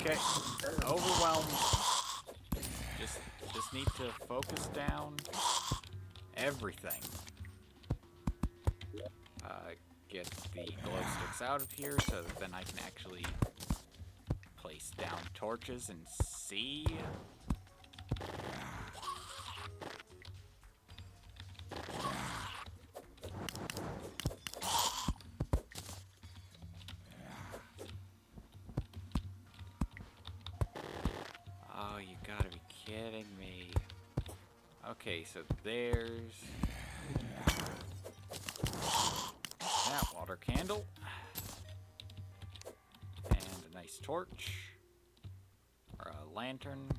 Okay, overwhelmed. Just need to focus down everything. Get the glow sticks out of here so that then I can actually place down torches and see. Oh, you gotta be kidding me. Okay, so there's that water candle. And a nice torch. Or a lantern.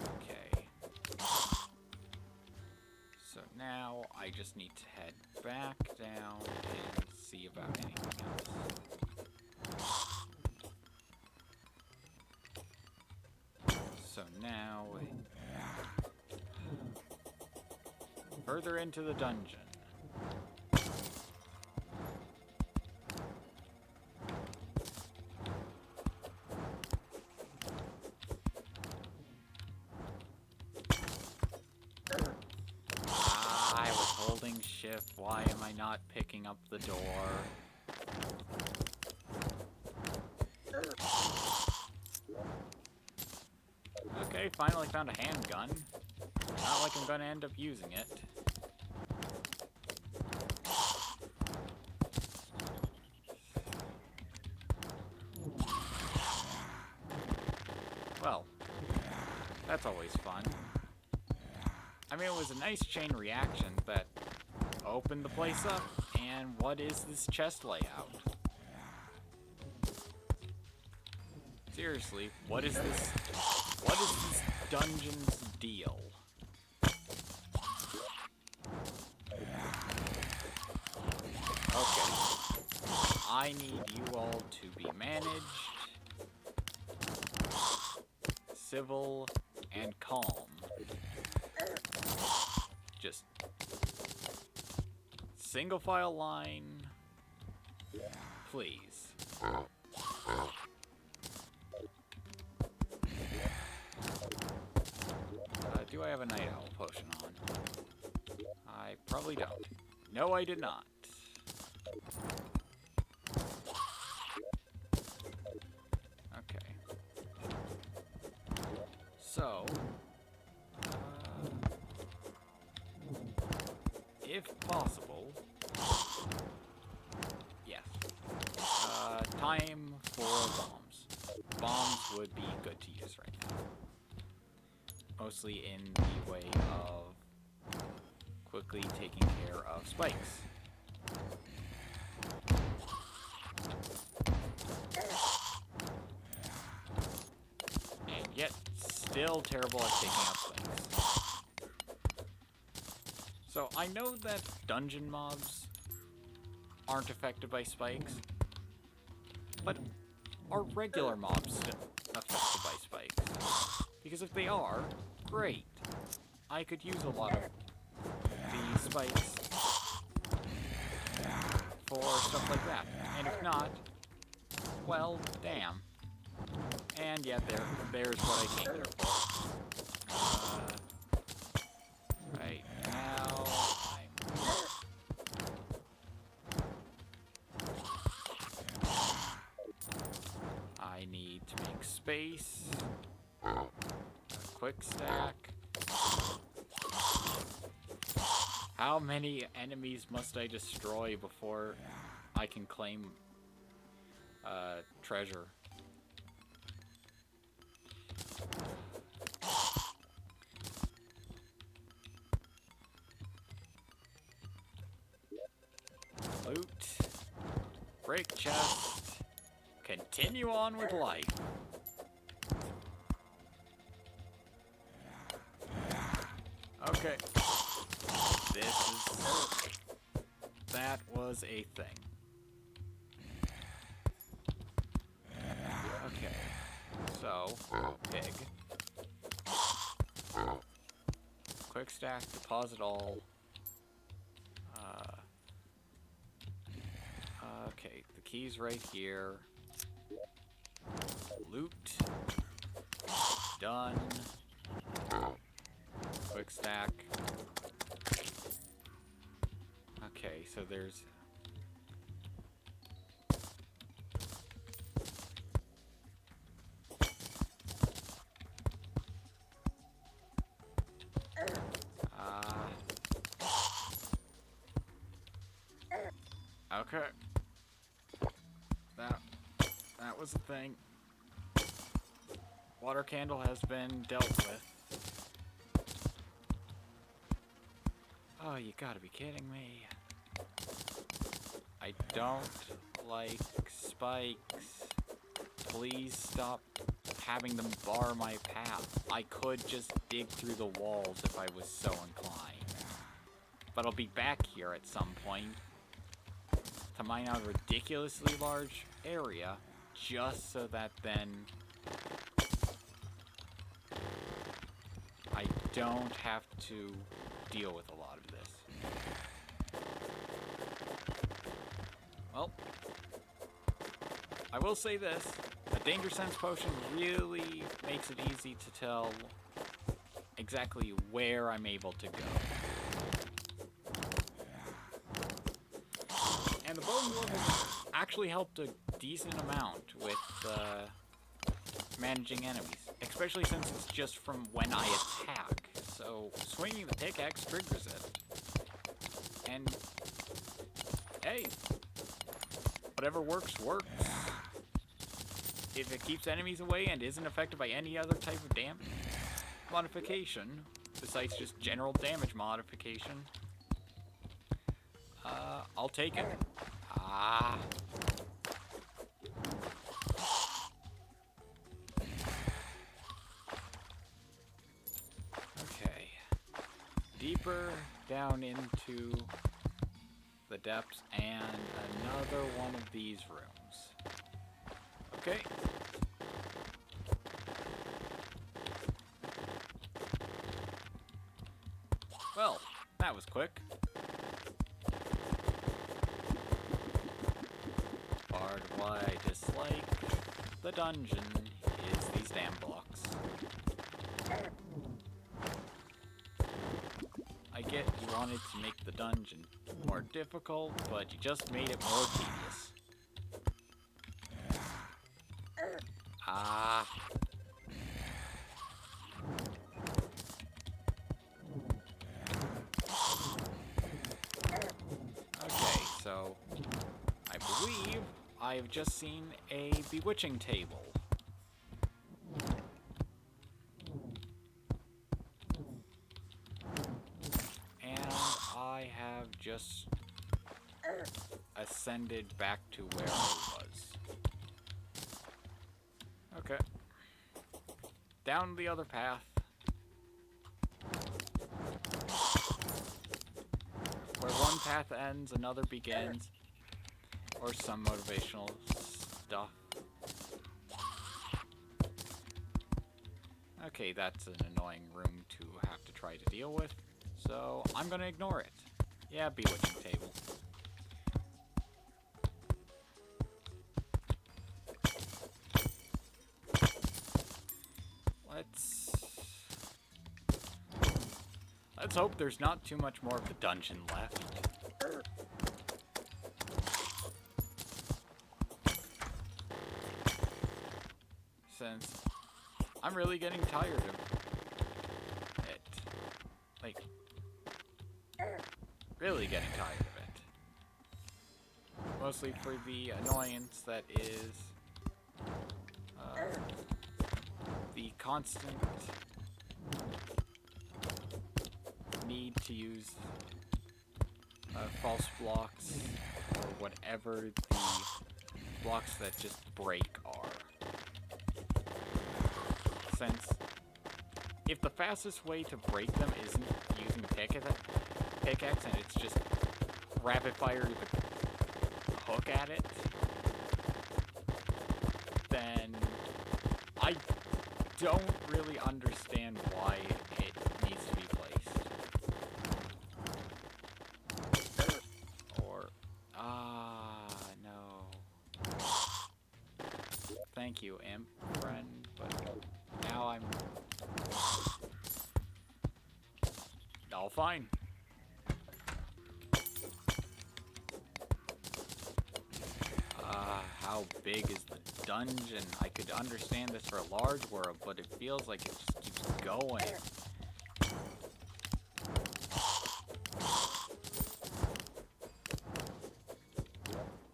Okay. So now I just need to head back down and see about anything else. So now, further into the dungeon. I was holding shift. Why am I not picking up the door? Okay, finally found a handgun. Not like I'm gonna end up using it. Well, that's always fun. mean, it was a nice chain reaction that opened the place up. And what is this chest layout? Seriously, what is this? What is this dungeon's deal? Okay. I need you all to be managed, civil, and calm. Just single file line, please. Do I have a night owl potion on? I probably don't. No, I did not. Okay. So, if possible, yes. Time for bombs. Bombs would be good to use right now. Mostly in the way of quickly taking care of spikes. And yet, still terrible at taking out spikes. So, I know that dungeon mobs aren't affected by spikes, but are regular mobs affected by spikes? Because if they are, great. I could use a lot of these spikes for stuff like that. And if not, well, damn. And yet, there's what I came here for. Right now, I need to make space. Quick stack. How many enemies must I destroy before I can claim treasure? Loot. Break chest. Continue on with life. Okay. That was a thing. Okay. So, pig. Quick stack, deposit all. Okay, the key's right here. Loot. Done. Quick stack. Okay, so there's... okay. That was the thing. Water candle has been dealt with. Oh, you gotta be kidding me. I don't like spikes. Please stop having them bar my path. I could just dig through the walls if I was so inclined. But I'll be back here at some point to mine out a ridiculously large area just so that then I don't have to deal with a lot of this. Well, I will say this. A Danger Sense potion really makes it easy to tell exactly where I'm able to go. And the bone level actually helped a decent amount with managing enemies. Especially since it's just from when I attack. So, swinging the pickaxe triggers it. And, hey, whatever works, works. If it keeps enemies away and isn't affected by any other type of damage modification, besides just general damage modification. I'll take it. Ah. Okay. Deeper down into the depths and another one of these rooms. Okay. Well, that was quick. Part of why I dislike the dungeon is these damn blocks. I get you wanted to make the dungeon more difficult, but you just made it more tedious. Ah. Okay, so I believe I've just seen a bewitching table. And I have just ascended back to where I was. Okay. Down the other path. Where one path ends, another begins. Or some motivational stuff. Okay, that's an annoying room to have to try to deal with. So, I'm gonna ignore it. Yeah, bewitching table. Let's hope there's not too much more of the dungeon left. Since I'm really getting tired of it. Like, really getting tired of it. Mostly for the annoyance that is the constant need to use false blocks or whatever the blocks that just break are. Since if the fastest way to break them isn't using a pickaxe and it's just rapid fire the hook at it, then I don't really understand why it needs to be placed. Or, no. Thank you, imp friend, but now I'm all fine. How big is the dungeon? I could understand this for a large world, but it feels like it just keeps going.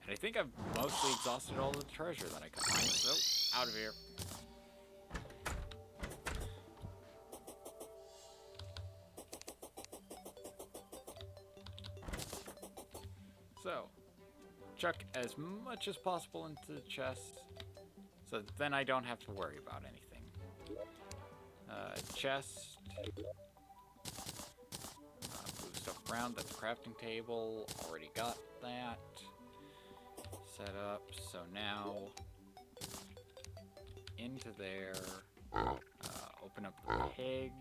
And I think I've mostly exhausted all the treasure that I could find, so out of here. So, chuck as much as possible into the chest, so then I don't have to worry about anything. Chest. Move stuff around. That's a crafting table. Already got that. Set up. So now, into there. Open up the pig.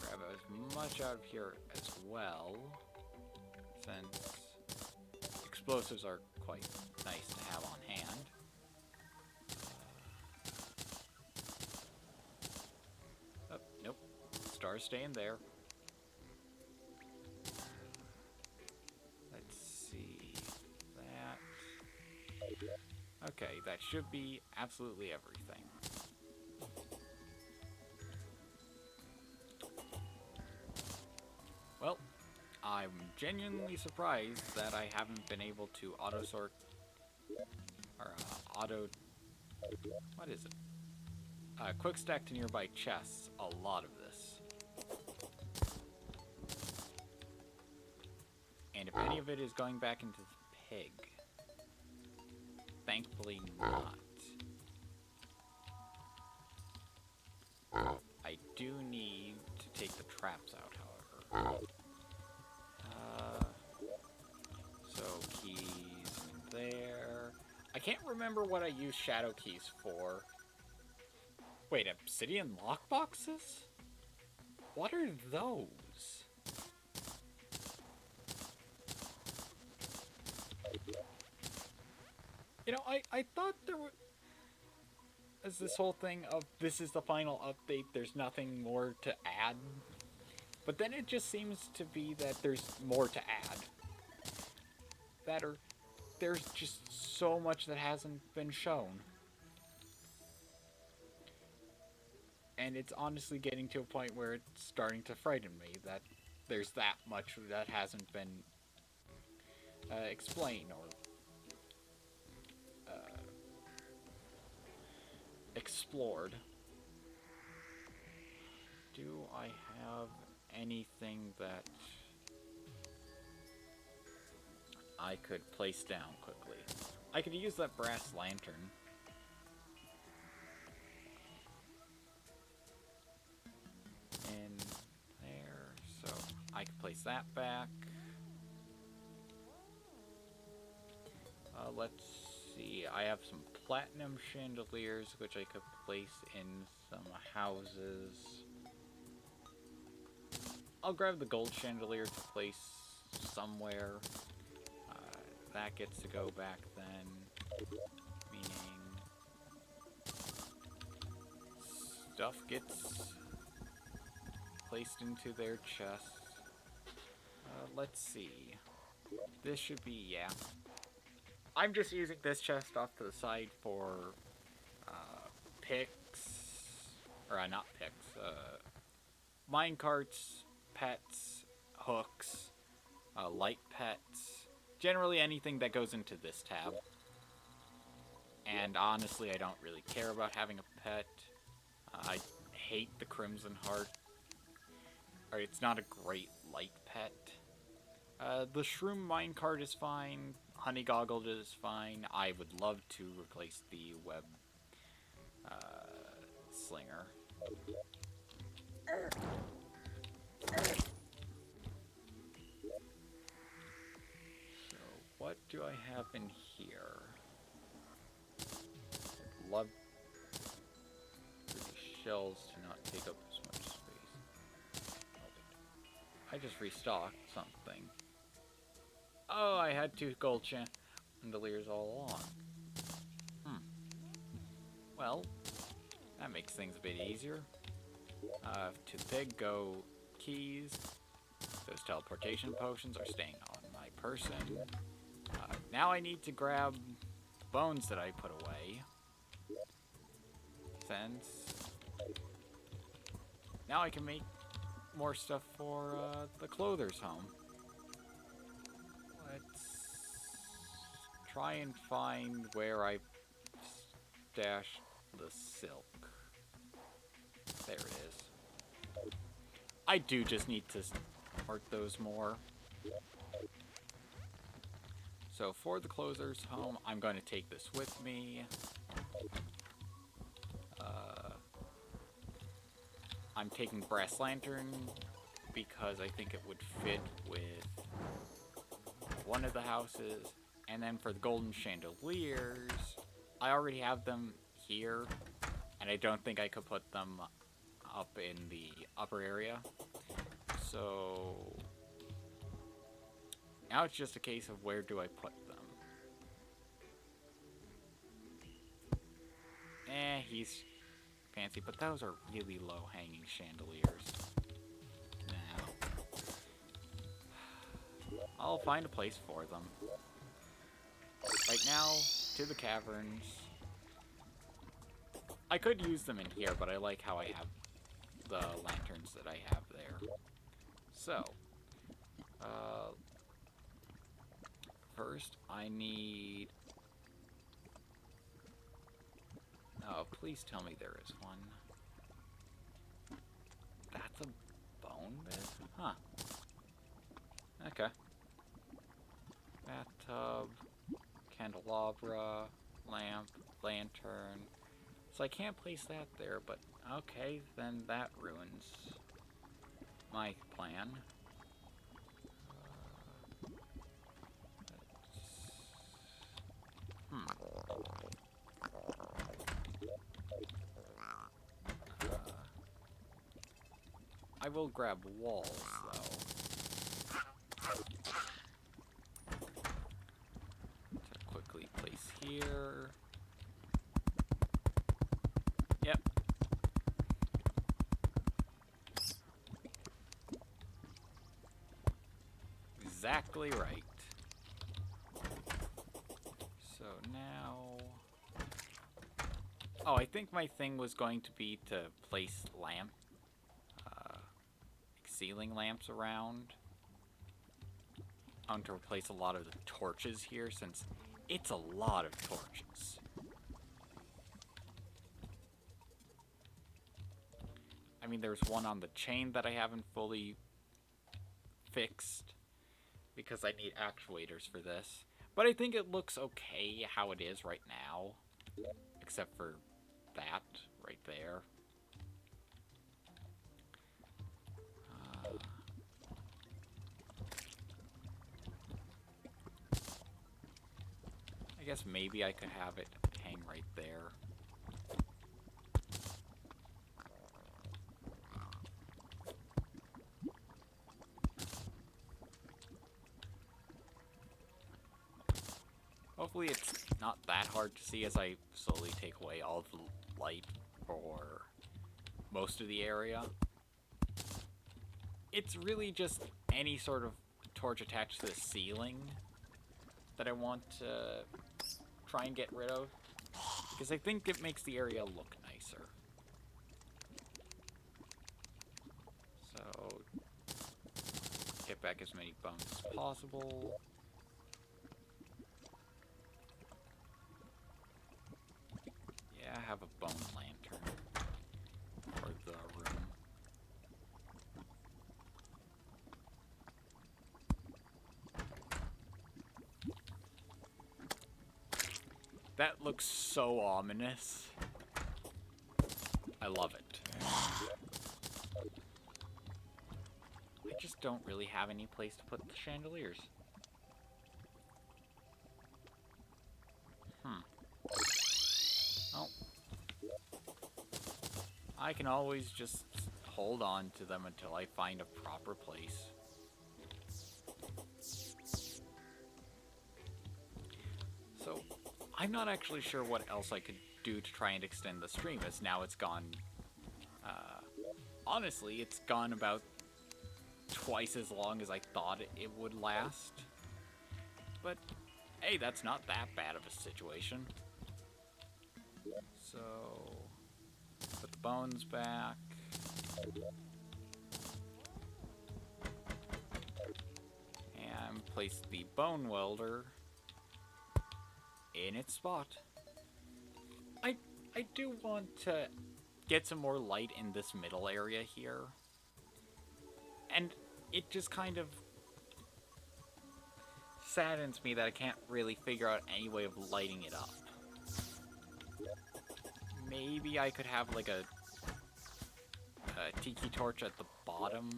Grab as much out of here as well, since explosives are quite nice to have on hand. Oh, nope. Stars staying there. Let's see. That. Okay, that should be absolutely everything. Well, I'm genuinely surprised that I haven't been able to auto-sort, or what is it? Quick stack to nearby chests, a lot of this. And if any of it is going back into the pig, thankfully not. I do need to take the traps out, however. So keys there. I can't remember what I use shadow keys for. Wait, obsidian lockboxes? What are those? You know, I thought there was this whole thing of this is the final update, there's nothing more to add. But then it just seems to be that there's more to add. There's just so much that hasn't been shown. And it's honestly getting to a point where it's starting to frighten me that there's that much that hasn't been explained or explored. Do I have anything that I could place down quickly? I could use that brass lantern. In there, so I can place that back. Let's see, I have some platinum chandeliers which I could place in some houses. I'll grab the gold chandelier to place somewhere. That gets to go back then, meaning stuff gets placed into their chests. Let's see. This should be, yeah. I'm just using this chest off to the side for picks, or not picks, minecarts, pets, hooks, light pets, generally anything that goes into this tab. And honestly, I don't really care about having a pet. I hate the Crimson Heart. Or it's not a great light pet. The Shroom minecart is fine. Honey Goggle is fine. I would love to replace the web slinger. So, what do I have in here? I'd love for the shells to not take up as much space. I just restocked something. Oh, I had 2 gold chandeliers all along. Well, that makes things a bit easier. To the pig go keys. Those teleportation potions are staying on my person. Now I need to grab the bones that I put away. Since now I can make more stuff for the clother's home. Let's try and find where I stashed the silk. There it is. I do just need to sort those more. So for the closer's home, I'm going to take this with me. I'm taking brass lantern because I think it would fit with one of the houses. And then for the golden chandeliers, I already have them here, and I don't think I could put them up in the upper area. So now it's just a case of where do I put them. He's fancy, but those are really low-hanging chandeliers. Now, I'll find a place for them. Right now, to the caverns. I could use them in here, but I like how I have the lanterns that I have there. So, first I need Oh, please tell me there is one. That's a bone bed? Huh. Okay. Bathtub, candelabra, lamp, lantern. So I can't place that there, but okay, then that ruins my plan. I will grab walls, though. To quickly place here. Yep. Exactly right. So now... Oh, I think my thing was going to be to place ceiling lamps around. I want to replace a lot of the torches here since it's a lot of torches. I mean, there's one on the chain that I haven't fully fixed because I need actuators for this. But I think it looks okay how it is right now, except for that right there. I guess maybe I could have it hang right there. Hopefully it's not that hard to see as I slowly take away all the light for most of the area. It's really just any sort of torch attached to the ceiling that I want to try and get rid of, because I think it makes the area look nicer. So, get back as many bones as possible. Yeah, I have a bone lantern for the room. That looks so ominous. I love it. I just don't really have any place to put the chandeliers. Oh. I can always just hold on to them until I find a proper place. So, I'm not actually sure what else I could do to try and extend the stream, as now it's gone... honestly, it's gone about twice as long as I thought it would last. But, hey, that's not that bad of a situation. So, put the bones back. And place the bone welder in its spot. I do want to get some more light in this middle area here. And it just kind of saddens me that I can't really figure out any way of lighting it up. Maybe I could have like a tiki torch at the bottom,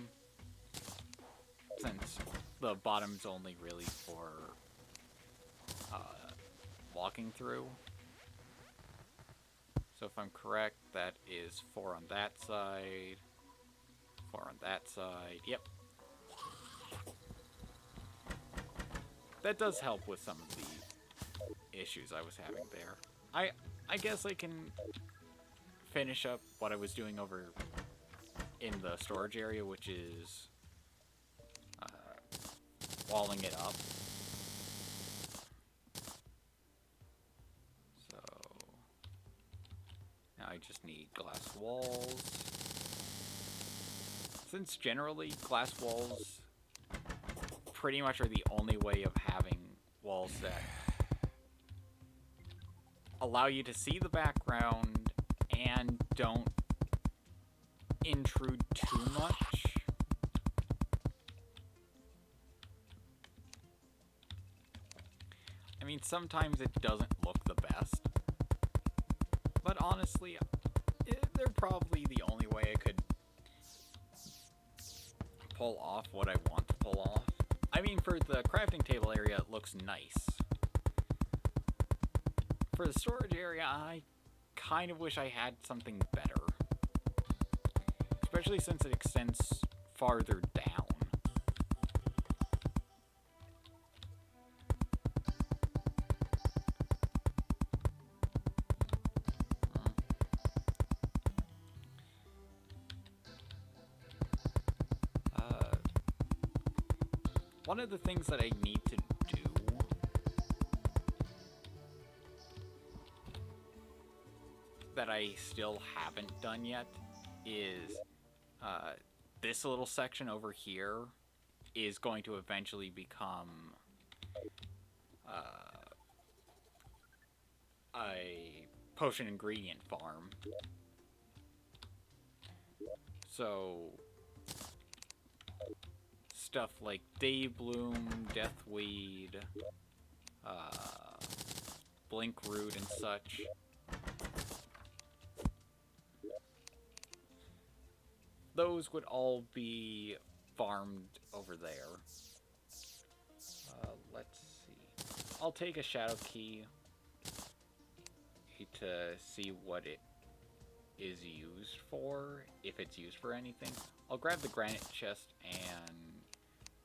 since the bottom's only really for walking through. So if I'm correct, that is 4 on that side, 4 on that side. Yep. That does help with some of the issues I was having there. I guess I can finish up what I was doing over in the storage area, which is walling it up. So now I just need glass walls. Since generally glass walls pretty much are the only way of having walls that allow you to see the background and don't intrude too much. I mean, sometimes it doesn't look the best, but honestly, they're probably the only way I could pull off what I want to pull off. I mean, for the crafting table area, it looks nice. For the storage area, I kind of wish I had something better. Especially since it extends farther down. One of the things that I need to do that I still haven't done yet is this little section over here is going to eventually become a potion ingredient farm. So stuff like Daybloom, Deathweed, Blinkroot and such. Those would all be farmed over there. Let's see. I'll take a Shadow Key to see what it is used for, if it's used for anything. I'll grab the granite chest and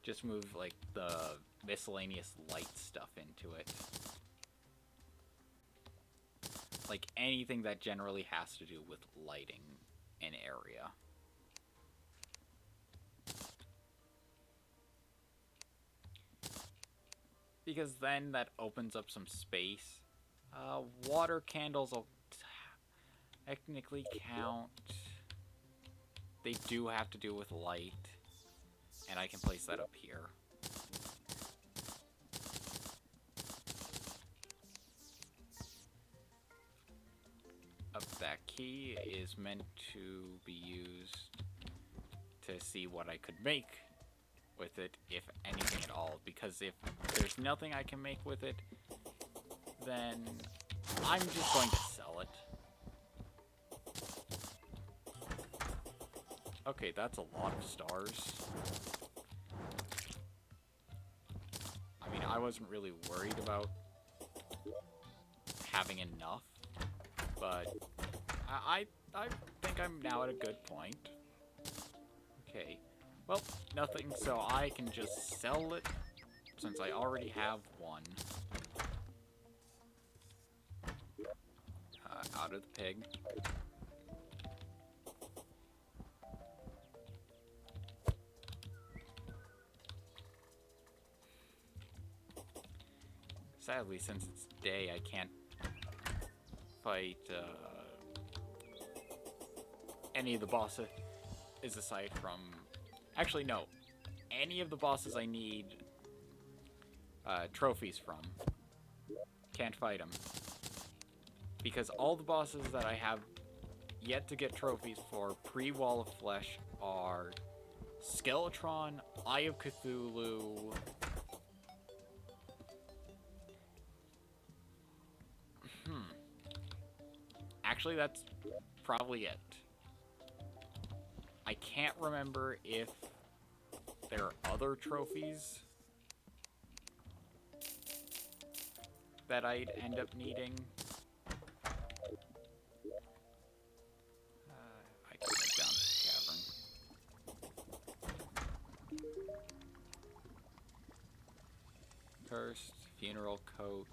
just move, like, the miscellaneous light stuff into it. Like, anything that generally has to do with lighting an area. Because then that opens up some space. Water candles will technically count. They do have to do with light. And I can place that up here. That key is meant to be used to see what I could make with it, if anything at all. Because if there's nothing I can make with it, then I'm just going to sell it. Okay, that's a lot of stars. I mean, I wasn't really worried about having enough, but I think I'm now at a good point. Okay, well, nothing, so I can just sell it, since I already have one. Out of the pig. Sadly, since it's day, I can't fight any of the bosses aside from... Actually, no. Any of the bosses I need trophies from. Can't fight them. Because all the bosses that I have yet to get trophies for pre-Wall of Flesh are Skeletron, Eye of Cthulhu... Actually, that's probably it. I can't remember if there are other trophies that I'd end up needing. I can get down to the cavern. Cursed, funeral coats.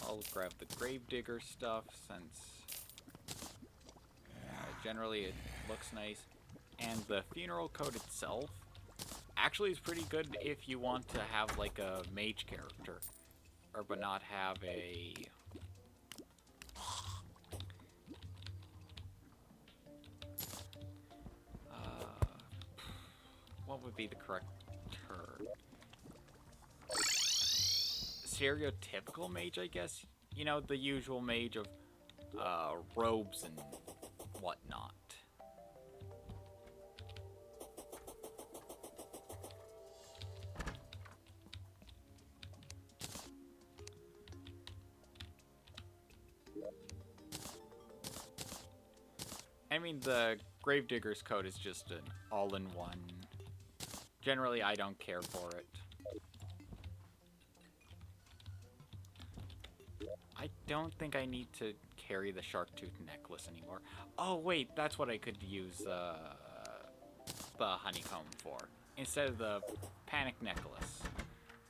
I'll grab the Gravedigger stuff, since generally it looks nice. And the funeral coat itself actually is pretty good if you want to have like a mage character, or but not have a... what would be the correct term? stereotypical mage, I guess. You know, the usual mage of robes and whatnot. I mean, the Gravedigger's coat is just an all-in-one. Generally, I don't care for it. I don't think I need to carry the shark tooth necklace anymore. Oh, wait, that's what I could use the honeycomb for. Instead of the panic necklace,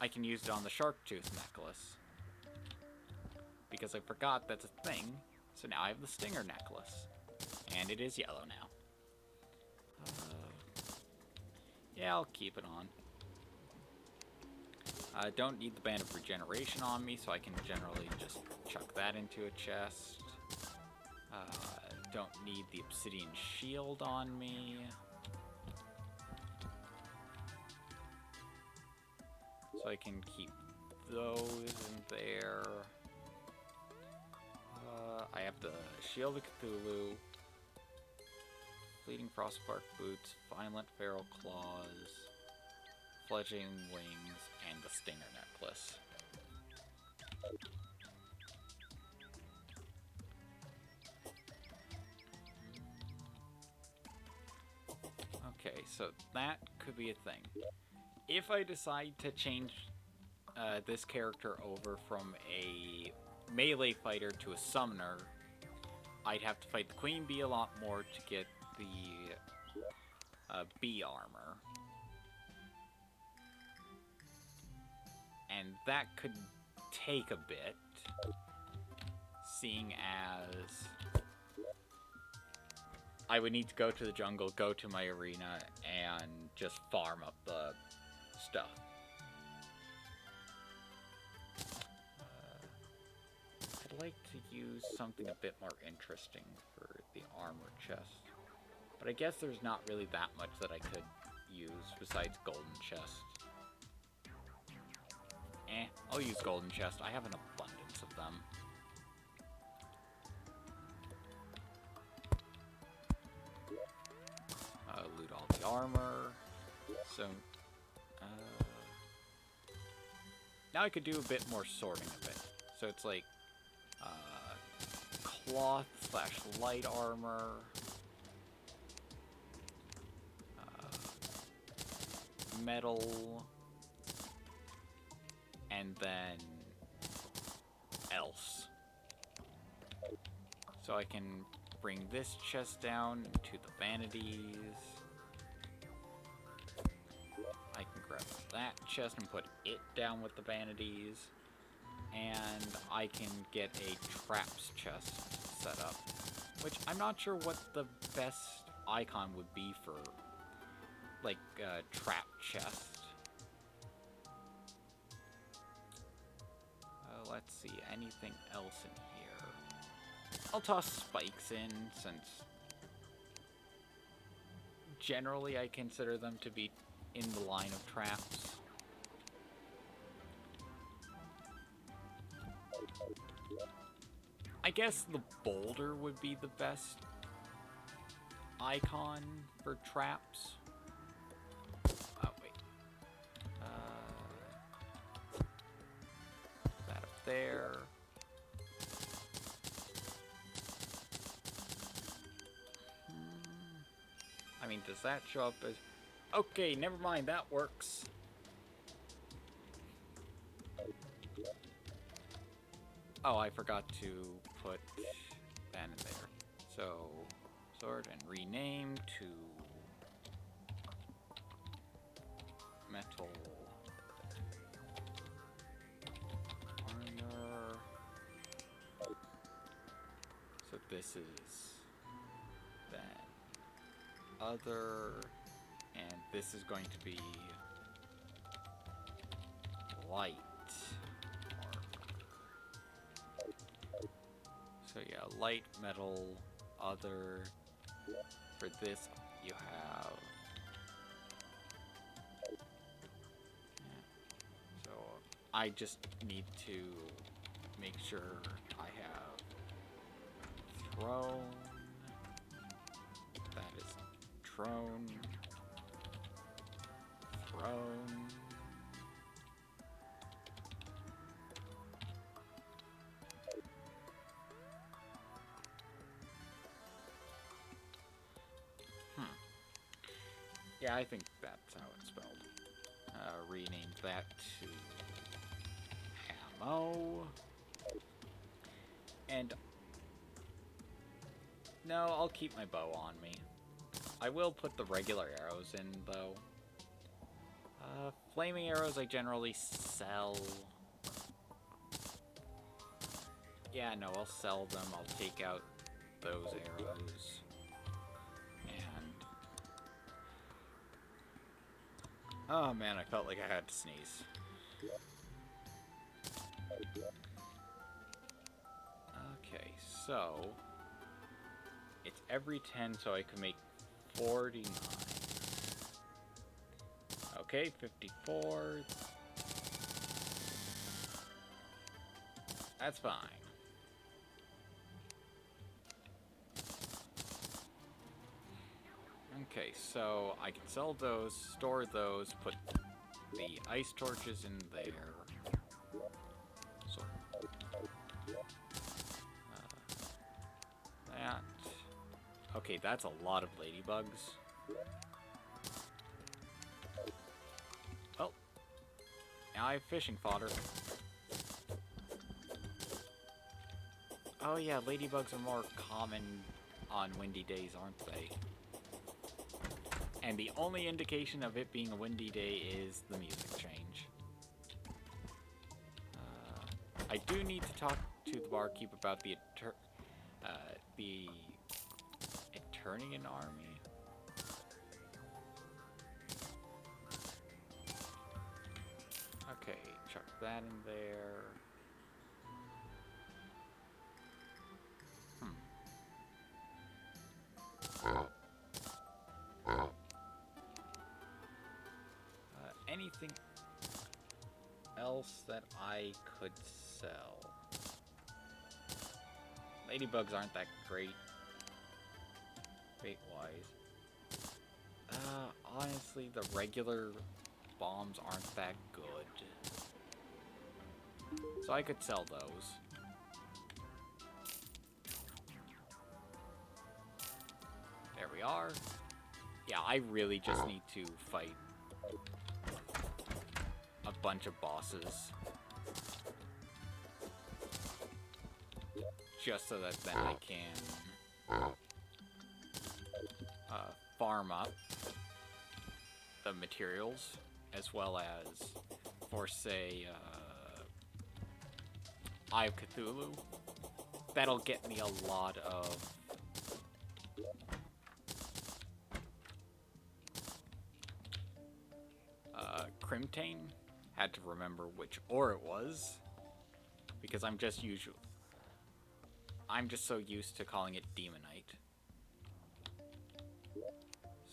I can use it on the shark tooth necklace. Because I forgot that's a thing, so now I have the stinger necklace. And it is yellow now. Yeah, I'll keep it on. I don't need the Band of Regeneration on me, so I can generally just chuck that into a chest. Don't need the Obsidian Shield on me. So I can keep those in there. I have the Shield of Cthulhu, Fleeting Frostbark Boots, Violent Feral Claws, Fledgling Wings, and the Stinger Necklace. Okay, so that could be a thing. If I decide to change this character over from a melee fighter to a summoner, I'd have to fight the Queen Bee a lot more to get the bee armor. And that could take a bit, seeing as I would need to go to the jungle, go to my arena, and just farm up the stuff. I'd like to use something a bit more interesting for the armor chest. But I guess there's not really that much that I could use besides golden chest. I'll use golden chest. I have an abundance of them. Loot all the armor. So, now I could do a bit more sorting of it. So it's like, cloth / light armor. Metal. And then else. So I can bring this chest down to the vanities. I can grab that chest and put it down with the vanities. And I can get a traps chest set up. Which I'm not sure what the best icon would be for, like, trap chest. Let's see, anything else in here? I'll toss spikes in, since generally I consider them to be in the line of traps. I guess the boulder would be the best icon for traps. Oh, wait. That up there. I mean, does that show up as... Okay, never mind, that works. Oh, I forgot to put that in there. So, sort and rename to metal armor. So this is that other, and this is going to be light. So yeah, light, metal, other. For this, you have... Yeah. So, I just need to make sure I have throne. That is throne. Throne. Yeah, I think that's how it's spelled. Rename that to ammo. And no, I'll keep my bow on me. I will put the regular arrows in, though. Flaming arrows I generally sell. Yeah, no, I'll sell them. I'll take out those arrows. And... oh man, I felt like I had to sneeze. Okay, so... it's every 10, so I can make 49. Okay, 54. That's fine. Okay, so I can sell those, store those, put the ice torches in there. So, that. Okay, that's a lot of ladybugs. Well, now I have fishing fodder. Oh yeah, ladybugs are more common on windy days, aren't they? And the only indication of it being a windy day is the music change. I do need to talk to the barkeep about the Eternian army. Okay, chuck that in there. Anything else that I could sell? Ladybugs aren't that great weight-wise. Honestly, the regular bombs aren't that good. So I could sell those. There we are. Yeah, I really just need to fight a bunch of bosses. Just so that then I can farm up the materials, as well as for, say, Eye of Cthulhu. That'll get me a lot of Crimtane. Had to remember which ore it was, because I'm just so used to calling it Demonite.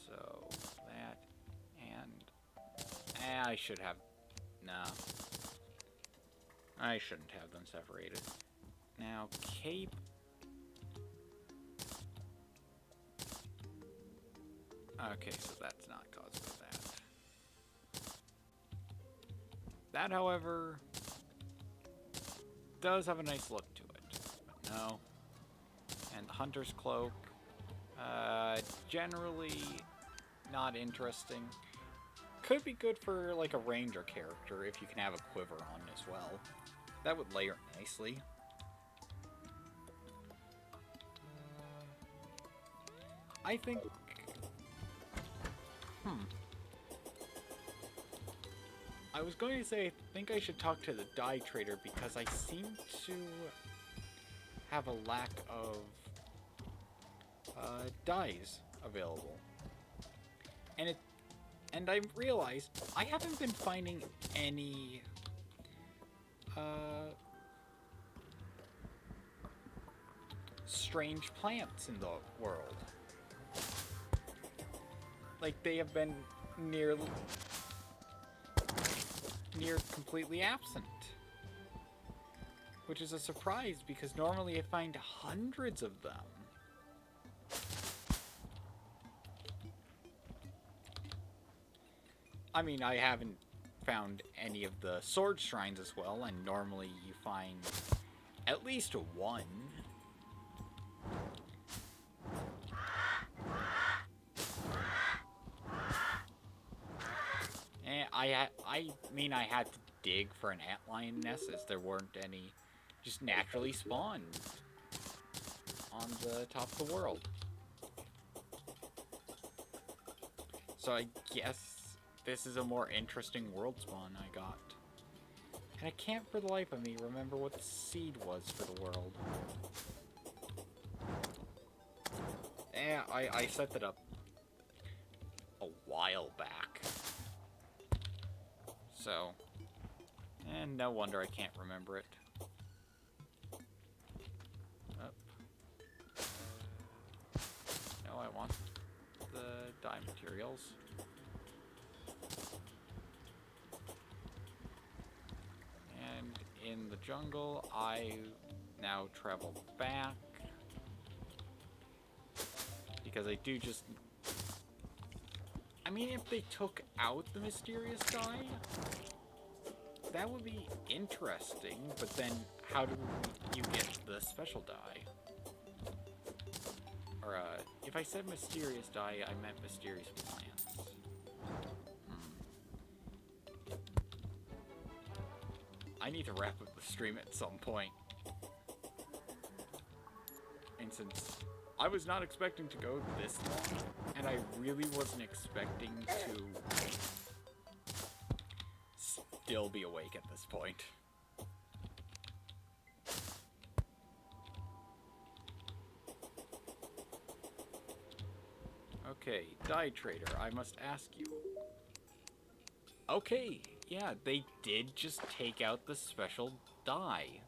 So that, and I should have, no, I shouldn't have them separated. Now cape. Okay, so that's not caused by that. That, however, does have a nice look to it. But no. And the Hunter's Cloak, generally not interesting. Could be good for, like, a ranger character if you can have a quiver on as well. That would layer nicely. I think... I was going to say, I think I should talk to the dye trader because I seem to have a lack of dyes available. And I realized I haven't been finding any strange plants in the world. Like, they have been near completely absent. Which is a surprise, because normally I find hundreds of them. I mean, I haven't found any of the sword shrines as well, and normally you find at least one. And I mean, I had to dig for an antlion nest, as there weren't any just naturally spawned on the top of the world. So I guess this is a more interesting world spawn I got. And I can't for the life of me remember what the seed was for the world. I set that up a while back. So, and no wonder I can't remember it. Up. No, I want the dye materials. And in the jungle, I now travel back. Because I do just... I mean, if they took out the mysterious dye, that would be interesting, but then how do you get the special dye? Or, if I said mysterious dye, I meant mysterious plants. I need to wrap up the stream at some point. And since I was not expecting to go this long, and I really wasn't expecting to still be awake at this point. Okay, dye trader, I must ask you. Okay, yeah, they did just take out the special dye.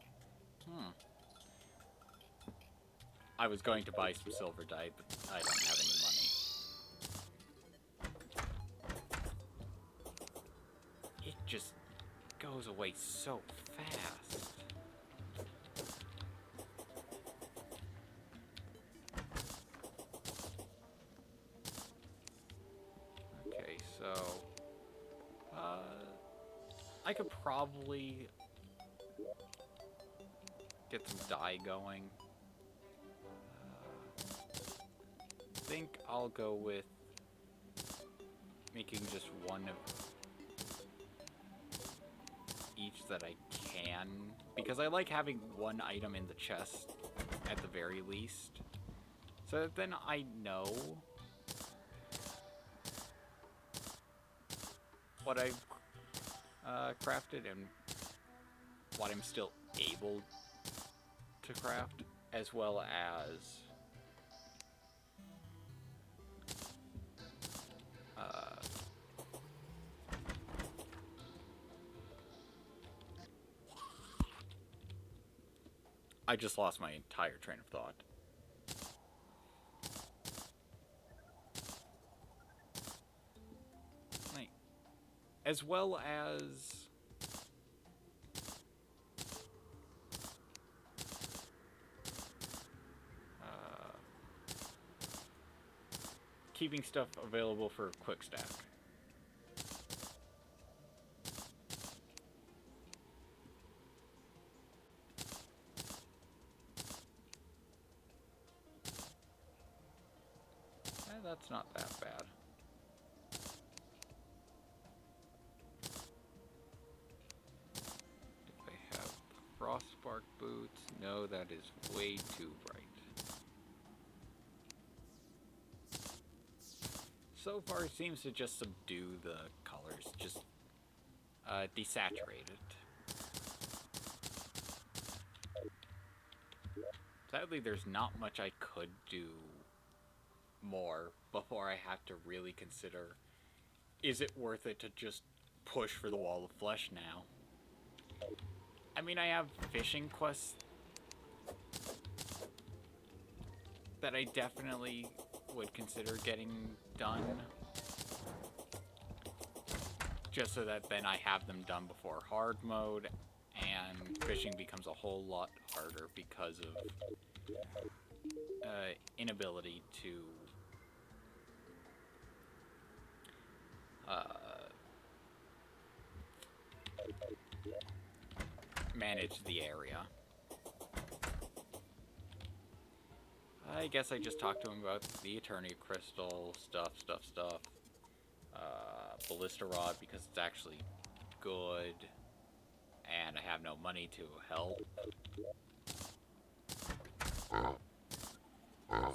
I was going to buy some silver dye, but I don't have any money. It just goes away so fast. Okay, so... I could probably get some dye going. I think I'll go with making just one of each that I can, because I like having one item in the chest at the very least, so that then I know what I've crafted and what I'm still able to craft, as well as I just lost my entire train of thought. Like, as well as keeping stuff available for quick stack. That's not that bad. Do I have frostspark boots? No, that is way too bright. So far, it seems to just subdue the colors, just desaturate it. Sadly, there's not much I could do more before I have to really consider, is it worth it to just push for the wall of flesh now? I mean, I have fishing quests that I definitely would consider getting done. just so that then I have them done before hard mode, and fishing becomes a whole lot harder because of inability to manage the area. I guess I just talked to him about the Eternity Crystal, stuff. Ballista Rod because it's actually good, and I have no money to help.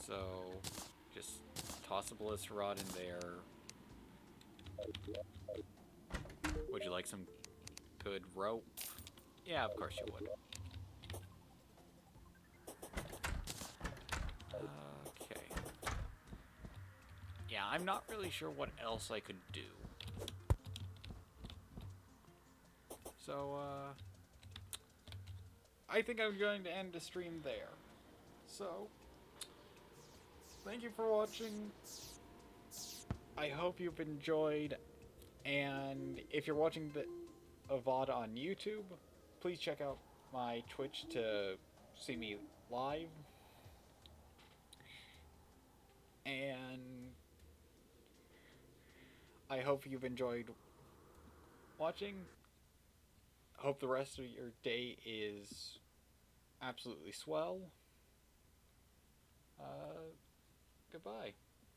So, just toss a Ballista Rod in there. Would you like some good rope? Yeah, of course you would. Okay. Yeah, I'm not really sure what else I could do. So, I think I'm going to end the stream there. So, thank you for watching. I hope you've enjoyed, and if you're watching the VOD on YouTube, please check out my Twitch to see me live. And I hope you've enjoyed watching. Hope the rest of your day is absolutely swell. Goodbye.